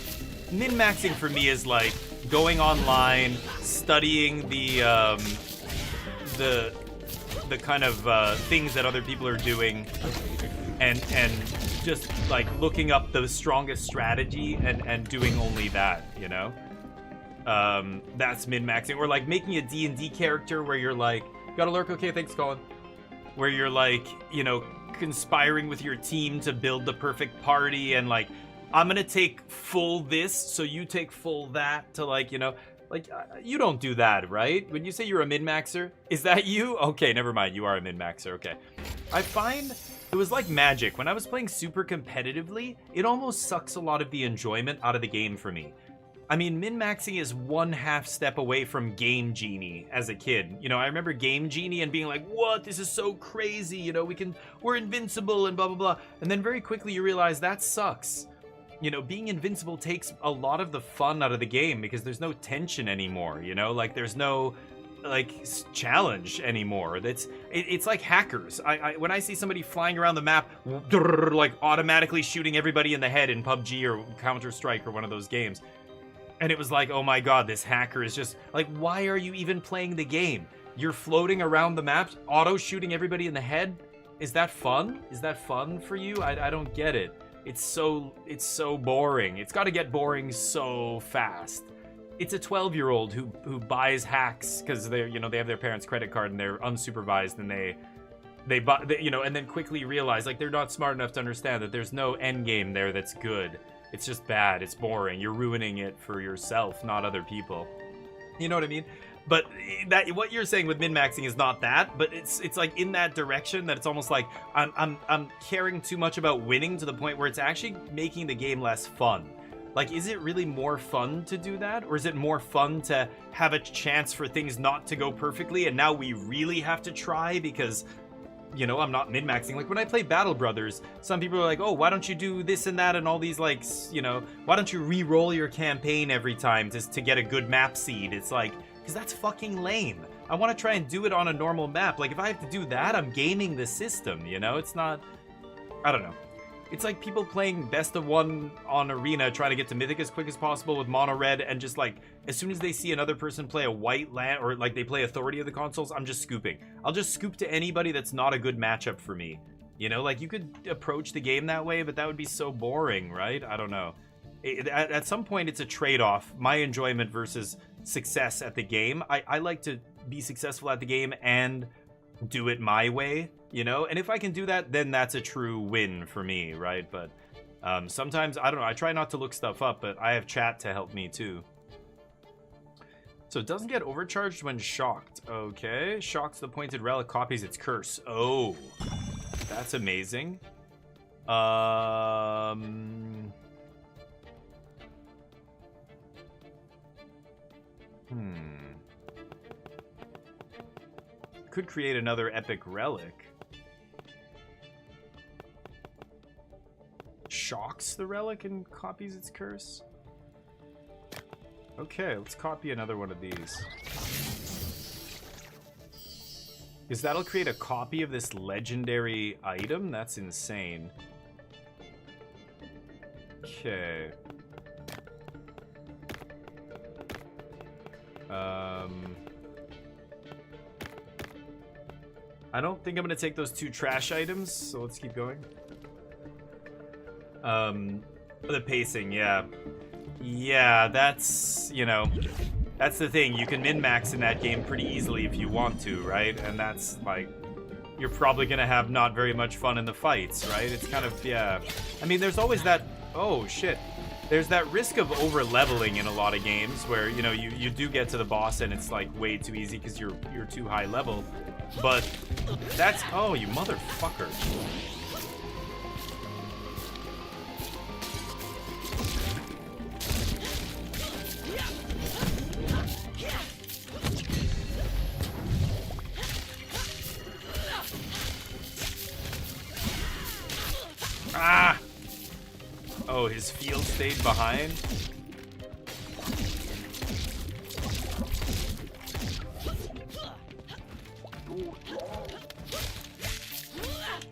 min-maxing for me is like going online, studying the kind of things that other people are doing, and just like looking up the strongest strategy and doing only that, you know? That's min-maxing. Or like making a D&D character where you're like, gotta lurk, okay, thanks Colin. Where you're like, you know, conspiring with your team to build the perfect party, and like, I'm gonna take full this, so you take full that, to like, you know, like, you don't do that, right? When you say you're a min-maxer, is that you? Okay, never mind, you are a min-maxer, okay. I find it was like magic. When I was playing super competitively, it almost sucks a lot of the enjoyment out of the game for me. I mean, min-maxing is 1/2 step away from Game Genie as a kid. You know, I remember Game Genie and being like, what, this is so crazy, you know, we're invincible and blah, blah, blah. And then very quickly you realize that sucks. You know, being invincible takes a lot of the fun out of the game because there's no tension anymore, you know? Like, there's no, like, challenge anymore. It's like hackers. When I see somebody flying around the map, like, automatically shooting everybody in the head in PUBG or Counter-Strike or one of those games, and it was like, oh my god, this hacker is just, like, why are you even playing the game? You're floating around the map, auto-shooting everybody in the head? Is that fun? Is that fun for you? I don't get it. It's so boring. It's got to get boring so fast. It's a 12-year-old who buys hacks because they have their parents' credit card and they're unsupervised, and they buy, you know, and then quickly realize like they're not smart enough to understand that there's no end game there that's good. It's just bad. It's boring. You're ruining it for yourself, not other people. You know what I mean? But that what you're saying with min-maxing is not that, but it's like in that direction that it's almost like I'm caring too much about winning to the point where it's actually making the game less fun. Like, is it really more fun to do that? Or is it more fun to have a chance for things not to go perfectly, and now we really have to try because, you know, I'm not min-maxing. Like, when I play Battle Brothers, some people are like, oh, why don't you do this and that and all these, like, you know, why don't you re-roll your campaign every time to get a good map seed? It's like, because that's fucking lame. I want to try and do it on a normal map. Like, if I have to do that, I'm gaming the system, you know? It's not, I don't know. It's like people playing best of one on Arena, trying to get to Mythic as quick as possible with mono red, and just like, as soon as they see another person play a white land, or like they play Authority of the Consoles, I'm just scooping. I'll just scoop to anybody that's not a good matchup for me. You know, like, you could approach the game that way, but that would be so boring, right? I don't know. At some point, it's a trade-off. My enjoyment versus success at the game. I like to be successful at the game and do it my way, you know? And if I can do that, then that's a true win for me, right? But sometimes, I don't know, I try not to look stuff up, but I have chat to help me too. So it doesn't get overcharged when shocked. Okay, shocks the pointed relic, copies its curse. Oh, that's amazing. Could create another epic relic. Shocks the relic and copies its curse? Okay, let's copy another one of these. Because that'll create a copy of this legendary item? That's insane. Okay. I don't think I'm gonna take those 2 trash items, so let's keep going. The pacing, yeah. Yeah, that's, you know, that's the thing. You can min-max in that game pretty easily if you want to, right? And that's, like, you're probably gonna have not very much fun in the fights, right? It's kind of, yeah. I mean, there's always that, oh, shit. There's that risk of over-leveling in a lot of games where, you know, you do get to the boss and it's, like, way too easy because you're too high level. But that's, oh, you motherfucker. Oh, his field stayed behind.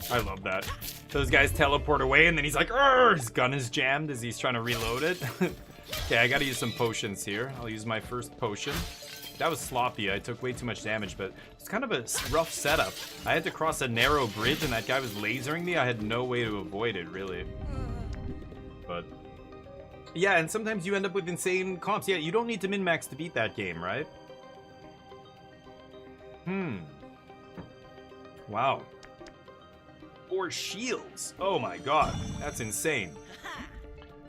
I love that. Those guys teleport away and then he's like, "Arr!" His gun is jammed as he's trying to reload it. Okay, I gotta use some potions here. I'll use my first potion. That was sloppy. I took way too much damage, but it's kind of a rough setup. I had to cross a narrow bridge and that guy was lasering me. I had no way to avoid it, really. But yeah, and sometimes you end up with insane comps. Yeah, you don't need to min-max to beat that game, right? Wow. 4 shields. Oh my god, that's insane.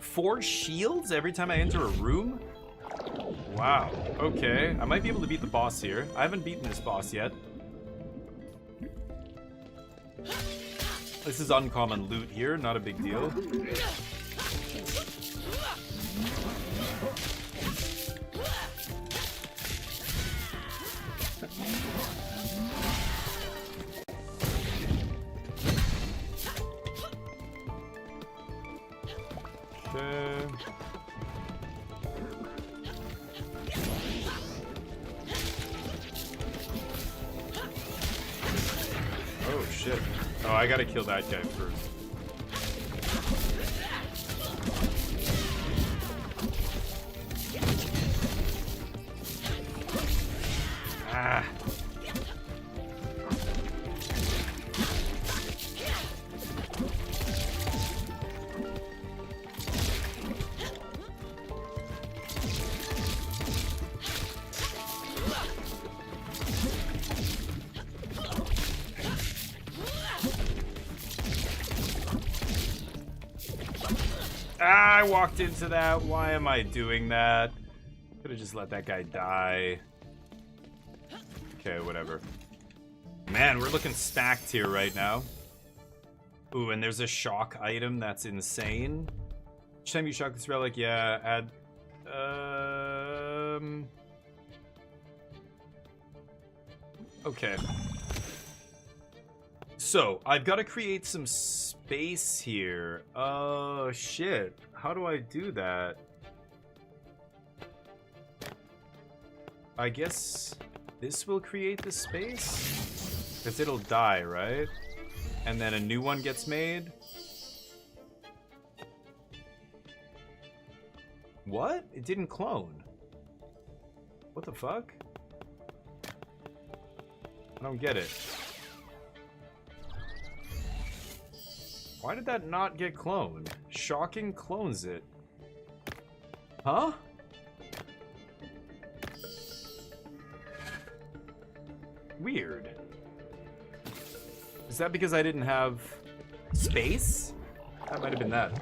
4 shields every time I enter a room? Wow, okay. I might be able to beat the boss here. I haven't beaten this boss yet. This is uncommon loot here, not a big deal. Okay. Oh shit. Oh, I gotta kill that guy first. Ah. I walked into that. Why am I doing that? Could have just let that guy die. Okay, whatever. Man, we're looking stacked here right now. Ooh, and there's a shock item that's insane. Each time you shock this relic, yeah, add... Okay. So, I've got to create some space here. Oh, shit. How do I do that? I guess this will create the space? Because it'll die, right? And then a new one gets made? What? It didn't clone. What the fuck? I don't get it. Why did that not get cloned? Shocking clones it. Huh? Weird. Is that because I didn't have space? That might have been that.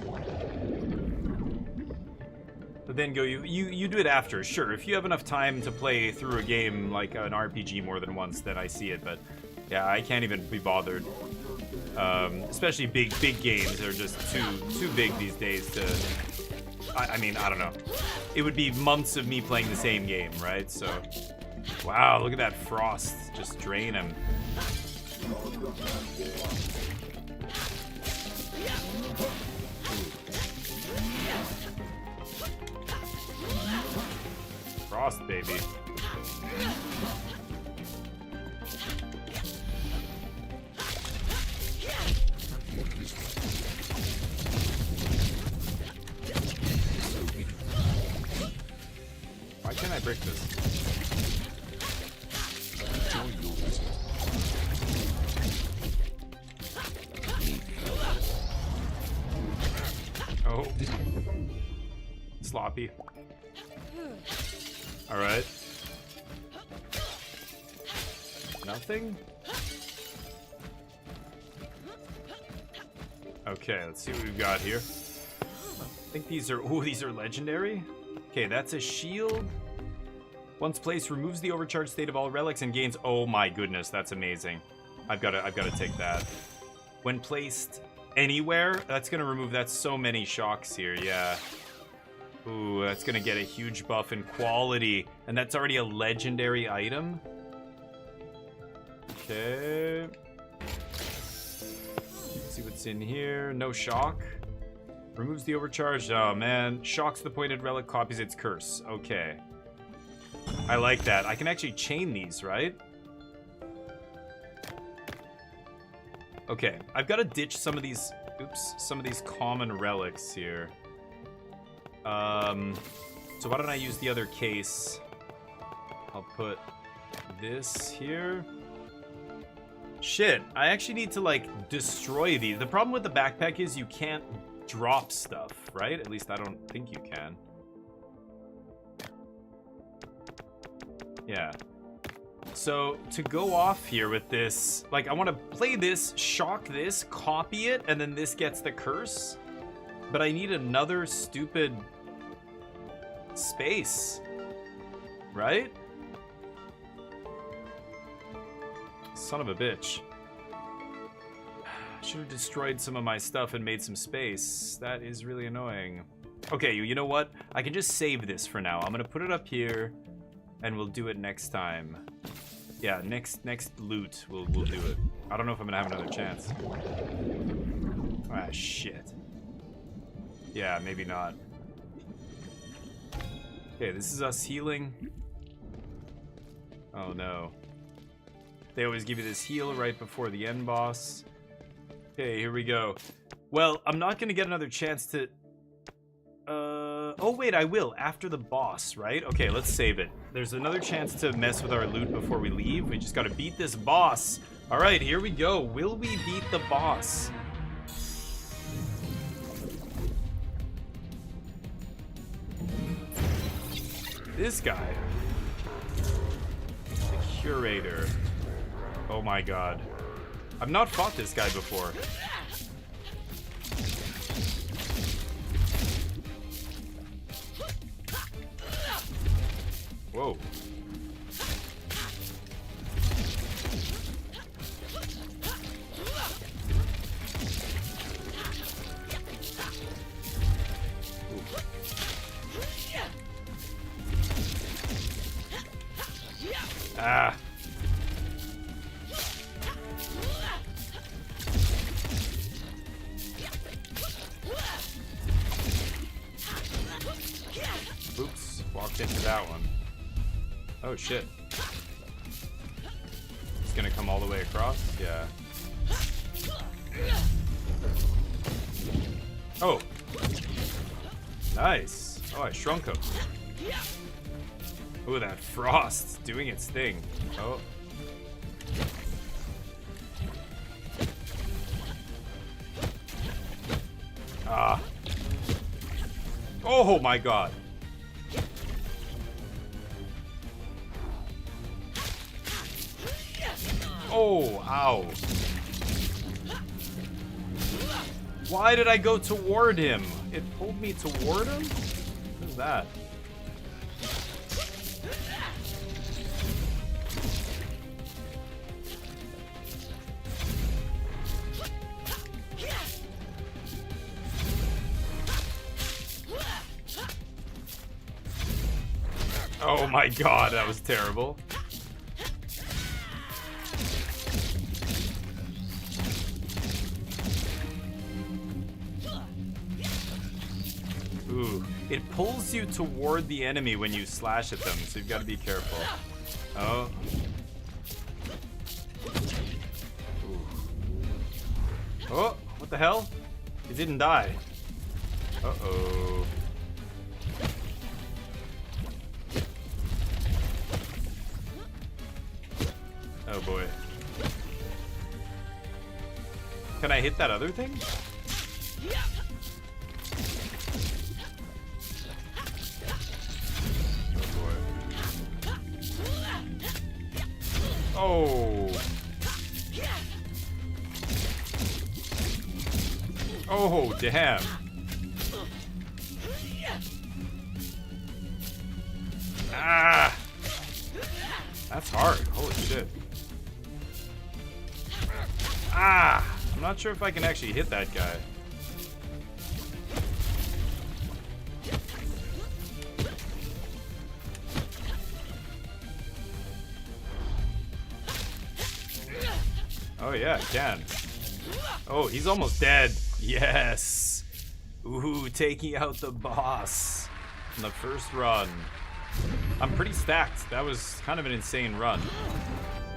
But then go, you do it after, sure. If you have enough time to play through a game like an RPG more than once, then I see it. But yeah, I can't even be bothered. Especially big games are just too big these days to... I mean, I don't know. It would be months of me playing the same game, right? So, wow, look at that frost. Just drain him. Frost, baby. Why can't I break this? Oh. Sloppy. Alright. Nothing? Okay, let's see what we've got here. I think these are... Ooh, these are legendary? Okay, that's a shield. Once placed, removes the overcharged state of all relics and gains... Oh my goodness, that's amazing. I've got to take that. When placed anywhere, that's going to remove... That's so many shocks here, yeah. Ooh, that's going to get a huge buff in quality. And that's already a legendary item. Okay. Let's see what's in here. No shock. Removes the overcharge. Oh, man. Shocks the pointed relic, copies its curse. Okay. I like that. I can actually chain these, right? Okay. I've got to ditch some of these... Oops. Some of these common relics here. So why don't I use the other case? I'll put this here. Shit. I actually need to, like, destroy these. The problem with the backpack is you can't drop stuff, right? At least I don't think you can. Yeah. So, to go off here with this, like, I want to play this, shock this, copy it, and then this gets the curse. But I need another stupid space. Right? Son of a bitch. Should have destroyed some of my stuff and made some space. That is really annoying. Okay, you know what? I can just save this for now. I'm gonna put it up here, and we'll do it next time. Yeah, next loot, we'll do it. I don't know if I'm gonna have another chance. Ah, shit. Yeah, maybe not. Okay, this is us healing. Oh no. They always give you this heal right before the end boss. Okay, here we go. Well, I'm not gonna get another chance to... Oh wait, I will, after the boss, right? Okay, let's save it. There's another chance to mess with our loot before we leave. We just gotta beat this boss. Alright, here we go. Will we beat the boss? This guy. The Curator. Oh my god. I've not fought this guy before. Whoa. Ah. Oops, walked into that one. Oh shit. It's gonna come all the way across? Yeah. Oh. Nice. Oh, I shrunk him. Oh, that frost doing its thing. Oh. Ah. Oh my god. Oh, ow. Why did I go toward him? It pulled me toward him? What is that? Oh my god, that was terrible. Ooh, it pulls you toward the enemy when you slash at them, so you've got to be careful. Oh. Ooh. Oh, what the hell? He didn't die. Uh-oh. Oh boy. Can I hit that other thing? Oh. Oh, damn. Ah. That's hard. Holy shit. Ah. I'm not sure if I can actually hit that guy. Oh yeah, I can. Oh, he's almost dead. Yes. Ooh, taking out the boss in the first run. I'm pretty stacked. That was kind of an insane run.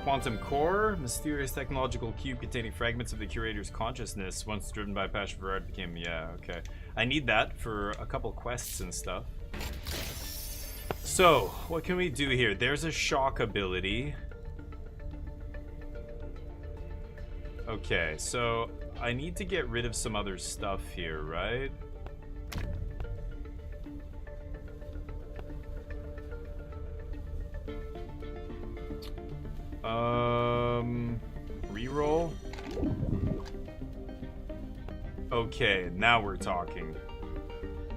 Quantum core, mysterious technological cube containing fragments of the curator's consciousness. Once driven by passion for art, became, yeah, okay. I need that for a couple quests and stuff. So, what can we do here? There's a shock ability. Okay, so I need to get rid of some other stuff here, right? Reroll. Okay, now we're talking.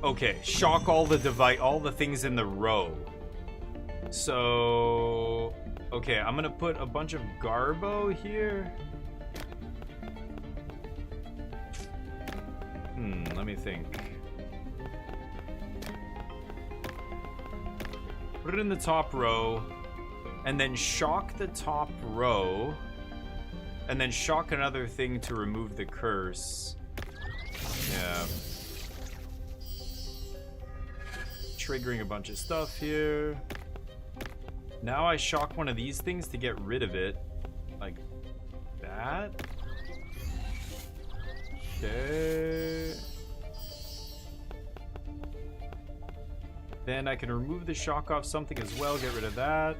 Okay, shock all the things in the row. So, okay, I'm gonna put a bunch of Garbo here. Let me think. Put it in the top row, and then shock the top row, and then shock another thing to remove the curse. Yeah. Triggering a bunch of stuff here. Now I shock one of these things to get rid of it. Like that. Okay. Then I can remove the shock off something as well, get rid of that.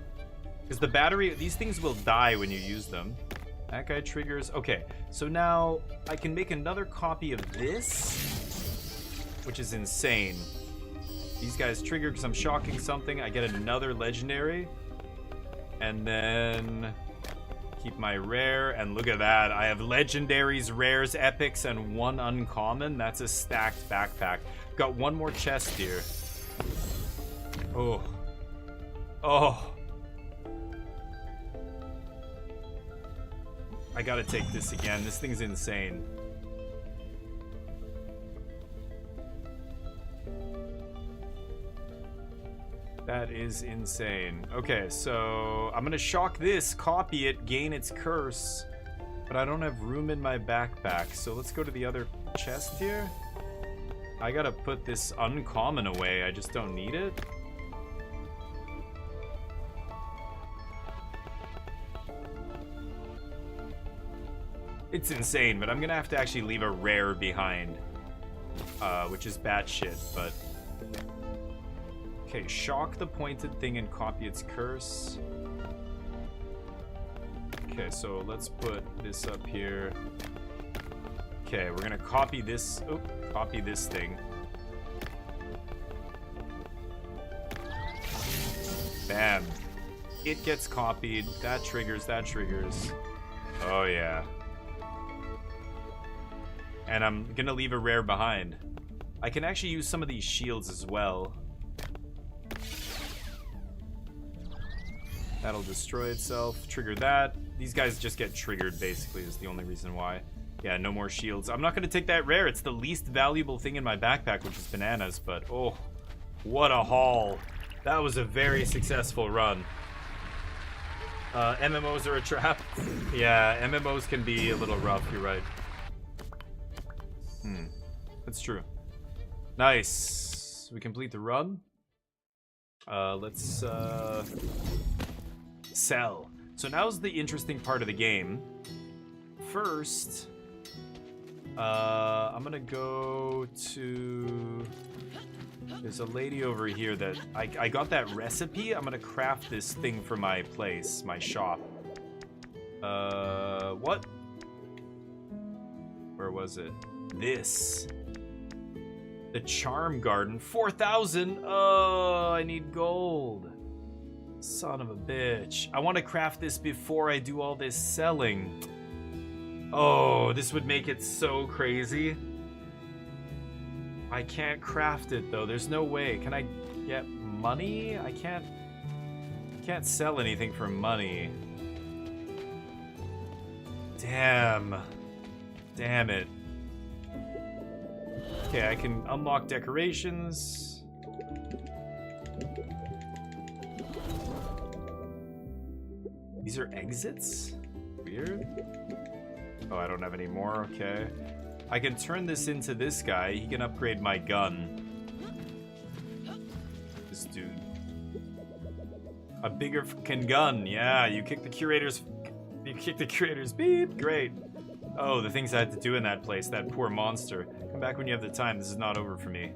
Because the battery, these things will die when you use them. That guy triggers. Okay, so now I can make another copy of this, which is insane. These guys trigger because I'm shocking something. I get another legendary. And then keep my rare. And look at that. I have legendaries, rares, epics, and one uncommon. That's a stacked backpack. Got one more chest here. Oh. Oh. I gotta take this again. This thing's insane. That is insane. Okay, so I'm gonna shock this, copy it, gain its curse. But I don't have room in my backpack, so let's go to the other chest here. I gotta put this uncommon away. I just don't need it. It's insane, but I'm gonna have to actually leave a rare behind, which is batshit, but... Okay, shock the pointed thing and copy its curse. Okay, so let's put this up here. Okay, we're gonna copy this, copy this thing. Bam. It gets copied, that triggers, that triggers. Oh yeah. And I'm gonna leave a rare behind. I can actually use some of these shields as well. That'll destroy itself. Trigger that. These guys just get triggered, basically, is the only reason why. Yeah, no more shields. I'm not gonna take that rare. It's the least valuable thing in my backpack, which is bananas, but oh, what a haul. That was a very successful run. MMOs are a trap. Yeah, MMOs can be a little rough, you're right. That's true. Nice. We complete the run. Let's sell. So now's the interesting part of the game. First, I'm gonna go to... There's a lady over here that... I got that recipe. I'm gonna craft this thing for my place, my shop. What? Where was it? This. The Charm Garden. 4,000! Oh, I need gold. Son of a bitch. I want to craft this before I do all this selling. Oh, this would make it so crazy. I can't craft it though. There's no way. Can I get money? I can't sell anything for money. Damn. Damn it. Okay, I can unlock decorations. These are exits? Weird. Oh, I don't have any more. Okay. I can turn this into this guy. He can upgrade my gun. This dude. A bigger fucking gun. Yeah, you kick the curator's... You kick the curator's beep. Great. Oh, the things I had to do in that place. That poor monster. Come back when you have the time. This is not over for me.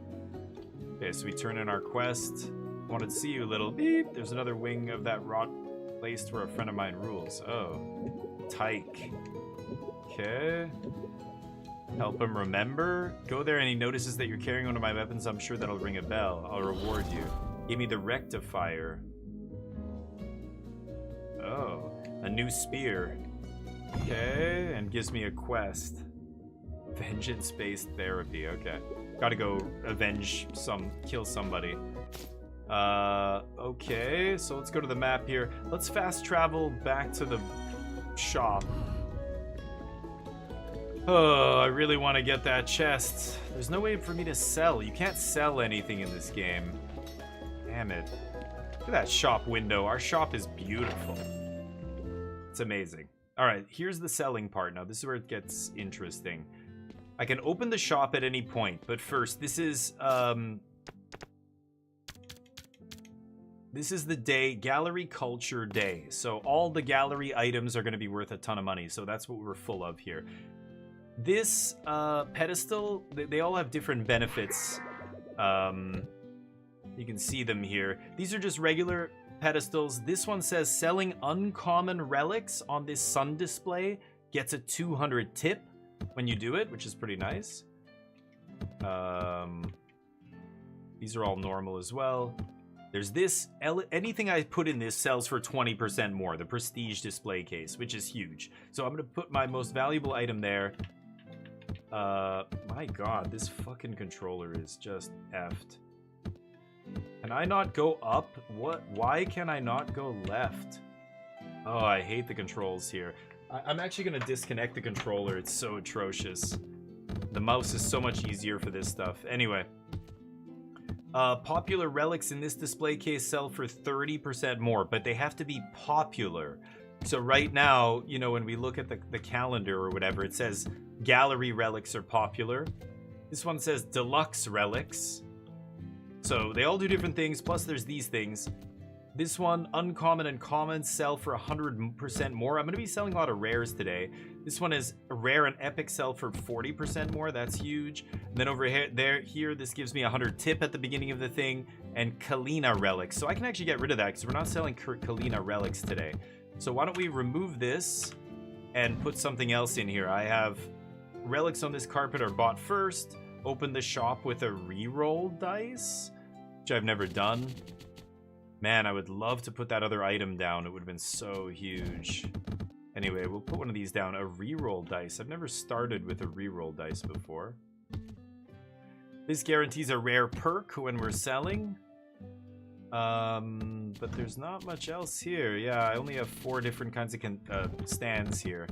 Okay, so we turn in our quest. Wanted to see you, little beep. There's another wing of that rot placed where a friend of mine rules. Oh. Tyke. Okay. Help him remember. Go there and he notices that you're carrying one of my weapons. I'm sure that'll ring a bell. I'll reward you. Give me the rectifier. Oh. A new spear. Okay. And gives me a quest. Vengeance-based therapy. Okay. Gotta go kill somebody. Okay. So let's go to the map here. Let's fast travel back to the shop. Oh, I really want to get that chest. There's no way for me to sell. You can't sell anything in this game. Damn it. Look at that shop window. Our shop is beautiful. It's amazing. All right, here's the selling part. Now, this is where it gets interesting. I can open the shop at any point, but first, this is the day, Gallery Culture Day. So all the gallery items are going to be worth a ton of money. So that's what we're full of here. This pedestal, they all have different benefits. You can see them here. These are just regular pedestals. This one says selling uncommon relics on this sun display gets a 200 tip when you do it, which is pretty nice. These are all normal as well. There's this, anything I put in this sells for 20% more, the prestige display case, which is huge. So I'm gonna put my most valuable item there. My god, this fucking controller is just effed. Can I not go up? What? Why can I not go left? Oh, I hate the controls here. I'm actually gonna disconnect the controller. It's so atrocious. The mouse is so much easier for this stuff. Anyway. Popular relics in this display case sell for 30% more, but they have to be popular. So right now, you know, when we look at the calendar or whatever, it says gallery relics are popular. This one says deluxe relics. So they all do different things, plus there's these things. This one, uncommon and common, sell for 100% more. I'm going to be selling a lot of rares today. This one is rare and epic, sell for 40% more. That's huge. And then over here, this gives me 100 tip at the beginning of the thing. And Kalina relics. So I can actually get rid of that because we're not selling Kalina relics today. So why don't we remove this and put something else in here. I have relics on this carpet are bought first. Open the shop with a reroll dice, which I've never done. Man, I would love to put that other item down. It would have been so huge. Anyway, we'll put one of these down. A reroll dice. I've never started with a reroll dice before. This guarantees a rare perk when we're selling. But there's not much else here. Yeah, I only have 4 different kinds of stands here.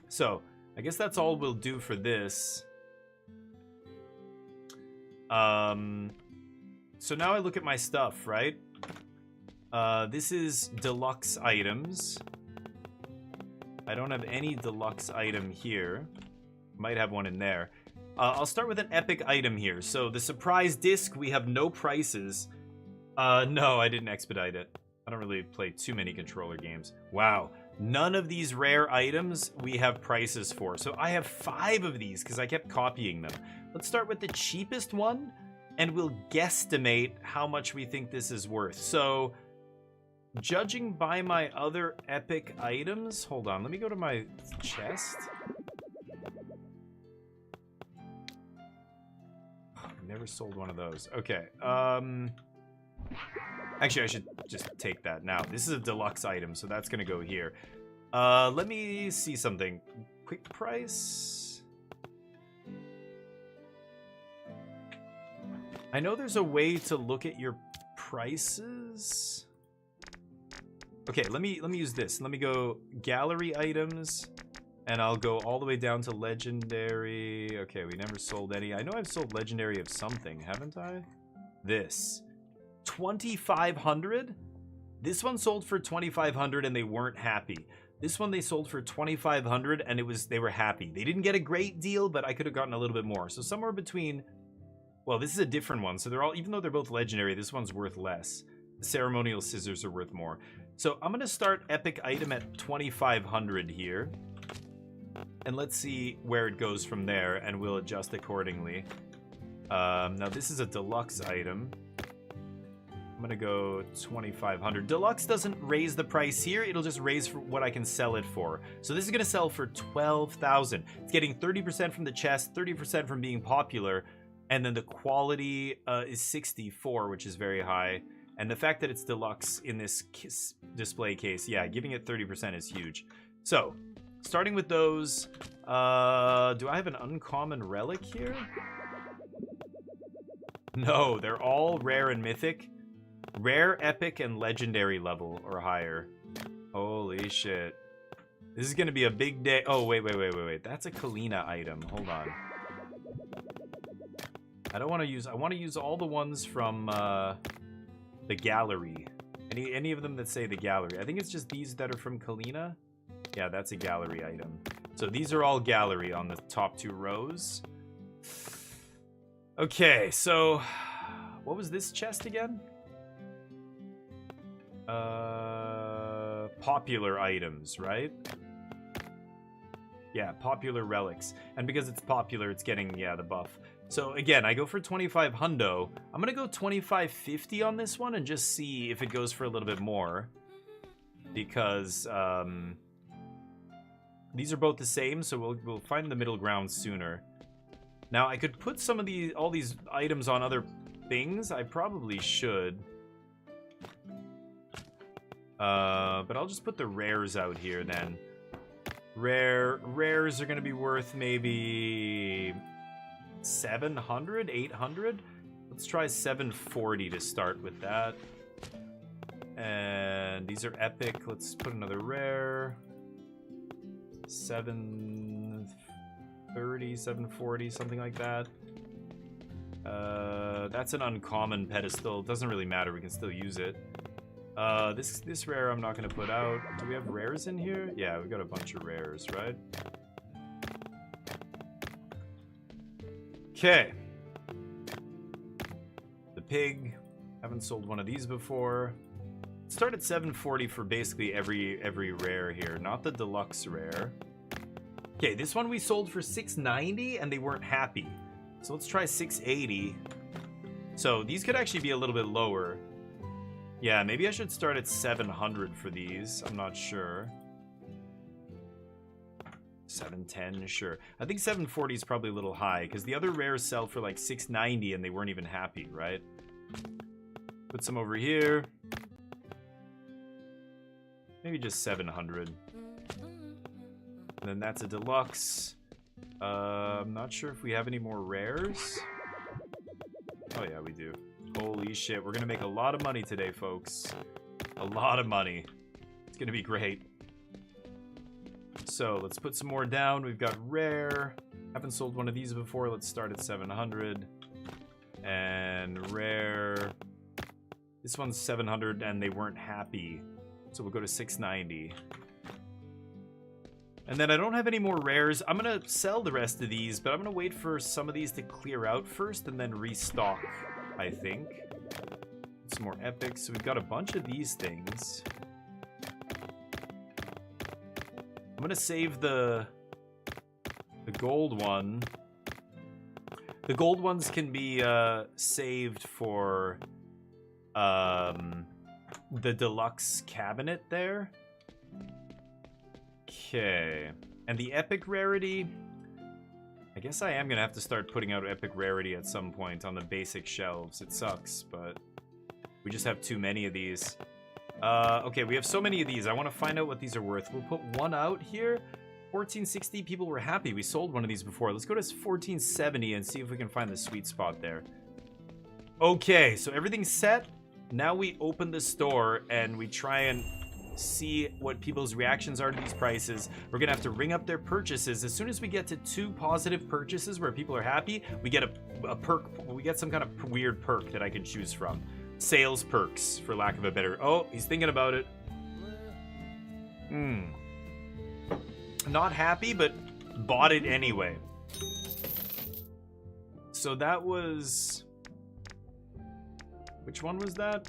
So, I guess that's all we'll do for this. So now I look at my stuff, right? This is deluxe items. I don't have any deluxe item here. Might have one in there. I'll start with an epic item here. So the surprise disc, we have no prices. No, I didn't expedite it. I don't really play too many controller games. Wow. None of these rare items we have prices for. So I have 5 of these because I kept copying them. Let's start with the cheapest one, and we'll guesstimate how much we think this is worth. So, judging by my other epic items... Hold on, let me go to my chest. Never sold one of those. Okay, actually, I should just take that now. This is a deluxe item, so that's gonna go here. Let me see something. Quick price... I know there's a way to look at your prices. Okay, let me use this. Let me go gallery items, and I'll go all the way down to legendary. Okay, we never sold any. I know I've sold legendary of something, haven't I? This 2,500. This one sold for 2,500, and they weren't happy. This one they sold for 2,500, and they were happy. They didn't get a great deal, but I could have gotten a little bit more. So somewhere between, well, this is a different one. So they're all, even though they're both legendary, this one's worth less. The ceremonial scissors are worth more. So I'm gonna start epic item at 2,500 here, and let's see where it goes from there, and we'll adjust accordingly. Now this is a deluxe item. I'm gonna go 2,500. Deluxe doesn't raise the price here, it'll just raise for what I can sell it for. So this is gonna sell for 12,000. It's getting 30% from the chest, 30% from being popular, and then the quality is 64, which is very high. And the fact that it's deluxe in this display case, yeah, giving it 30% is huge. So, starting with those, do I have an uncommon relic here? No, they're all rare and mythic. Rare, epic, and legendary level or higher. Holy shit. This is gonna be a big day. Oh, wait. That's a Kalina item. Hold on. I don't want to use, I want to use all the ones from, the gallery. Any of them that say the gallery. I think it's just these that are from Kalina. Yeah, that's a gallery item. So these are all gallery on the top 2 rows. Okay, so what was this chest again? Popular items, right? Yeah, popular relics. And because it's popular, it's getting, yeah, the buff. So again, I go for 25 hundo. I'm gonna go 2550 on this one and just see if it goes for a little bit more, because these are both the same, so we'll find the middle ground sooner. Now I could put some of all these items on other things. I probably should, but I'll just put the rares out here then. Rares are gonna be worth maybe 700, 800. Let's try 740 to start with that. And these are epic. Let's put another rare. 730, 740, something like that. That's an uncommon pedestal. Doesn't really matter. We can still use it. This rare I'm not gonna put out. Do we have rares in here? Yeah, we got a bunch of rares, right? Okay. The pig. Haven't sold one of these before. Start at 740 for basically every rare here, not the deluxe rare. Okay, this one we sold for 690 and they weren't happy. So let's try 680. So these could actually be a little bit lower. Yeah, maybe I should start at 700 for these. I'm not sure. 710, sure. I think 740 is probably a little high, because the other rares sell for like 690 and they weren't even happy, right? Put some over here. Maybe just 700. And then that's a deluxe. I'm not sure if we have any more rares. Oh yeah, we do. Holy shit, we're gonna make a lot of money today, folks. A lot of money. It's gonna be great. So let's put some more down. We've got rare. Haven't sold one of these before. Let's start at 700. And rare. This one's 700 and they weren't happy. So we'll go to 690. And then I don't have any more rares. I'm gonna sell the rest of these, but I'm gonna wait for some of these to clear out first and then restock, I think. Some more epics. So we've got a bunch of these things. I'm gonna save the gold one. The gold ones can be saved for the deluxe cabinet there. Okay. And the epic rarity, I guess I am gonna have to start putting out epic rarity at some point on the basic shelves. It sucks, but we just have too many of these. Okay, we have so many of these. I want to find out what these are worth. We'll put one out here. 1460, people were happy. We sold one of these before. Let's go to 1470 and see if we can find the sweet spot there. Okay, so everything's set. Now we open the store and we try and see what people's reactions are to these prices. We're gonna have to ring up their purchases. As soon as we get to 2 positive purchases where people are happy, we get a perk. We get some kind of weird perk that I can choose from. Sales perks, for lack of a better. Oh, he's thinking about it. Not happy, but bought it anyway. So that was... Which one was that?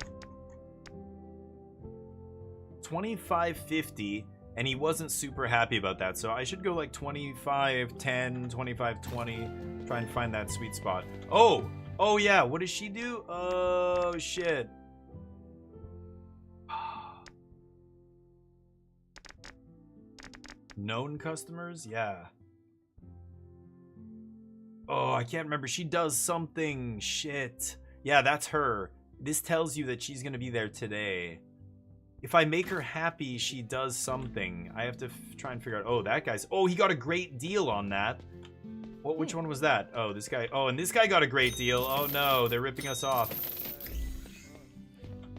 25.50, and he wasn't super happy about that. So I should go like 25.10, 25.20, try and find that sweet spot. Oh! Oh yeah, what does she do? Oh shit. Known customers? Yeah. Oh, I can't remember. She does something. Shit. Yeah, that's her. This tells you that she's gonna be there today. If I make her happy, she does something. I have to try and figure out. Oh, that guy's... Oh, he got a great deal on that. What? Which one was that? Oh, this guy. Oh, and this guy got a great deal. Oh, no. They're ripping us off.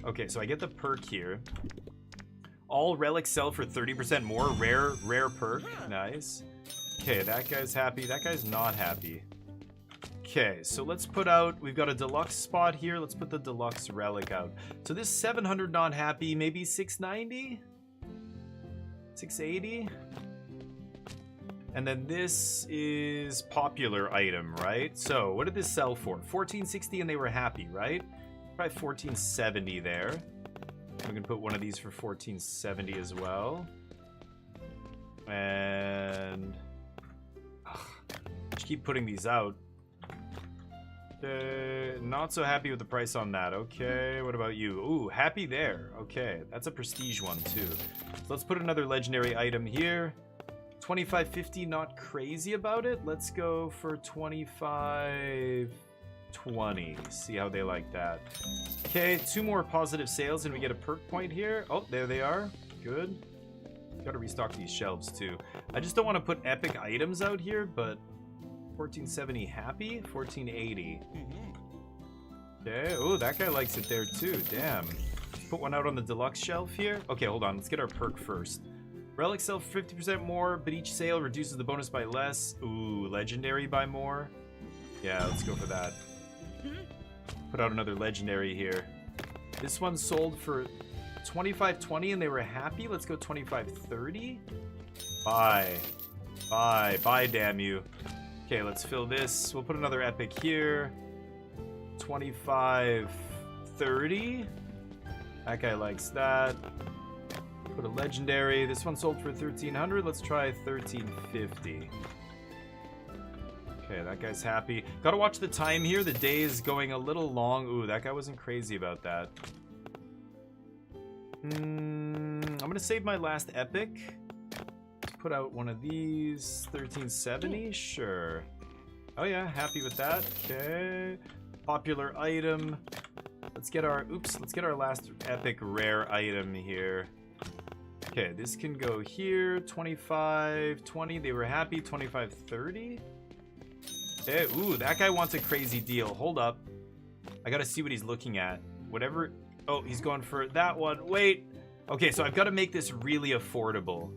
Okay, so I get the perk here. All relics sell for 30% more. Rare perk. Nice. Okay, that guy's happy. That guy's not happy. Okay, so let's put out... We've got a deluxe spot here. Let's put the deluxe relic out. So this 700 not happy. Maybe 690? 680? And then this is popular item, right? So what did this sell for? 1460 and they were happy, right? Probably 1470 there. We can put one of these for 1470 as well. And... just keep putting these out. Not so happy with the price on that. Okay, what about you? Ooh, happy there. Okay, that's a prestige one too. So let's put another legendary item here. 25.50, not crazy about it. Let's go for 25.20. See how they like that. Okay, 2 more positive sales and we get a perk point here. Oh, there they are. Good. Gotta restock these shelves too. I just don't want to put epic items out here, but 1470 happy, 1480. Okay, oh, that guy likes it there too. Damn. Put one out on the deluxe shelf here. Okay, hold on. Let's get our perk first. Relics sell 50% more, but each sale reduces the bonus by less. Ooh, legendary by more. Yeah, let's go for that. Put out another legendary here. This one sold for 25.20 and they were happy. Let's go 25.30. Buy. Buy. Buy, damn you. Okay, let's fill this. We'll put another epic here. 25.30. That guy likes that. Put a legendary. This one sold for 1300. Let's try 1350. Okay, that guy's happy. Gotta watch the time here. The day is going a little long. Ooh, that guy wasn't crazy about that. I'm gonna save my last epic. Put out one of these. 1370, sure. Oh yeah, happy with that. Okay. Popular item. Let's get our last epic rare item here. Okay, this can go here. 25.20. They were happy. 25.30. Okay, ooh, that guy wants a crazy deal. Hold up. I gotta see what he's looking at. Whatever. Oh, he's going for that one. Wait. Okay, so I've got to make this really affordable.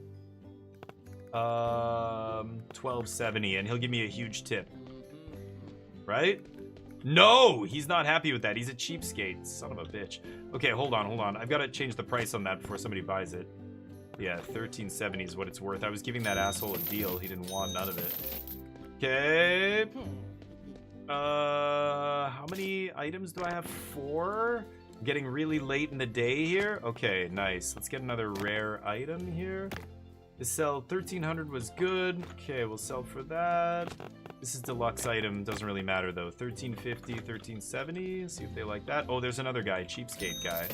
1270, and he'll give me a huge tip. Right? No, he's not happy with that. He's a cheapskate. Son of a bitch. Okay, hold on. I've got to change the price on that before somebody buys it. Yeah, 1370 is what it's worth. I was giving that asshole a deal. He didn't want none of it. Okay. How many items do I have? 4? Getting really late in the day here. Okay, nice. Let's get another rare item here. This sell 1300 was good. Okay, we'll sell for that. This is deluxe item. Doesn't really matter though. 1350, 1370. See if they like that. Oh, there's another guy. Cheapskate guy.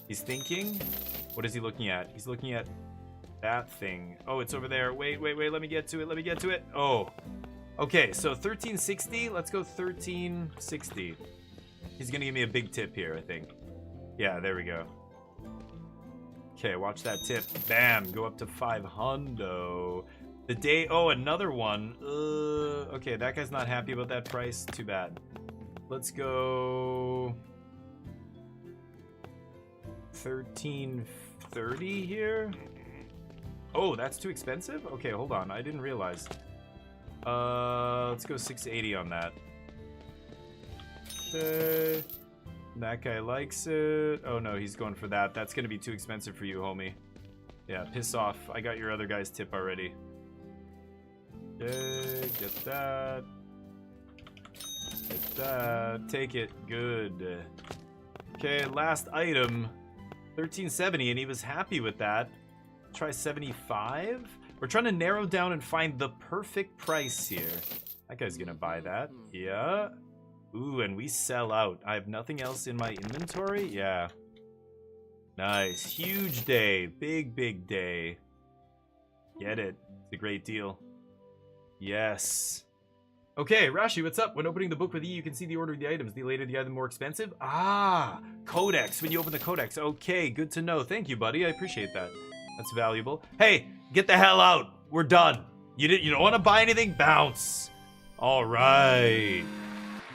He's thinking. What is he looking at? He's looking at that thing. Oh, it's over there. Wait. Let me get to it. Oh. Okay, so 1360. Let's go 1360. He's gonna give me a big tip here, I think. Yeah, there we go. Okay, watch that tip. Bam, go up to 500. The day, oh, another one. Okay, that guy's not happy about that price. Too bad. Let's go 1330 here. Oh, that's too expensive? Okay, hold on. I didn't realize. Let's go 680 on that. Okay. That guy likes it. Oh no, he's going for that. That's gonna be too expensive for you, homie. Yeah, piss off. I got your other guy's tip already. Okay, get that. Get that. Take it. Good. Okay, last item. 1370, and he was happy with that. Try 75. We're trying to narrow down and find the perfect price here. That guy's gonna buy that. Yeah. Ooh, and we sell out. I have nothing else in my inventory? Yeah. Nice. Huge day. Big, big day. Get it. It's a great deal. Yes. Okay, Rashi, what's up? When opening the book with E, you can see the order of the items. The later the item, more expensive? Ah, codex. When you open the codex. Okay, good to know. Thank you, buddy. I appreciate that. That's valuable. Hey, get the hell out. We're done. You don't want to buy anything? Bounce. All right.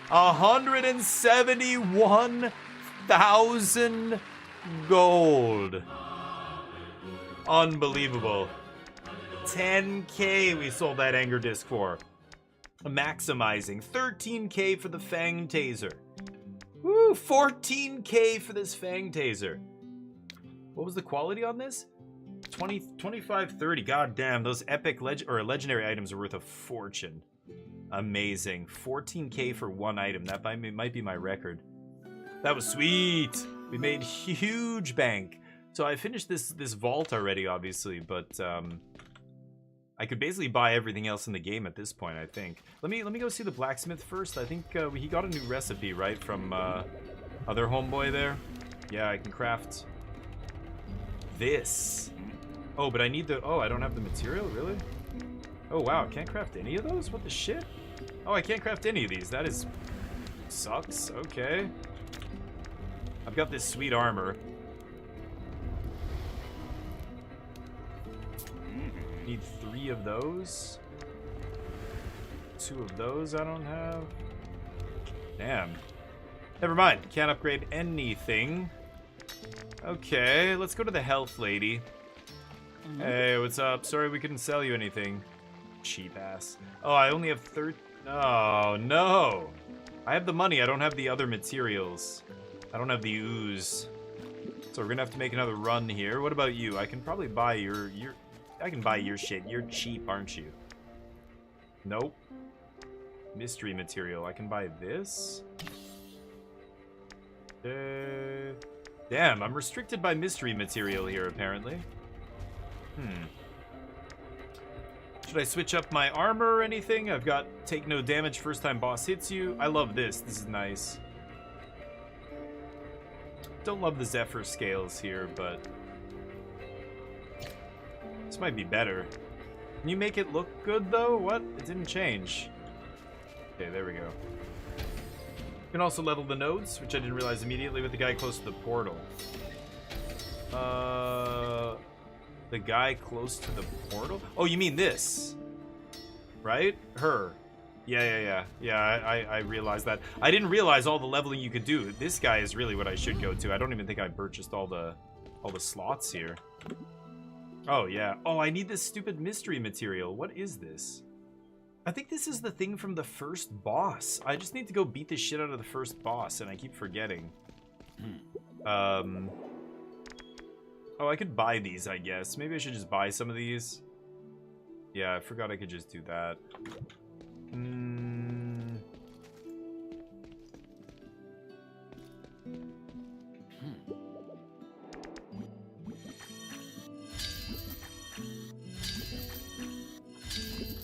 171,000 gold. Unbelievable. 10K we sold that anger disc for. Maximizing. 13K for the Fang Taser. Woo, 14K for this Fang Taser. What was the quality on this? 25, 30. God damn, those epic legendary items are worth a fortune. Amazing. 14K for one item. That might be my record. That was sweet. We made huge bank. So I finished this vault already, obviously, but I could basically buy everything else in the game at this point, I think. Let me go see the blacksmith first. I think he got a new recipe, right, from other homeboy there. Yeah, I can craft this. Oh, but I need the... Oh, I don't have the material? Really? Oh, wow. I can't craft any of those? What the shit? Oh, I can't craft any of these. That is... sucks. Okay. I've got this sweet armor. Need 3 of those. 2 of those I don't have. Damn. Never mind. Can't upgrade anything. Okay, let's go to the health lady. Hey, what's up? Sorry we couldn't sell you anything. Cheap ass. Oh, I only have 30. Oh, no. I have the money. I don't have the other materials. I don't have the ooze. So we're gonna have to make another run here. What about you? I can probably buy your... I can buy your shit. You're cheap, aren't you? Nope. Mystery material. I can buy this. Damn, I'm restricted by mystery material here, apparently. Should I switch up my armor or anything? I've got take no damage first time boss hits you. I love this. This is nice. Don't love the Zephyr scales here, but... this might be better. Can you make it look good, though? What? It didn't change. Okay, there we go. You can also level the nodes, which I didn't realize immediately with the guy close to the portal. The guy close to the portal? Oh, you mean this? Right? Her. Yeah, I realized that. I didn't realize all the leveling you could do. This guy is really what I should go to. I don't even think I purchased all the slots here. Oh, yeah. Oh, I need this stupid mystery material. What is this? I think this is the thing from the first boss. I just need to go beat the shit out of the first boss, and I keep forgetting. Oh, I could buy these, I guess. Maybe I should just buy some of these. Yeah, I forgot I could just do that.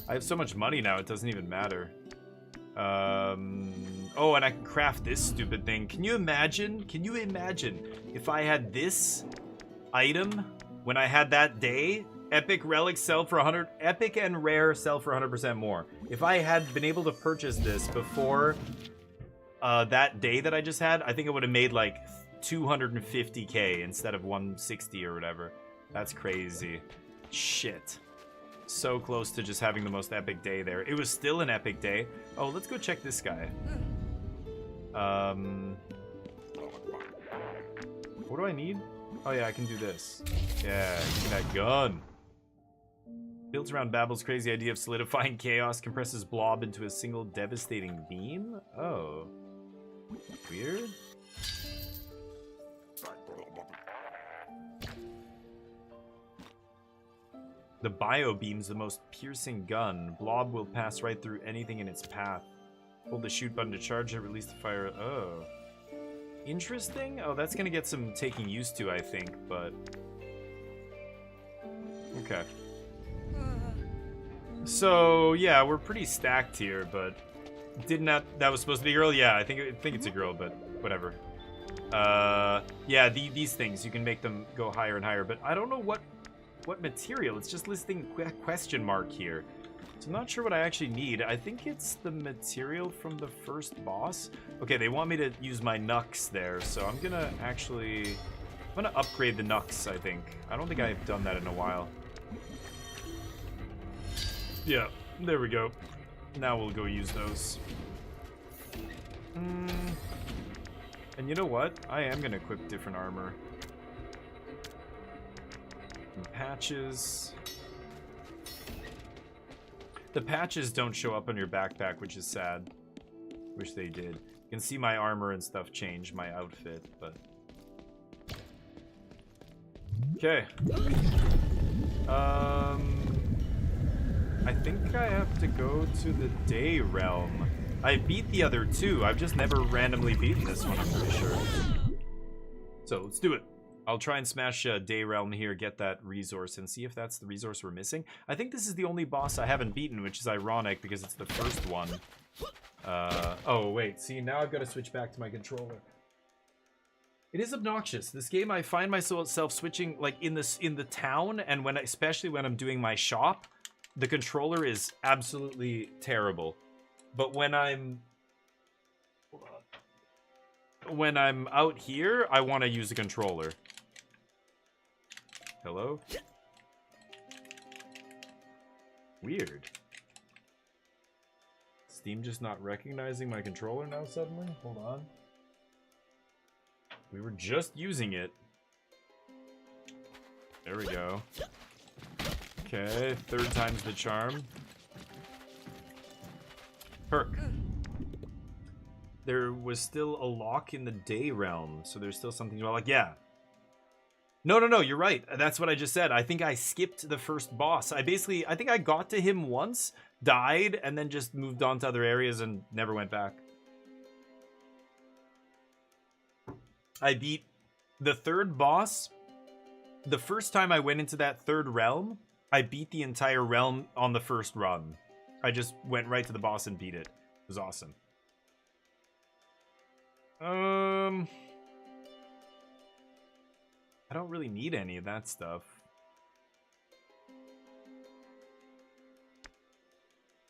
I have so much money now, it doesn't even matter. Oh, and I can craft this stupid thing. Can you imagine? Can you imagine if I had this item when I had that day? Epic relics sell for 100. Epic and rare sell for 100% more. If I had been able to purchase this before that day that I just had, I think it would have made like 250k instead of 160 or whatever. That's crazy. Shit. So close to just having the most epic day there. It was still an epic day. Oh, let's go check this guy. What do I need? Oh yeah, I can do this. Yeah, give me that gun. Built around Babel's crazy idea of solidifying chaos, compresses blob into a single devastating beam? Oh. Weird. The bio beam's the most piercing gun. Blob will pass right through anything in its path. Hold the shoot button to charge it, release the fire. Oh. Interesting? Oh, that's gonna get some taking used to, I think, but... Okay. So, yeah, we're pretty stacked here, but... Didn't that was supposed to be a girl? Yeah, I think it's a girl, but whatever. Yeah, these things, you can make them go higher and higher, but I don't know what material. It's just listing question mark here. So I'm not sure what I actually need. I think it's the material from the first boss. Okay, they want me to use my Nux there, so I'm gonna upgrade the Nux, I think. I don't think I've done that in a while. Yeah, there we go. Now we'll go use those. And you know what? I am gonna equip different armor. And patches. The patches don't show up on your backpack, which is sad. Wish they did. You can see my armor and stuff change, my outfit, but... Okay. I think I have to go to the Day Realm. I beat the other two. I've just never randomly beaten this one, I'm pretty sure. So, let's do it. I'll try and smash Day Realm here, get that resource, and see if that's the resource we're missing. I think this is the only boss I haven't beaten, which is ironic because it's the first one. Oh, wait. See, now I've got to switch back to my controller. It is obnoxious. This game, I find myself switching, like, in the town, and especially when I'm doing my shop, the controller is absolutely terrible. But when I'm out here, I want to use the controller. Hello? Weird. Steam just not recognizing my controller now suddenly? Hold on. We were just using it. There we go. Okay, third time's the charm. Perk. There was still a lock in the Day Realm, so there's still something to like, yeah. No, you're right. That's what I just said. I think I skipped the first boss. I think I got to him once, died, and then just moved on to other areas and never went back. I beat the third boss. The first time I went into that third realm, I beat the entire realm on the first run. I just went right to the boss and beat it. It was awesome. I don't really need any of that stuff.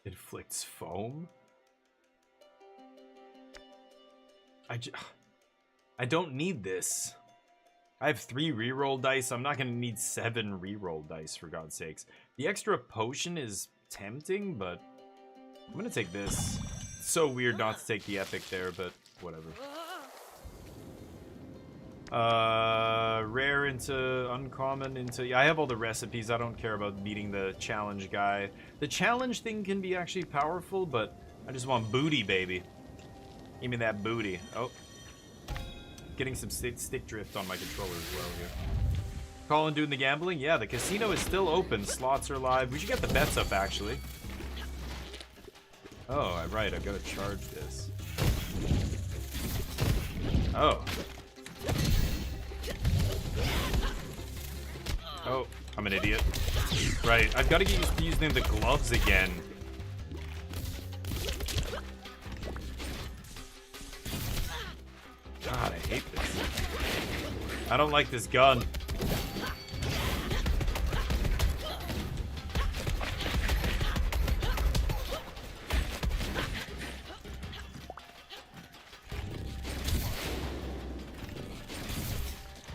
It inflicts foam? I don't need this. I have 3 reroll dice. I'm not going to need 7 reroll dice, for God's sakes. The extra potion is tempting, but I'm going to take this. It's so weird not to take the epic there, but whatever. Rare into uncommon into... Yeah, I have all the recipes. I don't care about beating the challenge guy. The challenge thing can be actually powerful, but I just want booty, baby. Give me that booty. Oh. Getting some stick drift on my controller as well here. Colin doing the gambling? Yeah, the casino is still open. Slots are live. We should get the bets up, actually. Oh, right. I've got to charge this. Oh. Oh, I'm an idiot. Right, I've got to get used to using the gloves again. God, I hate this. I don't like this gun.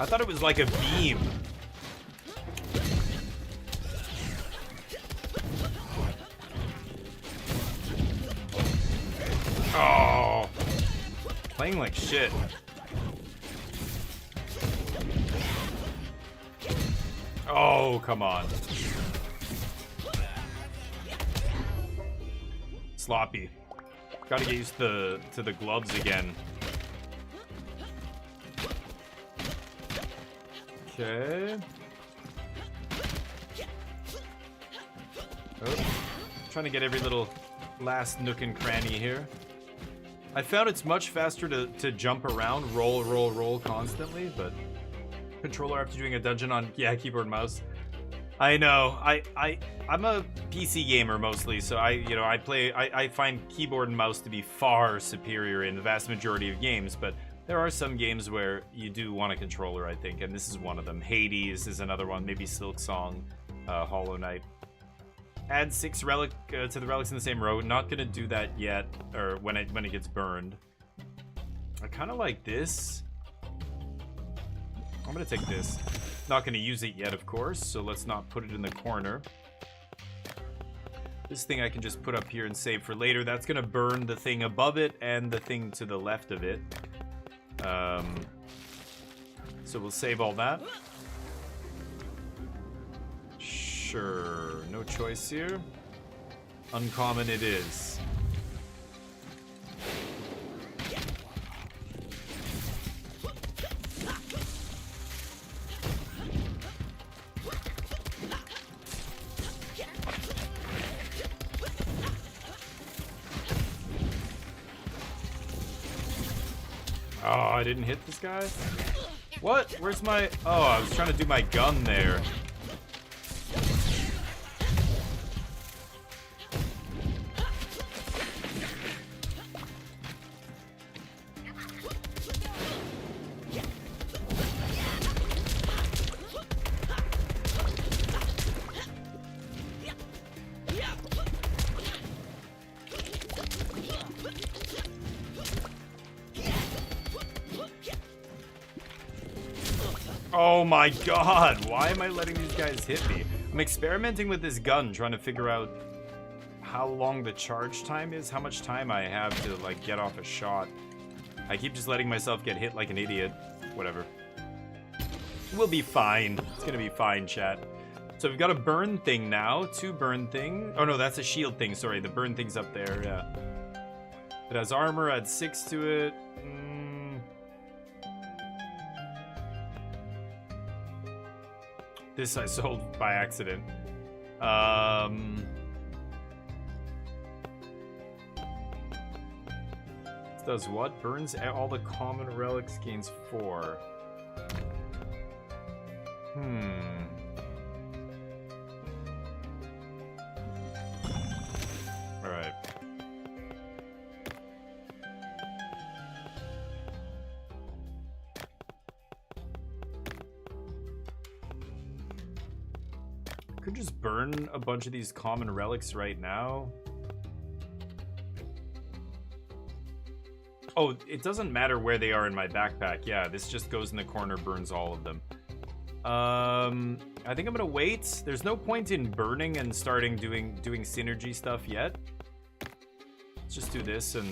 I thought it was like a beam. Oh, playing like shit. Oh, come on. Sloppy. Gotta get used to the gloves again. Okay. Oh, trying to get every little last nook and cranny here. I found it's much faster to jump around, roll constantly, but controller after doing a dungeon on, yeah, keyboard and mouse. I know. I'm a PC gamer mostly, so I find keyboard and mouse to be far superior in the vast majority of games, but there are some games where you do want a controller, I think, and this is one of them. Hades is another one, maybe Silk Song, Hollow Knight. Add 6 relic to the relics in the same row. Not gonna do that yet, or when it gets burned. I kind of like this. I'm gonna take this. Not gonna use it yet, of course, so let's not put it in the corner. This thing I can just put up here and save for later. That's gonna burn the thing above it and the thing to the left of it. So we'll save all that. Sure, no choice here. Uncommon it is. Oh, I didn't hit this guy? What? Where's my... Oh, I was trying to do my gun there. Oh my god, why am I letting these guys hit me? I'm experimenting with this gun, trying to figure out how long the charge time is, how much time I have to, like, get off a shot. I keep just letting myself get hit like an idiot. Whatever. We'll be fine. It's gonna be fine, chat. So we've got a burn thing now, 2 burn thing. Oh no, that's a shield thing, sorry, the burn thing's up there, yeah. It has armor, adds 6 to it. This I sold by accident. This does what? Burns all the common relics, gains 4. Alright. Could just burn a bunch of these common relics right now. Oh, it doesn't matter where they are in my backpack. Yeah, this just goes in the corner, burns all of them. I think I'm gonna wait. There's no point in burning and starting doing synergy stuff yet. Let's just do this and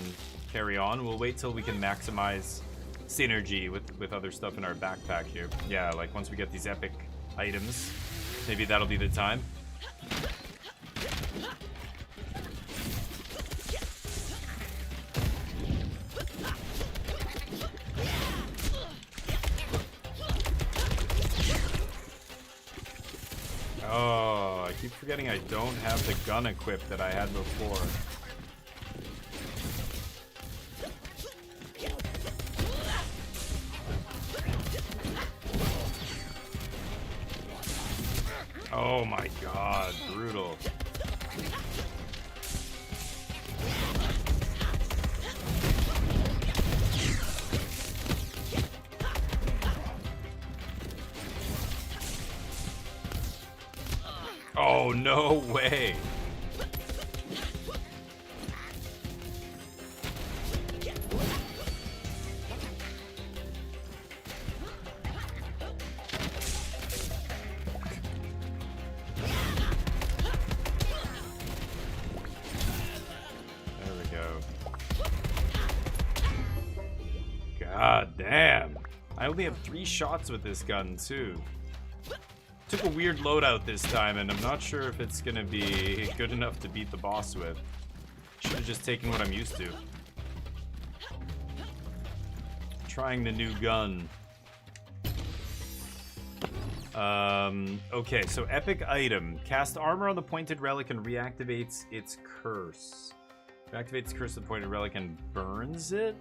carry on. We'll wait till we can maximize synergy with other stuff in our backpack here. Yeah, like once we get these epic items. Maybe that'll be the time. Oh, I keep forgetting I don't have the gun equipped that I had before. Oh my god, brutal. Oh, no way. God damn. I only have 3 shots with this gun, too. Took a weird loadout this time, and I'm not sure if it's gonna be good enough to beat the boss with. Should have just taken what I'm used to. Trying the new gun. Okay, so epic item. Cast armor on the pointed relic and reactivates its curse. Reactivates curse of the pointed relic and burns it?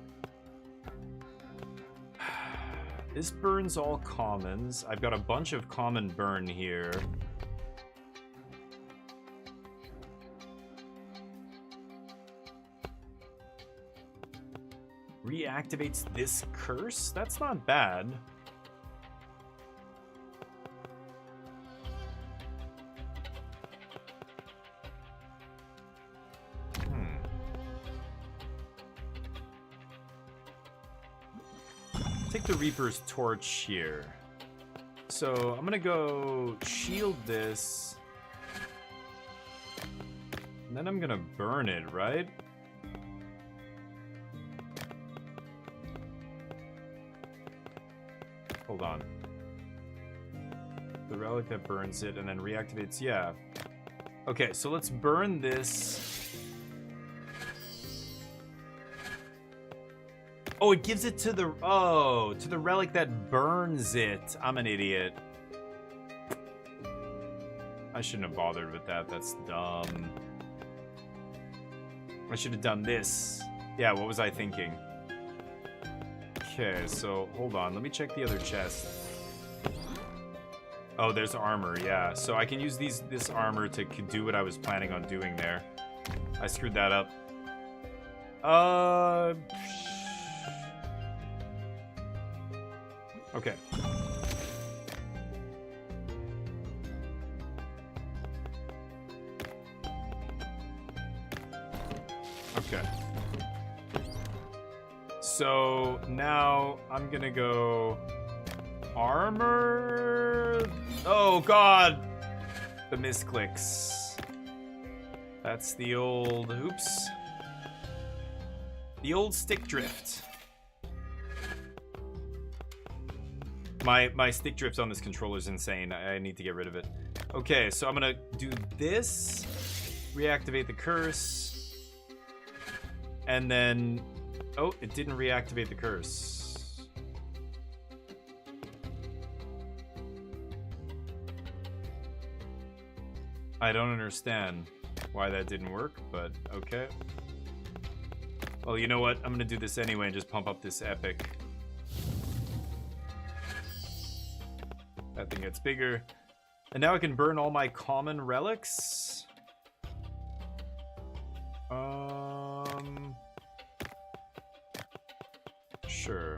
This burns all commons. I've got a bunch of common burn here. Reactivates this curse? That's not bad. Take the Reaper's torch here. So I'm gonna go shield this. And then I'm gonna burn it, right? Hold on. The relic that burns it and then reactivates, yeah. Okay, so let's burn this. Oh, it gives it to the, to the relic that burns it. I'm an idiot. I shouldn't have bothered with that. That's dumb. I should have done this. Yeah, what was I thinking? Okay, so hold on. Let me check the other chest. Oh, there's armor. Yeah, so I can use this armor to do what I was planning on doing there. I screwed that up. Okay. Okay. So now I'm gonna go armor. Oh god, the misclicks. That's the old oops. The old stick drift. My stick drift on this controller is insane. I need to get rid of it. Okay, so I'm gonna do this, reactivate the curse, and then oh, it didn't reactivate the curse. I don't understand why that didn't work, but okay. Well, you know what? I'm gonna do this anyway and just pump up this epic. That thing gets bigger. And now I can burn all my common relics. Sure.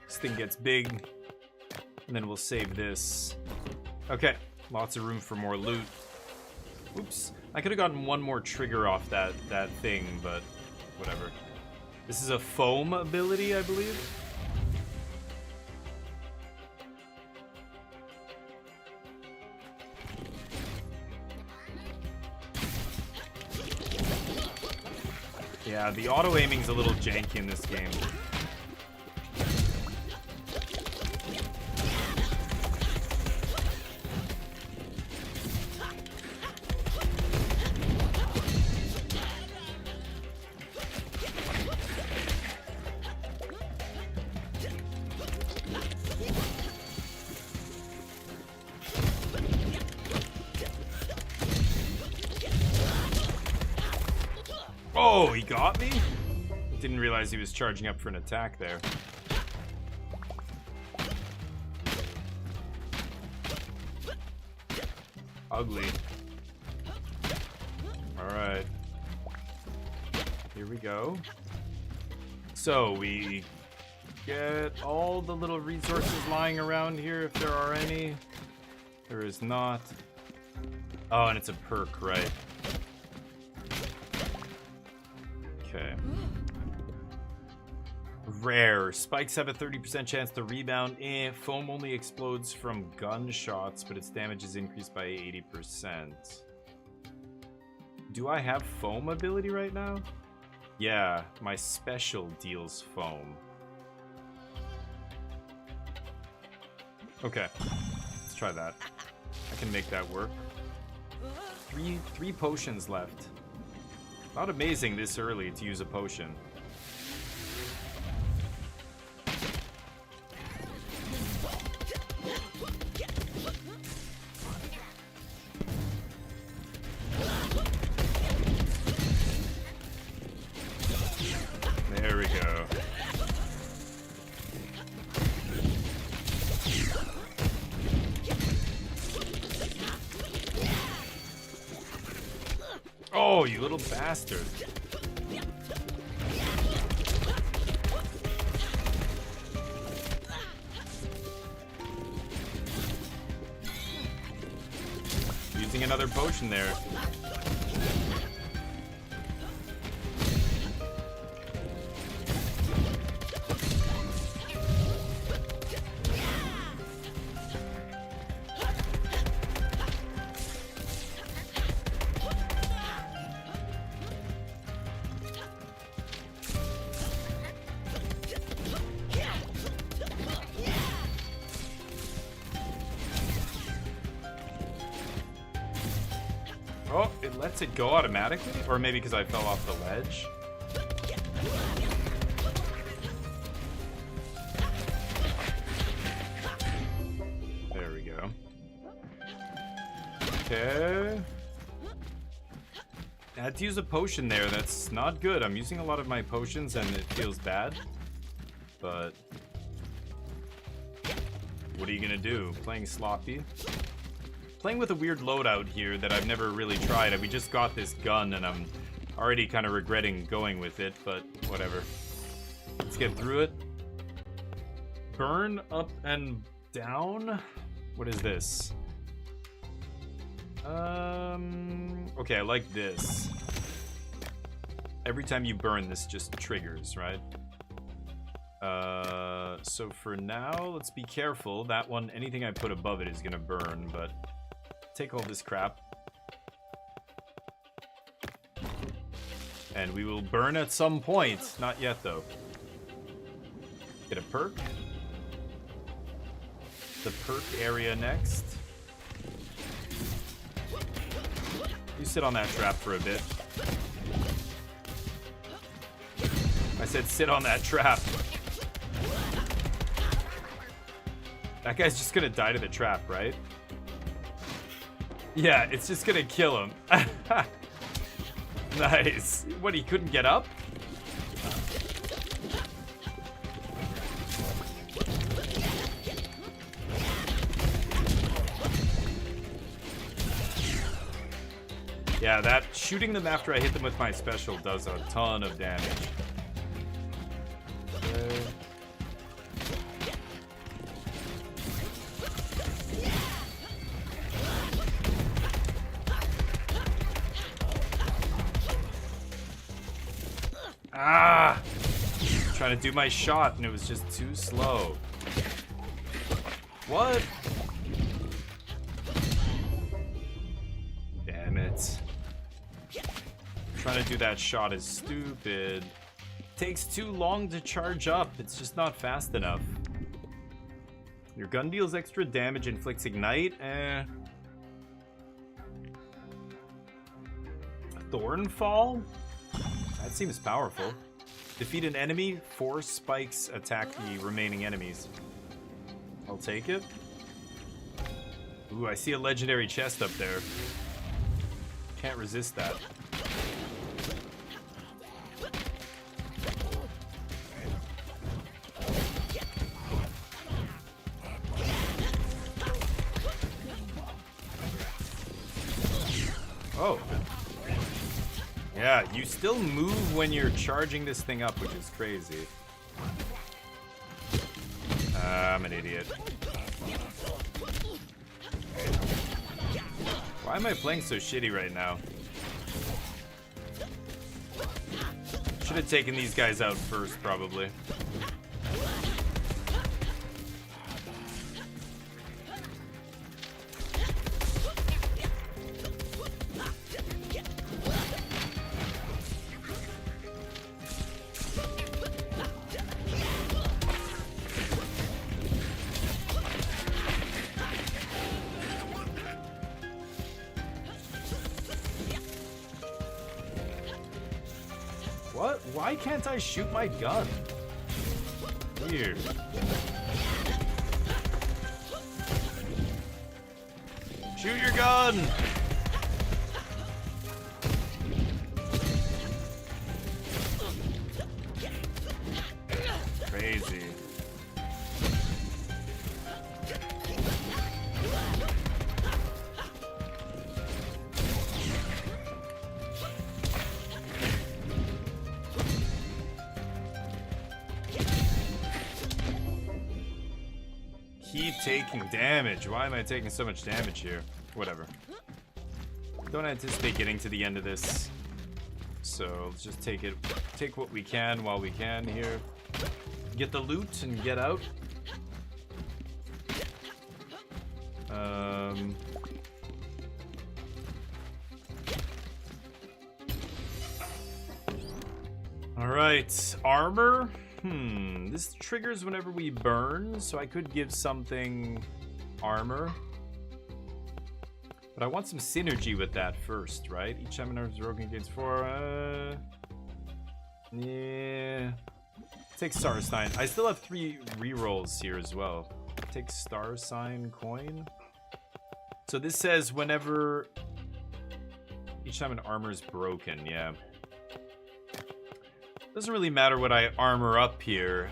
This thing gets big. And then we'll save this. Okay. Lots of room for more loot. Oops. I could have gotten one more trigger off that thing, but whatever. This is a foam ability, I believe. Yeah, the auto-aiming's a little janky in this game. Oh, he got me? Didn't realize he was charging up for an attack there. Ugly. Alright. Here we go. So we get all the little resources lying around here if there are any. There is not. Oh, and it's a perk, right? Okay. Rare. Spikes have a 30% chance to rebound. Foam only explodes from gunshots, but its damage is increased by 80%. Do I have foam ability right now? Yeah, my special deals foam. Okay. Let's try that. I can make that work. Three potions left. Not amazing this early to use a potion. Oh, you little bastard. Using another potion there. Oh, it lets it go automatically? Or maybe because I fell off the ledge? There we go. Okay. I had to use a potion there. That's not good. I'm using a lot of my potions and it feels bad. But what are you gonna do? Playing sloppy? Playing with a weird loadout here that I've never really tried. We just got this gun and I'm already kind of regretting going with it, but whatever. Let's get through it. Burn up and down? What is this? Okay, I like this. Every time you burn, this just triggers, right? So for now, let's be careful. That one, anything I put above it is gonna burn, but take all this crap. And we will burn at some point. Not yet, though. Get a perk. The perk area next. You sit on that trap for a bit. I said sit on that trap. That guy's just gonna die to the trap, right? Yeah, it's just gonna kill him. Nice. What, he couldn't get up? Yeah, that shooting them after I hit them with my special does a ton of damage. Ah! Trying to do my shot and it was just too slow. What? Damn it. Trying to do that shot is stupid. Takes too long to charge up. It's just not fast enough. Your gun deals extra damage, inflicts ignite. Thornfall? That seems powerful. Defeat an enemy, 4 spikes attack the remaining enemies. I'll take it. Ooh, I see a legendary chest up there. Can't resist that. Oh. Yeah, you still move when you're charging this thing up, which is crazy. I'm an idiot. Why am I playing so shitty right now? Should have taken these guys out first, probably. What? Why can't I shoot my gun? Weird. Shoot your gun! Crazy. keep taking damage. Why am I taking so much damage here? Whatever. Don't anticipate getting to the end of this. So let's just take what we can while we can here. Get the loot and get out. Alright, armor. This triggers whenever we burn, so I could give something armor. But I want some synergy with that first, right? Each time an armor is broken against 4. Yeah. Take star sign. I still have 3 rerolls here as well. Take star sign coin. So this says whenever each time an armor is broken, yeah. Doesn't really matter what I armor up here.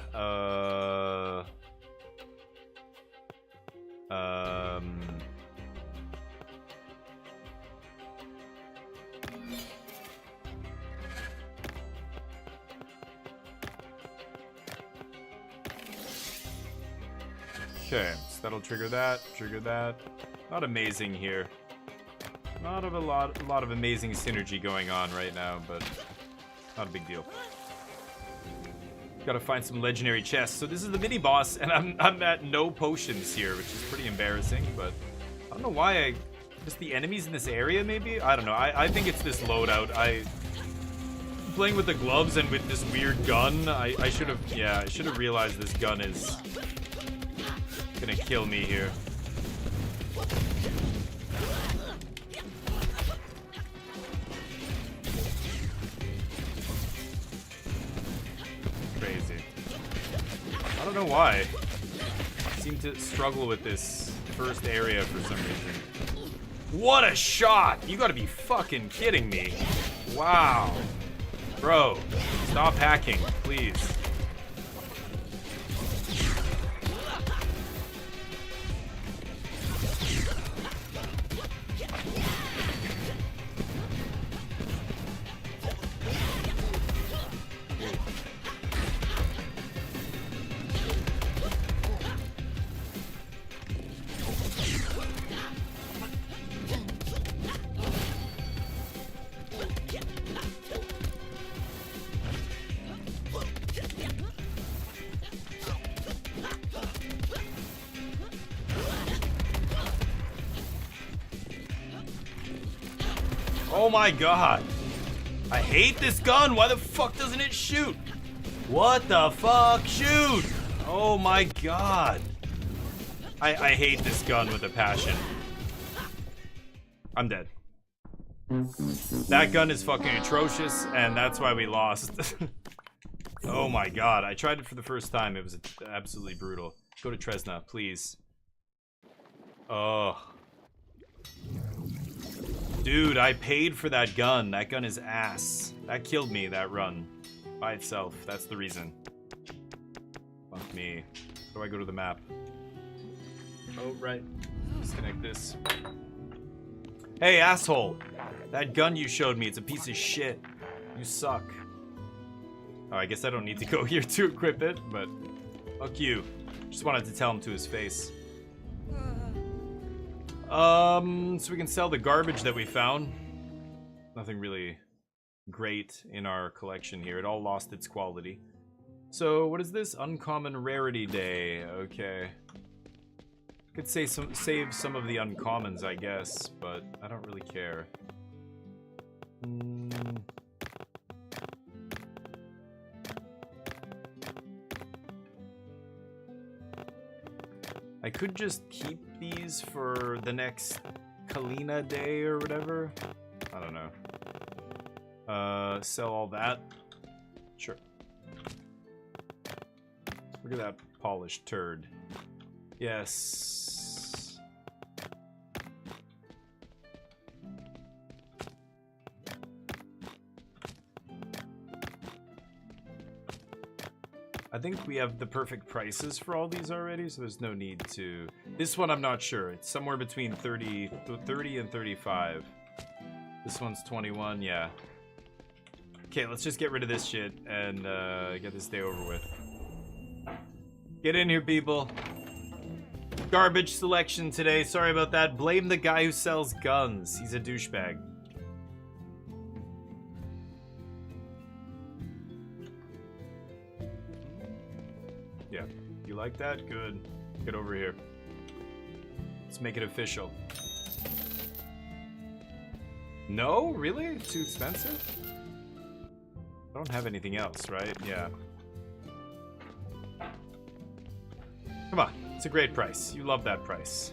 Okay, so that'll trigger that, Not amazing here. Not a lot of amazing synergy going on right now, but not a big deal. Gotta find some legendary chests. So this is the mini boss, and I'm at no potions here, which is pretty embarrassing. But I don't know why just the enemies in this area, maybe. I don't know. I think it's this loadout. Playing with the gloves and with this weird gun. I should have realized this gun is gonna kill me here. Crazy. I don't know why. I seem to struggle with this first area for some reason. What a shot! You gotta be fucking kidding me. Wow. Bro, stop hacking, please. Oh my god. I hate this gun. Why the fuck doesn't it shoot? What the fuck? Shoot! Oh my god. I hate this gun with a passion. I'm dead. That gun is fucking atrocious, and that's why we lost. Oh my god. I tried it for the first time. It was absolutely brutal. Go to Tresna, please. Oh. Dude, I paid for that gun. That gun is ass. That killed me, that run. By itself. That's the reason. Fuck me. How do I go to the map? Oh, right. Disconnect this. Hey, asshole! That gun you showed me, it's a piece of shit. You suck. Oh, I guess I don't need to go here to equip it, but... Fuck you. Just wanted to tell him to his face. So we can sell the garbage that we found. Nothing really great in our collection here. It all lost its quality. So, what is this? Uncommon Rarity Day. Okay. Could save some of the uncommons, I guess, but I don't really care. I could just keep these for the next Kalina day or whatever. I don't know. Sell all that. Sure. Look at that polished turd. Yes. I think we have the perfect prices for all these already, so there's no need to... This one I'm not sure. It's somewhere between 30 and 35. This one's 21, yeah. Okay, let's just get rid of this shit and get this day over with. Get in here, people. Garbage selection today. Sorry about that. Blame the guy who sells guns. He's a douchebag. Yeah. You like that? Good. Get over here. Let's make it official. No? Really? Too expensive? I don't have anything else, right? Yeah. Come on. It's a great price. You love that price.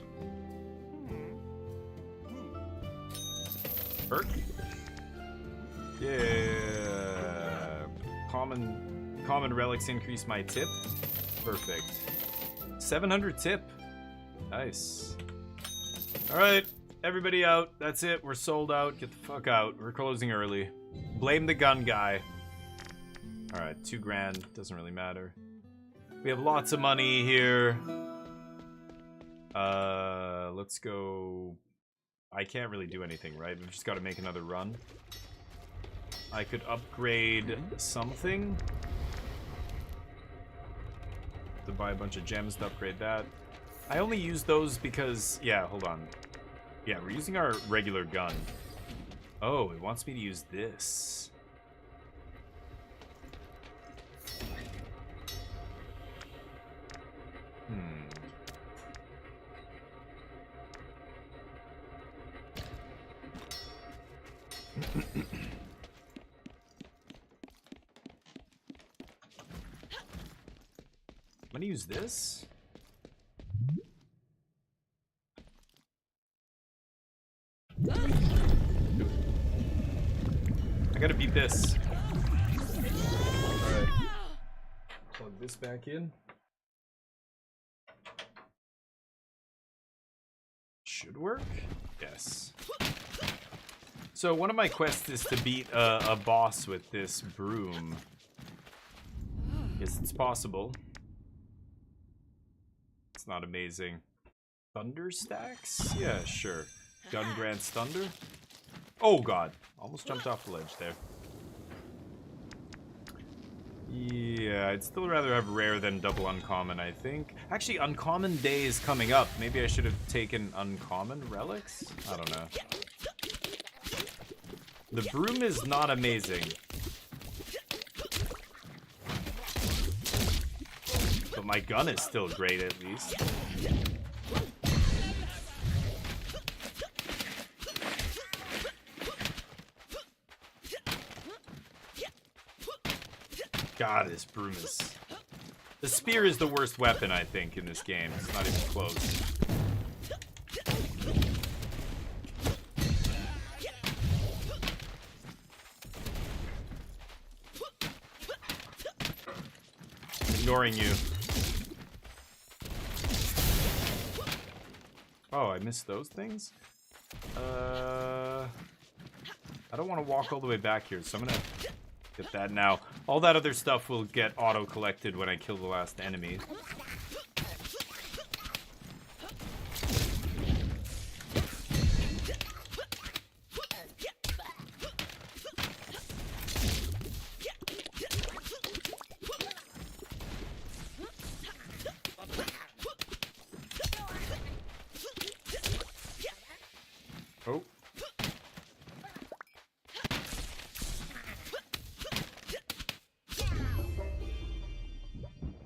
Perk? Yeah. Common relics increase my tip. Perfect. 700 tip. Nice. Alright. Everybody out. That's it. We're sold out. Get the fuck out. We're closing early. Blame the gun guy. Alright. 2 grand. Doesn't really matter. We have lots of money here. Let's go. I can't really do anything, right? We've just got to make another run. I could upgrade something. To buy a bunch of gems to upgrade that. I only use those because, yeah, hold on. Yeah, we're using our regular gun. Oh, it wants me to use this. I'm gonna use this. I gotta beat this. Alright. Plug this back in. Should work? Yes. So one of my quests is to beat a boss with this broom. Yes, it's possible. It's not amazing. Thunder stacks? Yeah, sure. Gun grants thunder? Oh god. Almost jumped off the ledge there. Yeah, I'd still rather have rare than double uncommon, I think. Actually, uncommon day is coming up. Maybe I should have taken uncommon relics? I don't know. The broom is not amazing. But my gun is still great, at least. God, this broom is... The spear is the worst weapon, I think, in this game. It's not even close. Ignoring you. Oh, I missed those things? I don't want to walk all the way back here, so I'm gonna get that now. All that other stuff will get auto-collected when I kill the last enemy. Oh.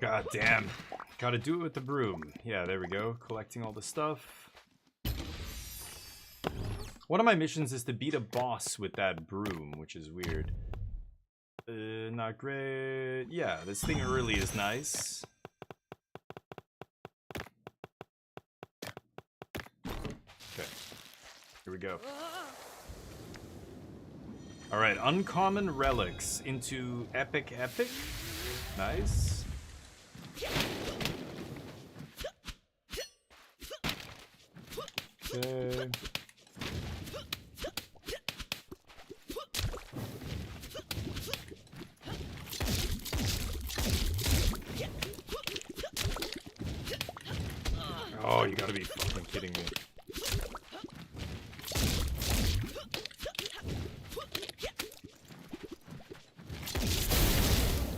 God damn. Gotta do it with the broom. Yeah, there we go. Collecting all the stuff. One of my missions is to beat a boss with that broom, which is weird. Not great. Yeah, this thing early is nice. Okay. Here we go. Alright, uncommon relics into epic. Nice. Okay. Oh, you gotta be fucking kidding me.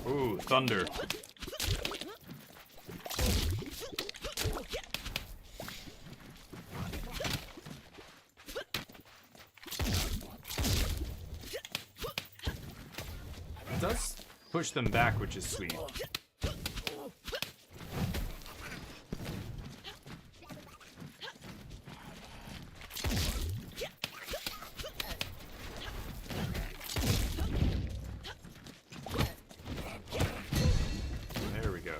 Ooh, thunder. push them back, which is sweet. There we go.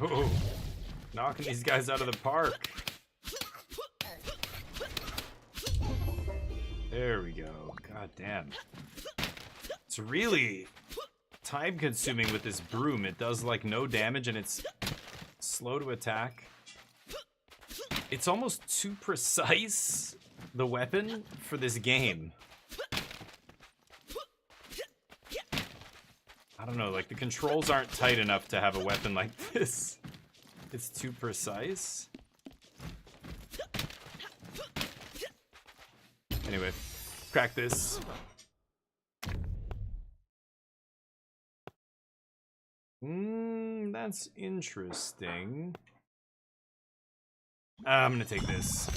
Oh, knocking these guys out of the park. There we go. God damn. It's really time consuming with this broom. It does like no damage and it's slow to attack. It's almost too precise, the weapon, for this game. I don't know, like the controls aren't tight enough to have a weapon like this. It's too precise. Anyway, crack this. That's interesting. I'm gonna take this.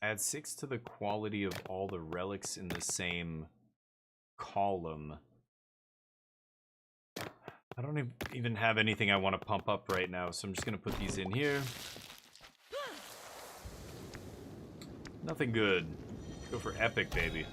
Add 6 to the quality of all the relics in the same column. I don't even have anything I want to pump up right now, so I'm just gonna put these in here. Nothing good. Go for epic, baby.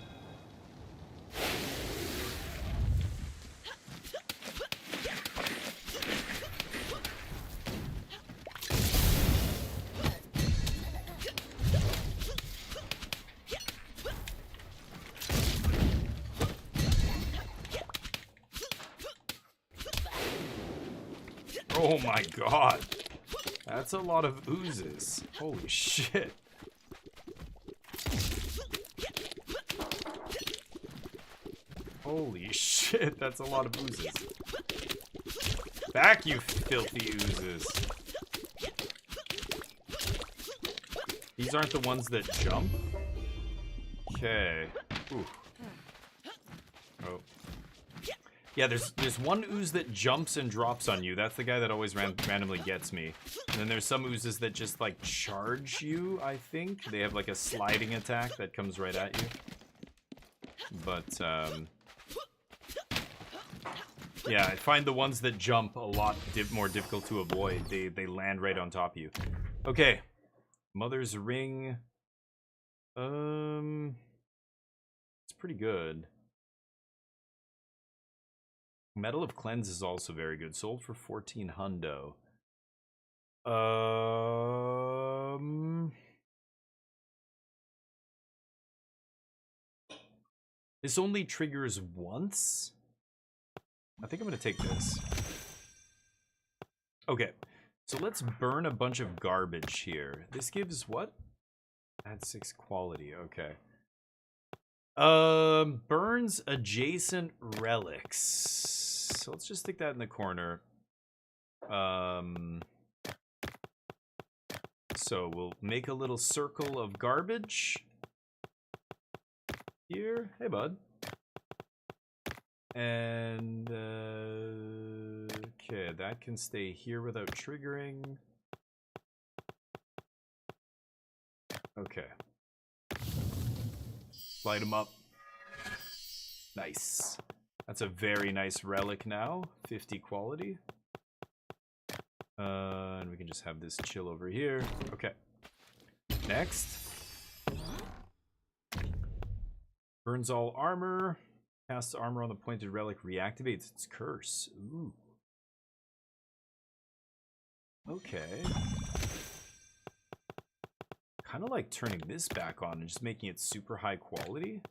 Oh my god. That's a lot of oozes. Holy shit. Holy shit, that's a lot of oozes. Back, you filthy oozes. These aren't the ones that jump? Okay. Ooh. Oh. Yeah, there's one ooze that jumps and drops on you. That's the guy that always randomly gets me. And then there's some oozes that just, like, charge you, I think. They have, like, a sliding attack that comes right at you. But, yeah, I find the ones that jump a lot more difficult to avoid. They land right on top of you. Okay. Mother's Ring. It's pretty good. Medal of Cleanse is also very good. Sold for 14 hundo. This only triggers once? I think I'm gonna take this. Okay, so let's burn a bunch of garbage here. This gives what? Add 6 quality, okay. Burns adjacent relics. So let's just stick that in the corner. So we'll make a little circle of garbage here. Hey, bud. And okay, that can stay here without triggering. Okay. Light them up. Nice. That's a very nice relic now. 50 quality. And we can just have this chill over here. Okay. Next. Burns all armor. Casts armor on the pointed relic. Reactivates its curse. Ooh. Okay. Kind of like turning this back on and just making it super high quality.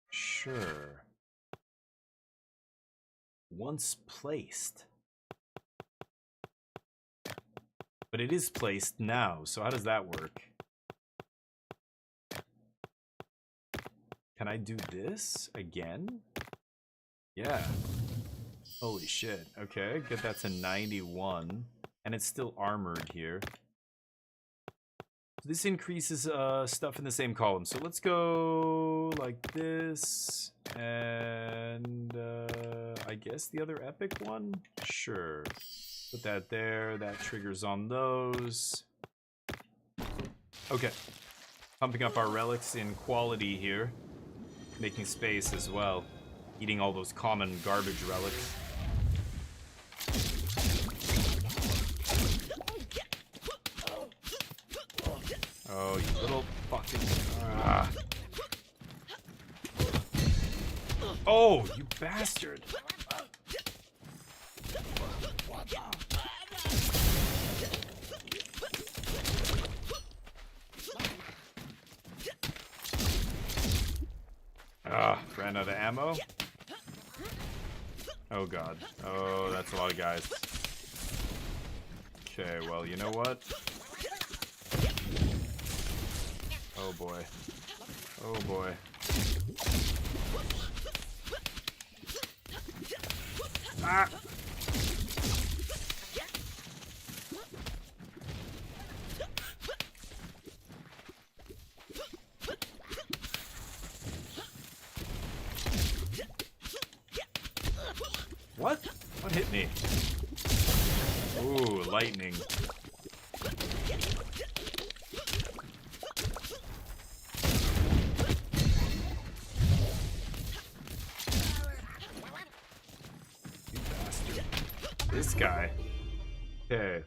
Sure. Once placed. But it is placed now, so how does that work? Can I do this again? Yeah. Holy shit. Okay, get that to 91. And it's still armored here. This increases stuff in the same column. So let's go like this. And I guess the other epic one? Sure. Put that there. That triggers on those. Okay. Pumping up our relics in quality here. Making space as well. Eating all those common garbage relics. Oh, you little fucking... Oh, you bastard! Ran out of ammo. Oh god. Oh, that's a lot of guys. Okay, well, you know what? Oh boy. Oh boy. Ah! What? What hit me? Ooh, lightning. You bastard. This guy. Okay.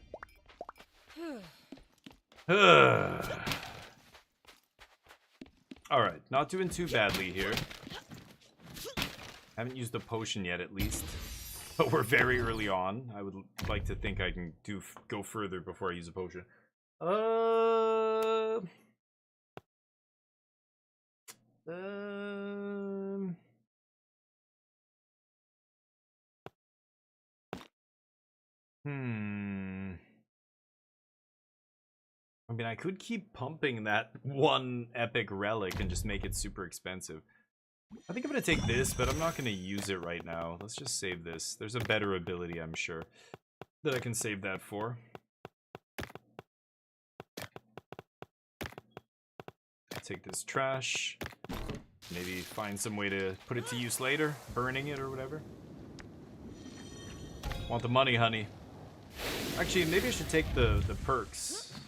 Alright, not doing too badly here. Haven't used a potion yet, at least. But we're very early on. I would like to think I can go further before I use a potion. I mean, I could keep pumping that one epic relic and just make it super expensive. I think I'm going to take this, but I'm not going to use it right now. Let's just save this. There's a better ability, I'm sure, that I can save that for. Take this trash. Maybe find some way to put it to use later. Burning it or whatever. Want the money, honey. Actually, maybe I should take the perks.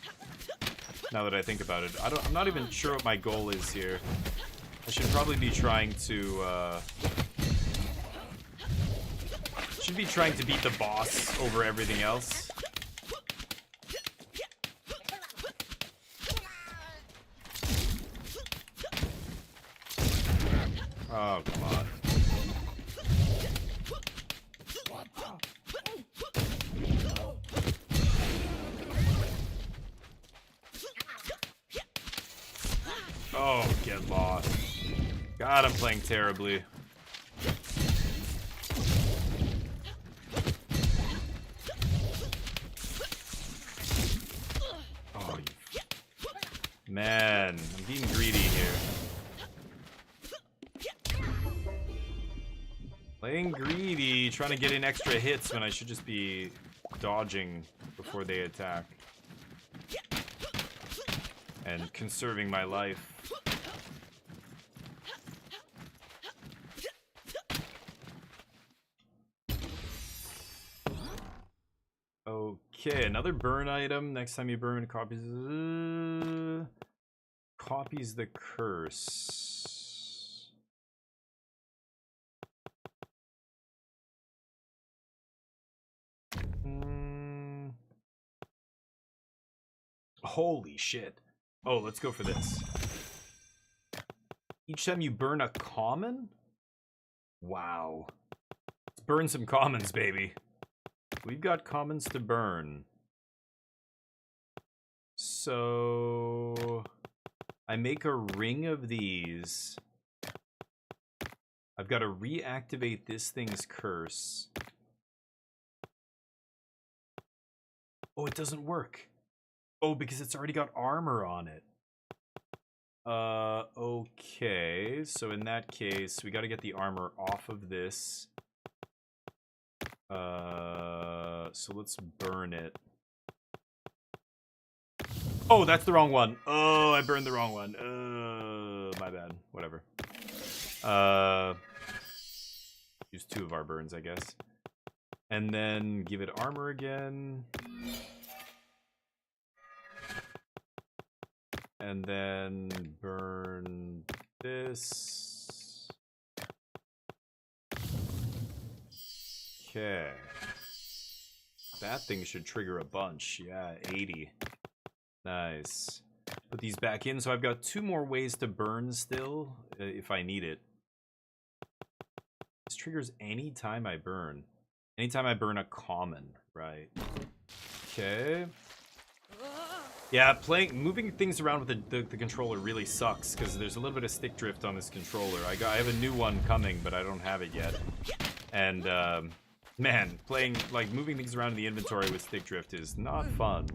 Now that I think about it. I'm not even sure what my goal is here. I should probably be trying to, should be trying to beat the boss over everything else. Oh, come on. Oh, get lost. God, I'm playing terribly. Oh, man, I'm being greedy here. Playing greedy, trying to get in extra hits when I should just be dodging before they attack. And conserving my life. Okay, another burn item. Next time you burn, copies the curse. Holy shit. Oh, let's go for this. Each time you burn a common? Wow. Let's burn some commons, baby. We've got commons to burn. So I make a ring of these. I've got to reactivate this thing's curse. Oh, it doesn't work. Oh, because it's already got armor on it. Okay. So in that case, we got to get the armor off of this. So let's burn it. Oh, that's the wrong one. Oh, I burned the wrong one. My bad. Whatever. use 2 of our burns, I guess. And then give it armor again. And then burn this. Okay. That thing should trigger a bunch. Yeah, 80. Nice. Put these back in. So I've got 2 more ways to burn still, if I need it. This triggers any time I burn. Anytime I burn a common, right? Okay. Yeah, moving things around with the controller really sucks because there's a little bit of stick drift on this controller. I have a new one coming, but I don't have it yet. And man, moving things around in the inventory with stick drift is not fun.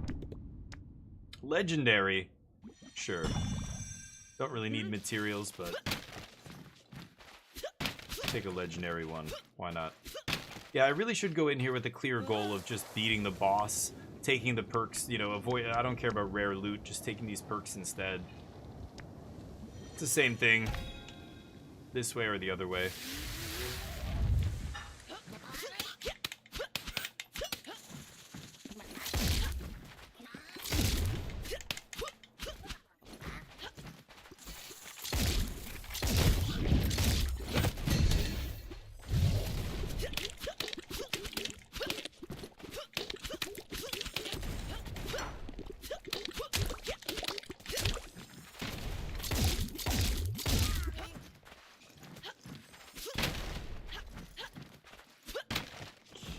Legendary, sure. Don't really need materials, but take a legendary one. Why not? Yeah, I really should go in here with a clear goal of just beating the boss. Taking the perks, you know, I don't care about rare loot, just taking these perks instead. It's the same thing. This way or the other way.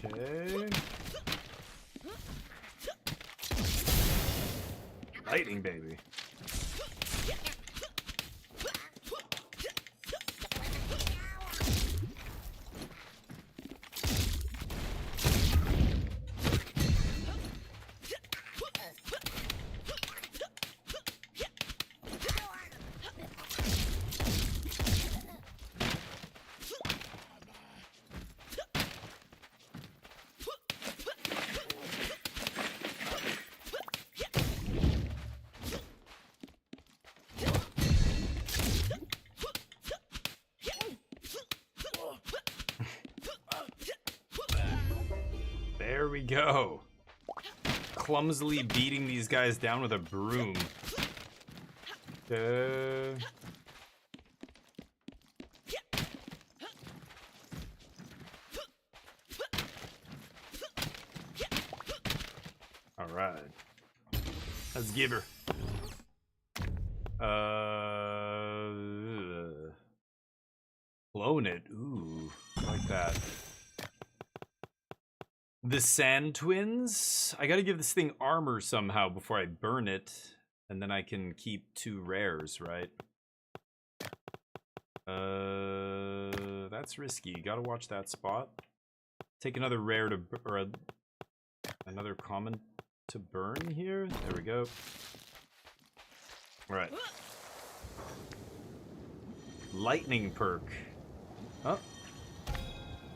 Okay. Lightning, baby. There we go. Clumsily beating these guys down with a broom. Alright. Let's give her. Clone it. Ooh, I like that. The Sand Twins. I gotta give this thing armor somehow before I burn it. And then I can keep 2 rares, right? That's risky. Gotta watch that spot. Take another rare to... or another common to burn here. There we go. Alright. Lightning perk. Huh?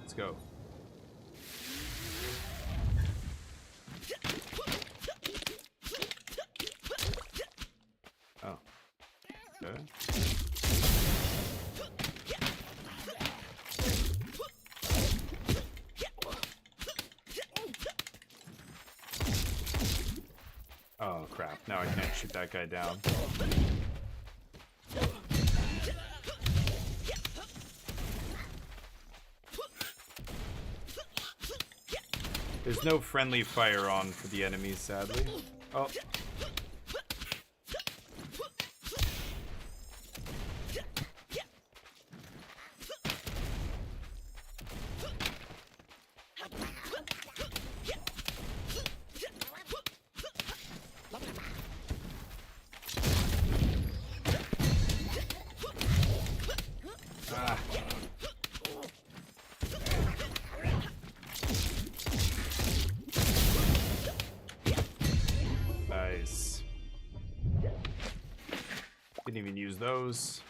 Let's go. Oh. Okay. Oh crap, now I can't shoot that guy down. There's no friendly fire on for the enemies, sadly. Oh. Ah. Nice. Didn't even use those.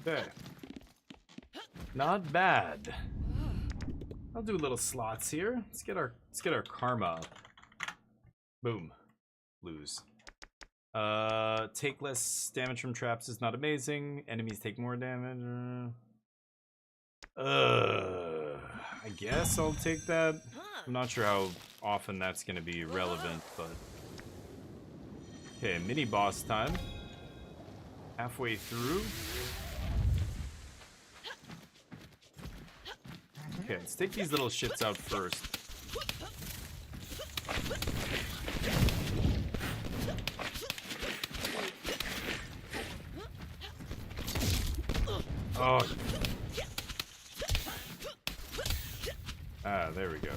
Okay. Not bad. I'll do little slots here. Let's get our karma up. Boom. Lose. Take less damage from traps is not amazing. Enemies take more damage. I guess I'll take that. I'm not sure how often that's gonna be relevant, but... Okay, mini boss time. Halfway through. Okay, let's take these little shits out first. Oh. Ah, there we go.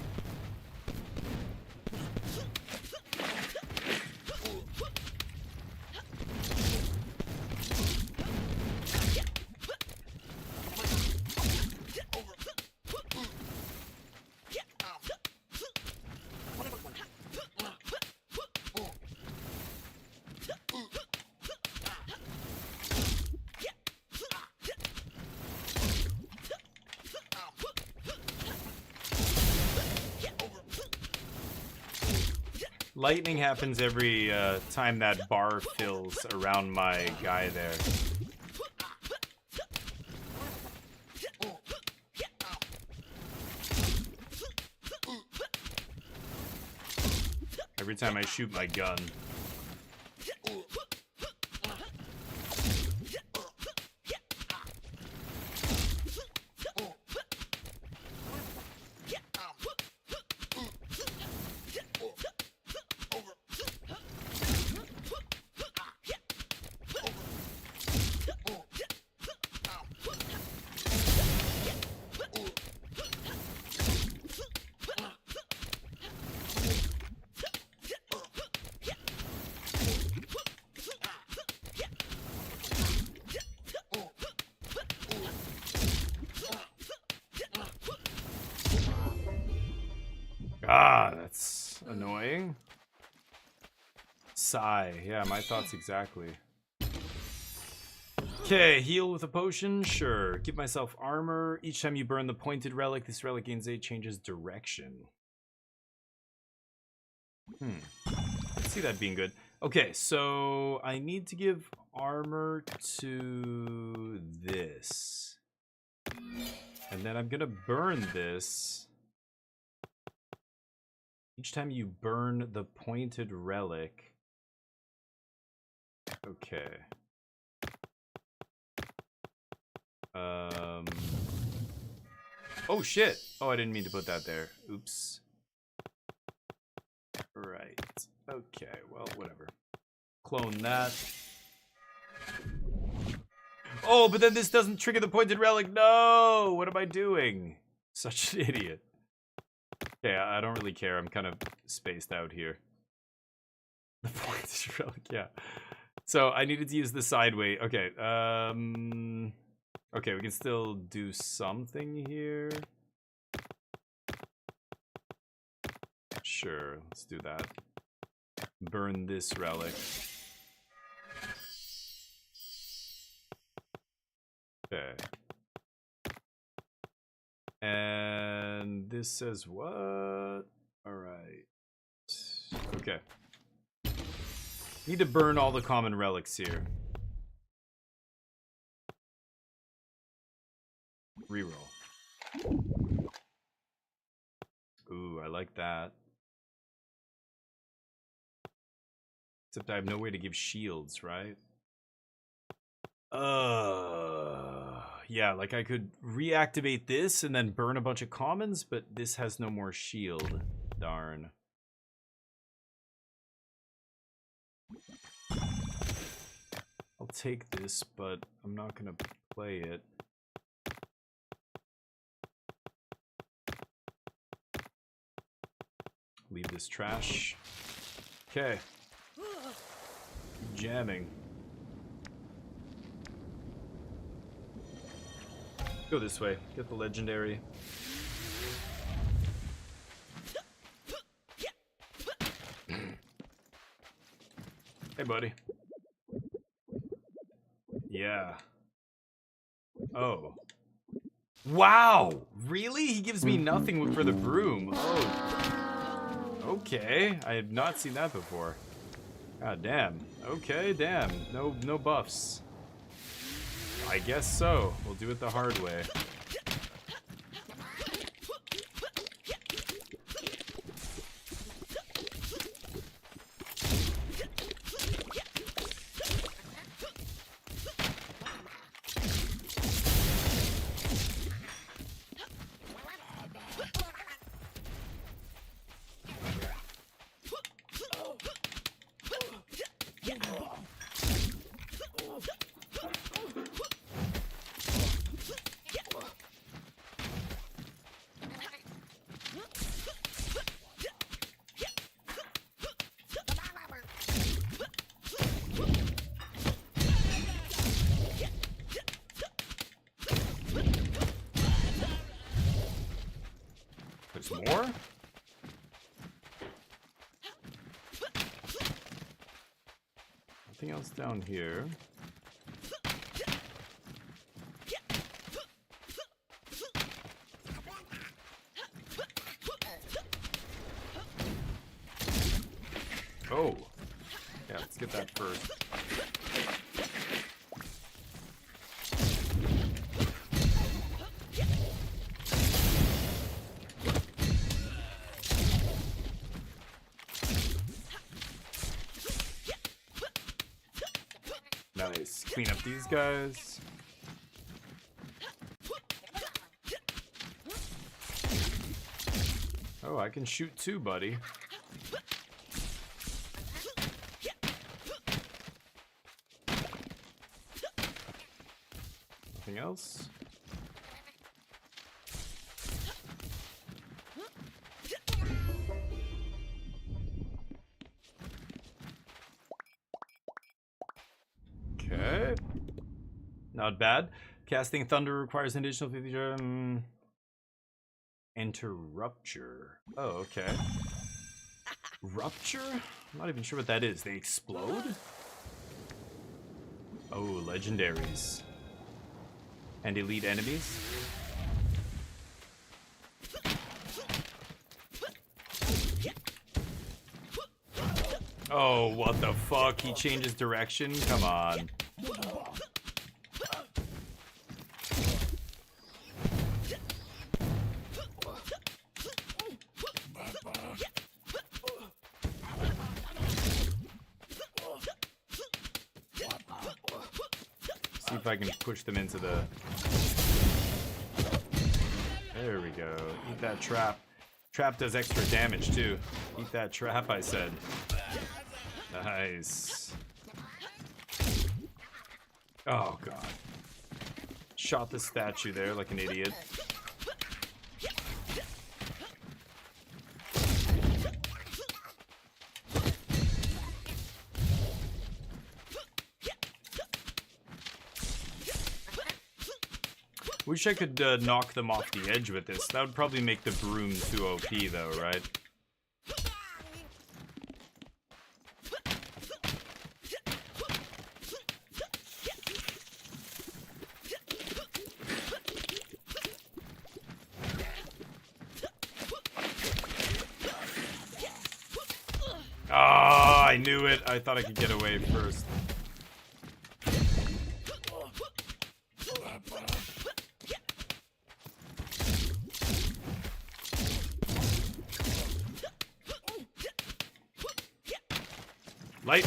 Lightning happens every time that bar fills around my guy there. Every time I shoot my gun. Ah, that's annoying. Sigh. Yeah, my thoughts exactly. Okay, heal with a potion? Sure. Give myself armor. Each time you burn the pointed relic, this relic gains 8 changes direction. I see that being good. Okay, so I need to give armor to this. And then I'm gonna burn this. Each time you burn the pointed relic. Okay. Oh shit! Oh, I didn't mean to put that there. Oops. Right. Okay, well, whatever. Clone that. Oh, but then this doesn't trigger the pointed relic. No! What am I doing? Such an idiot. Okay, I don't really care. I'm kind of spaced out here. The pointed relic, yeah. So I needed to use the sideway. Okay, okay, we can still do something here. Sure, let's do that. Burn this relic. Okay. And this says what? Alright. Okay. Need to burn all the common relics here. Reroll. Ooh, I like that. Except I have no way to give shields, right? Yeah, like I could reactivate this and then burn a bunch of commons, but this has no more shield. Darn. I'll take this, but I'm not gonna play it. Leave this trash. Okay. Jamming. Go this way. Get the legendary. Hey, buddy. Yeah. Oh. Wow! Really? He gives me nothing for the broom. Oh. Okay. I have not seen that before. God damn. Okay, damn. No buffs. I guess so. We'll do it the hard way. There's more? Nothing else down here. Oh. Yeah, let's get that first. Nice. Clean up these guys. Oh, I can shoot too, buddy. Nothing else? Okay. Not bad. Casting Thunder requires an additional 50. Enter Rupture. Oh, okay. Rupture? I'm not even sure what that is. They explode? Oh, legendaries. And elite enemies? Oh, what the fuck? He changes direction? Come on. See if I can push them into the... There we go. Eat that trap. Trap does extra damage too. Eat that trap, I said. Nice. Oh god. Shot the statue there like an idiot. Wish I could knock them off the edge with this. That would probably make the broom too OP though, right? Ah, I knew it. I thought I could get away first. Light.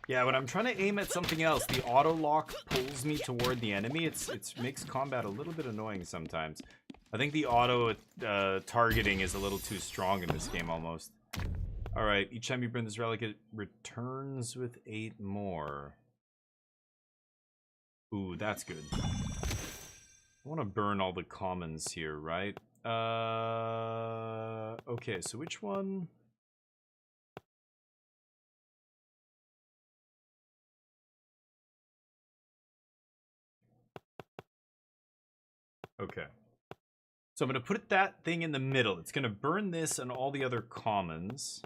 Yeah, when I'm trying to aim at something else, the auto lock pulls me toward the enemy. It makes combat a little bit annoying sometimes. I think the auto targeting is a little too strong in this game almost. All right, each time you burn this relic, it returns with 8 more. Ooh, that's good. I want to burn all the commons here, right? Okay, so which one? Okay. So I'm going to put that thing in the middle. It's going to burn this and all the other commons.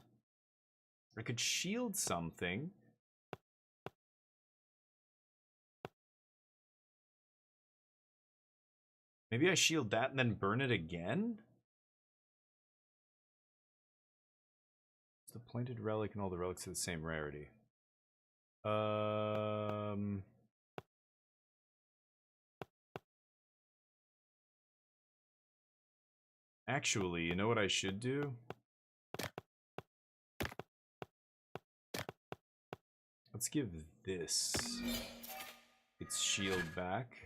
I could shield something. Maybe I shield that and then burn it again? It's the pointed relic and all the relics are the same rarity. Actually, you know what I should do? Let's give this its shield back.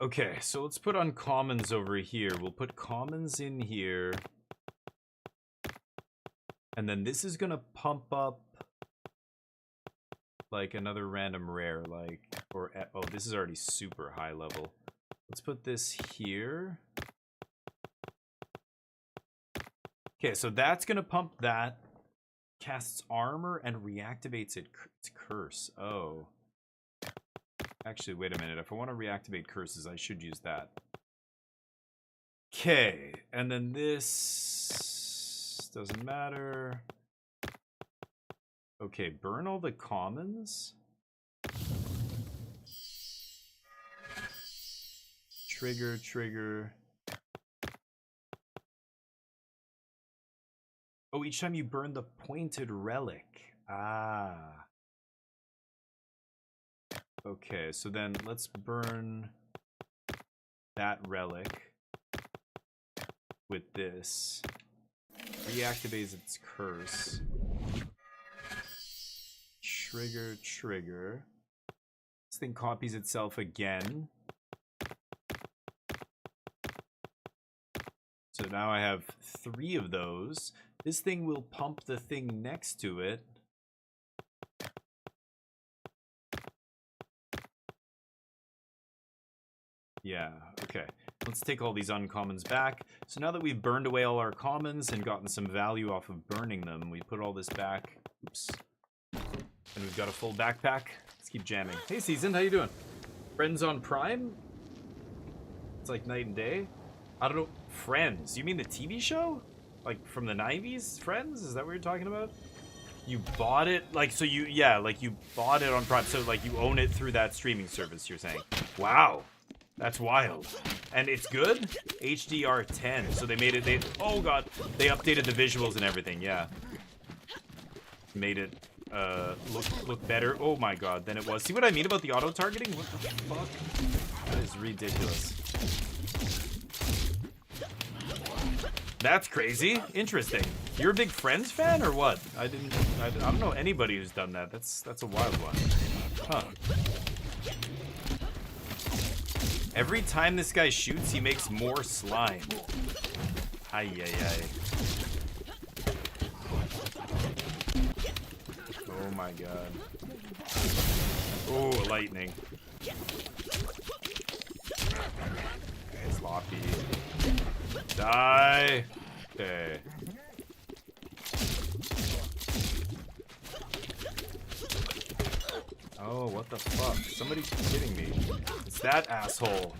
Okay, so let's put uncommons over here. We'll put commons in here. And then this is gonna pump up like another random rare, like, or, oh, this is already super high level. Let's put this here. Okay, so that's gonna pump that. Casts armor and reactivates its curse. Oh. Actually, wait a minute. If I want to reactivate curses, I should use that. Okay, and then this doesn't matter. Okay, burn all the commons. Trigger. Oh, each time you burn the pointed relic. Ah. Okay, so then let's burn that relic with this. Reactivates its curse. Trigger. This thing copies itself again. So now I have 3 of those. This thing will pump the thing next to it. Yeah, okay. Let's take all these uncommons back. So now that we've burned away all our commons and gotten some value off of burning them, we put all this back. Oops. And we've got a full backpack. Let's keep jamming. Hey, Season, how you doing? Friends on Prime? It's like night and day. I don't know. Friends? You mean the TV show? Like from the 90s? Friends? Is that what you're talking about? You bought it? Like, so you, yeah, like you bought it on Prime. So like you own it through that streaming service, you're saying. Wow. That's wild. And it's good? HDR10. So they made it, oh god, they updated the visuals and everything, yeah. Made it look better. Oh my god, than it was. See what I mean about the auto-targeting? What the fuck? That is ridiculous. That's crazy. Interesting. You're a big Friends fan or what? I don't know anybody who's done that. That's a wild one. Huh. Every time this guy shoots, he makes more slime. Ay. Oh my god. Oh, lightning. Sloppy. Die. Okay. Oh, what the fuck? Somebody's kidding me. It's that asshole.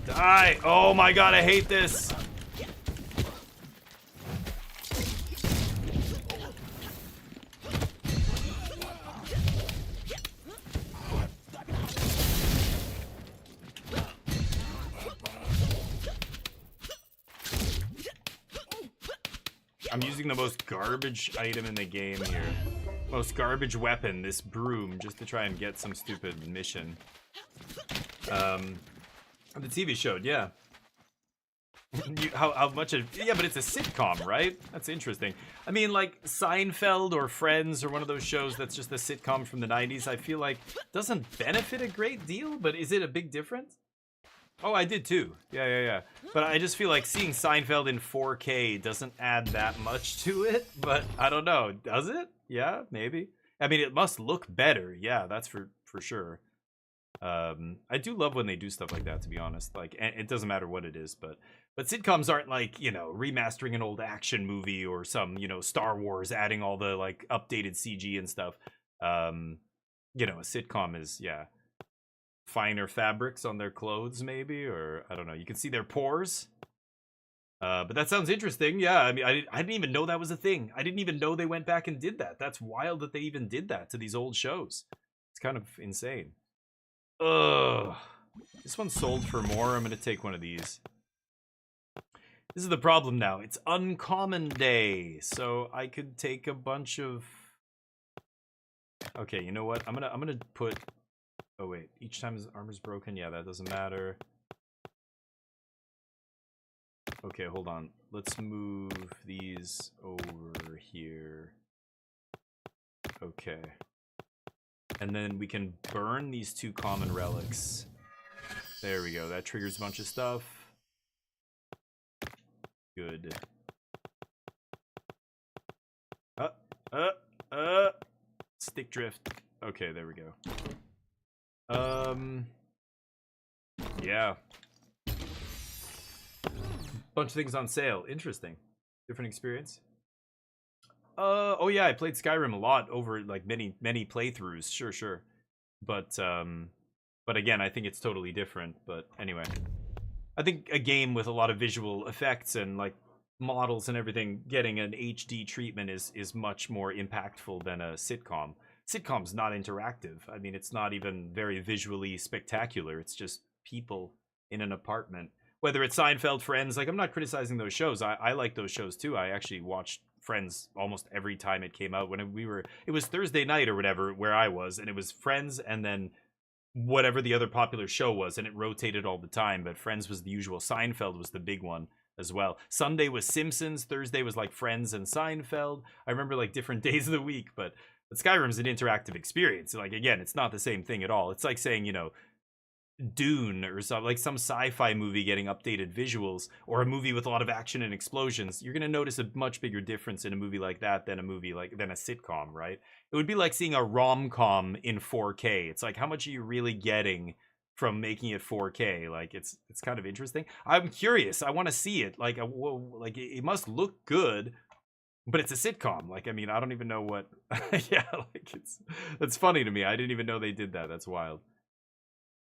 Die! Oh my god, I hate this! I'm using the most garbage item in the game here. Most garbage weapon, this broom, just to try and get some stupid mission. The TV show, yeah. How much of, yeah, but it's a sitcom, right? That's interesting. I mean, like Seinfeld or Friends or one of those shows that's just a sitcom from the 90s, I feel like doesn't benefit a great deal, but is it a big difference? Oh, I did too. Yeah. But I just feel like seeing Seinfeld in 4K doesn't add that much to it, but I don't know. Does it? Yeah, maybe. I mean, it must look better. Yeah, that's for sure. I do love when they do stuff like that, to be honest. Like, and it doesn't matter what it is, but sitcoms aren't like, you know, remastering an old action movie or some, you know, Star Wars adding all the like updated CG and stuff. You know, a sitcom is, yeah, finer fabrics on their clothes maybe, or I don't know. You can see their pores. But that sounds interesting. Yeah, I mean, I didn't even know that was a thing. I didn't even know they went back and did that. That's wild that they even did that to these old shows. It's kind of insane. Ugh. This one sold for more. I'm going to take one of these. This is the problem now. It's uncommon day, so I could take a bunch of... Okay, you know what? I'm gonna put... Oh wait, each time his armor's broken? Yeah, that doesn't matter. Okay, hold on. Let's move these over here. Okay. And then we can burn these 2 common relics. There we go. That triggers a bunch of stuff. Good. Stick drift. Okay, there we go. Yeah. Bunch of things on sale. Interesting. Different experience. Oh yeah, I played Skyrim a lot over like many playthroughs. Sure. But again, I think it's totally different. But anyway, I think a game with a lot of visual effects and like models and everything getting an HD treatment is much more impactful than a sitcom. Sitcom's not interactive. I mean, it's not even very visually spectacular. It's just people in an apartment. Whether it's Seinfeld, Friends, like I'm not criticizing those shows. I like those shows too. I actually watched Friends almost every time it came out. When it was Thursday night or whatever where I was, and it was Friends and then whatever the other popular show was, and it rotated all the time. But Friends was the usual. Seinfeld was the big one as well. Sunday was Simpsons. Thursday was like Friends and Seinfeld. I remember like different days of the week, but Skyrim's an interactive experience. Like again, it's not the same thing at all. It's like saying, you know, Dune or something, like some sci-fi movie getting updated visuals, or a movie with a lot of action and explosions. You're gonna notice a much bigger difference in a movie like that than a sitcom, right? It would be like seeing a rom-com in 4K. It's like, how much are you really getting from making it 4K? Like it's kind of interesting. I'm curious. I want to see it. Like it must look good, but it's a sitcom. Like, I mean, I don't even know what. Yeah, like that's funny to me. I didn't even know they did that. That's wild.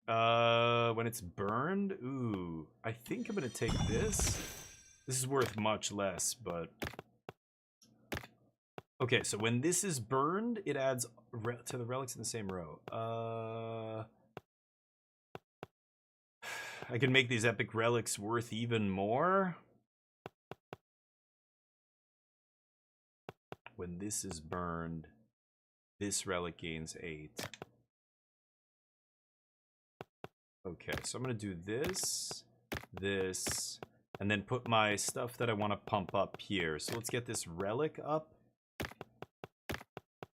When it's burned, ooh, I think I'm gonna take this. This is worth much less, but okay. So when this is burned, it adds to the relics in the same row. I can make these epic relics worth even more. When this is burned, this relic gains 8. Okay, so I'm gonna do this, and then put my stuff that I want to pump up here. So let's get this relic up.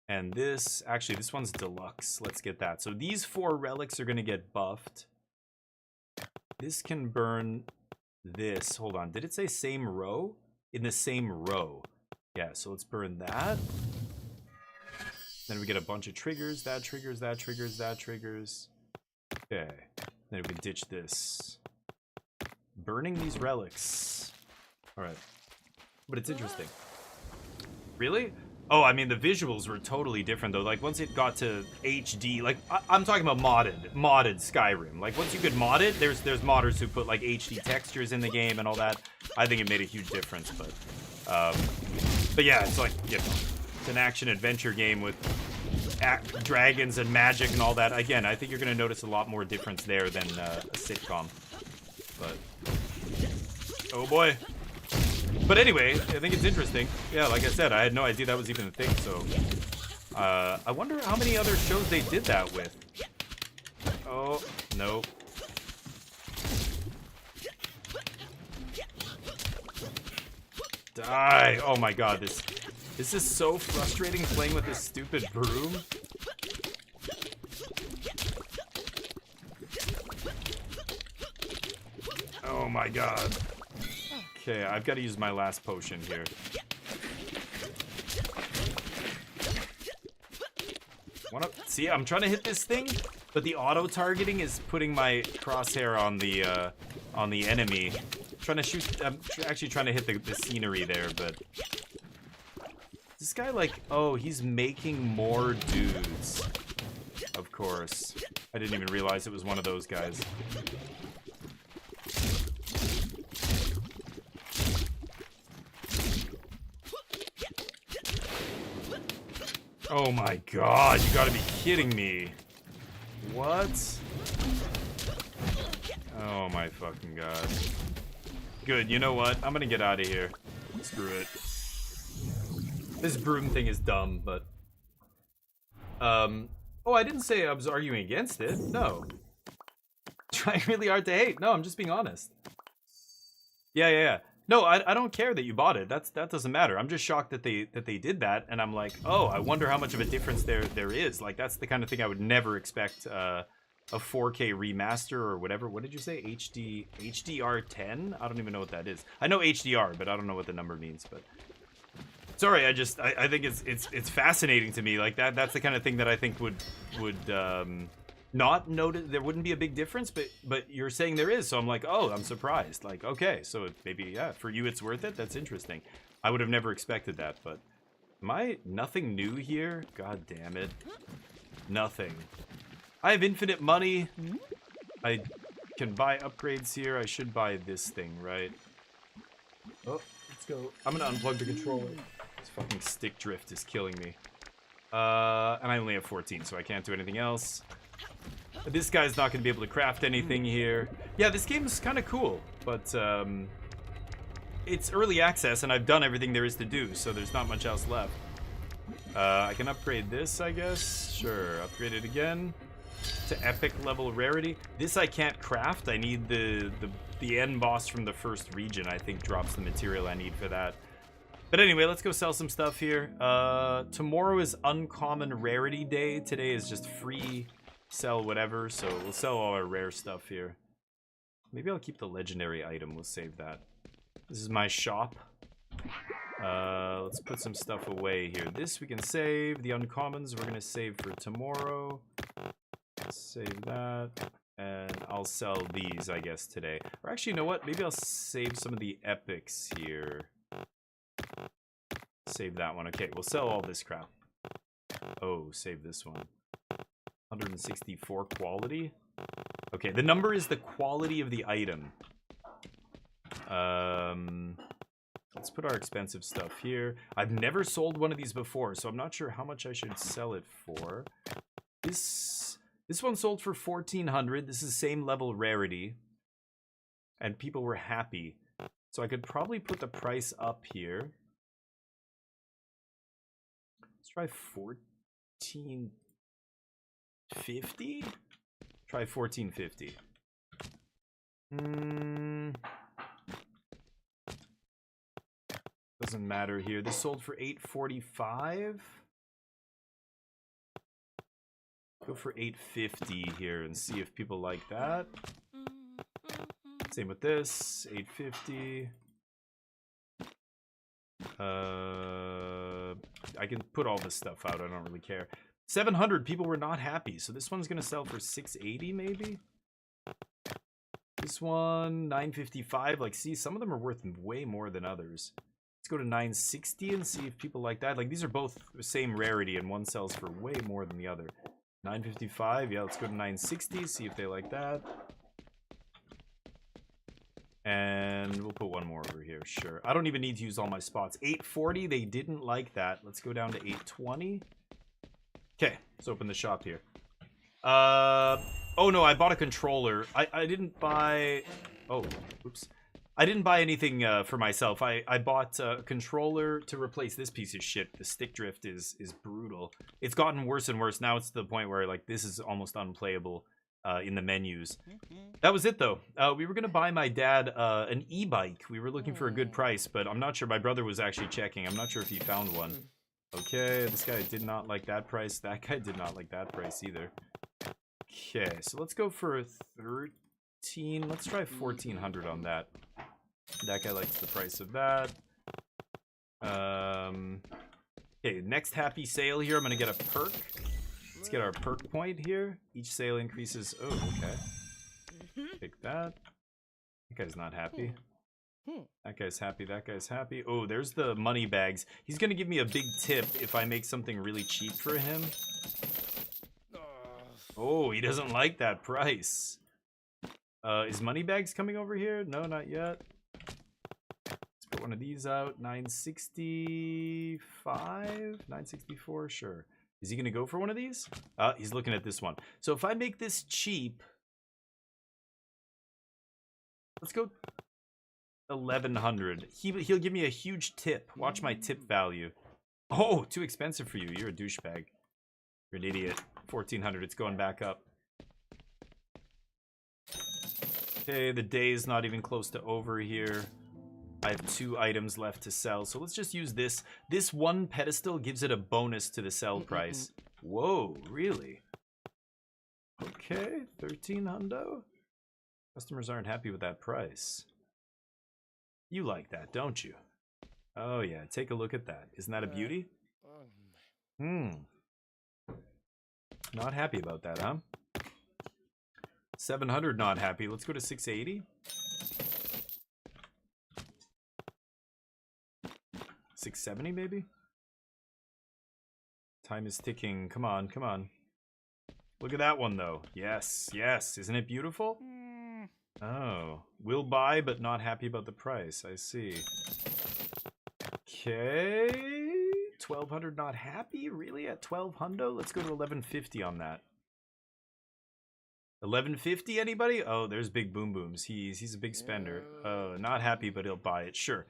And this, actually, this one's deluxe. Let's get that. So these 4 relics are gonna get buffed. This can burn this. Hold on, did it say same row? In the same row. Yeah, so let's burn that. Then we get a bunch of triggers. That triggers, that triggers, that triggers. Okay. Then we can ditch this. Burning these relics. Alright. But it's interesting. Really? Oh, I mean, the visuals were totally different, though. Like, once it got to HD, like, I'm talking about modded Skyrim. Like, once you could mod it, there's modders who put, like, HD textures in the game and all that. I think it made a huge difference, but yeah, it's like, you know, it's an action-adventure game with dragons and magic and all that. Again, I think you're going to notice a lot more difference there than a sitcom. But, oh boy. But anyway, I think it's interesting. Yeah, like I said, I had no idea that was even a thing, so I wonder how many other shows they did that with. Oh, no. Die! Oh my god, this is so frustrating playing with this stupid broom. Oh my god. Okay, I've got to use my last potion here. See, I'm trying to hit this thing, but the auto-targeting is putting my crosshair on the enemy. Trying to shoot. I'm actually trying to hit the scenery there, but this guy, like, oh, he's making more dudes. Of course, I didn't even realize it was one of those guys. Oh my god, you gotta be kidding me. What? Oh my fucking god. Good, you know what? I'm gonna get out of here. Screw it. This broom thing is dumb, but... Oh, I didn't say I was arguing against it. No. Trying really hard to hate. No, I'm just being honest. Yeah. No, I don't care that you bought it. That doesn't matter. I'm just shocked that they did that, and I'm like, oh, I wonder how much of a difference there is. Like, that's the kind of thing I would never expect a 4K remaster or whatever. What did you say? HDR10? I don't even know what that is. I know HDR, but I don't know what the number means. But sorry, I think it's fascinating to me. Like that's the kind of thing that I think would not notice. There wouldn't be a big difference, but you're saying there is, so I'm like, oh, I'm surprised. Like, okay, so maybe, yeah, for you it's worth it. That's interesting. I would have never expected that, but nothing new here? God damn it. Nothing. I have infinite money. I can buy upgrades here. I should buy this thing, right? Oh, let's go. I'm gonna unplug the controller. This fucking stick drift is killing me. And I only have 14, so I can't do anything else. This guy's not going to be able to craft anything here. Yeah, this game's kind of cool, but it's early access, and I've done everything there is to do, so there's not much else left. I can upgrade this, I guess. Sure, upgrade it again to epic level rarity. This I can't craft. I need the end boss from the first region, I think, drops the material I need for that. But anyway, let's go sell some stuff here. Tomorrow is uncommon rarity day. Today is just free sell whatever, so we'll sell all our rare stuff here. Maybe I'll keep the legendary item. We'll save that. This is my shop. Let's put some stuff away here. This we can save. The uncommons we're gonna save for tomorrow. Save that. And I'll sell these, I guess, today. Or actually, you know what? Maybe I'll save some of the epics here. Save that one. Okay, we'll sell all this crap. Oh, save this one. 164 quality. Okay, the number is the quality of the item. Let's put our expensive stuff here. I've never sold one of these before, so I'm not sure how much I should sell it for. This one sold for 1,400. This is same level rarity. And people were happy. So I could probably put the price up here. Let's try 1450? Try 1450. Doesn't matter here. This sold for 845. Go for 850 here and see if people like that. Same with this. 850. I can put all this stuff out. I don't really care. 700 people were not happy, so this one's gonna sell for 680 maybe. This one 955. Like, see, some of them are worth way more than others. Let's go to 960 and see if people like that. Like, these are both the same rarity, and one sells for way more than the other. 955. Yeah, let's go to 960. See if they like that. And we'll put one more over here. Sure. I don't even need to use all my spots. 840. They didn't like that. Let's go down to 820. Okay, let's open the shop here. Oh no, I bought a controller. I didn't buy... Oh, oops. I didn't buy anything for myself. I bought a controller to replace this piece of shit. The stick drift is brutal. It's gotten worse and worse. Now it's to the point where, like, this is almost unplayable in the menus. That was it, though. We were going to buy my dad an e-bike. We were looking for a good price, but I'm not sure. My brother was actually checking. I'm not sure if he found one. Okay, this guy did not like that price. That guy did not like that price either. Okay, so let's go for 13. Let's try 1,400 on that. That guy likes the price of that. Okay, next happy sale here. I'm gonna get a perk. Let's get our perk point here. Each sale increases. Oh, okay. Pick that. That guy's not happy. That guy's happy. That guy's happy. Oh, there's the money bags. He's gonna give me a big tip if I make something really cheap for him. Oh, he doesn't like that price. Is money bags coming over here? No, not yet. Let's put one of these out. 965? 964? Sure. Is he going to go for one of these? He's looking at this one. So if I make this cheap, let's go 1100. He'll give me a huge tip. Watch my tip value. Oh, too expensive for you. You're a douchebag. You're an idiot. 1400. It's going back up. Okay, the day is not even close to over here. I have 2 items left to sell, so let's just use this. This one pedestal gives it a bonus to the sell price. Whoa, really? Okay, 13 hundo. Customers aren't happy with that price. You like that, don't you? Oh yeah, take a look at that. Isn't that a beauty? Not happy about that, huh? 700 not happy. Let's go to 680. 670 maybe? Time is ticking. Come on, come on. Look at that one though. Yes, yes. Isn't it beautiful? Oh. Will buy but not happy about the price. I see. Okay. 1200 not happy? Really? At 1200? Let's go to 1150 on that. 1150 anybody? Oh, there's Big Boom Booms. He's a big spender. Oh, not happy but he'll buy it. Sure.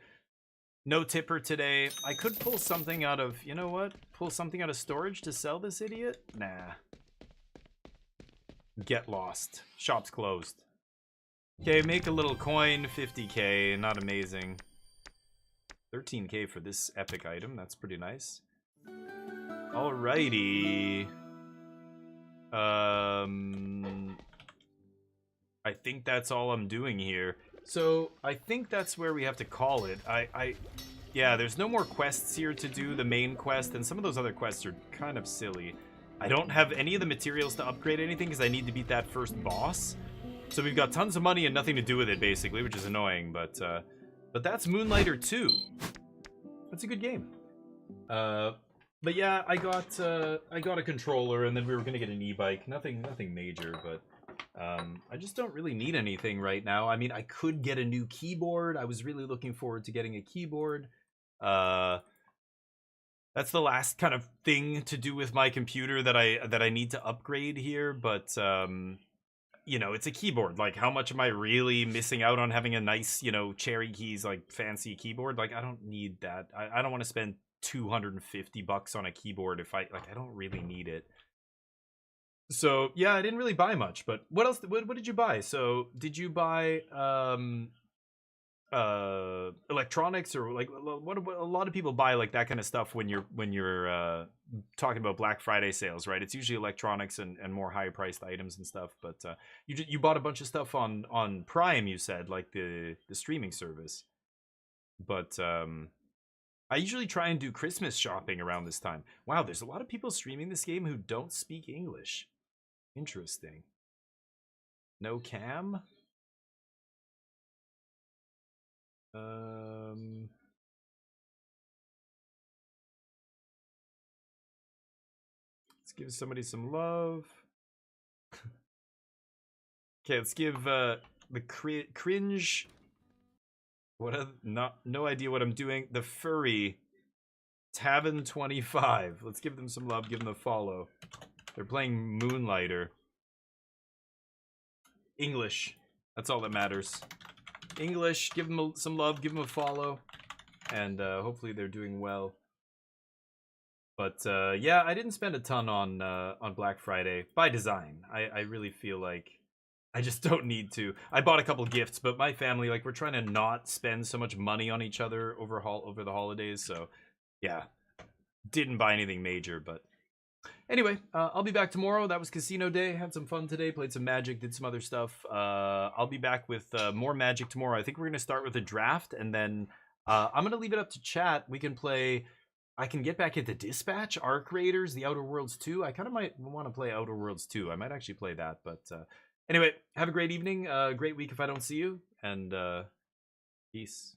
No tipper today. I could pull something out of, you know what? Pull something out of storage to sell this idiot? Nah. Get lost. Shop's closed. Okay, make a little coin. 50k. Not amazing. 13k for this epic item. That's pretty nice. Alrighty. I think that's all I'm doing here. So, I think that's where we have to call it. Yeah, there's no more quests here to do, the main quest, and some of those other quests are kind of silly. I don't have any of the materials to upgrade anything because I need to beat that first boss. So we've got tons of money and nothing to do with it, basically, which is annoying, but that's Moonlighter 2. That's a good game. But yeah, I got a controller, and then we were gonna get an e-bike. Nothing major, but I just don't really need anything right now. I mean, I could get a new keyboard. I was really looking forward to getting a keyboard. That's the last kind of thing to do with my computer that I need to upgrade here, but you know, it's a keyboard. Like, how much am I really missing out on having a nice, you know, cherry keys, like, fancy keyboard? Like, I don't need that. I don't want to spend $250 on a keyboard if I don't really need it. So, yeah, I didn't really buy much, but what else, what did you buy? So, did you buy, electronics, or like what a lot of people buy like that kind of stuff when you're talking about Black Friday sales, right? It's usually electronics and more high priced items and stuff, but you bought a bunch of stuff on Prime, you said, like the streaming service. But I usually try and do Christmas shopping around this time. Wow, there's a lot of people streaming this game who don't speak English. Interesting. No cam? Let's give somebody some love. Okay, let's give the cringe. No idea what I'm doing. The furry Tavern 25. Let's give them some love. Give them a follow. They're playing Moonlighter. English. That's all that matters. English. Give them some love. Give them a follow. And hopefully they're doing well. But yeah, I didn't spend a ton on Black Friday by design. I really feel like I just don't need to. I bought a couple gifts, but my family, like, we're trying to not spend so much money on each other over the holidays. So yeah, didn't buy anything major. But anyway, I'll be back tomorrow. That was Casino Day. Had some fun today. Played some Magic. Did some other stuff. I'll be back with more Magic tomorrow. I think we're gonna start with a draft, and then I'm gonna leave it up to chat. We can play. I can get back into Dispatch, Arc Raiders, The Outer Worlds 2. I kind of might want to play Outer Worlds 2. I might actually play that. But anyway, have a great evening. Great week if I don't see you. And peace.